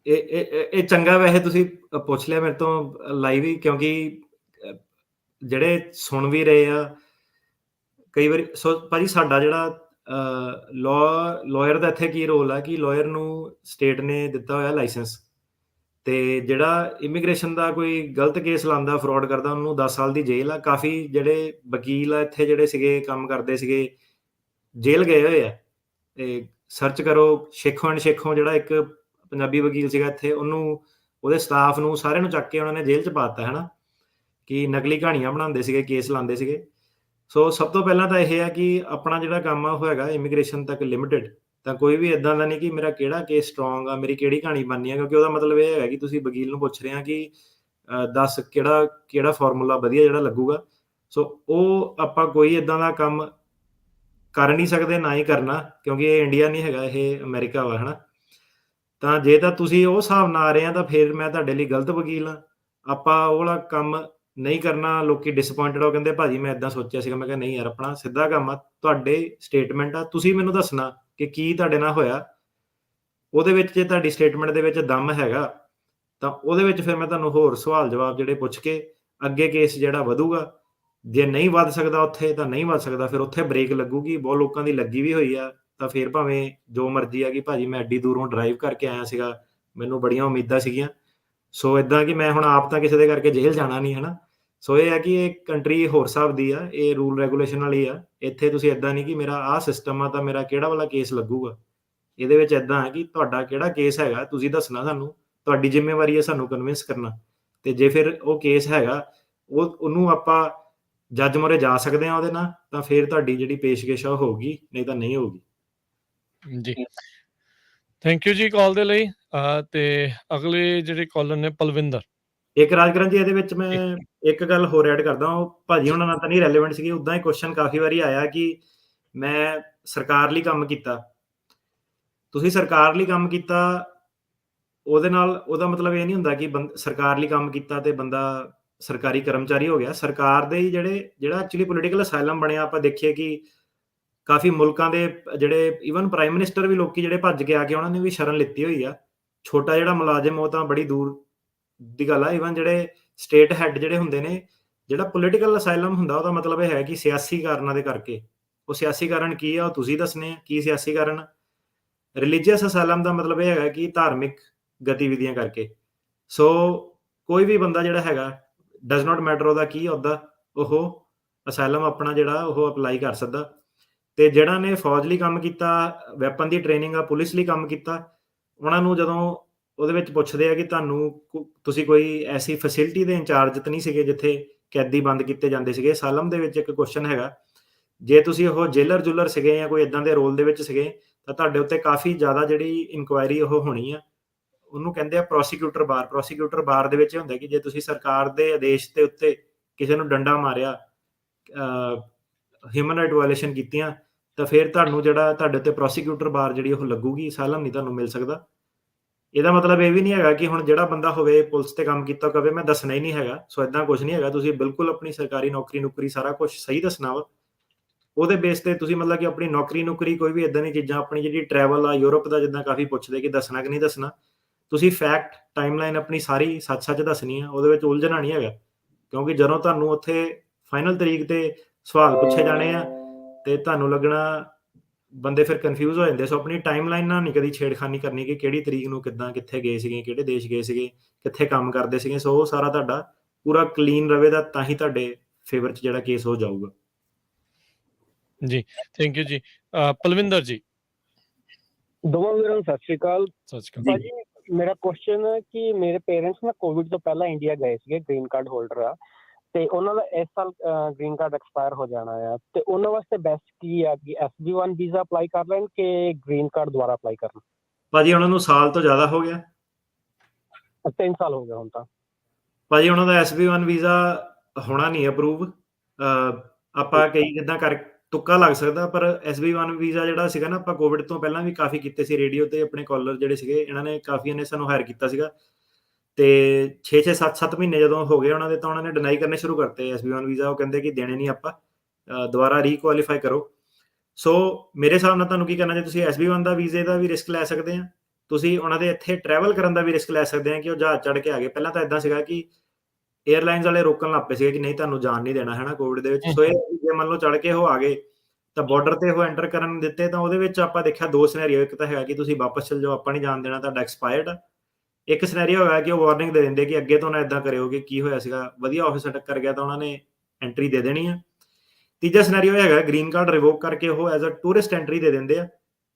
ਇਹ ਚੰਗਾ ਵੈਸੇ ਤੁਸੀਂ ਪੁੱਛ ਲਿਆ ਮੇਰੇ ਤੋਂ ਲਾਈਵ ਹੀ, ਕਿਉਂਕਿ ਜਿਹੜੇ ਸੁਣ ਵੀ ਰਹੇ ਆ ਕਈ ਵਾਰੀ। ਸੋ ਭਾਜੀ ਸਾਡਾ ਜਿਹੜਾ ਲਾਇਰ ਦਾ ਇੱਥੇ ਕੀ ਰੋਲ ਆ ਕਿ ਲਾਇਰ ਨੂੰ ਸਟੇਟ ਨੇ ਦਿੱਤਾ ਹੋਇਆ ਲਾਇਸੈਂਸ, ਤੇ ਜਿਹੜਾ ਇਮੀਗ੍ਰੇਸ਼ਨ ਦਾ ਕੋਈ ਗਲਤ ਕੇਸ ਲਾਉਂਦਾ, ਫਰੋਡ ਕਰਦਾ, ਉਹਨੂੰ 10 ਸਾਲ ਦੀ ਜੇਲ੍ਹ ਆ। ਕਾਫੀ ਜਿਹੜੇ ਵਕੀਲ ਆ ਇੱਥੇ ਜਿਹੜੇ ਸੀਗੇ ਕੰਮ ਕਰਦੇ ਸੀਗੇ ਜੇਲ੍ਹ ਗਏ ਹੋਏ ਆ। ਤੇ ਸਰਚ ਕਰੋ, ਸ਼ੇਖੋਂ ਜਿਹੜਾ ਇੱਕ ਪੰਜਾਬੀ ਵਕੀਲ ਸੀਗਾ ਇੱਥੇ, ਉਹਨੂੰ ਉਹਦੇ ਸਟਾਫ ਨੂੰ ਸਾਰਿਆਂ ਨੂੰ ਚੱਕ ਕੇ ਉਹਨਾਂ ਨੇ ਜੇਲ੍ਹ 'ਚ ਪਾ ਦਿੱਤਾ ਹੈ ਨਾ, ਕਿ ਨਕਲੀ ਕਹਾਣੀਆਂ ਬਣਾਉਂਦੇ ਸੀਗੇ, ਕੇਸ ਲਾਉਂਦੇ ਸੀਗੇ। ਸੋ ਸਭ ਤੋਂ ਪਹਿਲਾਂ ਤਾਂ ਇਹ ਹੈ ਕਿ ਆਪਣਾ ਜਿਹੜਾ ਕੰਮ ਆ ਉਹ ਹੈਗਾ ਇਮੀਗ੍ਰੇਸ਼ਨ ਤੱਕ ਲਿਮਿਟਿਡ। ਤਾਂ ਕੋਈ ਵੀ ਇਦਾਂ ਦਾ ਨਹੀਂ ਕਿ ਮੇਰਾ ਕਿਹੜਾ ਕੇਸ ਸਟਰੋਂਗ ਆ, ਮੇਰੀ ਕਿਹੜੀ ਕਹਾਣੀ ਬਣਨੀ ਆ, ਕਿਉਂਕਿ ਉਹਦਾ ਮਤਲਬ ਇਹ ਹੈਗਾ ਕਿ ਤੁਸੀਂ ਵਕੀਲ ਨੂੰ ਪੁੱਛ ਰਹੇ ਆ ਕਿ ਦੱਸ ਕਿਹੜਾ ਫਾਰਮੂਲਾ ਵਧੀਆ ਜਿਹੜਾ ਲੱਗੂਗਾ। ਸੋ ਉਹ ਆਪਾਂ ਕੋਈ ਇਦਾਂ ਦਾ ਕੰਮ ਕਰ ਨਹੀਂ ਸਕਦੇ, ਨਾ ਹੀ ਕਰਨਾ, ਕਿਉਂਕਿ ਇਹ ਇੰਡੀਆ ਨਹੀਂ ਹੈਗਾ, ਇਹ ਅਮਰੀਕਾ ਵਾ, ਹੈ ਨਾ। ਤਾਂ ਜੇ ਤਾਂ ਤੁਸੀਂ ਉਹ ਹਿਸਾਬ ਨਾਲ ਆ ਰਹੇ ਆ ਤਾਂ ਫਿਰ ਮੈਂ ਤੁਹਾਡੇ ਲਈ ਗਲਤ ਵਕੀਲ ਆ। ਆਪਾਂ ਉਹ ਵਾਲਾ ਕੰਮ ਨਹੀਂ ਕਰਨਾ। ਲੋਕੀ ਡਿਸਅਪੁਆਇੰਟਡ ਹੋ, ਕਹਿੰਦੇ ਭਾਜੀ ਮੈਂ ਇਦਾਂ ਸੋਚਿਆ ਸੀਗਾ। ਮੈਂ ਕਿਹਾ ਨਹੀਂ ਯਾਰ, ਆਪਣਾ ਸਿੱਧਾ ਕੰਮ ਆ, ਤੁਹਾਡੇ ਸਟੇਟਮੈਂਟ ਆ, ਤੁਸੀਂ ਮੈਨੂੰ ਦੱਸਣਾ ਕਿ ਕੀ ਤੁਹਾਡੇ ਨਾਲ ਹੋਇਆ। ਉਹਦੇ ਵਿੱਚ ਜੇ ਤੁਹਾਡੀ ਸਟੇਟਮੈਂਟ ਦੇ ਵਿੱਚ ਦਮ ਹੈਗਾ ਤਾਂ ਉਹਦੇ ਵਿੱਚ ਫਿਰ ਮੈਂ ਤੁਹਾਨੂੰ ਹੋਰ ਸਵਾਲ ਜਵਾਬ ਜਿਹੜੇ ਪੁੱਛ ਕੇ ਅੱਗੇ ਕੇਸ ਜਿਹੜਾ ਵਧੂਗਾ। ਜੇ ਨਹੀਂ ਵੱਧ ਸਕਦਾ ਉੱਥੇ ਤਾਂ ਨਹੀਂ ਵੱਧ ਸਕਦਾ, ਫਿਰ ਉੱਥੇ ਬ੍ਰੇਕ ਲੱਗੂਗੀ। ਬਹੁਤ ਲੋਕਾਂ ਦੀ ਲੱਗੀ ਵੀ ਹੋਈ ਆ। ਤਾਂ ਫਿਰ ਭਾਵੇਂ ਜੋ ਮਰਜ਼ੀ ਆ ਕਿ ਭਾਜੀ ਮੈਂ ਐਡੀ ਦੂਰੋਂ ਡਰਾਈਵ ਕਰਕੇ ਆਇਆ ਸੀਗਾ, ਮੈਨੂੰ ਬੜੀਆਂ ਉਮੀਦਾਂ ਸੀਗੀਆਂ। ਸੋ ਇਦਾਂ ਕਿ ਮੈਂ ਹੁਣ ਆਪ ਤਾਂ ਕਿਸੇ ਦੇ ਕਰਕੇ ਜੇਲ੍ਹ ਜਾਣਾ ਨਹੀਂ, ਹੈ ਨਾ। ਸੋ ਇਹ ਹੈ ਕਿ ਇਹ ਕੰਟਰੀ ਹੋਰ ਹਿਸਾਬ ਦੀ ਆ, ਇਹ ਰੂਲ ਰੈਗੂਲੇਸ਼ਨ ਵਾਲੀ ਆ। ਇੱਥੇ ਤੁਸੀਂ ਇਦਾਂ ਨਹੀਂ ਕਿ ਮੇਰਾ ਆਹ ਸਿਸਟਮ ਆ ਤਾਂ ਮੇਰਾ ਕਿਹੜਾ ਵਾਲਾ ਕੇਸ ਲੱਗੂਗਾ। ਇਹਦੇ ਵਿੱਚ ਇਦਾਂ ਹੈ ਕਿ ਤੁਹਾਡਾ ਕਿਹੜਾ ਕੇਸ ਹੈਗਾ ਤੁਸੀਂ ਦੱਸਣਾ ਸਾਨੂੰ, ਤੁਹਾਡੀ ਜ਼ਿੰਮੇਵਾਰੀ ਹੈ ਸਾਨੂੰ ਕਨਵਿੰਸ ਕਰਨਾ। ਤੇ ਜੇ ਫਿਰ ਉਹ ਕੇਸ ਹੈਗਾ ਉਹਨੂੰ ਆਪਾਂ ਜੱਜ ਮੋਰੇ ਜਾ ਸਕਦੇ ਹਾਂ ਉਹਦੇ ਨਾਲ, ਤਾਂ ਫਿਰ ਤੁਹਾਡੀ ਜਿਹੜੀ ਪੇਸ਼ਕਸ਼ ਆ ਉਹ ਹੋਊਗੀ, ਨਹੀਂ ਤਾਂ ਨਹੀਂ ਹੋਊਗੀ। ਜੀ, ਥੈਂਕ ਯੂ ਜੀ ਕਾਲ ਦੇ ਲਈ। ਤੇ ਅਗਲੇ ਜਿਹੜੇ ਕਾਲਰ ਨੇ ਪਲਵਿੰਦਰ। ਇੱਕ ਰਾਜਕਰਨ ਜੀ, ਇਹਦੇ ਵਿੱਚ ਮੈਂ ਇੱਕ ਗੱਲ ਹੋਰ ਐਡ ਕਰਦਾ। ਉਹ ਭਾਜੀ ਉਹਨਾਂ ਨਾਲ ਤਾਂ ਨਹੀਂ ਰੈਲੇਵੈਂਟ ਸੀਗੀ, ਉੱਦਾਂ ਹੀ ਕੁਐਸਚਨ ਕਾਫੀ ਵਾਰੀ ਆਇਆ ਕਿ ਮੈਂ ਸਰਕਾਰ ਲਈ ਕੰਮ ਕੀਤਾ। ਤੁਸੀਂ ਸਰਕਾਰ ਲਈ ਕੰਮ ਕੀਤਾ, ਉਹਦੇ ਨਾਲ ਉਹਦਾ ਮਤਲਬ ਇਹ ਨਹੀਂ ਹੁੰਦਾ ਕਿ ਸਰਕਾਰ ਲਈ ਕੰਮ ਕੀਤਾ ਤੇ ਬੰਦਾ ਸਰਕਾਰੀ ਕਰਮਚਾਰੀ ਹੋ ਗਿਆ, ਸਰਕਾਰ ਦੇ ਹੀ ਜਿਹੜਾ ਐਕਚੁਅਲੀ ਪੋਲੀਟੀਕਲ ਅਸਾਈਲਮ ਬਣਿਆ, ਆਪਾਂ ਦੇਖੀਏ ਕਿ ਕਾਫੀ ਮੁਲਕਾਂ ਦੇ ਜਿਹੜੇ ਈਵਨ ਪ੍ਰਾਈਮ ਮਿਨਿਸਟਰ ਵੀ ਲੋਕੀ ਜਿਹੜੇ ਭੱਜ ਕੇ ਆ ਕੇ ਉਹਨਾਂ ਨੇ ਵੀ ਸ਼ਰਨ ਲਿੱਤੀ ਹੋਈ ਆ। ਛੋਟਾ ਜਿਹੜਾ ਮੁਲਾਜ਼ਮ ਉਹ ਤਾਂ ਬੜੀ ਦੂਰ ਦੀ ਗੱਲ ਆ। ਈਵਨ ਜਿਹੜੇ ਸਟੇਟ ਹੈਡ ਜਿਹੜੇ ਹੁੰਦੇ ਨੇ, ਜਿਹੜਾ ਪੋਲੀਟੀਕਲ ਅਸਾਈਲਮ ਹੁੰਦਾ ਉਹਦਾ ਮਤਲਬ ਇਹ ਹੈ ਕਿ ਸਿਆਸੀ ਕਾਰਨਾਂ ਦੇ ਕਰਕੇ। ਉਹ ਸਿਆਸੀ ਕਾਰਨ ਕੀ ਆ ਉਹ ਤੁਸੀਂ ਦੱਸਣੇ ਆ, ਕੀ ਸਿਆਸੀ ਕਾਰਨ। ਰਿਲੀਜੀਅਸ ਅਸਾਈਲਮ ਦਾ ਮਤਲਬ ਇਹ ਹੈਗਾ ਕਿ ਧਾਰਮਿਕ ਗਤੀਵਿਧੀਆਂ ਕਰਕੇ। ਸੋ ਕੋਈ ਵੀ ਬੰਦਾ ਜਿਹੜਾ ਹੈਗਾ, ਡਜ਼ ਨਾਟ ਮੈਟਰ ਉਹਦਾ ਕੀ ਅਹੁਦਾ, ਉਹ ਅਸਾਈਲਮ ਆਪਣਾ ਜਿਹੜਾ ਉਹ ਅਪਲਾਈ ਕਰ ਸਕਦਾ। ਤੇ ਜਿਹੜਾ ਨੇ ਫੌਜ ਲਈ ਕੰਮ ਕੀਤਾ, ਵੈਪਨ ਦੀ ਟ੍ਰੇਨਿੰਗ ਆ, ਪੁਲਿਸ ਲਈ ਕੰਮ ਕੀਤਾ, ਉਹਨਾਂ ਨੂੰ ਜਦੋਂ ਉਹਦੇ ਵਿੱਚ ਪੁੱਛਦੇ ਆ ਕਿ ਤੁਸੀਂ ਕੋਈ ਐਸੀ ਫੈਸਿਲਿਟੀ ਦੇ ਇੰਚਾਰਜ ਤਾਂ ਨਹੀਂ ਸੀਗੇ ਜਿੱਥੇ ਕੈਦੀ ਬੰਦ ਕੀਤੇ ਜਾਂਦੇ ਸੀਗੇ। ਅਸਾਈਲਮ ਦੇ ਵਿੱਚ ਇੱਕ ਕੁਐਸਚਨ ਹੈਗਾ, ਜੇ ਤੁਸੀਂ ਉਹ ਜੇਲਰ ਜੁਲਰ ਸੀਗੇ ਜਾਂ ਕੋਈ ਇਦਾਂ ਦੇ ਰੋਲ ਦੇ ਵਿੱਚ ਸੀਗੇ ਤਾਂ ਤੁਹਾਡੇ ਉੱਤੇ ਕਾਫੀ ਜ਼ਿਆਦਾ ਜਿਹੜੀ ਇਨਕੁਆਇਰੀ ਉਹ ਹੋਣੀ ਆ। ਉਹਨੂੰ ਕਹਿੰਦੇ ਆ ਪ੍ਰੋਸੀਕਿਊਟਰ ਬਾਰ। ਪ੍ਰੋਸੀਕਿਊਟਰ ਬਾਰ ਦੇ ਵਿੱਚ ਇਹ ਹੁੰਦਾ ਕਿ ਜੇ ਤੁਸੀਂ ਸਰਕਾਰ ਦੇ ਆਦੇਸ਼ ਦੇ ਉੱਤੇ ਕਿਸੇ ਨੂੰ ਡੰਡਾ ਮਾਰਿਆ, ਹਿਊਮਨ ਰਾਈਟ ਵਾਇਲੇਸ਼ਨ ਕੀਤੀਆਂ, ਤਾਂ ਫਿਰ ਤੁਹਾਨੂੰ ਜਿਹੜਾ ਤੁਹਾਡੇ ਉੱਤੇ ਪ੍ਰੋਸੀਕਿਊਟਰ ਬਾਰ ਜਿਹੜੀ ਉਹ ਲੱਗੂਗੀ, ਅਸਾਈਲਮ ਨਹੀਂ ਤੁਹਾਨੂੰ ਮਿਲ ਸਕਦਾ। ਇਹਦਾ ਮਤਲਬ ਇਹ ਵੀ ਨਹੀਂ ਹੈਗਾ ਕਿ ਹੁਣ ਜਿਹੜਾ ਬੰਦਾ ਹੋਵੇ ਪੁਲਿਸ ਤੇ ਕੰਮ ਕੀਤਾ ਕਵੇ ਮੈਂ ਦੱਸਣਾ ਹੀ ਨਹੀਂ ਹੈਗਾ। ਸੋ ਇਦਾਂ ਕੁਝ ਨਹੀਂ ਹੈਗਾ। ਤੁਸੀਂ ਬਿਲਕੁਲ ਆਪਣੀ ਸਰਕਾਰੀ ਨੌਕਰੀ ਸਾਰਾ ਕੁਝ ਸਹੀ ਦੱਸਣਾ ਵਾ। ਉਹਦੇ ਬੇਸ ਤੇ ਤੁਸੀਂ ਮਤਲਬ ਕਿ ਆਪਣੀ ਨੌਕਰੀ ਕੋਈ ਵੀ ਇਦਾਂ ਦੀਆਂ ਚੀਜ਼ਾਂ, ਆਪਣੀ ਜਿਹੜੀ ਟਰੈਵਲ ਆ ਯੂਰਪ ਦਾ ਜਿੱਦਾਂ ਕਾਫੀ ਪੁੱਛਦੇ ਕਿ ਦੱਸਣਾ ਕਿ ਨਹੀਂ ਦੱਸਣਾ, ਤੁਸੀਂ ਫੈਕਟ ਟਾਈਮਲਾਈਨ ਆਪਣੀ ਸਾਰੀ ਸੱਚ ਦੱਸਣੀ ਆ। ਉਹਦੇ ਵਿੱਚ ਉਲਝਣਾ ਨਹੀਂ ਹੈਗਾ, ਕਿਉਂਕਿ ਜਦੋਂ ਤੁਹਾਨੂੰ ਉੱਥੇ ਫਾਈਨਲ ਤਰੀਕ ਤੇ ਸਵਾਲ ਪੁੱਛੇ ਜਾਣੇ ਆ ਤੇ ਤੁਹਾਨੂੰ ਲੱਗਣਾ ਬੰਦੇ ਫਿਰ ਕਨਫਿਊਜ਼ ਹੋ ਜਾਂਦੇ। ਸੋ ਆਪਣੀ ਟਾਈਮਲਾਈਨ ਨਾਲ ਨਹੀਂ ਕਦੀ ਛੇੜਖਾਨੀ ਕਰਨੀ ਕਿ ਕਿਹੜੀ ਤਰੀਕ ਨੂੰ ਕਿੱਦਾਂ ਕਿੱਥੇ ਗਏ ਸੀਗੇ, ਕਿਹੜੇ ਦੇਸ਼ ਗਏ ਸੀਗੇ, ਕਿੱਥੇ ਕੰਮ ਕਰਦੇ ਸੀਗੇ। ਸੋ ਉਹ ਸਾਰਾ ਤੁਹਾਡਾ ਪੂਰਾ ਕਲੀਨ ਰਵੇ ਦਾ ਤਾਂ ਹੀ ਤੁਹਾਡੇ ਫੇਵਰ 'ਚ ਜਿਹੜਾ ਕੇਸ ਹੋ ਜਾਊਗਾ। ਜੀ ਥੈਂਕ ਯੂ ਜੀ। ਪਲਵਿੰਦਰ ਜੀ। ਦੋਵਾਂ ਵੀਰਾਂ ਨੂੰ ਸਤਿ ਸ਼੍ਰੀ ਅਕਾਲ। ਸਤਿ ਸ਼੍ਰੀ ਜੀ। ਅਕਾਲ। ਭਾਜੀ ਮੇਰਾ ਕੁਐਸਚਨ ਹੈ ਕਿ ਮੇਰੇ ਪੇਰੈਂਟਸ ਨਾ ਕੋਵਿਡ ਤੋਂ ਪਹਿਲਾਂ ਇੰਡੀਆ ਗਏ ਸੀਗੇ, ਗ੍ਰੀਨ ਕਾਰਡ ਹੋਲਡਰ ਆ, ਤੇ ਉਹਨਾਂ ਦਾ ਇਸ ਸਾਲ ਗ੍ਰੀਨ ਕਾਰਡ ਐਕਸਪਾਇਰ ਹੋ ਜਾਣਾ ਆ, ਤੇ ਉਹਨਾਂ ਵਾਸਤੇ ਬੈਸਟ ਕੀ ਆ ਕਿ SB1 ਵੀਜ਼ਾ ਅਪਲਾਈ ਕਰ ਲੈਣ ਕਿ ਗ੍ਰੀਨ ਕਾਰਡ ਦੁਬਾਰਾ ਅਪਲਾਈ ਕਰਨ? ਭਾਜੀ ਉਹਨਾਂ ਨੂੰ ਸਾਲ ਤੋਂ ਜ਼ਿਆਦਾ ਹੋ ਗਿਆ। 3 ਸਾਲ ਹੋ ਗਏ ਹੁਣ ਤਾਂ। ਭਾਜੀ ਉਹਨਾਂ ਦਾ SB1 ਵੀਜ਼ਾ ਹੋਣਾ ਨਹੀਂ ਅਪਰੂਵ। ਆਪਾਂ ਕਈ ਜਿੱਦਾਂ ਕਰ ਤੁੱਕਾ ਲੱਗ ਸਕਦਾ, ਪਰ SB1 ਵੀਜ਼ਾ ਜਿਹੜਾ ਸੀਗਾ ਨਾ, ਆਪਾਂ ਕੋਵਿਡ ਤੋਂ ਪਹਿਲਾਂ ਵੀ ਕਾਫੀ ਕੀਤੇ ਸੀ ਰੇਡੀਓ ਤੇ। ਆਪਣੇ ਕਾਲਰ ਜਿਹੜੇ ਸੀਗੇ ਇਹਨਾਂ ਨੇ ਕਾਫੀਆਂ ਨੇ ਸਾਨੂੰ ਹਾਇਰ ਕੀਤਾ ਸੀਗਾ, ਤੇ 6-6 7-7 ਮਹੀਨੇ ਜਦੋਂ ਹੋ ਗਏ ਉਹਨਾਂ ਦੇ ਤਾਂ ਉਹਨਾਂ ਨੇ ਡਿਨਾਈ ਕਰਨੇ ਸ਼ੁਰੂ ਕਰਤੇ SB1 ਵੀਜ਼ਾ। ਉਹ ਕਹਿੰਦੇ ਕਿ ਦੇਣੇ ਨਹੀਂ ਆਪਾਂ, ਦੁਬਾਰਾ ਰੀਕੁਆਲੀਫਾਈ ਕਰੋ। ਸੋ ਮੇਰੇ ਹਿਸਾਬ ਨਾਲ ਤੁਹਾਨੂੰ ਕੀ ਕਰਨਾ, ਜੇ ਤੁਸੀਂ SB1 ਦਾ ਵੀਜ਼ੇ ਦਾ ਵੀ ਰਿਸਕ ਲੈ ਸਕਦੇ ਆ, ਤੁਸੀਂ ਉਹਨਾਂ ਦੇ ਇੱਥੇ ਟਰੈਵਲ ਕਰਨ ਦਾ ਵੀ ਰਿਸਕ ਲੈ ਸਕਦੇ ਆ ਕਿ ਉਹ ਜਹਾਜ਼ ਚੜ੍ਹ ਕੇ ਆ ਗਏ। ਪਹਿਲਾਂ ਤਾਂ ਇਦਾਂ ਸੀਗਾ ਕਿ 에ਅਰਲਾਈਨਸ ਵਾਲੇ ਰੋਕਣ ਲੱਗ ਪਏ ਸੀਗੇ ਕਿ ਨਹੀਂ ਤੁਹਾਨੂੰ ਜਾਣ ਨਹੀਂ ਦੇਣਾ ਹੈ ਨਾ ਕੋਵਿਡ ਦੇ ਵਿੱਚ। ਸੋ ਇਹ ਜੇ ਮੰਨ ਲਓ ਚੜ੍ਹ ਕੇ ਉਹ ਆ ਗਏ ਤਾਂ ਬਾਰਡਰ ਤੇ ਉਹ ਐਂਟਰ ਕਰਨ ਦਿੱਤੇ, ਤਾਂ ਉਹਦੇ ਵਿੱਚ ਆਪਾਂ ਦੇਖਿਆ 2 ਸਿਨੈਰੀਓ। ਇੱਕ ਤਾਂ ਹੈਗਾ ਕਿ ਤੁਸੀਂ ਵਾਪਸ ਚਲ ਜਾਓ, ਆਪਾਂ ਨਹੀਂ ਜਾਣ ਦੇਣਾ, ਤੁਹਾਡਾ ਐਕਸਪਾਇਰਡ ਆ। ਇੱਕ ਸਿਨੈਰੀਓ ਹੈਗਾ ਕਿ ਉਹ ਵਾਰਨਿੰਗ ਦੇ ਦਿੰਦੇ ਕਿ ਅੱਗੇ ਤੋਂ ਨਾ ਇਦਾਂ ਕਰਿਓ ਕਿ ਕੀ ਹੋਇਆ ਸੀਗਾ, ਵਧੀਆ ਆਫਿਸਰ ਟੱਕਰ ਗਿਆ ਤਾਂ ਉਹਨਾਂ ਨੇ ਐਂਟਰੀ ਦੇ ਦੇਣੀ ਆ। ਤੀਜਾ ਸਿਨੈਰੀਓ ਹੈਗਾ ਗ੍ਰੀਨ ਕਾਰਡ ਰਿਵੋਕ ਕਰਕੇ ਉਹ ਐਜ਼ ਅ ਟੂਰਿਸਟ ਐਂਟਰੀ ਦੇ ਦਿੰਦੇ ਆ,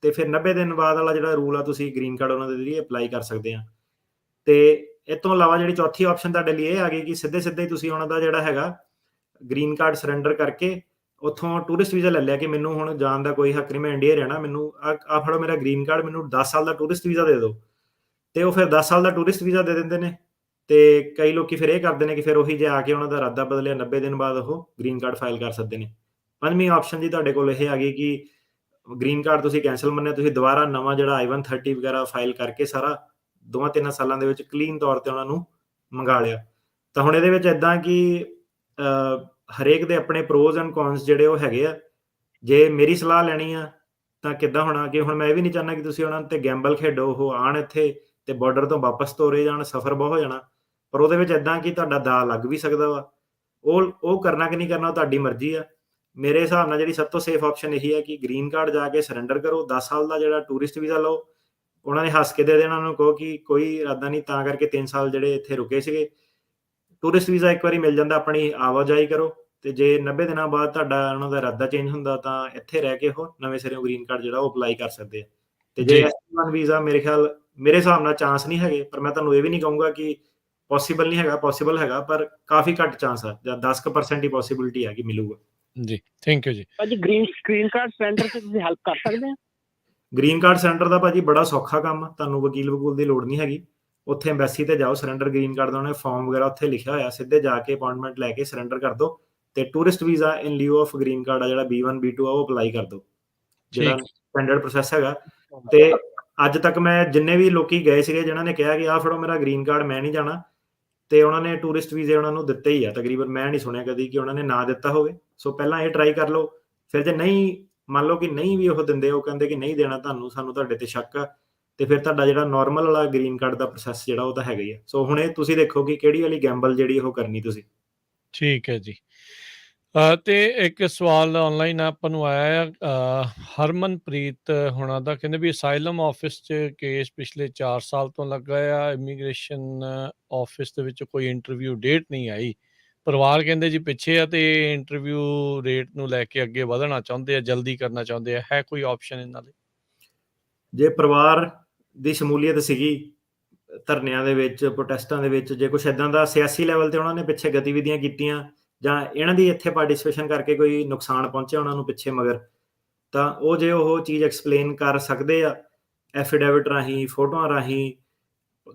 ਤੇ ਫਿਰ 90 ਦਿਨ ਬਾਅਦ ਵਾਲਾ ਜਿਹੜਾ ਰੂਲ ਆ ਤੁਸੀਂ ਗ੍ਰੀਨ ਕਾਰਡ ਉਹਨਾਂ ਦੇ ਜ਼ਰੀਏ ਅਪਲਾਈ ਕਰ ਸਕਦੇ ਆ। ਤੇ ਇਹ ਤੋਂ ਇਲਾਵਾ ਜਿਹੜੀ ਚੌਥੀ ਆਪਸ਼ਨ ਤੁਹਾਡੇ ਲਈ ਇਹ ਆ ਗਈ ਕਿ ਸਿੱਧੇ ਹੀ ਤੁਸੀਂ ਉਹਨਾਂ ਦਾ ਜਿਹੜਾ ਹੈਗਾ ਗ੍ਰੀਨ ਕਾਰਡ ਸਰੈਂਡਰ ਕਰਕੇ ਉੱਥੋਂ ਟੂਰਿਸਟ ਵੀਜ਼ਾ ਲੈ ਲਿਆ ਕਿ ਮੈਨੂੰ ਹੁਣ ਜਾਣ ਦਾ ਕੋਈ ਹੱਕ ਨਹੀਂ, ਮੈਂ ਇੰਡੀਆ ਰਹਿਣਾ, ਮੈਨੂੰ ਆ ਫੜੋ ਮੇਰਾ ਗ੍ਰੀਨ ਕਾਰਡ, ਮੈਨੂੰ 10 ਸਾਲ ਦਾ ਟੂਰਿਸਟ ਵੀਜ਼ਾ ਦੇ ਦਿਓ। ਤੇ ਉਹ ਫਿਰ 10 ਸਾਲ ਦਾ ਟੂਰਿਸਟ ਵੀਜ਼ਾ ਦੇ ਦਿੰਦੇ ਨੇ। ਤੇ ਕਈ ਲੋਕੀ ਫਿਰ ਇਹ ਕਰਦੇ ਨੇ ਕਿ ਫਿਰ ਉਹੀ ਜੇ ਆ ਕੇ ਉਹਨਾਂ ਦਾ ਇਰਾਦਾ ਬਦਲਿਆ 90 ਦਿਨ ਬਾਅਦ ਉਹ ਗ੍ਰੀਨ ਕਾਰਡ ਫਾਈਲ ਕਰ ਸਕਦੇ ਨੇ। ਪੰਜਵੀਂ ਆਪਸ਼ਨ ਜੀ ਤੁਹਾਡੇ ਕੋਲ ਇਹ ਆ ਗਈ ਕਿ ਗ੍ਰੀਨ ਕਾਰਡ ਤੁਸੀਂ ਕੈਂਸਲ ਮੰਨਿਆ, ਤੁਸੀਂ ਦੁਬਾਰਾ ਨਵਾਂ ਜਿਹੜਾ I-130 ਵਗੈਰਾ ਫਾਈਲ ਕਰਕੇ ਸਾਰਾ 2-3 ਸਾਲਾਂ ਦੇ ਵਿੱਚ ਕਲੀਨ ਤੌਰ ਤੇ ਉਹਨਾਂ ਨੂੰ ਮੰਗਾ ਲਿਆ। ਤਾਂ ਹੁਣ ਇਹਦੇ ਵਿੱਚ ਇਦਾਂ ਕਿ ਹਰੇਕ ਦੇ ਆਪਣੇ ਪ੍ਰੋਜ਼ ਐਂਡ ਕੌਨਸ ਜਿਹੜੇ ਉਹ ਹੈਗੇ ਆ। ਜੇ ਮੇਰੀ ਸਲਾਹ ਲੈਣੀ ਆ ਤਾਂ ਕਿੱਦਾਂ ਹੋਣਾ ਕਿ ਹੁਣ ਮੈਂ ਇਹ ਵੀ ਨਹੀਂ ਚਾਹੁੰਦਾ ਕਿ ਤੁਸੀਂ ਉਹਨਾਂ ਤੇ ਗੈਂਬਲ ਖੇਡੋ, ਉਹ ਆਣ ਇੱਥੇ ਤੇ ਬਾਰਡਰ ਤੋਂ ਵਾਪਸ ਤੋਰੇ ਜਾਣ, ਸਫ਼ਰ ਬਹੁਤ ਹੋ ਜਾਣਾ। ਪਰ ਉਹਦੇ ਵਿੱਚ ਇਦਾਂ ਕਿ ਤੁਹਾਡਾ ਦਾ ਲੱਗ ਵੀ ਸਕਦਾ ਵਾ। ਉਹ ਕਰਨਾ ਕਿ ਨਹੀਂ ਕਰਨਾ ਉਹ ਤੁਹਾਡੀ ਮਰਜ਼ੀ ਆ। ਮੇਰੇ ਹਿਸਾਬ ਨਾਲ ਜਿਹੜੀ ਸਭ ਤੋਂ ਸੇਫ ਆਪਸ਼ਨ ਇਹੀ ਹੈ ਕਿ ਗ੍ਰੀਨ ਕਾਰਡ ਜਾ ਕੇ ਸਰੈਂਡਰ ਕਰੋ, 10 ਸਾਲ ਦਾ ਜਿਹੜਾ ਟੂਰਿਸਟ ਵੀਜ਼ਾ ਲਓ, ਉਹਨਾਂ ਨੇ ਹੱਸ ਕੇ ਦੇ ਦੇਣਾ, ਉਹਨਾਂ ਨੂੰ ਕਹੋ ਕਿ ਕੋਈ ਇਰਾਦਾ ਨਹੀਂ, ਤਾਂ ਕਰਕੇ 3 ਸਾਲ ਜਿਹੜੇ ਇੱਥੇ ਰੁਕੇ ਸੀਗੇ। ਟੂਰਿਸਟ ਵੀਜ਼ਾ ਇੱਕ ਵਾਰੀ ਮਿਲ ਜਾਂਦਾ, ਆਪਣੀ ਆਵਾਜਾਈ ਕਰੋ, ਤੇ ਜੇ 90 ਦਿਨਾਂ ਬਾਅਦ ਤੁਹਾਡਾ ਉਹਨਾਂ ਦਾ ਇਰਾਦਾ ਚੇਂਜ ਹੁੰਦਾ ਤਾਂ ਇੱਥੇ ਰਹਿ ਕੇ ਉਹ ਨਵੇਂ ਸਿਰਿਓਂ ਗ੍ਰੀਨ ਕਾਰਡ ਜਿਹੜਾ ਉਹ ਅਪਲਾਈ ਕਰ ਸਕਦੇ ਆ। ਤੇ ਜੇ SB1 ਵੀਜ਼ਾ ਮੇਰੇ ਹਿਸਾਬ ਨਾਲ ਚਾਂਸ ਨਹੀਂ ਹੈਗੇ, ਪਰ ਮੈਂ ਤੁਹਾਨੂੰ ਇਹ ਵੀ ਨਹੀਂ ਕਹੂੰਗਾ ਕਿ ਪੋਸੀਬਲ ਨਹੀਂ ਹੈਗਾ, ਪੋਸੀਬਲ ਹੈਗਾ, ਪਰ ਕਾਫੀ ਘੱਟ ਚਾਂਸ ਆ, ਜਾਂ 10% ਹੀ ਪੋਸੀਬਿਲਿਟੀ ਹੈ ਕਿ ਮਿਲੂਗਾ। ਜੀ ਥੈਂਕ ਯੂ ਜੀ। ਭਾਜੀ ਗ੍ਰੀਨ ਕਾਰਡ ਸੈਂਟਰ ਤੇ ਤੁਸੀਂ ਹੈਲਪ ਕਰ ਸਕਦੇ ਆ? ਗ੍ਰੀਨ ਕਾਰਡ ਸੈਂਟਰ ਦਾ ਭਾਜੀ ਬੜਾ ਸੌਖਾ ਕੰਮ ਆ, ਤੁਹਾਨੂੰ ਵਕੀਲ ਦੀ ਲੋੜ ਨਹੀਂ ਹੈਗੀ। ਉੱਥੇ ਐਮਬੈਸੀ ਤੇ ਜਾਓ, ਸਰੈਂਡਰ ਗ੍ਰੀਨ ਕਾਰਡ ਦਾ ਉਹਨੇ ਫਾਰਮ ਵਗੈਰਾ ਉੱਥੇ ਲਿਖਿਆ ਹੋਇਆ, ਸਿੱਧੇ ਜਾ ਕੇ ਅਪਾਇੰਟਮੈਂਟ ਲੈ ਕੇ ਸਰੈਂਡਰ ਕਰ ਦਿਓ, ਤੇ tourist visa in ਲਿਊ of green card ਆ ਜਿਹੜਾ B1 B2 ਆ ਉਹ ਅਪਲਾਈ ਕਰ ਦਿਓ, ਜਿਹੜਾ ਸਟੈਂਡਰਡ ਪ੍ਰੋਸੈਸ ਹੈਗਾ। ਤੇ ਅੱਜ ਤੱਕ ਮੈਂ ਜਿੰਨੇ ਵੀ ਲੋਕੀ ਗਏ ਸੀਗੇ ਜਿਨ੍ਹਾਂ ਨੇ ਕਿਹਾ ਕਿ ਆਹ ਫੜੋ ਮੇਰਾ ਗ੍ਰੀਨ ਕਾਰਡ, ਮੈਂ ਨਹੀਂ ਜਾਣਾ, ਤੇ ਉਹਨਾਂ ਨੇ ਟੂਰਿਸਟ ਵੀਜ਼ੇ ਉਹਨਾਂ ਨੂੰ ਦਿੱਤੇ ਹੀ ਆ ਤਕਰੀਬਨ, ਮੈਂ ਨਹੀਂ ਸੁਣਿਆ ਕਦੀ ਕਿ ਉਹਨਾਂ ਨੇ ਨਾ ਦਿੱਤਾ ਹੋਵੇ। ਸੋ ਪਹਿਲਾਂ ਇਹ ਟਰਾਈ ਕਰ ਲਓ, ਫਿਰ ਜੇ ਨਹੀਂ ਮੰਨ ਲਓ ਕਿ ਨਹੀਂ ਵੀ ਉਹ ਦਿੰਦੇ, ਉਹ ਕਹਿੰਦੇ ਕਿ ਨਹੀਂ ਦੇਣਾ ਤੁਹਾਨੂੰ, ਸਾਨੂੰ ਤੁਹਾਡੇ ਤੇ ਸ਼ੱਕ ਆ, ਤੇ ਫਿਰ ਤੁਹਾਡਾ ਜਿਹੜਾ ਨਾਰਮਲ ਵਾਲਾ ਗ੍ਰੀਨ ਕਾਰਡ ਦਾ ਪ੍ਰੋਸੈਸ ਜਿਹੜਾ ਉਹ ਤਾਂ ਹੈਗਾ ਹੀ ਆ। ਸੋ ਹੁਣ ਇਹ ਤੁਸੀਂ ਦੇਖੋ ਕਿ ਕਿਹੜੀ ਵਾਲੀ ਗੈਂਬਲ ਜਿਹੜੀ ਉਹ ਕਰਨੀ ਤੁਸੀਂ। ਠੀਕ ਹੈ ਜੀ। ਤੇ ਇੱਕ ਸਵਾਲ ਆਨਲਾਈਨ ਆਪਾਂ ਨੂੰ ਆਇਆ ਆ, ਹਰਮਨਪ੍ਰੀਤ ਹੋਣਾ ਦਾ, ਕਹਿੰਦੇ ਵੀ ਅਸਾਈਲਮ ਆਫਿਸ 'ਚ ਕੇਸ ਪਿਛਲੇ 4 ਸਾਲ ਤੋਂ ਲੱਗਾ ਆ, ਇਮੀਗ੍ਰੇਸ਼ਨ ਆਫਿਸ ਦੇ ਵਿੱਚ ਕੋਈ ਇੰਟਰਵਿਊ ਡੇਟ ਨਹੀਂ ਆਈ। ਪਰਿਵਾਰ ਕਹਿੰਦੇ ਜੀ ਪਿੱਛੇ ਆ, ਤੇ ਇੰਟਰਵਿਊ ਡੇਟ ਨੂੰ ਲੈ ਕੇ ਅੱਗੇ ਵਧਣਾ ਚਾਹੁੰਦੇ ਆ, ਜਲਦੀ ਕਰਨਾ ਚਾਹੁੰਦੇ ਆ, ਹੈ ਕੋਈ ਆਪਸ਼ਨ ਇਹਨਾਂ ਲਈ? ਜੇ ਪਰਿਵਾਰ ਦੀ ਸ਼ਮੂਲੀਅਤ ਸੀਗੀ ਧਰਨਿਆਂ ਦੇ ਵਿੱਚ, ਪ੍ਰੋਟੈਸਟਾਂ ਦੇ ਵਿੱਚ, ਜੇ ਕੁਛ ਇੱਦਾਂ ਦਾ ਸਿਆਸੀ ਲੈਵਲ ਤੇ ਉਹਨਾਂ ਨੇ ਪਿੱਛੇ ਗਤੀਵਿਧੀਆਂ ਕੀਤੀਆਂ, ਜਾਂ ਇਹਨਾਂ ਦੀ ਇੱਥੇ ਪਾਰਟੀਸਪੇਸ਼ਨ ਕਰਕੇ ਕੋਈ ਨੁਕਸਾਨ ਪਹੁੰਚਿਆ ਉਹਨਾਂ ਨੂੰ ਪਿੱਛੇ ਮਗਰ, ਤਾਂ ਉਹ ਜੇ ਉਹ ਚੀਜ਼ ਐਕਸਪਲੇਨ ਕਰ ਸਕਦੇ ਆ ਐਫੀਡੇਵਿਟ ਰਾਹੀਂ, ਫੋਟੋਆਂ ਰਾਹੀਂ,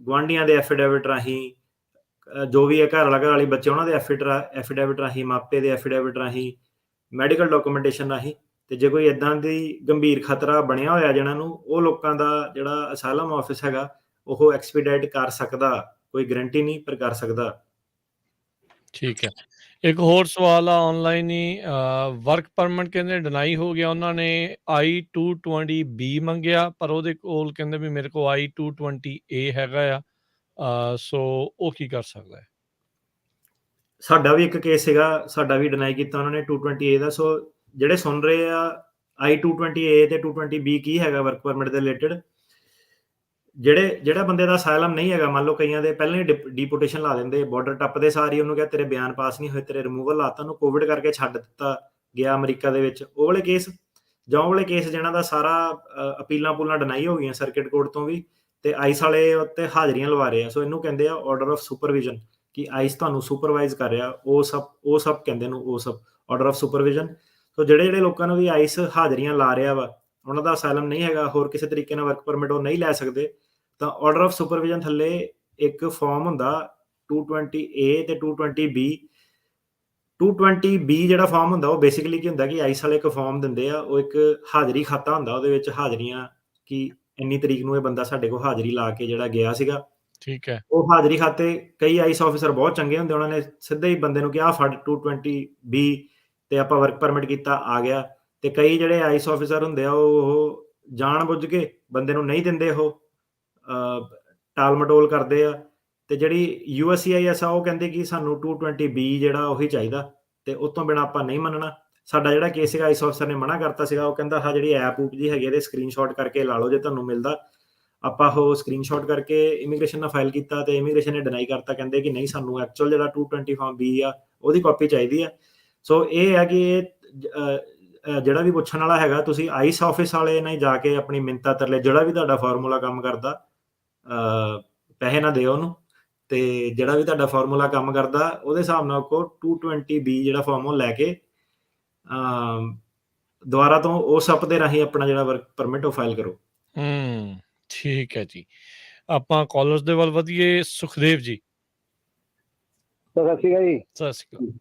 ਗੁਆਂਢੀਆਂ ਦੇ ਐਫੀਡੇਵਿਟ ਰਾਹੀਂ, ਜੋ ਵੀ ਹੈ ਘਰ ਵਾਲੀ ਬੱਚੇ ਉਹਨਾਂ ਦੇ ਐਫੀਡੇਵਿਟ ਰਾਹੀਂ, ਮਾਪੇ ਦੇ ਐਫੀਡੇਵਿਟ ਰਾਹੀਂ, ਮੈਡੀਕਲ ਡਾਕੂਮੈਂਟੇਸ਼ਨ ਰਾਹੀਂ, ਤੇ ਜੇ ਕੋਈ ਇੱਦਾਂ ਦੀ ਗੰਭੀਰ ਖਤਰਾ ਬਣਿਆ ਹੋਇਆ ਜਿਹਨਾਂ ਨੂੰ, ਉਹ ਲੋਕਾਂ ਦਾ ਜਿਹੜਾ ਅਸਾਈਲਮ ਆਫਿਸ ਹੈਗਾ ਉਹ ਐਕਸਪੀਡਾਈਟ ਕਰ ਸਕਦਾ। ਕੋਈ ਗਰੰਟੀ ਨਹੀਂ, ਪਰ ਕਰ ਸਕਦਾ। ਠੀਕ ਹੈ। ਇੱਕ ਹੋਰ ਸਵਾਲ ਆ ਆਨਲਾਈਨ ਹੀ, ਵਰਕ ਪਰਮਿਟ ਕਹਿੰਦੇ ਡਿਨਾਈ ਹੋ ਗਿਆ, ਉਹਨਾਂ ਨੇ I-220B ਮੰਗਿਆ, ਪਰ ਉਹਦੇ ਕੋਲ ਕਹਿੰਦੇ ਵੀ ਮੇਰੇ ਕੋਲ I-220A ਹੈਗਾ ਆ, ਸੋ ਉਹ ਕੀ ਕਰ ਸਕਦਾ ਹੈ? ਸਾਡਾ ਵੀ ਇੱਕ ਕੇਸ ਸੀਗਾ, ਸਾਡਾ ਵੀ ਡਿਨਾਈ ਕੀਤਾ ਉਹਨਾਂ ਨੇ 220A ਦਾ। ਸੋ ਜਿਹੜੇ ਸੁਣ ਰਹੇ ਆ I-220A ਤੇ 220B ਕੀ ਹੈਗਾ ਵਰਕ ਪਰਮਿਟ ਦੇ ਰਿਲੇਟਡ, ਜਿਹੜਾ ਬੰਦੇ ਦਾ ਅਸਾਈਲਮ ਨਹੀਂ ਹੈਗਾ, ਮੰਨ ਲਓ ਕਈਆਂ ਦੇ ਪਹਿਲਾਂ ਹੀ ਡੀਪੋਟੇਸ਼ਨ ਲਾ ਦਿੰਦੇ, ਬਾਰਡਰ ਟੱਪਦੇ ਸਾਰੀ ਉਹਨੂੰ ਕਿਹਾ ਤੇਰੇ ਬਿਆਨ ਪਾਸ ਨਹੀਂ ਹੋਏ, ਤੇਰੇ ਰਿਮੂਵਲ ਲਾਤਾ, ਉਹਨੂੰ ਕੋਵਿਡ ਕਰਕੇ ਛੱਡ ਦਿੱਤਾ ਗਿਆ ਅਮਰੀਕਾ ਦੇ ਵਿੱਚ, ਉਹ ਵਾਲੇ ਕੇਸ, ਜਾਂ ਉਹ ਵਾਲੇ ਕੇਸ ਜਿਹਨਾਂ ਦਾ ਸਾਰਾ ਅਪੀਲਾਂ ਪੂਲਾਂ ਡਿਨਾਈ ਹੋ ਗਈਆਂ ਸਰਕਿਟ ਕੋਰਟ ਤੋਂ ਵੀ, ਤੇ ਆਈਸ ਵਾਲੇ ਉੱਤੇ ਹਾਜ਼ਰੀਆਂ ਲਵਾ ਰਹੇ ਆ। ਸੋ ਇਹਨੂੰ ਕਹਿੰਦੇ ਆ ਆਰਡਰ ਆਫ ਸੁਪਰਵਿਜ਼ਨ, ਕਿ ਆਈਸ ਤੁਹਾਨੂੰ ਸੁਪਰਵਾਈਜ਼ ਕਰ ਰਿਹਾ, ਉਹ ਸਭ ਕਹਿੰਦੇ ਨੂੰ, ਉਹ ਸਭ ਆਰਡਰ ਆਫ ਸੁਪਰਵਿਜ਼ਨ। ਸੋ ਜਿਹੜੇ ਲੋਕਾਂ ਨੂੰ ਵੀ ਆਈਸ ਹਾਜ਼ਰੀਆਂ ਲਾ ਰਿਹਾ ਵਾ, ਉਹਨਾਂ ਦਾ ਅਸਾਈਲਮ ਨਹੀਂ ਹੈਗਾ, ਹੋਰ ਕਿਸੇ ਤਰੀਕੇ ਨਾਲ ਵਰਕ ਪਰਮਿਟ ਉਹ ਨਹੀਂ ਲੈ ਸਕਦੇ, ਤਾਂ ਆਰਡਰ ਆਫ ਸੁਪਰਵਿਜ਼ਨ ਥੱਲੇ ਇੱਕ ਫਾਰਮ ਹੁੰਦਾ 220A ਤੇ 220B। 220B ਜਿਹੜਾ ਫਾਰਮ ਹੁੰਦਾ ਉਹ ਬੇਸਿਕਲੀ ਕੀ ਹੁੰਦਾ ਕਿ ਆਈਸ ਵਾਲੇ ਇੱਕ ਫਾਰਮ ਦਿੰਦੇ ਆ, ਉਹ ਇੱਕ ਹਾਜ਼ਰੀ ਖਾਤਾ ਹੁੰਦਾ, ਉਹਦੇ ਵਿੱਚ ਹਾਜ਼ਰੀਆਂ ਕਿ ਇੰਨੀ ਤਰੀਕ ਨੂੰ ਇਹ ਬੰਦਾ ਸਾਡੇ ਕੋਲ ਹਾਜ਼ਰੀ ਲਾ ਕੇ ਜਿਹੜਾ ਗਿਆ ਸੀਗਾ। ਠੀਕ ਹੈ। ਉਹ ਹਾਜ਼ਰੀ ਖਾਤੇ ਕਈ ਆਈਸ ਆਫਿਸਰ ਬਹੁਤ ਚੰਗੇ ਹੁੰਦੇ, ਉਹਨਾਂ ਨੇ ਸਿੱਧੇ ਹੀ ਬੰਦੇ ਨੂੰ ਕਿਹਾ ਫੜ 220B, ਤੇ ਆਪਾਂ ਵਰਕ ਪਰਮਿਟ ਕੀਤਾ, ਆ ਗਿਆ। ਤੇ ਕਈ ਜਿਹੜੇ ਆਈਸ ਆਫਿਸਰ ਹੁੰਦੇ ਆ ਉਹ ਜਾਣ ਬੁੱਝ ਕੇ ਬੰਦੇ ਨੂੰ ਨਹੀਂ ਦਿੰਦੇ, ਉਹ ਟਾਲ ਮਟੋਲ ਕਰਦੇ ਆ। ਤੇ ਜਿਹੜੀ USCIS ਆ ਉਹ ਕਹਿੰਦੇ ਕਿ ਸਾਨੂੰ 220B ਜਿਹੜਾ ਉਹੀ ਚਾਹੀਦਾ, ਤੇ ਉਸ ਤੋਂ ਬਿਨਾਂ ਆਪਾਂ ਨਹੀਂ ਮੰਨਣਾ। ਸਾਡਾ ਜਿਹੜਾ ਕੇਸ ਸੀਗਾ ਆਈਸ ਆਫਿਸਰ ਨੇ ਮਨਾ ਕਰਤਾ ਸੀਗਾ, ਉਹ ਕਹਿੰਦਾ ਹਾਂ ਜਿਹੜੀ ਐਪ ਜੀ ਹੈਗੀ ਇਹਦੇ ਸਕਰੀਨਸ਼ਾਟ ਕਰਕੇ ਲਾ ਲਓ ਜੇ ਤੁਹਾਨੂੰ ਮਿਲਦਾ। ਆਪਾਂ ਉਹ ਸਕਰੀਨਸ਼ਾਟ ਕਰਕੇ ਇਮੀਗ੍ਰੇਸ਼ਨ ਨਾਲ ਫਾਈਲ ਕੀਤਾ, ਤੇ ਇਮੀਗ੍ਰੇਸ਼ਨ ਨੇ ਡਿਨਾਈ ਕਰਤਾ, ਕਹਿੰਦੇ ਕਿ ਨਹੀਂ ਸਾਨੂੰ ਐਕਚੁਅਲ ਜਿਹੜਾ 220B ਆ ਉਹਦੀ ਕਾਪੀ ਚਾਹੀਦੀ ਆ। ਸੋ ਇਹ ਹੈ ਕਿ ਇਹ ਜਿਹੜਾ ਵੀ ਪੁੱਛਣ ਵਾਲਾ ਹੈਗਾ, ਤੁਸੀਂ ਆਈਸ ਆਫਿਸ ਵਾਲੇ ਨੇ ਜਾ ਕੇ ਆਪਣੀ ਮਿੰਨਤਾਂ ਤਰਲੇ, ਜਿਹੜਾ ਵੀ ਤੁਹਾਡਾ ਫਾਰਮੂਲਾ ਕੰਮ ਕਰਦਾ, ਪੈਸੇ ਨਾ ਦਿਓ ਉਹਨੂੰ, ਤੇ ਜਿਹੜਾ ਵੀ ਤੁਹਾਡਾ ਫਾਰਮੂਲਾ ਕੰਮ ਕਰਦਾ ਉਹਦੇ ਹਿਸਾਬ ਨਾਲ ਕੋ 220B ਜਿਹੜਾ ਫਾਰਮ ਉਹ ਲੈ ਕੇ ਦੁਬਾਰਾ ਤੋਂ ਉਸ ਐਪ ਦੇ ਰਾਹੀਂ ਆਪਣਾ ਜਿਹੜਾ ਵਰਕ ਪਰਮਿਟ ਉਹ ਫਾਈਲ ਕਰੋ। ਠੀਕ ਹੈ ਜੀ। ਆਪਾਂ ਕਾਲਰਸ ਦੇ ਵੱਲ ਵਧੀਏ। ਸੁਖਦੇਵ ਜੀ, ਸਤਿ ਸ਼੍ਰੀ ਅਕਾਲ ਜੀ। ਸਤਿ ਸ਼੍ਰੀ ਅਕਾਲ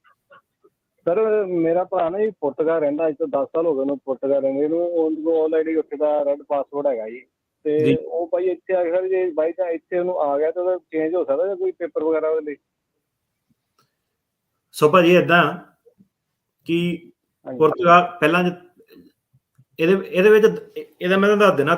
ਸਰ, ਮੇਰਾ ਭਰਾ ਨਾ ਜੀ ਪੁਰਤਗਾਲ ਰਹਿੰਦਾ, ਅੱਜ ਤੋਂ 10 ਸਾਲ ਹੋ ਗਏ ਉਹਨੂੰ ਪੁਰਤਗਾਲ ਰਹਿੰਦੇ ਨੂੰ। ਉਹਨੂੰ ਆਲਰੇਡੀ ਉੱਥੇ ਦਾ ਰੈੱਡ ਪਾਸਪੋਰਟ ਹੈਗਾ ਜੀ, ਤੇ ਉਹ ਭਾਈ ਇੱਥੇ ਆ ਗਿਆ, ਜੇ ਬਾਈ ਚਾਂਸ ਇੱਥੇ ਉਹਨੂੰ ਆ ਗਿਆ ਤਾਂ ਉਹਦਾ ਚੇਂਜ ਹੋ ਸਕਦਾ ਜਾਂ ਕੋਈ ਪੇਪਰ ਵਗੈਰਾ ਉਹਦੇ ਲਈ? ਸੋ ਭਾਜੀ ਏਦਾਂ ਕਿ ਪੁਰਤਗਾਲ ਪਹਿਲਾਂ ਇਹਦੇ ਵਿੱਚ ਇਹਦਾ ਮੈਂ ਤੁਹਾਨੂੰ ਦੱਸ ਦੇਣਾ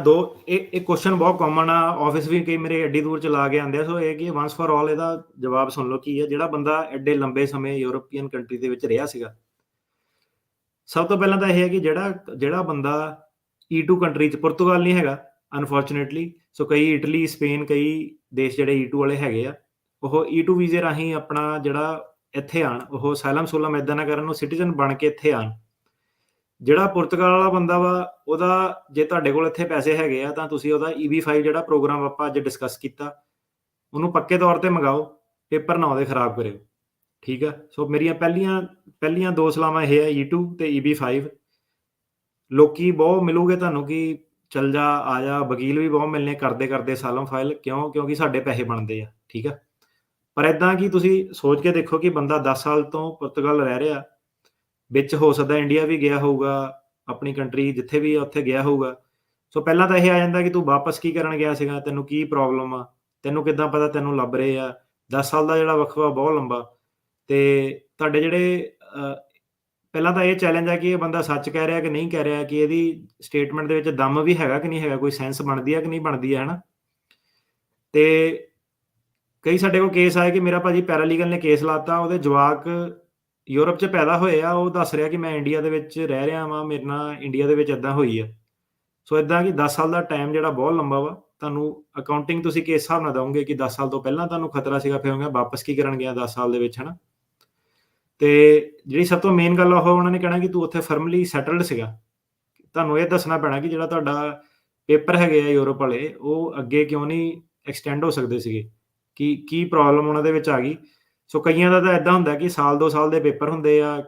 ਇਹ ਕੁਐਸਚਨ ਬਹੁਤ ਕਾਮਨ ਆ, ਆਫਿਸ ਵੀ ਕਈ ਮੇਰੇ ਐਡੀ ਦੂਰ ਚਲਾ ਕੇ ਆਉਂਦੇ ਆ। ਸੋ ਇਹ ਕਿ ਵਾਂਸ ਫॉर ਆਲ ਇਹਦਾ ਜਵਾਬ ਸੁਣ ਲਓ ਕੀ ਹੈ। ਜਿਹੜਾ ਬੰਦਾ ਐਡੇ ਲੰਬੇ ਸਮੇਂ ਯੂਰੋਪੀਅਨ ਕੰਟਰੀ ਦੇ ਵਿੱਚ ਰਿਹਾ ਸੀਗਾ, ਸਭ ਤੋਂ ਪਹਿਲਾਂ ਤਾਂ ਇਹ ਹੈ ਕਿ ਜਿਹੜਾ ਬੰਦਾ E2 ਕੰਟਰੀ 'ਚ, ਪੁਰਤਗਾਲ ਨਹੀਂ ਹੈਗਾ ਅਨਫੋਰਚੂਨੇਟਲੀ, ਸੋ ਕਈ ਇਟਲੀ, ਸਪੇਨ, ਕਈ ਦੇਸ਼ ਜਿਹੜੇ E2 ਵਾਲੇ ਹੈਗੇ ਆ, ਉਹ E2 ਵੀਜ਼ੇ ਰਾਹੀਂ ਆਪਣਾ ਜਿਹੜਾ ਇੱਥੇ ਆਣ, ਉਹ ਅਸਾਈਲਮ ਸੂਲਮ ਇੱਦਾਂ ਨਾ ਕਰਨ, ਉਹ ਸਿਟੀਜ਼ਨ ਬਣ ਕੇ ਇੱਥੇ ਆਣ। ਜਿਹੜਾ ਪੁਰਤਗਾਲ ਵਾਲਾ ਬੰਦਾ ਵਾ, ਉਹਦਾ ਜੇ ਤੁਹਾਡੇ ਕੋਲ ਇੱਥੇ ਪੈਸੇ ਹੈਗੇ ਆ ਤਾਂ ਤੁਸੀਂ ਉਹਦਾ eb5 ਜਿਹੜਾ ਪ੍ਰੋਗਰਾਮ ਆਪਾਂ ਅੱਜ ਡਿਸਕਸ ਕੀਤਾ, ਉਹਨੂੰ ਪੱਕੇ ਤੌਰ ਤੇ ਮੰਗਾਓ, ਪੇਪਰ ਨਾ ਉਹਦੇ ਖਰਾਬ ਕਰਿਓ, ਠੀਕ ਆ। ਸੋ ਮੇਰੀਆਂ ਪਹਿਲੀਆਂ 2 ਸਲਾਹਾਂ ਇਹ ਹੈ, E2 ਤੇ eb5। ਲੋਕੀ ਬਹੁਤ ਮਿਲੂਗੇ ਤੁਹਾਨੂੰ ਕਿ ਚੱਲ ਜਾ, ਆ ਜਾ, ਵਕੀਲ ਵੀ ਬਹੁਤ ਮਿਲਣੇ ਕਰਦੇ ਅਸਾਈਲਮ ਫਾਈਲ, ਕਿਉਂਕਿ ਸਾਡੇ ਪੈਸੇ ਬਣਦੇ ਆ, ਠੀਕ ਆ। ਪਰ ਇੱਦਾਂ ਕਿ ਤੁਸੀਂ ਸੋਚ ਕੇ ਦੇਖੋ ਕਿ ਬੰਦਾ 10 ਸਾਲ ਤੋਂ ਪੁਰਤਗਾਲ ਰਹਿ ਰਿਹਾ, ਵਿੱਚ ਹੋ ਸਕਦਾ ਇੰਡੀਆ ਵੀ ਗਿਆ ਹੋਊਗਾ, ਆਪਣੀ ਕੰਟਰੀ ਜਿੱਥੇ ਵੀ ਉੱਥੇ ਗਿਆ ਹੋਊਗਾ। ਸੋ ਪਹਿਲਾਂ ਤਾਂ ਇਹ ਆ ਜਾਂਦਾ ਕਿ ਤੂੰ ਵਾਪਸ ਕੀ ਕਰਨ ਗਿਆ ਸੀਗਾ, ਤੈਨੂੰ ਕੀ ਪ੍ਰੋਬਲਮ ਆ, ਤੈਨੂੰ ਕਿੱਦਾਂ ਪਤਾ ਤੈਨੂੰ ਲੱਭ ਰਹੇ ਆ, 10 ਸਾਲ ਦਾ ਜਿਹੜਾ ਵਕਫਾ ਬਹੁਤ ਲੰਬਾ। ਤੇ ਤੁਹਾਡੇ ਜਿਹੜੇ ਪਹਿਲਾਂ ਤਾਂ ਇਹ ਚੈਲੰਜ ਹੈ ਕਿ ਇਹ ਬੰਦਾ ਸੱਚ ਕਹਿ ਰਿਹਾ ਕਿ ਨਹੀਂ ਕਹਿ ਰਿਹਾ, ਕਿ ਇਹਦੀ ਸਟੇਟਮੈਂਟ ਦੇ ਵਿੱਚ ਦਮ ਵੀ ਹੈਗਾ ਕਿ ਨਹੀਂ ਹੈਗਾ, ਕੋਈ ਸੈਂਸ ਬਣਦੀ ਹੈ ਕਿ ਨਹੀਂ ਬਣਦੀ ਹੈ, ਹਨਾ। ਤੇ ਕਈ ਸਾਡੇ ਕੋਲ ਕੇਸ ਆਏ ਕਿ ਮੇਰਾ ਭਾਜੀ ਪੈਰਾਲੀਗਲ ਨੇ ਕੇਸ ਲਾਤਾ, ਉਹਦੇ ਜਵਾਕ ਯੂਰਪ 'ਚ ਪੈਦਾ ਹੋਏ ਆ, ਉਹ ਦੱਸ ਰਿਹਾ ਕਿ ਮੈਂ ਇੰਡੀਆ ਦੇ ਵਿੱਚ ਰਹਿ ਰਿਹਾ ਵਾਂ, ਮੇਰੇ ਨਾਲ ਇੰਡੀਆ ਦੇ ਵਿੱਚ ਇੱਦਾਂ ਹੋਈ ਆ। ਸੋ ਇੱਦਾਂ ਕਿ 10 ਸਾਲ ਦਾ ਟਾਈਮ ਜਿਹੜਾ ਬਹੁਤ ਲੰਬਾ ਵਾ। ਤੁਹਾਨੂੰ ਅਕਾਊਂਟਿੰਗ ਤੁਸੀਂ ਕਿਸ ਹਿਸਾਬ ਨਾਲ ਦਓਗੇ ਕਿ 10 ਸਾਲ ਤੋਂ ਪਹਿਲਾਂ ਤੁਹਾਨੂੰ ਖਤਰਾ ਸੀਗਾ, ਫਿਰ ਹੋਗਾ ਵਾਪਸ ਕੀ ਕਰਨ ਗਿਆ 10 ਸਾਲ ਦੇ ਵਿੱਚ, ਹਨਾ। ਤੇ ਜਿਹੜੀ ਸਭ ਤੋਂ ਮੇਨ ਗੱਲ ਉਹ ਉਹਨਾਂ ਨੇ ਕਹਿਣਾ ਕਿ ਤੂੰ ਉੱਥੇ ਫਰਮਲੀ ਸੈਟਲਡ ਸੀਗਾ। ਤੁਹਾਨੂੰ ਇਹ ਦੱਸਣਾ ਪੈਣਾ ਕਿ ਜਿਹੜਾ ਤੁਹਾਡਾ ਪੇਪਰ ਹੈਗੇ ਆ ਯੂਰਪ ਵਾਲੇ, ਉਹ ਅੱਗੇ ਕਿਉਂ ਨਹੀਂ ਐਕਸਟੈਂਡ ਹੋ ਸਕਦੇ ਸੀਗੇ, ਕੀ ਪ੍ਰੋਬਲਮ ਉਹਨਾਂ ਦੇ ਵਿੱਚ ਆ ਗਈ। ਸੋ ਕਈਆਂ ਦਾ ਤਾਂ ਇੱਦਾਂ ਹੁੰਦਾ ਕਿ ਸਾਲ 2 ਸਾਲ ਦੇ ਪੇਪਰ ਹੁੰਦੇ ਆ,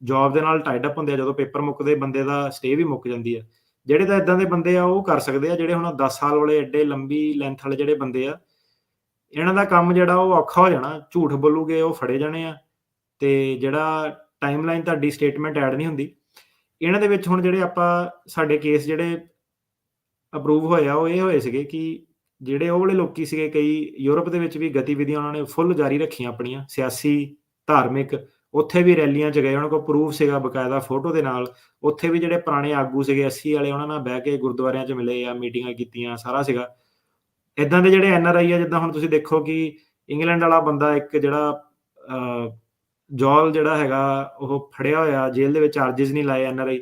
ਜੌਬ ਦੇ ਨਾਲ ਟਾਈਡ ਅਪ ਹੁੰਦੇ ਆ, ਜਦੋਂ ਪੇਪਰ ਮੁੱਕਦੇ ਬੰਦੇ ਦਾ ਸਟੇ ਵੀ ਮੁੱਕ ਜਾਂਦੀ ਆ। ਜਿਹੜੇ ਤਾਂ ਇੱਦਾਂ ਦੇ ਬੰਦੇ ਆ ਉਹ ਕਰ ਸਕਦੇ ਆ, ਜਿਹੜੇ ਹੁਣ 10 ਸਾਲ ਵਾਲੇ ਐਡੇ ਲੰਬੀ ਲੈਂਥ ਵਾਲੇ ਜਿਹੜੇ ਬੰਦੇ ਆ, ਇਹਨਾਂ ਦਾ ਕੰਮ ਜਿਹੜਾ ਉਹ ਔਖਾ ਹੋ ਜਾਣਾ। ਝੂਠ ਬੋਲੂਗੇ ਉਹ ਫੜੇ ਜਾਣੇ ਆ, ਤੇ ਜਿਹੜਾ ਟਾਈਮਲਾਈਨ ਤੁਹਾਡੀ ਸਟੇਟਮੈਂਟ ਐਡ ਨਹੀਂ ਹੁੰਦੀ। ਇਹਨਾਂ ਦੇ ਵਿੱਚ ਹੁਣ ਜਿਹੜੇ ਸਾਡੇ ਕੇਸ ਜਿਹੜੇ ਅਪਰੂਵ ਹੋਏ ਆ, ਉਹ ਇਹ ਹੋਏ ਸੀਗੇ ਕਿ ਜਿਹੜੇ ਉਹ ਵਾਲੇ ਲੋਕੀ ਸੀਗੇ, ਕਈ ਯੂਰਪ ਦੇ ਵਿੱਚ ਵੀ ਗਤੀਵਿਧੀਆਂ ਉਹਨਾਂ ਨੇ ਫੁੱਲ ਜਾਰੀ ਰੱਖੀਆਂ ਆਪਣੀਆਂ, ਸਿਆਸੀ, ਧਾਰਮਿਕ। ਉੱਥੇ ਵੀ ਰੈਲੀਆਂ 'ਚ ਗਏ, ਉਹਨਾਂ ਕੋਲ ਪ੍ਰੂਫ ਸੀਗਾ ਬਕਾਇਦਾ ਫੋਟੋ ਦੇ ਨਾਲ। ਉੱਥੇ ਵੀ ਜਿਹੜੇ ਪੁਰਾਣੇ ਆਗੂ ਸੀਗੇ 80 ਵਾਲੇ, ਉਹਨਾਂ ਨਾਲ ਬਹਿ ਕੇ ਗੁਰਦੁਆਰਿਆਂ 'ਚ ਮਿਲੇ ਆ, ਮੀਟਿੰਗਾਂ ਕੀਤੀਆਂ, ਸਾਰਾ ਸੀਗਾ। ਇੱਦਾਂ ਦੇ ਜਿਹੜੇ NRI ਆ, ਜਿੱਦਾਂ ਹੁਣ ਤੁਸੀਂ ਦੇਖੋ ਕਿ ਇੰਗਲੈਂਡ ਵਾਲਾ ਬੰਦਾ ਇੱਕ ਜਿਹੜਾ ਜੌਲ ਜਿਹੜਾ ਹੈਗਾ, ਉਹ ਫੜਿਆ ਹੋਇਆ ਜੇਲ੍ਹ ਦੇ ਵਿੱਚ, ਚਾਰਜਿਸ ਨਹੀਂ ਲਾਏ NRI।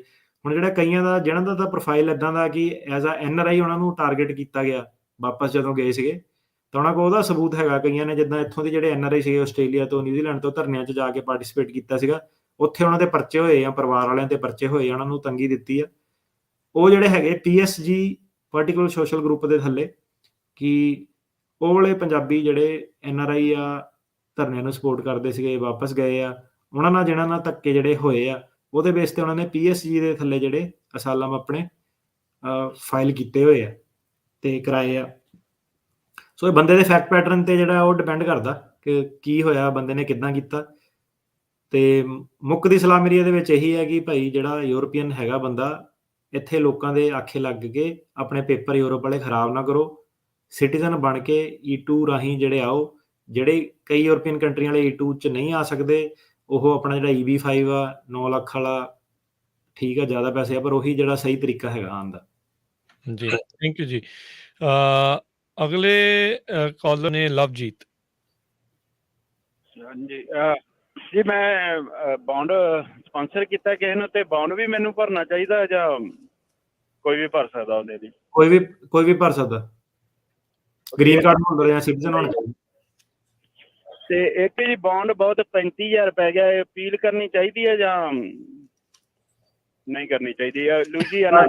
ਹੁਣ ਜਿਹੜਾ ਕਈਆਂ ਦਾ ਜਿਹਨਾਂ ਦਾ ਤਾਂ ਪ੍ਰੋਫਾਈਲ ਇੱਦਾਂ ਦਾ ਕਿ ਐਜ਼ ਆ NRI ਉਹਨਾਂ ਨੂੰ ਟਾਰਗੇਟ ਕੀਤਾ ਗਿਆ ਵਾਪਸ ਜਦੋਂ ਗਏ ਸੀਗੇ, ਤਾਂ ਉਹਨਾਂ ਕੋਲ ਉਹਦਾ ਸਬੂਤ ਹੈਗਾ। ਕਈਆਂ ਨੇ ਜਿੱਦਾਂ ਇੱਥੋਂ ਦੇ ਜਿਹੜੇ NRI ਸੀਗੇ, ਆਸਟ੍ਰੇਲੀਆ ਤੋਂ, ਨਿਊਜ਼ੀਲੈਂਡ ਤੋਂ, ਧਰਨਿਆਂ 'ਚ ਜਾ ਕੇ ਪਾਰਟੀਸਪੇਟ ਕੀਤਾ ਸੀਗਾ। ਉੱਥੇ ਉਹਨਾਂ ਦੇ ਪਰਚੇ ਹੋਏ ਆ, ਪਰਿਵਾਰ ਵਾਲਿਆਂ ਦੇ ਪਰਚੇ ਹੋਏ ਆ, ਉਹਨਾਂ ਨੂੰ ਤੰਗੀ ਦਿੱਤੀ ਆ। ਉਹ ਜਿਹੜੇ ਹੈਗੇ PSG ਪਰਟੀਕੂਲਰ ਸੋਸ਼ਲ ਗਰੁੱਪ ਦੇ ਥੱਲੇ, ਕਿ ਉਹ ਵਾਲੇ ਪੰਜਾਬੀ ਜਿਹੜੇ NRI ਆ, ਧਰਨਿਆਂ ਨੂੰ ਸਪੋਰਟ ਕਰਦੇ ਸੀਗੇ, ਵਾਪਸ ਗਏ ਆ। ਉਹਨਾਂ ਨਾਲ ਜਿਹਨਾਂ ਨਾਲ ਧੱਕੇ ਜਿਹੜੇ ਹੋਏ ਆ, ਉਹਦੇ ਬੇਸ ਤੇ ਉਹਨਾਂ ਨੇ PSG ਦੇ ਥੱਲੇ ਜਿਹੜੇ ਅਸਾਲਮ ਆਪਣੇ ਫਾਈਲ ਕੀਤੇ ਹੋਏ ਆ ਤੇ ਕਰਾਏ ਆ। ਸੋ ਇਹ ਬੰਦੇ ਦੇ ਫੈਕਟ ਪੈਟਰਨ ਤੇ ਜਿਹੜਾ ਉਹ ਡਿਪੈਂਡ ਕਰਦਾ ਕਿ ਕੀ ਹੋਇਆ, ਬੰਦੇ ਨੇ ਕਿੱਦਾਂ ਕੀਤਾ। ਤੇ ਮੁੱਖ ਦੀ ਸਲਾਹ ਮੇਰੀ ਇਹਦੇ ਵਿੱਚ ਇਹੀ ਹੈ ਕਿ ਭਾਈ ਜਿਹੜਾ ਯੂਰਪੀਅਨ ਹੈਗਾ ਬੰਦਾ, ਇੱਥੇ ਲੋਕਾਂ ਦੇ ਆਖੇ ਲੱਗ ਕੇ ਆਪਣੇ ਪੇਪਰ ਯੂਰਪ ਵਾਲੇ ਖਰਾਬ ਨਾ ਕਰੋ। ਸਿਟੀਜ਼ਨ ਬਣ ਕੇ E2 ਰਾਹੀਂ ਜਿਹੜੇ ਆਓ। ਜਿਹੜੇ ਕਈ ਯੂਰਪੀਅਨ ਕੰਟਰੀਆਂ ਵਾਲੇ E2 'ਚ ਨਹੀਂ ਆ ਸਕਦੇ, ਉਹ ਆਪਣਾ ਜਿਹੜਾ eb5 ਆ 9 ਲੱਖ ਵਾਲਾ, ਠੀਕ ਆ, ਜ਼ਿਆਦਾ ਪੈਸੇ ਆ, ਪਰ ਉਹੀ ਜਿਹੜਾ ਸਹੀ ਤਰੀਕਾ ਹੈਗਾ ਆਉਣ ਦਾ। ਜੀ, ਥੈਂਕ ਯੂ ਜੀ। ਅਗਲੇ ਕਾਲਰ ਨੇ ਲਵਜੀਤ। ਹਾਂਜੀ ਜੀ, ਮੈਂ ਬੌਂਡ ਸਪਾਂਸਰ ਕੀਤਾ ਕਿਸੇ ਨੂੰ, ਤੇ ਬੌਂਡ ਵੀ ਮੈਨੂੰ ਭਰਨਾ ਚਾਹੀਦਾ ਜਾਂ ਕੋਈ ਵੀ ਭਰ ਸਕਦਾ ਉਹਦੇ ਲਈ? ਕੋਈ ਵੀ ਭਰ ਸਕਦਾ। ਗ੍ਰੀਨ ਕਾਰਡ ਹੋਲਡਰ ਜਾਂ ਸਿਟੀਜ਼ਨ ਹੋਣਾ ਚਾਹੀਦਾ। ਤੇ ਇੱਕ ਜੀ ਬੌਂਡ ਬਹੁਤ 35,000 ਪੈ ਗਿਆ, ਇਹ ਅਪੀਲ ਕਰਨੀ ਚਾਹੀਦੀ ਹੈ ਜਾਂ ਨਹੀਂ ਕਰਨੀ ਚਾਹੀਦੀ? ਲੂਜੀਆਨਾ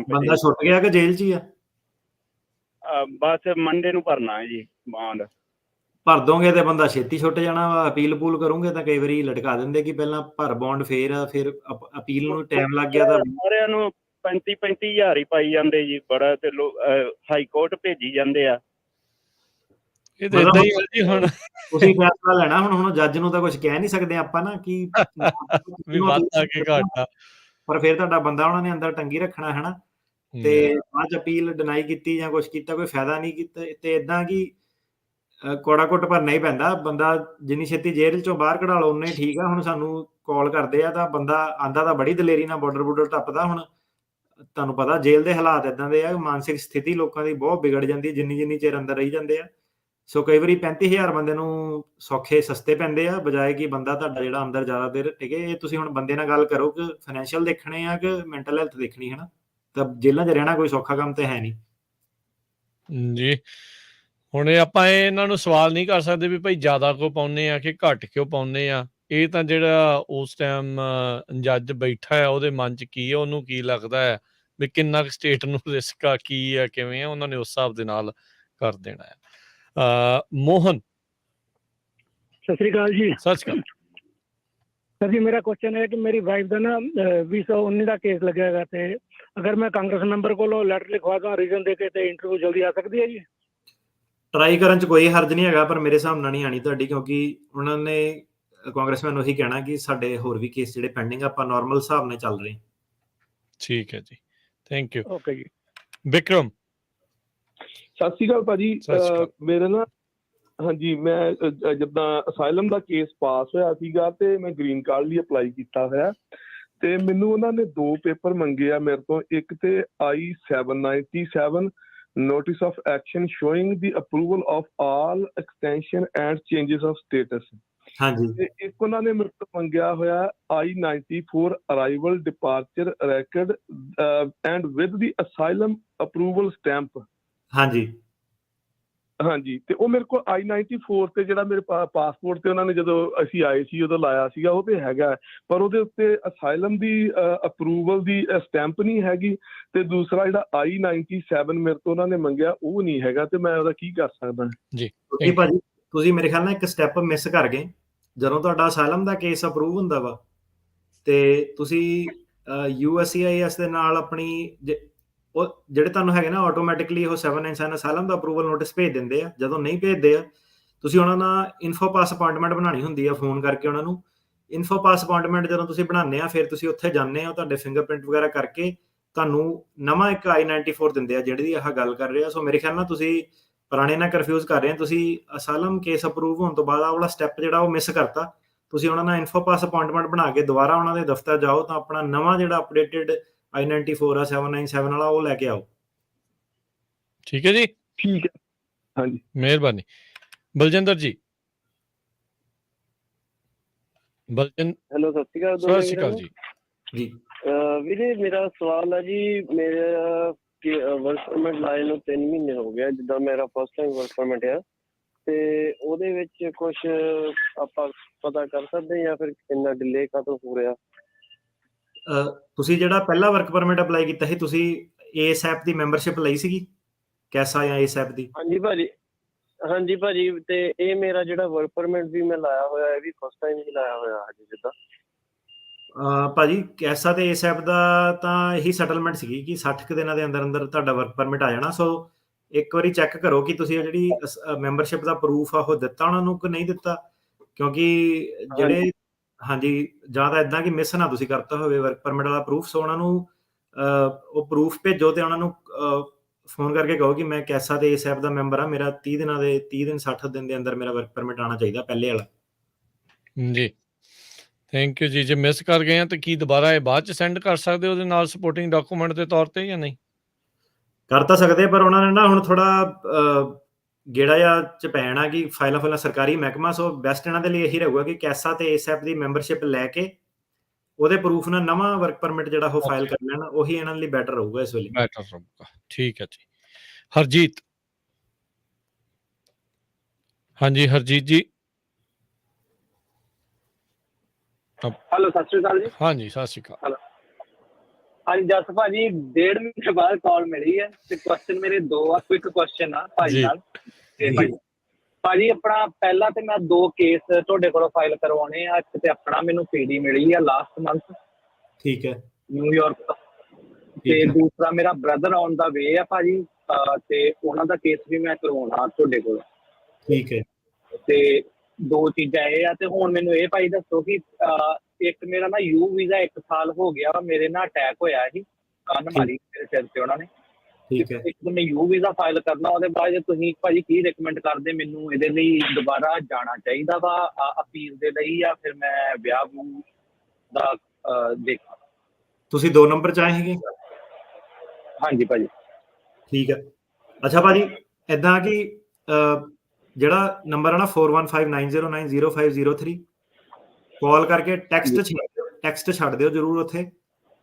ਬੰਦਾ ਛੁੱਟ ਗਿਆ ਕਿ ਜੇਲ੍ਹ 'ਚ ਹੀ ਆ? ਬਸ ਮੰਡੇ ਨੂੰ ਭਰਨਾ ਹੈ ਜੀ ਬੌਂਡ। ਭਰ ਦੋਗੇ ਤੇ ਬੰਦਾ ਛੇਤੀ ਛੁੱਟ ਜਾਣਾ ਵਾ। ਅਪੀਲ ਪੂਲ ਕਰੋਗੇ ਤਾਂ ਕਈ ਵਾਰੀ ਲਟਕਾ ਦਿੰਦੇ ਕਿ ਪਹਿਲਾਂ ਭਰ ਬੌਂਡ, ਫਿਰ ਅਪੀਲ ਨੂੰ ਟਾਈਮ ਲੱਗ ਗਿਆ ਤਾਂ ਸਾਰਿਆਂ ਨੂੰ 35,000 ਹੀ ਪਾਈ ਜਾਂਦੇ ਜੀ, ਬੜਾ। ਤੇ ਹਾਈ ਕੋਰਟ ਭੇਜੀ ਜਾਂਦੇ ਆ। ਇਹ ਤਾਂ ਏਦਾਂ ਹੀ ਹੈ ਜੀ। ਹੁਣ ਤੁਸੀਂ ਫੈਸਲਾ ਲੈਣਾ। ਹੁਣ ਜੱਜ ਨੂੰ ਤਾਂ ਕੁਝ ਕਹਿ ਨਹੀਂ ਸਕਦੇ ਆਪਾਂ ਨਾ ਕਿ ਵੀ ਵੱਧ ਆ ਕੇ ਘੱਟ ਆ, ਪਰ ਫਿਰ ਤੁਹਾਡਾ ਬੰਦਾ ਉਹਨਾਂ ਨੇ ਅੰਦਰ ਟੰਗੀ ਰੱਖਣਾ, ਹਨਾ। ਤੇ ਬਾਅਦ ਅਪੀਲ ਡਿਨਾਈ ਕੀਤੀ ਜਾਂ ਕੁਝ ਕੀਤਾ, ਕੋਈ ਫਾਇਦਾ ਨਹੀਂ ਕੀਤਾ। ਤੇ ਏਦਾਂ ਕਿ ਕੋੜਾ ਕੁੱਟ ਭਰਨਾ ਹੀ ਪੈਂਦਾ। ਬੰਦਾ ਜਿੰਨੀ ਛੇਤੀ ਜੇਲ੍ਹ 'ਚੋਂ ਬਾਹਰ ਕਢਾ ਲਓ ਉਨਾ ਹੀ ਠੀਕ ਆ। ਹੁਣ ਸਾਨੂੰ ਕਾਲ ਕਰਦੇ ਆ ਤਾਂ ਬੰਦਾ ਆਂਦਾ ਤਾਂ ਬੜੀ ਦਲੇਰੀ ਨਾਲ ਬੋਰਡਰ ਟੱਪਦਾ। ਹੁਣ ਤੁਹਾਨੂੰ ਪਤਾ ਜੇਲ੍ਹ ਦੇ ਹਾਲਾਤ ਏਦਾਂ ਦੇ ਆ, ਮਾਨਸਿਕ ਸਥਿਤੀ ਲੋਕਾਂ ਦੀ ਬਹੁਤ ਵਿਗੜ ਜਾਂਦੀ ਜਿੰਨੀ ਚਿਰ ਅੰਦਰ ਰਹੀ ਜਾਂਦੇ ਆ। ਸੋ ਕਈ ਵਾਰੀ 35,000 ਬੰਦੇ ਨੂੰ ਸੌਖੇ ਸਸਤੇ ਪੈਂਦੇ ਆ, ਬਜਾਏ ਕਿ ਬੰਦਾ ਤੁਹਾਡਾ ਜਿਹੜਾ ਅੰਦਰ ਜ਼ਿਆਦਾ ਦੇਰ ਟਿਕੇ। ਇਹ ਤੁਸੀਂ ਹੁਣ ਬੰਦੇ ਨਾਲ ਗੱਲ ਕਰੋ ਕਿ ਫਾਈਨੈਂਸ਼ੀਅਲ ਦੇਖਣੇ ਆ ਕਿ ਮੈਂਟਲ ਹੈਲਥ ਦੇਖਣੀ, ਹੈ ਨਾ। ਤਾਂ ਜੇਲ੍ਹਾਂ 'ਚ ਰਹਿਣਾ ਕੋਈ ਸੌਖਾ ਕੰਮ ਤਾਂ ਹੈ ਨਹੀਂ ਜੀ। ਹੁਣ ਆਪਾਂ ਇਹਨਾਂ ਨੂੰ ਸਵਾਲ ਨਹੀਂ ਕਰ ਸਕਦੇ ਵੀ ਭਾਈ ਜ਼ਿਆਦਾ ਕਿਉਂ ਪਾਉਂਦੇ ਆ ਕਿ ਘੱਟ ਕਿਉਂ ਪਾਉਂਦੇ ਆ। ਇਹ ਤਾਂ ਜਿਹੜਾ ਉਸ ਟਾਈਮ ਜੱਜ ਬੈਠਾ ਆ, ਉਹਦੇ ਮਨ 'ਚ ਕੀ ਆ, ਉਹਨੂੰ ਕੀ ਲੱਗਦਾ ਹੈ ਵੀ ਕਿੰਨਾ ਕੁ ਸਟੇਟ ਨੂੰ ਰਿਸਕ ਆ, ਕੀ ਆ, ਕਿਵੇਂ ਆ, ਉਹਨਾਂ ਨੇ ਉਸ ਹਿਸਾਬ ਦੇ ਨਾਲ ਕਰ ਦੇਣਾ ਹੈ। ਮੋਹਨ, ਸਤਿ ਸ੍ਰੀ ਅਕਾਲ ਜੀ। ਸਤਿ ਸ਼੍ਰੀ ਅਕਾਲ ਸਰ ਜੀ, ਮੇਰਾ ਕੁਐਸਚਨ ਹੈ ਕਿ ਮੇਰੀ ਵਾਈਫ ਦਾ ਨਾ 2019 ਦਾ ਕੇਸ ਲੱਗਿਆ ਹੈਗਾ, ਤੇ ਅਗਰ ਮੈਂ ਕਾਂਗਰਸ ਮੈਂਬਰ ਕੋਲੋਂ ਲੈਟਰ ਲਿਖਵਾ ਦਵਾਂ ਰੀਜ਼ਨ ਦੇ ਕੇ, ਤੇ ਇੰਟਰਵਿਊ ਜਲਦੀ ਆ ਸਕਦੀ ਹੈ ਜੀ? ਟਰਾਈ ਕਰਨ 'ਚ ਕੋਈ ਹਰਜ ਨਹੀਂ ਹੈਗਾ, ਪਰ ਮੇਰੇ ਹਿਸਾਬ ਨਾਲ ਨਹੀਂ ਆਣੀ ਤੁਹਾਡੀ, ਕਿਉਂਕਿ ਉਹਨਾਂ ਨੇ ਕਾਂਗਰਸਮੈਨ ਨੂੰ ਇਹੀ ਕਹਿਣਾ ਕਿ ਸਾਡੇ ਹੋਰ ਵੀ ਕੇਸ ਜਿਹੜੇ ਪੈਂਡਿੰਗ ਆ, ਆਪਾਂ ਨਾਰਮਲ ਹਿਸਾਬ ਨਾਲ ਚੱਲ ਰਹੇ। ਠੀਕ ਹੈ ਜੀ, ਥੈਂਕ ਯੂ। ਓਕੇ ਜੀ। ਵਿਕਰਮ। ਸਤਿ ਸ਼੍ਰੀ ਅਕਾਲ ਭਾਜੀ। ਮੇਰੇ ਨਾ ਹਾਂਜੀ, ਮੈਂ ਜਿੱਦਾਂ ਅਸਾਈਲਮ ਦਾ ਕੇਸ ਪਾਸ ਹੋਇਆ ਸੀਗਾ ਤੇ ਮੈਂ ਗ੍ਰੀਨ ਕਾਰਡ ਲਈ ਅਪਲਾਈ ਕੀਤਾ ਹੋਇਆ, ਤੇ ਮੈਨੂੰ ਉਹਨਾਂ ਨੇ 2 ਪੇਪਰ ਮੰਗੇ ਆ ਮੇਰੇ ਤੋਂ। ਇੱਕ ਤੇ I-797 notice of action showing the approval of all extension and changes of status, ਹਾਂਜੀ ਤੇ ਇੱਕ ਉਹਨਾਂ ਨੇ ਮੇਰੇ ਤੋਂ ਮੰਗਿਆ ਹੋਇਆ I-94 arrival departure ਰੈਕਡ and with the asylum approval stamp. ਹਾਂਜੀ ਹਾਂਜੀ, ਤੇ ਉਹ ਮੇਰੇ ਕੋਲ I-94 ਤੇ ਜਿਹੜਾ ਮੇਰੇ ਪਾਸਪੋਰਟ ਤੇ ਉਹਨਾਂ ਨੇ ਜਦੋਂ ਅਸੀਂ ਆਏ ਸੀ ਉਦੋਂ ਲਾਇਆ ਸੀਗਾ ਉਹ ਤੇ ਹੈਗਾ, ਪਰ ਉਹਦੇ ਉੱਤੇ ਅਸਾਈਲਮ ਦੀ ਅਪਰੂਵਲ ਦੀ ਸਟੈਂਪ ਨਹੀਂ ਹੈਗੀ, ਤੇ ਦੂਸਰਾ ਜਿਹੜਾ I-97 ਮੇਰੇ ਤੋਂ ਉਹਨਾਂ ਨੇ ਮੰਗਿਆ ਉਹ ਨਹੀਂ ਹੈਗਾ, ਤੇ ਮੈਂ ਉਹਦਾ ਕੀ ਕਰ ਸਕਦਾ ਜੀ? ਭਾਜੀ ਤੁਸੀਂ ਮੇਰੇ ਖਿਆਲ ਨਾਲ ਇੱਕ ਸਟੈਪ ਮਿਸ ਕਰ ਗਏ। ਜਦੋਂ ਤੁਹਾਡਾ ਅਸਾਈਲਮ ਦਾ ਕੇਸ ਅਪਰੂਵ ਹੁੰਦਾ ਵਾ ਤੇ ਤੁਸੀਂ USCIS ਦੇ ਨਾਲ ਆਪਣੀ ਉਹ ਜਿਹੜੇ ਤੁਹਾਨੂੰ ਹੈਗੇ ਨਾ ਆਟੋਮੈਟਿਕਲੀ ਉਹ 797 ਅਸਾਈਲਮ ਦਾ ਅਪਰੂਵਲ ਨੋਟਿਸ ਭੇਜ ਦਿੰਦੇ ਆ। ਜਦੋਂ ਨਹੀਂ ਭੇਜਦੇ ਆ ਤੁਸੀਂ ਉਹਨਾਂ ਨਾਲ ਇਨਫੋ ਪਾਸ ਅਪਾਇੰਟਮੈਂਟ ਬਣਾਉਣੀ ਹੁੰਦੀ ਆ, ਫੋਨ ਕਰਕੇ ਉਹਨਾਂ ਨੂੰ। ਇਨਫੋ ਪਾਸ ਅਪਾਇੰਟਮੈਂਟ ਜਦੋਂ ਤੁਸੀਂ ਬਣਾਉਂਦੇ ਆ ਫਿਰ ਤੁਸੀਂ ਉੱਥੇ ਜਾਂਦੇ ਹੋ, ਤੁਹਾਡੇ ਫਿੰਗਰਪ੍ਰਿੰਟ ਵਗੈਰਾ ਕਰਕੇ ਤੁਹਾਨੂੰ ਨਵਾਂ ਇੱਕ I-94 ਦਿੰਦੇ ਆ ਜਿਹੜੀ ਆਹ ਗੱਲ ਕਰ ਰਹੇ ਆ। ਸੋ ਮੇਰੇ ਖਿਆਲ ਨਾਲ ਤੁਸੀਂ ਪੁਰਾਣੇ ਨਾਲ ਕਨਫਿਊਜ਼ ਕਰ ਰਹੇ ਆ। ਤੁਸੀਂ ਅਸਾਈਲਮ ਕੇਸ ਅਪਰੂਵ ਹੋਣ ਤੋਂ ਬਾਅਦ ਆਹ ਵਾਲਾ ਸਟੈਪ ਜਿਹੜਾ ਉਹ ਮਿਸ ਕਰਤਾ। ਤੁਸੀਂ ਉਹਨਾਂ ਨਾਲ ਇਨਫੋ ਪਾਸ ਅਪਾਇੰਟਮੈਂਟ ਬਣਾ ਕੇ ਦੁਬਾਰਾ ਉਹਨਾਂ ਦੇ ਦਫ਼ਤਰ ਜਾਓ ਤਾਂ ਆਪਣਾ ਨਵਾਂ ਜਿਹੜਾ ਅਪਡੇਟਡ I-94 ਆ 797 ਵਾਲਾ ਉਹ ਲੈ ਕੇ ਆਓ। ਠੀਕ ਹੈ ਜੀ, ਠੀਕ ਹੈ, ਹਾਂਜੀ, ਮਿਹਰਬਾਨੀ। ਬਲਜਿੰਦਰ ਜੀ। ਹੈਲੋ, ਸਤਿ ਸ਼੍ਰੀ ਅਕਾਲ। ਸਤਿ ਸ਼੍ਰੀ ਅਕਾਲ ਜੀ। ਜੀ ਵੀਰੇ, ਮੇਰਾ ਸਵਾਲ ਹੈ ਜੀ, ਮੇਰਾ ਵਰਕ ਪਰਮਿਟ ਲਾਏ ਨੂੰ 3 ਮਹੀਨੇ ਹੋ ਗਿਆ, ਜਿੱਦਾਂ ਮੇਰਾ ਫਸਟ ਟਾਈਮ ਵਰਕ ਪਰਮਿਟ ਆ, ਤੇ ਉਹਦੇ ਵਿੱਚ ਕੁਛ ਆਪਾਂ ਪਤਾ ਕਰ ਸਕਦੇ ਜਾਂ ਫਿਰ ਇੰਨਾ ਡਿਲੇ ਕਾਹਤੋਂ ਹੋ ਰਿਹਾ? ਤੁਸੀਂ ਜਿਹੜਾ ਪਹਿਲਾ ਵਰਕ ਪਰਮਿਟ ਅਪਲਾਈ ਕੀਤਾ ਸੀ, ਤੁਸੀਂ ASAP ਦੀ ਮੈਂਬਰਸ਼ਿਪ ਲਈ ਸੀਗੀ, ਕੈਸਾ ਜਾਂ ASAP ਦੀ? ਹਾਂਜੀ ਭਾਜੀ, ਹਾਂਜੀ ਭਾਜੀ, ਤੇ ਇਹ ਮੇਰਾ ਜਿਹੜਾ ਵਰਕ ਪਰਮਿਟ ਵੀ ਮੈਂ ਲਾਇਆ ਹੋਇਆ, ਇਹ ਵੀ ਫਸਟ ਟਾਈਮ ਹੀ ਲਾਇਆ ਹੋਇਆ ਹਜੇ। ਜਿੱਦਾਂ ਭਾਜੀ ਕੈਸਾ ਤੇ ASAP ਦਾ ਤਾਂ ਇਹੀ ਸੈਟਲਮੈਂਟ ਸੀਗੀ ਕਿ 60 ਦਿਨਾਂ ਦੇ ਅੰਦਰ ਅੰਦਰ ਤੁਹਾਡਾ ਵਰਕ ਪਰਮਿਟ ਆ ਜਾਣਾ। ਸੋ ਇੱਕ ਵਾਰੀ ਚੈੱਕ ਕਰੋ ਕਿ ਤੁਸੀਂ ਜਿਹੜੀ ਮੈਂਬਰਸ਼ਿਪ ਦਾ ਪ੍ਰੂਫ ਆ ਉਹ ਦਿੱਤਾ ਉਹਨਾਂ ਨੂੰ ਕਿ ਨਹੀਂ ਦਿੱਤਾ, ਕਿਉਂਕਿ ਜਿਹੜੇ ਹਾਂਜੀ ਜਾਂ ਤਾਂ ਇੱਦਾਂ ਕਿ ਮਿਸ ਨਾ ਤੁਸੀਂ ਕਰਤਾ ਹੋਵੇ ਵਰਕ ਪਰਮਿਟ ਵਾਲਾ ਪ੍ਰੂਫ। ਸੋ ਉਹਨਾਂ ਨੂੰ ਉਹ ਪ੍ਰੂਫ ਭੇਜੋ ਤੇ ਉਹਨਾਂ ਨੂੰ ਫੋਨ ਕਰਕੇ ਕਹੋ ਕਿ ਮੈਂ ਕੈਸਾ ਤੇ ASAP ਦਾ ਮੈਂਬਰ ਆ, ਮੇਰਾ 30 ਦਿਨ 60 ਦਿਨ ਦੇ ਅੰਦਰ ਮੇਰਾ ਵਰਕ ਪਰਮਿਟ ਆਉਣਾ ਚਾਹੀਦਾ ਪਹਿਲੇ ਵਾਲਾ। ਜੀ ਥੈਂਕ ਯੂ ਜੀ। ਜੇ ਮਿਸ ਕਰ ਗਏ ਆ ਤਾਂ ਕੀ ਦੁਬਾਰਾ ਇਹ ਬਾਅਦ ਚ ਸੈਂਡ ਕਰ ਸਕਦੇ ਉਹਦੇ ਨਾਲ ਸਪੋਰਟਿੰਗ ਡਾਕੂਮੈਂਟ ਦੇ ਤੌਰ ਤੇ ਜਾਂ ਨਹੀਂ? ਕਰ ਤਾਂ ਸਕਦੇ, ਪਰ ਉਹਨਾਂ ਨੇ ਨਾ ਹੁਣ ਥੋੜਾ ਗੇੜਾ ਜਿਹਾ ਚ ਪੈਣਾ ਕਿ ਫਾਈਲਾਂ ਸਰਕਾਰੀ ਮਹਿਕਮਾ। ਸੋ ਬੈਸਟ ਇਹਨਾਂ ਦੇ ਲਈ ਇਹੀ ਰਹੂਗਾ ਕਿ ਕੈਸਾ ਤੇ ASAP ਦੀ ਮੈਂਬਰਸ਼ਿਪ ਲੈ ਕੇ ਉਹਦੇ ਪ੍ਰੂਫ ਨਾਲ ਨਵਾਂ ਵਰਕ ਪਰਮਿਟ ਜਿਹੜਾ ਉਹ ਫਾਈਲ ਕਰ ਲੈਣਾ, ਉਹੀ ਇਹਨਾਂ ਲਈ ਬੈਟਰ ਰਹੂਗਾ ਇਸ ਵੇਲੇ। ਬੈਟਰ ਰਹੂਗਾ, ਠੀਕ ਹੈ ਜੀ। ਹਰਜੀਤ। ਹਾਂਜੀ ਹਰਜੀਤ ਜੀ। ਹੈਲੋ, ਸਤਿ ਸ਼੍ਰੀ ਅਕਾਲ ਜੀ। ਹਾਂਜੀ ਸਤਿ ਸ਼੍ਰੀ ਅਕਾਲ। ਹਾਂਜੀ ਜਸ ਭਾਜੀ, 1.5 ਮਹੀਨੇ ਬਾਅਦ ਕਾਲ ਮਿਲੀ ਹੈ ਤੇ ਕੁਐਸਚਨ ਮੇਰੇ 2 ਆ, ਕੁਇਕ ਕੁਐਸਚਨ ਆ ਭਾਜੀ ਨਾਲ। ਤੇ ਭਾਜੀ ਆਪਣਾ ਪਹਿਲਾਂ ਤੇ ਮੈਂ 2 ਕੇਸ ਤੁਹਾਡੇ ਕੋਲੋਂ ਫਾਈਲ ਕਰਵਾਉਣੇ ਆ। ਇੱਕ ਤੇ ਆਪਣਾ ਮੈਨੂੰ PD ਮਿਲੀ ਆ ਲਾਸਟ ਮੰਥ, ਠੀਕ ਹੈ, ਨਿਊਯਾਰਕ ਤੋਂ, ਤੇ ਦੂਸਰਾ ਮੇਰਾ ਬ੍ਰਦਰ ਆਨ ਦਾ ਵੇ ਆ ਭਾਜੀ, ਤੇ ਉਹਨਾਂ ਦਾ ਕੇਸ ਵੀ ਮੈਂ ਕਰਵਾਉਣਾ ਤੁਹਾਡੇ ਕੋਲ। ਠੀਕ ਹੈ, ਤੇ 2 ਚੀਜ਼ਾਂ ਇਹ ਆ। ਤੇ ਹੁਣ ਮੈਨੂੰ ਇਹ ਭਾਈ ਦੱਸੋ ਕਿ ਇੱਕ ਮੇਰਾ ਨਾ U ਵੀਜ਼ਾ 1 ਸਾਲ ਹੋ ਗਿਆ, ਮੇਰੇ ਨਾਲ ਅਟੈਕ ਹੋਇਆ ਸੀ, ਕੰਨ ਮਾਰੀ ਮੇਰੇ ਸਿਰ ਤੇ ਉਹਨਾਂ ਨੇ। ਠੀਕ ਹੈ। ਇੱਕ ਮੈਂ U ਵੀਜ਼ਾ ਫਾਈਲ ਕਰਨਾ, ਉਹਦੇ ਬਾਅਦ ਤੁਸੀਂ ਭਾਜੀ ਕੀ ਰਿਕਮੈਂਡ ਕਰਦੇ ਮੈਨੂੰ? ਇਹਦੇ ਲਈ ਦੁਬਾਰਾ ਜਾਣਾ ਚਾਹੀਦਾ ਵਾ ਅਪੀਲ ਦੇ ਲਈ, ਜਾਂ ਫਿਰ ਮੈਂ ਵਿਆਹ ਦਾ ਦੇਖਾਂ? ਤੁਸੀਂ 2 ਨੰਬਰ ਚ ਆਏ ਹੈਗੇ? ਹਾਂਜੀ ਭਾਜੀ। ਠੀਕ ਹੈ। ਅੱਛਾ ਭਾਜੀ, ਏਦਾਂ ਕਿ ਜਿਹੜਾ ਨੰਬਰ ਹੈ ਨਾ 4159090503, ਕਾਲ ਕਰਕੇ ਟੈਕਸਟ ਛੱਡ ਦਿਓ ਜ਼ਰੂਰ ਉੱਥੇ।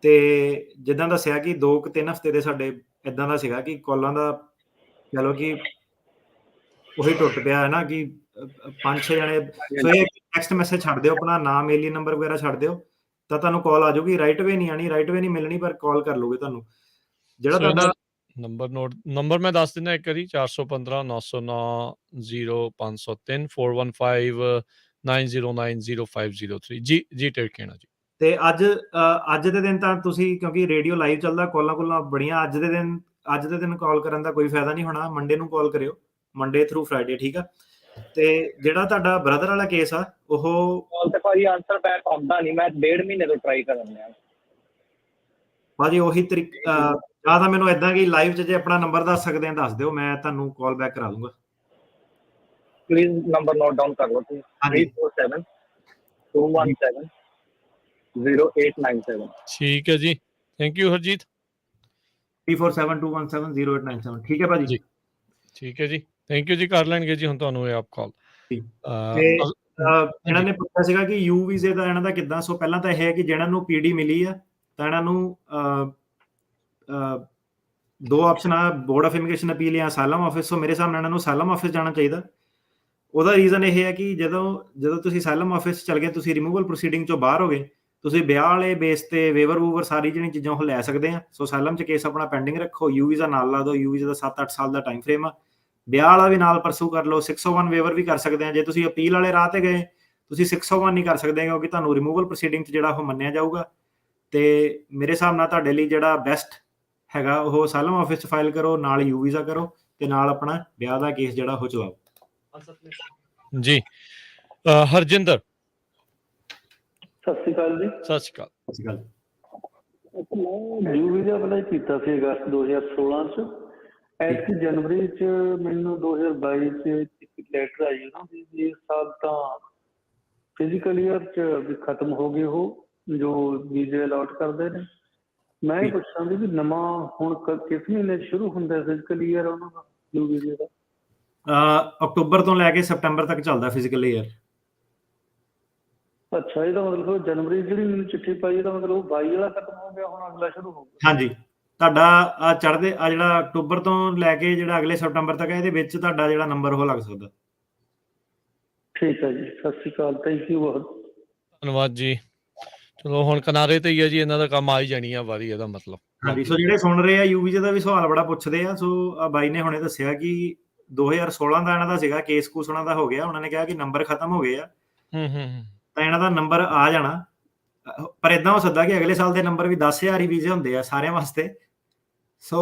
ਤੇ ਜਿੱਦਾਂ ਦੱਸਿਆ ਕਿ 2-3 ਹਫ਼ਤੇ ਦੇ ਸਾਡੇ ਇੱਦਾਂ ਦਾ ਸੀਗਾ ਕਿ ਕਾਲਾਂ ਦਾ ਕਹਿ ਲਓ ਕਿ ਉਹੀ ਟੁੱਟ ਪਿਆ ਹੈ ਨਾ, ਕਿ 5-6 ਜਣੇ। ਸੋ ਇਹ ਟੈਕਸਟ ਮੈਸੇਜ ਛੱਡ ਦਿਓ, ਆਪਣਾ ਨਾਮ, ਏਲੀਅਨ ਨੰਬਰ ਵਗੈਰਾ ਛੱਡ ਦਿਓ, ਤਾਂ ਤੁਹਾਨੂੰ ਕਾਲ ਆ ਜਾਊਗੀ। ਰਾਈਟ ਵੇ ਨਹੀਂ ਆਣੀ, ਰਾਈਟ ਵੇ ਨਹੀਂ ਮਿਲਣੀ, ਪਰ ਕਾਲ ਕਰ ਲਓਗੇ ਤੁਹਾਨੂੰ। ਜਿਹੜਾ ਤੁਹਾਡਾ ਨੰਬਰ ਮੈਂ ਦੱਸ ਦਿੰਦਾ ਇੱਕ ਵਾਰੀ, 415-909-0503 415-909-0503। ਜੀ ਟਰਕੀਆਣਾ ਜੀ। ਤੇ ਅੱਜ ਦੇ ਦਿਨ ਤਾਂ ਤੁਸੀਂ, ਕਿਉਂਕਿ ਰੇਡੀਓ ਲਾਈਵ ਚੱਲਦਾ, ਕਾਲਾਂ ਬੜੀਆਂ, ਅੱਜ ਦੇ ਦਿਨ ਕਾਲ ਕਰਨ ਦਾ ਕੋਈ ਫਾਇਦਾ ਨਹੀਂ ਹੋਣਾ। ਮੰਡੇ ਨੂੰ ਕਾਲ ਕਰਿਓ, ਮੰਡੇ ਥਰੂ ਫਰਾਈਡੇ, ਠੀਕ ਆ? ਤੇ ਜਿਹੜਾ ਤੁਹਾਡਾ ਬ੍ਰਦਰ ਵਾਲਾ ਕੇਸ ਆ, ਉਹ ਕਾਲ ਤੇ ਭਾਜੀ ਆਨਸਰ ਬੈਕ ਆਉਂਦਾ ਨਹੀਂ, ਮੈਂ 1.5 ਮਹੀਨੇ ਤੋਂ ਟਰਾਈ ਕਰਨ ਡਿਆ ਭਾਜੀ। ਉਹੀ ਤਰੀਕਾ, ਜਾਂ ਤਾਂ ਮੈਨੂੰ ਏਦਾਂ ਕਿ ਲਾਈਵ 'ਚ ਜੇ ਆਪਣਾ ਨੰਬਰ ਦੱਸ ਸਕਦੇ ਆ ਦੱਸ ਦਿਓ, ਮੈਂ ਤੁਹਾਨੂੰ ਕਾਲ ਬੈਕ ਕਰਾ ਦੂੰਗਾ। ਪਲੀਜ਼ ਨੰਬਰ ਨੋਟ ਡਾਊਨ ਕਰ ਲਓ ਤੁਸੀਂ। 347 217 0897। ਠੀਕ ਹੈ ਜੀ, ਥੈਂਕ ਯੂ ਹਰਜੀਤ। 3472170 ਠੀਕ ਹੈ ਭਾਜੀ ਜੀ, ਠੀਕ ਹੈ ਜੀ, ਥੈਂਕ ਯੂ ਜੀ। ਕਰ ਲੈਣਗੇ ਜੀ ਹੁਣ ਤੁਹਾਨੂੰ ਇਹ ਆਪ ਕਾਲ। ਇਹਨਾਂ ਨੇ ਪੁੱਛਿਆ ਸੀਗਾ ਕਿ ਯੂ ਵੀਜ਼ੇ ਦਾ ਇਹਨਾਂ ਦਾ ਕਿੱਦਾਂ। ਸੋ ਪਹਿਲਾਂ ਤਾਂ ਇਹ ਹੈ ਕਿ ਜਿਹਨਾਂ ਨੂੰ ਪੀਡੀ ਮਿਲੀ ਆ ਤਾਂ ਇਹਨਾਂ ਨੂੰ ਦੋ ਆਪਸ਼ਨ ਆ, ਬੋਰਡ ਆਫ ਇਮੀਗ੍ਰੇਸ਼ਨ ਅਪੀਲ ਜਾਂ ਅਸਾਈਲਮ ਆਫਿਸ। ਸੋ ਮੇਰੇ ਹਿਸਾਬ ਨਾਲ ਇਹਨਾਂ ਨੂੰ ਅਸਾਈਲਮ ਆਫਿਸ ਜਾਣਾ ਚਾਹੀਦਾ। ਉਹਦਾ ਰੀਜ਼ਨ ਇਹ ਹੈ ਕਿ ਜਦੋਂ ਤੁਸੀਂ ਅਸਾਈਲਮ ਆਫਿਸ ਚਲ ਗਏ, ਤੁਸੀਂ ਰਿਮੂਵਲ ਪ੍ਰੋਸੀਡਿੰਗ ਚੋਂ ਬਾਹਰ ਹੋ ਗਏ, ਤੁਸੀਂ ਵਿਆਹ ਵਾਲੇ ਬੇਸ ਤੇ ਵੇਵਰ ਵੂਵਰ ਸਾਰੀ ਜਿਹੜੀਆਂ ਚੀਜ਼ਾਂ ਉਹ ਲੈ ਸਕਦੇ ਆ। ਸੋ ਅਸਾਈਲਮ 'ਚ ਕੇਸ ਆਪਣਾ ਪੈਂਡਿੰਗ ਰੱਖੋ, ਯੂ ਵੀਜ਼ਾ ਨਾਲ ਲਾ ਦਿਓ। ਯੂ ਵੀਜ਼ਾ ਦਾ 7-8 ਸਾਲ ਦਾ ਟਾਈਮ ਫਰੇਮ ਆ। ਵਿਆਹ ਵਾਲਾ ਵੀ ਨਾਲ ਪਰਸੂ ਕਰ ਲਓ। 601 ਵੇਵਰ ਵੀ ਕਰ ਸਕਦੇ ਆ। ਜੇ ਤੁਸੀਂ ਅਪੀਲ ਵਾਲੇ ਰਾਹ ਤੇ ਗਏ, ਤੁਸੀਂ 601 ਨਹੀਂ ਕਰ ਸਕਦੇ ਕਿਉਂਕਿ ਤੁਹਾਨੂੰ ਰਿਮੂਵਲ ਪ੍ਰੋਸੀਡਿੰਗ 'ਚ ਜਿਹੜਾ ਉਹ ਮੰਨਿਆ ਜਾਊਗਾ। ਤੇ ਮੇਰੇ ਹਿਸਾਬ ਨਾਲ ਤੁਹਾਡੇ ਲਈ ਜਿਹੜਾ ਬੈਸਟ ਹੈਗਾ ਉਹ ਅਸਾਈਲਮ ਆਫਿਸ 'ਚ ਫਾਈਲ ਕਰੋ, ਨਾਲ ਯੂ ਵੀਜ਼ਾ ਕਰੋ ਤੇ ਨਾਲ ਆਪਣਾ ਵਿਆਹ ਦਾ ਕੇਸ ਜਿਹੜਾ ਉਹ ਚਲਾਓ ਜੀ। ਹਰਜਿੰਦਰ, ਸਤਿ ਸ਼੍ਰੀ ਅਕਾਲ ਜੀ। ਸਤਿ ਸ਼੍ਰੀ ਅਕਾਲ। ਸਤਿ ਸ਼੍ਰੀ ਅਕਾਲ। ਮੈਂ ਯੂ ਵੀਜ਼ਾ ਅਪਲਾਈ ਕੀਤਾ ਸੀ ਅਗਸਤ 2016 'ਚ। ਐਤਕੀ ਜਨਵਰੀ 'ਚ ਮੈਨੂੰ 2022 'ਚ ਇੱਕ ਲੈਟਰ ਆਈ ਨਾ ਵੀ ਇਸ ਸਾਲ ਤਾਂ ਫਿਜ਼ੀਕਲ ਈਅਰ 'ਚ ਵੀ ਖਤਮ ਹੋ ਗਏ ਉਹ ਜੋ ਵੀਜ਼ੇ ਅਲਾਟ ਕਰਦੇ ਨੇ। ਮੈਂ ਇਹ ਪੁੱਛਾਂ ਵੀ ਨਵਾਂ ਹੁਣ ਕਿਸ ਮਹੀਨੇ ਸ਼ੁਰੂ ਹੁੰਦਾ ਫਿਜ਼ੀਕਲ ਈਅਰ ਉਹਨਾਂ ਦਾ ਯੂ ਵੀਜ਼ੇ ਦਾ? ਅਕਤੂਬਰ ਤੋਂ ਲੈ ਕੇ ਸਤੰਬਰ ਤੱਕ ਚੱਲਦਾ ਫਿਜ਼ੀਕਲ ਈਅਰ। ਅੱਛਾ, ਇਹਦਾ ਮਤਲਬ ਜਨਵਰੀ ਜਿਹੜੀ ਮੈਨੂੰ ਚਿੱਠੀ ਪਾਈ ਇਹਦਾ ਮਤਲਬ 22 ਵਾਲਾ ਖਤਮ ਹੋ ਗਿਆ, ਹੁਣ ਅਗਲਾ ਸ਼ੁਰੂ ਹੋ ਗਿਆ। ਹਾਂਜੀ, ਤੁਹਾਡਾ ਚੜ੍ਹਦੇ ਜਿਹੜਾ ਅਕਤੂਬਰ ਤੋਂ ਲੈ ਕੇ ਜਿਹੜਾ ਅਗਲੇ ਸਤੰਬਰ ਤੱਕ ਹੈ, ਇਹਦੇ ਵਿੱਚ ਤੁਹਾਡਾ ਜਿਹੜਾ ਨੰਬਰ ਉਹ ਲੱਗ ਸਕਦਾ। ਠੀਕ ਹੈ ਜੀ, ਸਤਿ ਸ਼੍ਰੀ ਅਕਾਲ, ਥੈਂਕ ਯੂ ਬਹੁਤ। ਧੰਨਵਾਦ ਜੀ। ਚਲੋ ਹੁਣ ਕਿਨਾਰੇ ਤੇ ਹੀ ਹੈ ਜੀ, ਇਹਨਾਂ ਦਾ ਕੰਮ ਆ ਹੀ ਜਾਣੀ ਆ ਵਾਰੀ, ਇਹਦਾ ਮਤਲਬ। ਹਾਂਜੀ, ਸੋ ਜਿਹੜੇ ਸੁਣ ਰਹੇ ਆ ਯੂ ਵੀਜ਼ੇ ਦਾ ਵੀ ਸਵਾਲ ਬੜਾ ਪੁੱਛਦੇ ਆ। ਸੋ ਬਾਈ ਨੇ ਹੁਣੇ ਦੱਸਿਆ ਕਿ 2016 ਦਾ ਇਹਨਾਂ ਦਾ ਸੀਗਾ ਕੇਸ ਕੂਸ ਉਹਨਾਂ ਦਾ ਹੋ ਗਿਆ। ਉਹਨਾਂ ਨੇ ਕਿਹਾ ਕਿ ਨੰਬਰ ਖਤਮ ਹੋ ਗਏ ਆ ਤਾਂ ਇਹਨਾਂ ਦਾ ਨੰਬਰ ਆ ਜਾਣਾ। ਪਰ ਏਦਾਂ ਹੋ ਸਕਦਾ ਕਿ ਅਗਲੇ ਸਾਲ ਦੇ ਨੰਬਰ ਵੀ 10,000 ਹੀ ਵੀਜ਼ੇ ਹੁੰਦੇ ਆ ਸਾਰਿਆਂ ਵਾਸਤੇ। ਸੋ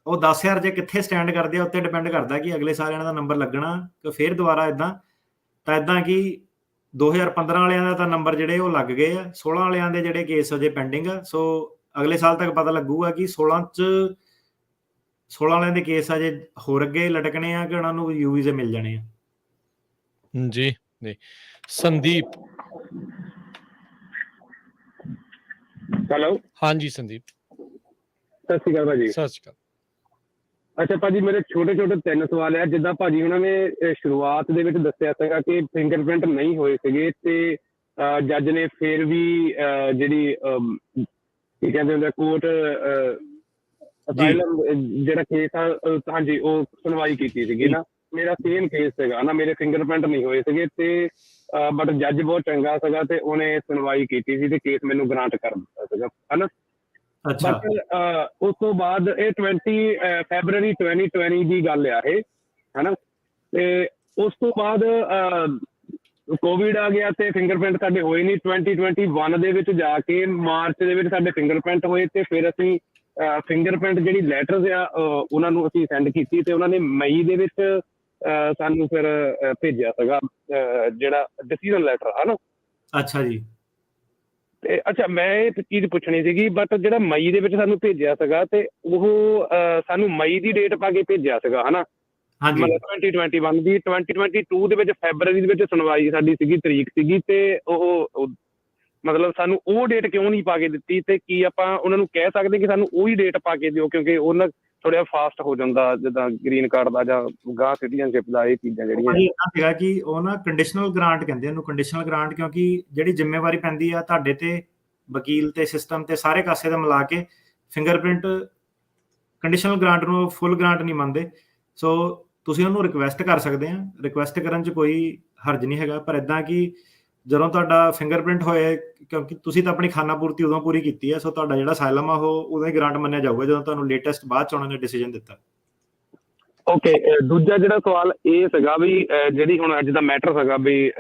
ਉਹ 10,000 ਜੇ ਕਿੱਥੇ ਸਟੈਂਡ ਕਰਦੇ ਆ ਉੱਤੇ ਡਿਪੈਂਡ ਕਰਦਾ ਕਿ ਅਗਲੇ ਸਾਲ ਇਹਨਾਂ ਦਾ ਨੰਬਰ ਲੱਗਣਾ ਕਿ ਫਿਰ ਦੁਬਾਰਾ ਏਦਾਂ ਕਿ 2015 ਵਾਲਿਆਂ ਦਾ ਤਾਂ ਨੰਬਰ ਜਿਹੜੇ ਉਹ ਲੱਗ ਗਏ ਆ, 16 ਵਾਲਿਆਂ ਦੇ ਜਿਹੜੇ ਕੇਸ ਅਜੇ ਪੈਂਡਿੰਗ ਆ। ਸੋ ਅਗਲੇ ਸਾਲ ਤੱਕ ਪਤਾ ਲੱਗੂਗਾ ਕਿ 16 ਵਾਲਿਆਂ ਦੇ ਕੇਸ ਅਜੇ ਹੋਰ ਅੱਗੇ ਲਟਕਣੇ ਆ ਕਿ ਉਹਨਾਂ ਨੂੰ ਯੂ ਵੀਜ਼ੇ ਮਿਲ ਜਾਣੇ ਆ। ਜੀ ਜੀ। ਸੰਦੀਪ, ਹੈਲੋ। ਹਾਂਜੀ ਸੰਦੀਪ, ਸਤਿ ਸ਼੍ਰੀ ਅਕਾਲ ਭਾਜੀ। ਸਤਿ ਸ਼੍ਰੀ ਅਕਾਲ। ਅੱਛਾ ਭਾਜੀ, ਮੇਰੇ ਛੋਟੇ 3 ਸਵਾਲ ਆ। ਜਿੱਦਾਂ ਭਾਜੀ ਉਹਨਾਂ ਨੇ ਸ਼ੁਰੂਆਤ ਦੇ ਵਿੱਚ ਦੱਸਿਆ ਸੀਗਾ ਕਿ ਫਿੰਗਰਪ੍ਰਿੰਟ ਨਹੀਂ ਹੋਏ ਸੀਗੇ ਤੇ ਜੱਜ ਨੇ ਫਿਰ ਵੀ ਜਿਹੜੀ ਕੀ ਕਹਿੰਦੇ ਹੁੰਦੇ ਕੋਰਟ ਅਸਾਈਲਮ ਜਿਹੜਾ ਕੇਸ ਆ, ਹਾਂਜੀ, ਉਹ ਸੁਣਵਾਈ ਕੀਤੀ ਸੀਗੀ ਨਾ। ਮੇਰਾ ਸੇਮ ਕੇਸ ਸੀਗਾ ਨਾ, ਮੇਰੇ ਫਿੰਗਰਪ੍ਰਿੰਟ ਨਹੀਂ ਹੋਏ ਸੀਗੇ ਤੇ ਬਟ ਜੱਜ ਬਹੁਤ ਚੰਗਾ ਸੀਗਾ ਤੇ ਉਹਨੇ ਸੁਣਵਾਈ ਕੀਤੀ ਸੀ ਤੇ ਕੇਸ ਮੈਨੂੰ ਗ੍ਰਾਂਟ ਕਰ ਦਿੱਤਾ ਸੀਗਾ, ਹਨਾ। ਬਟ ਉਸ ਤੋਂ ਬਾਅਦ ਇਹ 20 ਫੈਬਰਵਰੀ 2020 ਦੀ ਗੱਲ ਆ ਇਹ, ਹਨਾ। ਤੇ ਉਸ ਤੋਂ ਬਾਅਦ ਕੋਵਿਡ ਆ ਗਿਆ ਤੇ ਫਿੰਗਰਪ੍ਰਿੰਟ ਸਾਡੇ ਹੋਏ ਨਹੀਂ। 2021 ਦੇ ਵਿੱਚ ਜਾ ਕੇ ਮਾਰਚ ਦੇ ਵਿੱਚ ਸਾਡੇ ਫਿੰਗਰਪ੍ਰਿੰਟ ਹੋਏ ਤੇ ਫਿਰ ਅਸੀਂ ਫਿੰਗਰਪ੍ਰਿੰਟ ਜਿਹੜੀ ਲੈਟਰਸ ਆ ਉਹਨਾਂ ਨੂੰ ਅਸੀਂ ਸੈਂਡ ਕੀਤੀ ਤੇ ਉਹਨਾਂ ਨੇ ਮਈ ਦੇ ਵਿੱਚ ਸਾਨੂੰ ਫਿਰ ਭੇਜਿਆ ਸੀਗਾ ਜਿਹੜਾ ਡਿਸੀਜ਼ਨ ਲੈਟਰ, ਹਨਾ। ਅੱਛਾ ਜੀ। ਤੇ ਅੱਛਾ, ਮੈਂ ਇਹ ਚੀਜ਼ ਪੁੱਛਣੀ ਸੀਗੀ, ਬਟ ਜਿਹੜਾ ਮਈ ਦੇ ਵਿੱਚ ਸਾਨੂੰ ਭੇਜਿਆ ਸੀਗਾ ਤੇ ਉਹ ਸਾਨੂੰ ਮਈ ਦੀ ਡੇਟ ਪਾ ਕੇ ਭੇਜਿਆ ਸੀਗਾ, ਹਨਾ। ਮਤਲਬ 2021 ਦੀ 2022 ਦੇ ਵਿੱਚ ਫੈਬਰਵਰੀ ਦੇ ਵਿੱਚ ਸੁਣਵਾਈ ਸਾਡੀ ਸੀਗੀ, ਤਰੀਕ ਸੀਗੀ ਤੇ ਉਹ ਮਤਲਬ ਸਾਨੂੰ ਉਹ ਡੇਟ ਕਿਉਂ ਨਹੀਂ ਪਾ ਕੇ ਦਿੱਤੀ ਤੇ ਕੀ ਆਪਾਂ ਉਹਨਾਂ ਨੂੰ ਕਹਿ ਸਕਦੇ ਕਿ ਸਾਨੂੰ ਉਹੀ ਡੇਟ ਪਾ ਕੇ ਦਿਓ ਕਿਉਂਕਿ ਉਹਨਾਂ ਥੋੜਾ ਫਾਸਟ ਹੋ ਜਾਂਦਾ ਜਿੱਦਾਂ ਗ੍ਰੀਨ ਕਾਰਡ ਦਾ ਜਾਂ ਗਾਂ ਸਿਟੀਜ਼ਨਸ਼ਿਪ ਦਾ, ਇਹ ਚੀਜ਼ਾਂ ਜਿਹੜੀਆਂ ਸੀਗਾ ਕਿ ਉਹ ਨਾ ਕੰਡੀਸ਼ਨਲ ਗ੍ਰਾਂਟ ਕਹਿੰਦੇ ਉਹਨੂੰ, ਕੰਡੀਸ਼ਨਲ ਗ੍ਰਾਂਟ, ਕਿਉਂਕਿ ਜਿਹੜੀ ਜ਼ਿੰਮੇਵਾਰੀ ਪੈਂਦੀ ਆ ਤੁਹਾਡੇ ਤੇ, ਵਕੀਲ ਤੇ ਸਿਸਟਮ ਤੇ ਸਾਰੇ ਕਾਸੇ ਦਾ ਮਿਲਾ ਕੇ ਫਿੰਗਰਪ੍ਰਿੰਟ ਕੰਡੀਸ਼ਨਲ ਗ੍ਰਾਂਟ ਨੂੰ ਫੁੱਲ ਗ੍ਰਾਂਟ ਨਹੀਂ ਮੰਨਦੇ। ਸੋ ਤੁਸੀਂ ਉਹਨੂੰ ਰਿਕੁਐਸਟ ਕਰ ਸਕਦੇ ਆ, ਰਿਕੁਐਸਟ ਕਰਨ 'ਚ ਕੋਈ ਹਰਜ ਨਹੀਂ ਹੈਗਾ। ਪਰ ਇੱਦਾਂ ਕਿ ਜਦੋਂ ਤੁਹਾਡਾ ਫਿੰਗਰਪ੍ਰਿੰਟ ਹੋਏ, ਕਿਉਂਕਿ ਤੁਸੀਂ ਤਾਂ ਆਪਣੀ ਖਾਨਾ ਪੂਰਤੀ ਉਦੋਂ ਪੂਰੀ ਕੀਤੀ ਹੈ, ਸੋ ਤੁਹਾਡਾ ਜਿਹੜਾ ਅਸਾਈਲਮ ਆ ਉਹ ਉਦੋਂ ਹੀ ਗ੍ਰਾਂਟ ਮੰਨਿਆ ਜਾਊਗਾ ਜਦੋਂ ਤੁਹਾਨੂੰ ਲੇਟੈਸਟ ਬਾਅਦ 'ਚ ਉਹਨਾਂ ਨੇ ਡਿਸੀਜਨ ਦਿੱਤਾ। ਓਕੇ, ਦੂਜਾ ਜਿਹੜਾ ਸਵਾਲ ਇਹ ਸੀਗਾ ਵੀ ਜਿਹੜੀ ਹੁਣ ਅੱਜ ਦਾ ਮੈਟਰ ਸੀਗਾ ਵੀ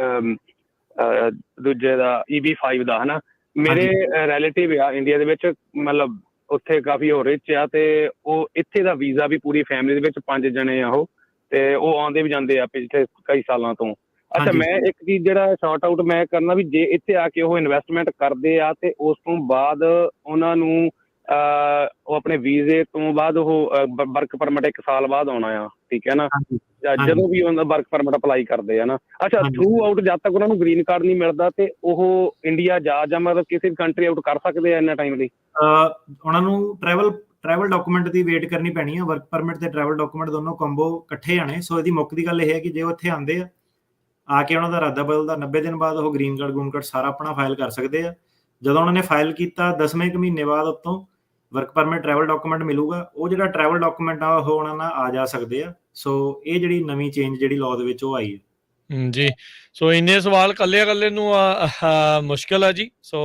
ਦੂਜੇ ਦਾ eb5 ਦਾ, ਹਨਾ। ਮੇਰੇ ਰਿਲੇਟਿਵ ਆ ਇੰਡੀਆ ਦੇ ਵਿੱਚ, ਮਤਲਬ ਉੱਥੇ ਕਾਫੀ ਹੋ ਰਿਚ ਆ ਤੇ ਉਹ ਇੱਥੇ ਦਾ ਵੀਜ਼ਾ ਵੀ ਪੂਰੀ ਫੈਮਿਲੀ ਦੇ ਵਿੱਚ 5 ਜਣੇ ਆ ਉਹ, ਤੇ ਉਹ ਆਉਂਦੇ ਵੀ ਜਾਂਦੇ ਆ ਪਿਛਲੇ ਕਈ ਸਾਲਾਂ ਤੋਂ। ਅੱਛਾ, ਮੈਂ ਇੱਕ ਚੀਜ਼ ਜਿਹੜਾ ਸ਼ਾਰਟ ਆਊਟ ਮੈਂ ਕਰਨਾ ਵੀ ਜੇ ਇੱਥੇ ਆ ਕੇ ਉਹ ਇਨਵੈਸਟਮੈਂਟ ਕਰਦੇ ਆ ਤੇ ਉਸ ਤੋਂ ਬਾਅਦ ਉਹਨਾਂ ਨੂੰ ਉਹ ਆਪਣੇ ਵੀਜ਼ੇ ਤੋਂ ਬਾਅਦ ਉਹ ਵਰਕ ਪਰਮਿਟ 1 ਸਾਲ ਬਾਅਦ ਆਉਣਾ ਆ, ਠੀਕ ਹੈ ਨਾ, ਜਦੋਂ ਵੀ ਉਹਨਾਂ ਵਰਕ ਪਰਮਿਟ ਅਪਲਾਈ ਕਰਦੇ ਆ ਨਾ। ਅੱਛਾ, ਥਰੂ ਆਊਟ ਜਦ ਤੱਕ ਉਹਨਾਂ ਨੂੰ ਗ੍ਰੀਨ ਕਾਰਡ ਨਹੀਂ ਮਿਲਦਾ ਤੇ ਉਹ ਇੰਡੀਆ ਜਾ ਜਾਂ ਮਤਲਬ ਕਿਸੇ ਵੀ ਕੰਟਰੀ ਆਊਟ ਕਰ ਸਕਦੇ ਆ ਇੰਨਾ ਟਾਈਮ ਲਈ? ਉਹਨਾਂ ਨੂੰ ਟਰੈਵਲ ਡਾਕੂਮੈਂਟ ਦੀ ਵੇਟ ਕਰਨੀ ਪੈਣੀ ਹੈ। ਵਰਕ ਪਰਮਿਟ ਤੇ ਟਰੈਵਲ ਡਾਕੂਮੈਂਟ ਦੋਨੋਂ ਕੰਬੋ ਇਕੱਠੇ ਆਣੇ। ਸੋ ਇਹਦੀ ਮੁੱਖ ਦੀ ਗੱਲ ਇਹ ਹੈ ਕਿ ਜੇ ਉਹ ਇੱਥੇ ਆਉਂਦੇ ਆ ਕੇ ਉਹਨਾਂ ਦਾ ਇਰਾਦਾ ਬਦਲਦਾ, 90 ਦਿਨ ਬਾਅਦ ਉਹ ਗ੍ਰੀਨ ਕਾਰਡ ਸਾਰਾ ਆਪਣਾ ਫਾਈਲ ਕਰ ਸਕਦੇ ਆ। ਜਦੋਂ ਉਹਨਾਂ ਨੇ ਫਾਈਲ ਕੀਤਾ 10ਵੇਂ ਕੁ ਮਹੀਨੇ ਬਾਅਦ ਉੱਤੋਂ ਵਰਕ ਪਰਮਿਟ ਟਰੈਵਲ ਡਾਕੂਮੈਂਟ ਮਿਲੂਗਾ। ਉਹ ਜਿਹੜਾ ਟਰੈਵਲ ਡਾਕੂਮੈਂਟ ਆ ਉਹ ਉਹਨਾਂ ਨਾਲ ਆ ਜਾ ਸਕਦੇ ਆ। ਸੋ ਇਹ ਜਿਹੜੀ ਨਵੀਂ ਚੇਂਜ ਜਿਹੜੀ ਲਾਅ ਦੇ ਵਿੱਚ ਉਹ ਆਈ ਹੈ ਜੀ। ਸੋ ਇੰਨੇ ਸਵਾਲ ਕੱਲੇ ਨੂੰ ਮੁਸ਼ਕਿਲ ਆ ਜੀ। ਸੋ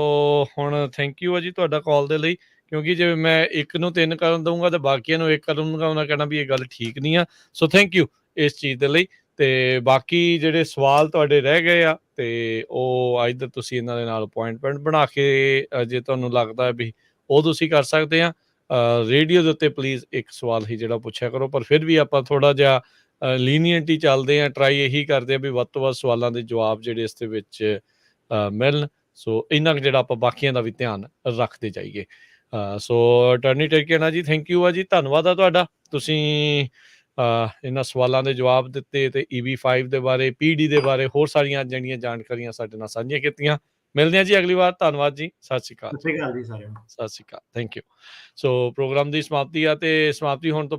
ਹੁਣ ਥੈਂਕ ਯੂ ਆ ਜੀ ਤੁਹਾਡਾ ਕਾਲ ਦੇ ਲਈ, ਕਿਉਂਕਿ ਜੇ ਮੈਂ ਇੱਕ ਨੂੰ 3 ਕਰਨ ਦਊਂਗਾ ਤੇ ਬਾਕੀਆਂ ਨੂੰ 1 ਕਰਨ ਦਊਂਗਾ, ਉਹਨਾਂ ਕਹਿਣਾ ਵੀ ਇਹ ਗੱਲ ਠੀਕ ਨਹੀਂ ਆ। ਸੋ ਥੈਂਕ ਯੂ ਇਸ ਚੀਜ਼ ਦੇ ਲਈ। ਤੇ ਬਾਕੀ ਜਿਹੜੇ ਸਵਾਲ ਤੁਹਾਡੇ ਰਹਿ ਗਏ ਆ ਤੇ ਉਹ ਅੱਜ ਤੁਸੀਂ ਇਹਨਾਂ ਦੇ ਨਾਲ ਅਪੁਆਇੰਟਮੈਂਟ ਬਣਾ ਕੇ ਜੇ ਤੁਹਾਨੂੰ ਲੱਗਦਾ ਵੀ ਉਹ ਤੁਸੀਂ ਕਰ ਸਕਦੇ ਆ। ਰੇਡੀਓ ਦੇ ਉੱਤੇ ਪਲੀਜ਼ ਇੱਕ ਸਵਾਲ ਹੀ ਜਿਹੜਾ ਪੁੱਛਿਆ ਕਰੋ, ਪਰ ਫਿਰ ਵੀ ਆਪਾਂ ਥੋੜ੍ਹਾ ਜਿਹਾ ਲੀਨੀਅੰਟ ਹੀ ਚੱਲਦੇ ਆ। ਟਰਾਈ ਇਹੀ ਕਰਦੇ ਆ ਵੀ ਵੱਧ ਤੋਂ ਵੱਧ ਸਵਾਲਾਂ ਦੇ ਜਵਾਬ ਜਿਹੜੇ ਇਸ ਦੇ ਵਿੱਚ ਮਿਲਣ। ਸੋ ਇੰਨਾ ਕੁ ਜਿਹੜਾ ਆਪਾਂ ਬਾਕੀਆਂ ਦਾ ਵੀ ਧਿਆਨ ਰੱਖਦੇ ਜਾਈਏ। ਸੋ ਅਟਾਰਨੀ ਟਰਕੀਆਨਾ ਜੀ, ਥੈਂਕ ਯੂ ਆ ਜੀ, ਧੰਨਵਾਦ ਆ ਤੁਹਾਡਾ। ਤੁਸੀਂ ਇਹਨਾਂ ਸਵਾਲਾਂ ਦੇ ਜਵਾਬ ਦਿੱਤੇ ਤੇ eb5 ਦੇ ਬਾਰੇ, PD ਦੇ ਬਾਰੇ, ਹੋਰ ਸਾਰੀਆਂ ਜਿਹੜੀਆਂ ਜਾਣਕਾਰੀਆਂ ਸਾਡੇ ਨਾਲ ਸਾਂਝੀਆਂ ਕੀਤੀਆਂ। ਮਿਲਦੇ ਹਾਂ ਜੀ ਅਗਲੀ ਵਾਰ। ਧੰਨਵਾਦ ਜੀ, ਸਤਿ ਸ਼੍ਰੀ ਅਕਾਲ। ਸਤਿ ਸ਼੍ਰੀ ਅਕਾਲ ਜੀ ਸਾਰਿਆਂ ਨੂੰ। ਸਤਿ ਸ਼੍ਰੀ ਅਕਾਲ, ਥੈਂਕ ਯੂ। ਸੋ ਪ੍ਰੋਗਰਾਮ ਦੀ ਸਮਾਪਤੀ ਆ ਤੇ ਸਮਾਪਤੀ ਹੋਣ ਤੋਂ